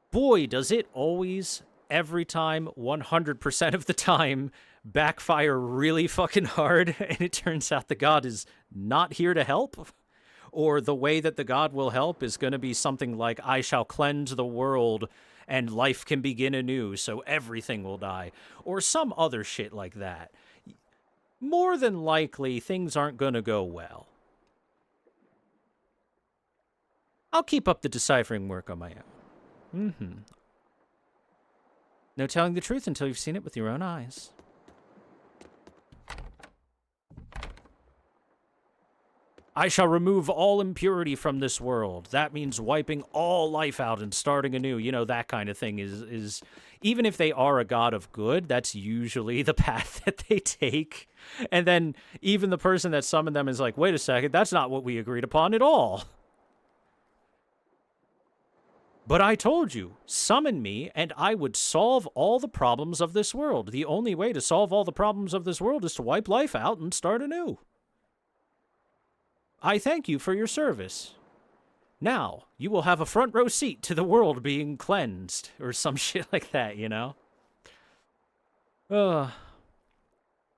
boy, does it always, every time, 100% of the time, backfire really fucking hard, and it turns out the god is not here to help, or the way that the god will help is going to be something like, I shall cleanse the world and life can begin anew, so everything will die, or some other shit like that. More than likely, things aren't going to go well. I'll keep up the deciphering work on my own. No telling the truth until you've seen it with your own eyes. I shall remove all impurity from this world. That means wiping all life out and starting anew. You know, that kind of thing is even if they are a god of good, that's usually the path that they take. And then even the person that summoned them is like, wait a second, that's not what we agreed upon at all. But I told you, summon me, and I would solve all the problems of this world. The only way to solve all the problems of this world is to wipe life out and start anew. I thank you for your service. Now, you will have a front row seat to the world being cleansed, or some shit like that, you know?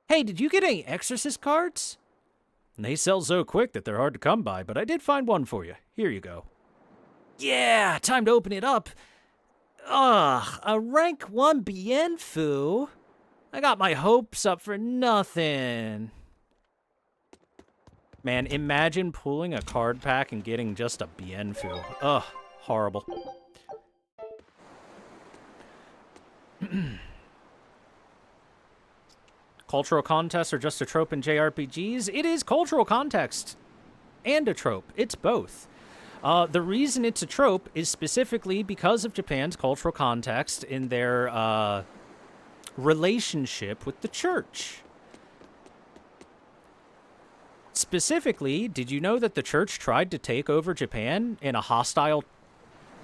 Hey, did you get any exorcist cards? They sell so quick that they're hard to come by, but I did find one for you. Here you go. Yeah, time to open it up. Ugh, a rank 1 Bienfu? I got my hopes up for nothing. Man, imagine pulling a card pack and getting just a Bienfu. Ugh, horrible. Cultural contests are just a trope in JRPGs. It is cultural context and a trope. It's both. The reason it's a trope is specifically because of Japan's cultural context in their relationship with the church. Specifically, did you know that the church tried to take over Japan in a hostile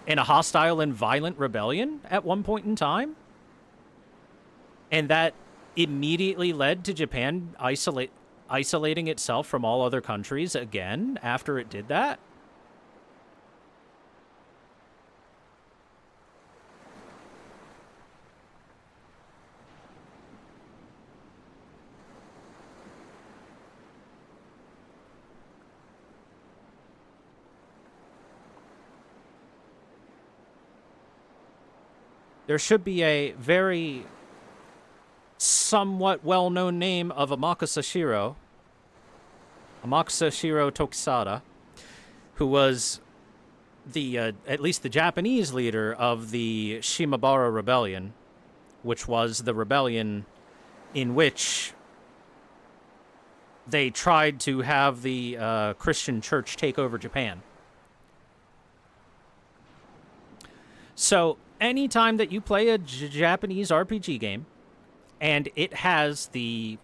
in a hostile and violent rebellion at one point in time. And that immediately led to Japan isolating itself from all other countries again after it did that. There should be a very somewhat well-known name of Amakusa Shiro Tokisada, who was the at least the Japanese leader of the Shimabara Rebellion, which was the rebellion in which they tried to have the Christian church take over Japan. So anytime that you play a Japanese RPG game and it has the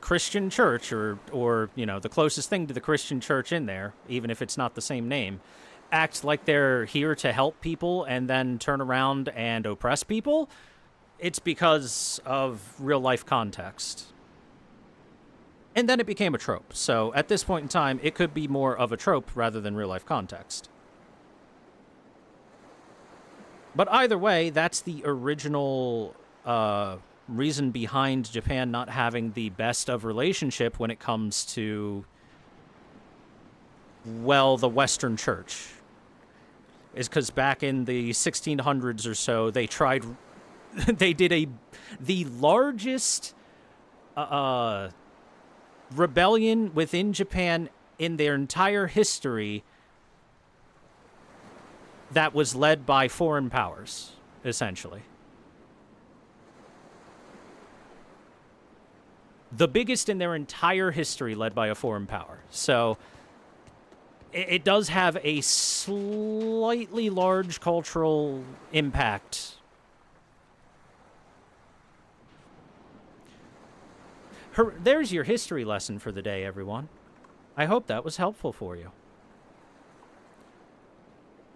Christian church or you know, the closest thing to the Christian church in there, even if it's not the same name, acts like they're here to help people and then turn around and oppress people, it's because of real life context. And then it became a trope. So at this point in time, it could be more of a trope rather than real life context. But either way, that's the original reason behind Japan not having the best of relationship when it comes to, well, the Western Church. Is because back in the 1600s or so, they tried, they did the largest rebellion within Japan in their entire history that was led by foreign powers, essentially. The biggest in their entire history led by a foreign power. So it does have a slightly large cultural impact. There's your history lesson for the day, everyone. I hope that was helpful for you.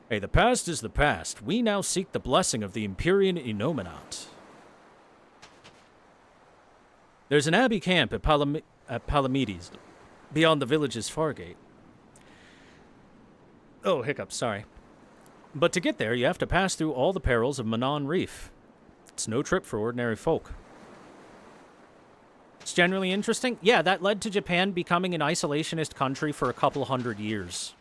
Hey, the past is the past. We now seek the blessing of the Empyrean Innominat. There's an abbey camp at Palamedes, beyond the village's far gate. Oh, hiccup, sorry. But to get there, you have to pass through all the perils of Manon Reef. It's no trip for ordinary folk. It's generally interesting. Yeah, that led to Japan becoming an isolationist country for a couple hundred years.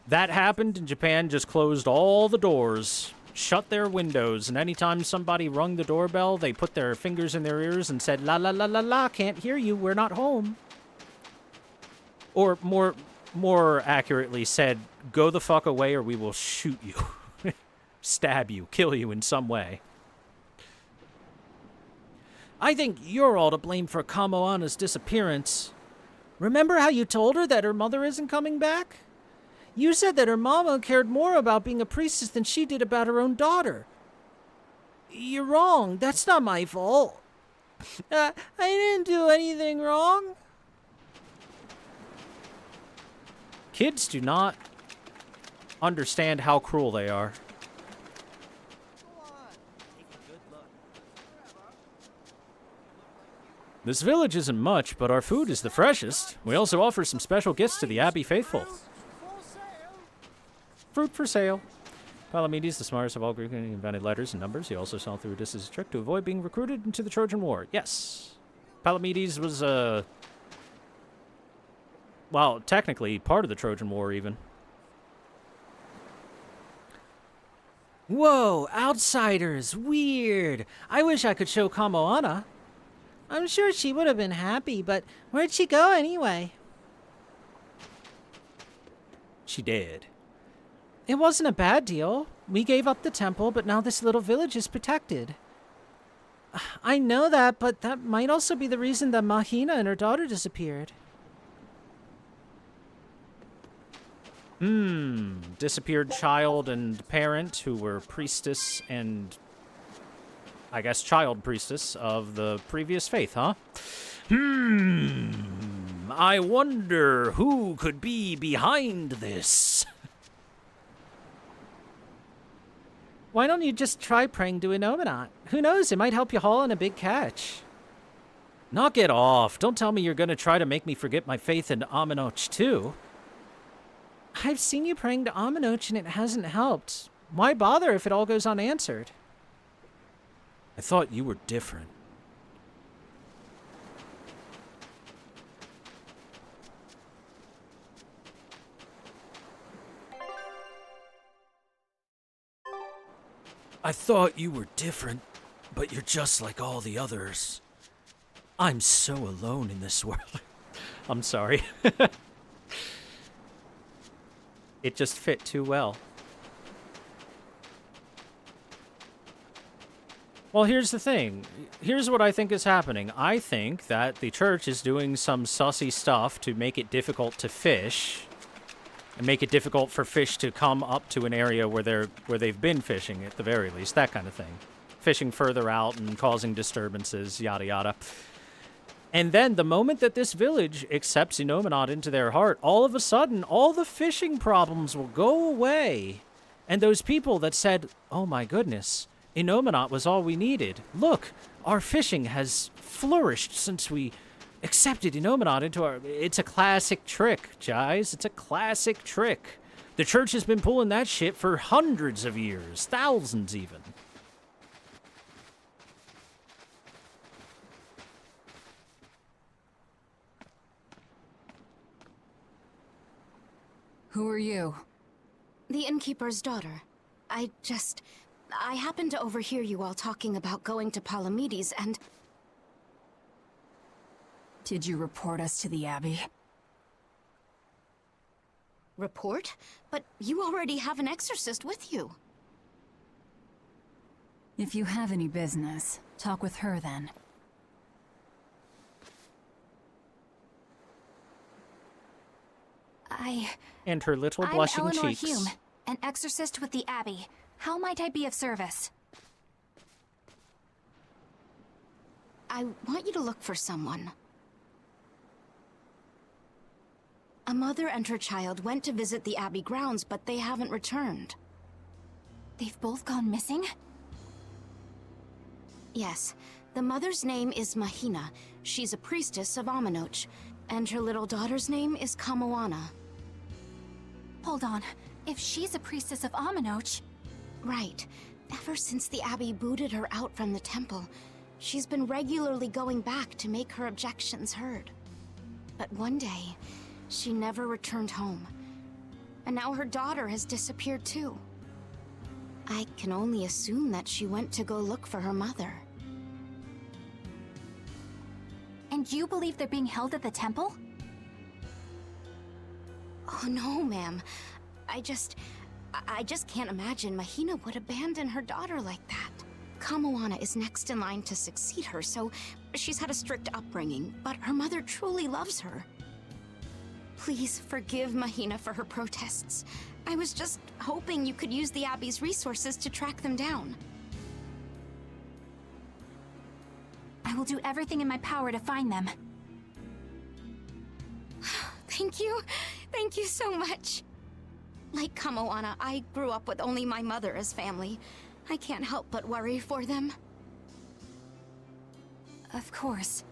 That happened, and Japan just closed all the doors, shut their windows, and anytime somebody rung the doorbell, they put their fingers in their ears and said, la la la la la, can't hear you, we're not home. Or more accurately said, go the fuck away or we will shoot you, stab you, kill you in some way. I think you're all to blame for Kamoana's disappearance. Remember how you told her that her mother isn't coming back? You said that her mama cared more about being a priestess than she did about her own daughter. You're wrong. That's not my fault. I didn't do anything wrong. Kids do not understand how cruel they are. This village isn't much, but our food is the freshest. We also offer some special gifts to the Abbey faithful. Fruit for sale. Palamedes, the smartest of all Greek, invented letters and numbers. He also saw through this as a trick to avoid being recruited into the Trojan War. Yes. Palamedes was, well, technically part of the Trojan War, even. Whoa, outsiders. Weird. I wish I could show Kamoana. I'm sure she would have been happy, but where'd she go anyway? She did. It wasn't a bad deal. We gave up the temple, but now this little village is protected. I know that, but that might also be the reason that Mahina and her daughter disappeared. Disappeared child and parent who were priestess and, I guess, child priestess of the previous faith, huh? I wonder who could be behind this. Why don't you just try praying to Inominat? Who knows, it might help you haul in a big catch. Knock it off. Don't tell me you're going to try to make me forget my faith in Aminoch, too. I've seen you praying to Aminoch and it hasn't helped. Why bother if it all goes unanswered? I thought you were different. I thought you were different, but you're just like all the others. I'm so alone in this world. I'm sorry. It just fit too well. Well, here's the thing. Here's what I think is happening. I think that the church is doing some sussy stuff to make it difficult to fish, and make it difficult for fish to come up to an area where they've been fishing, at the very least, that kind of thing. Fishing further out and causing disturbances, yada yada. And then the moment that this village accepts Inominat into their heart, all of a sudden, all the fishing problems will go away. And those people that said, oh my goodness, Inominat was all we needed. Look, our fishing has flourished since we accepted Inominat into our... It's a classic trick, guys. It's a classic trick. The church has been pulling that shit for hundreds of years, thousands even. Who are you? The innkeeper's daughter. I happened to overhear you all talking about going to Palamedes, and... Did you report us to the Abbey? Report? But you already have an exorcist with you. If you have any business, talk with her then. And her little blushing I'm Eleanor cheeks. Hume, an exorcist with the Abbey. How might I be of service? I want you to look for someone. A mother and her child went to visit the Abbey grounds, but they haven't returned. They've both gone missing? Yes. The mother's name is Mahina. She's a priestess of Aminoch. And her little daughter's name is Kamoana. Hold on. If she's a priestess of Aminoch... Right. Ever since the Abbey booted her out from the temple, she's been regularly going back to make her objections heard. But one day, she never returned home. And now her daughter has disappeared too. I can only assume that she went to go look for her mother. And you believe they're being held at the temple? Oh no, ma'am. I just can't imagine Mahina would abandon her daughter like that. Kamoana is next in line to succeed her, so she's had a strict upbringing, but her mother truly loves her. Please forgive Mahina for her protests. I was just hoping you could use the Abbey's resources to track them down. I will do everything in my power to find them. Thank you. Thank you so much. Like Kamoana, I grew up with only my mother as family. I can't help but worry for them. Of course.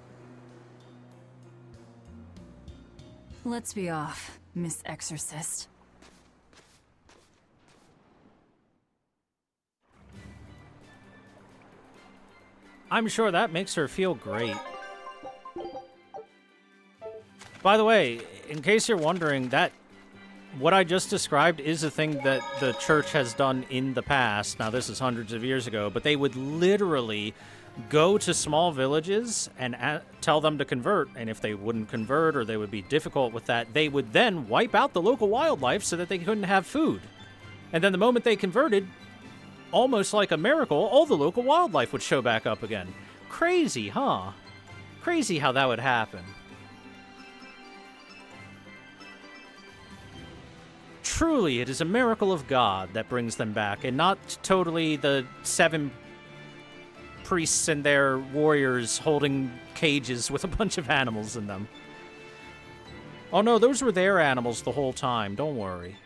Let's be off, Miss Exorcist. I'm sure that makes her feel great. By the way, in case you're wondering, that what I just described is a thing that the church has done in the past. Now, this is hundreds of years ago, but they would literally go to small villages and tell them to convert, and if they wouldn't convert or they would be difficult with that, they would then wipe out the local wildlife so that they couldn't have food. And then the moment they converted, almost like a miracle, all the local wildlife would show back up again. Crazy, huh? Crazy how that would happen. Truly, it is a miracle of God that brings them back, and not totally the 7 priests and their warriors holding cages with a bunch of animals in them. Oh no, those were their animals the whole time, don't worry.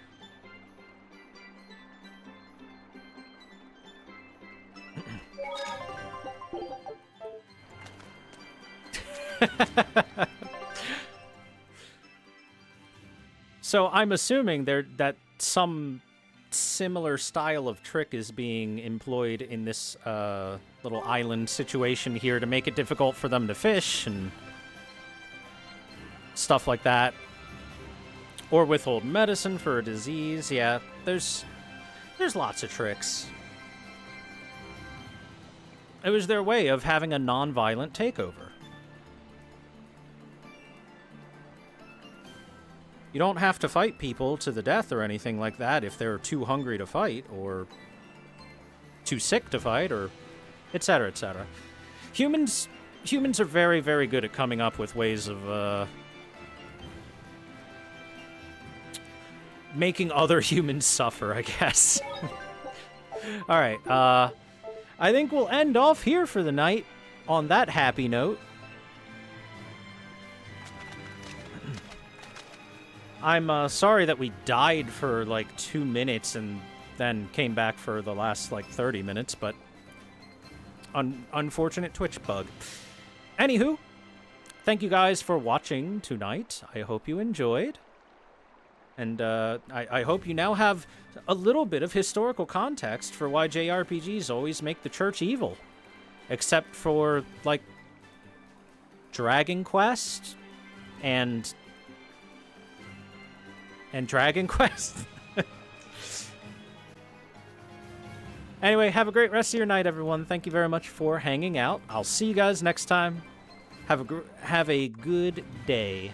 So I'm assuming that some similar style of trick is being employed in this little island situation here to make it difficult for them to fish and stuff like that. Or withhold medicine for a disease. Yeah, there's lots of tricks. It was their way of having a non-violent takeover. You don't have to fight people to the death or anything like that if they're too hungry to fight or too sick to fight or etc., etc. Humans are very, very good at coming up with ways of making other humans suffer, I guess. All right, I think we'll end off here for the night on that happy note. I'm sorry that we died for like 2 minutes and then came back for the last like 30 minutes, but unfortunate Twitch bug. Anywho, thank you guys for watching tonight. I hope you enjoyed. And I hope you now have a little bit of historical context for why JRPGs always make the church evil. Except for, like, Dragon Quest and Dragon Quest. Anyway, have a great rest of your night, everyone. Thank you very much for hanging out. I'll see you guys next time. Have a good day.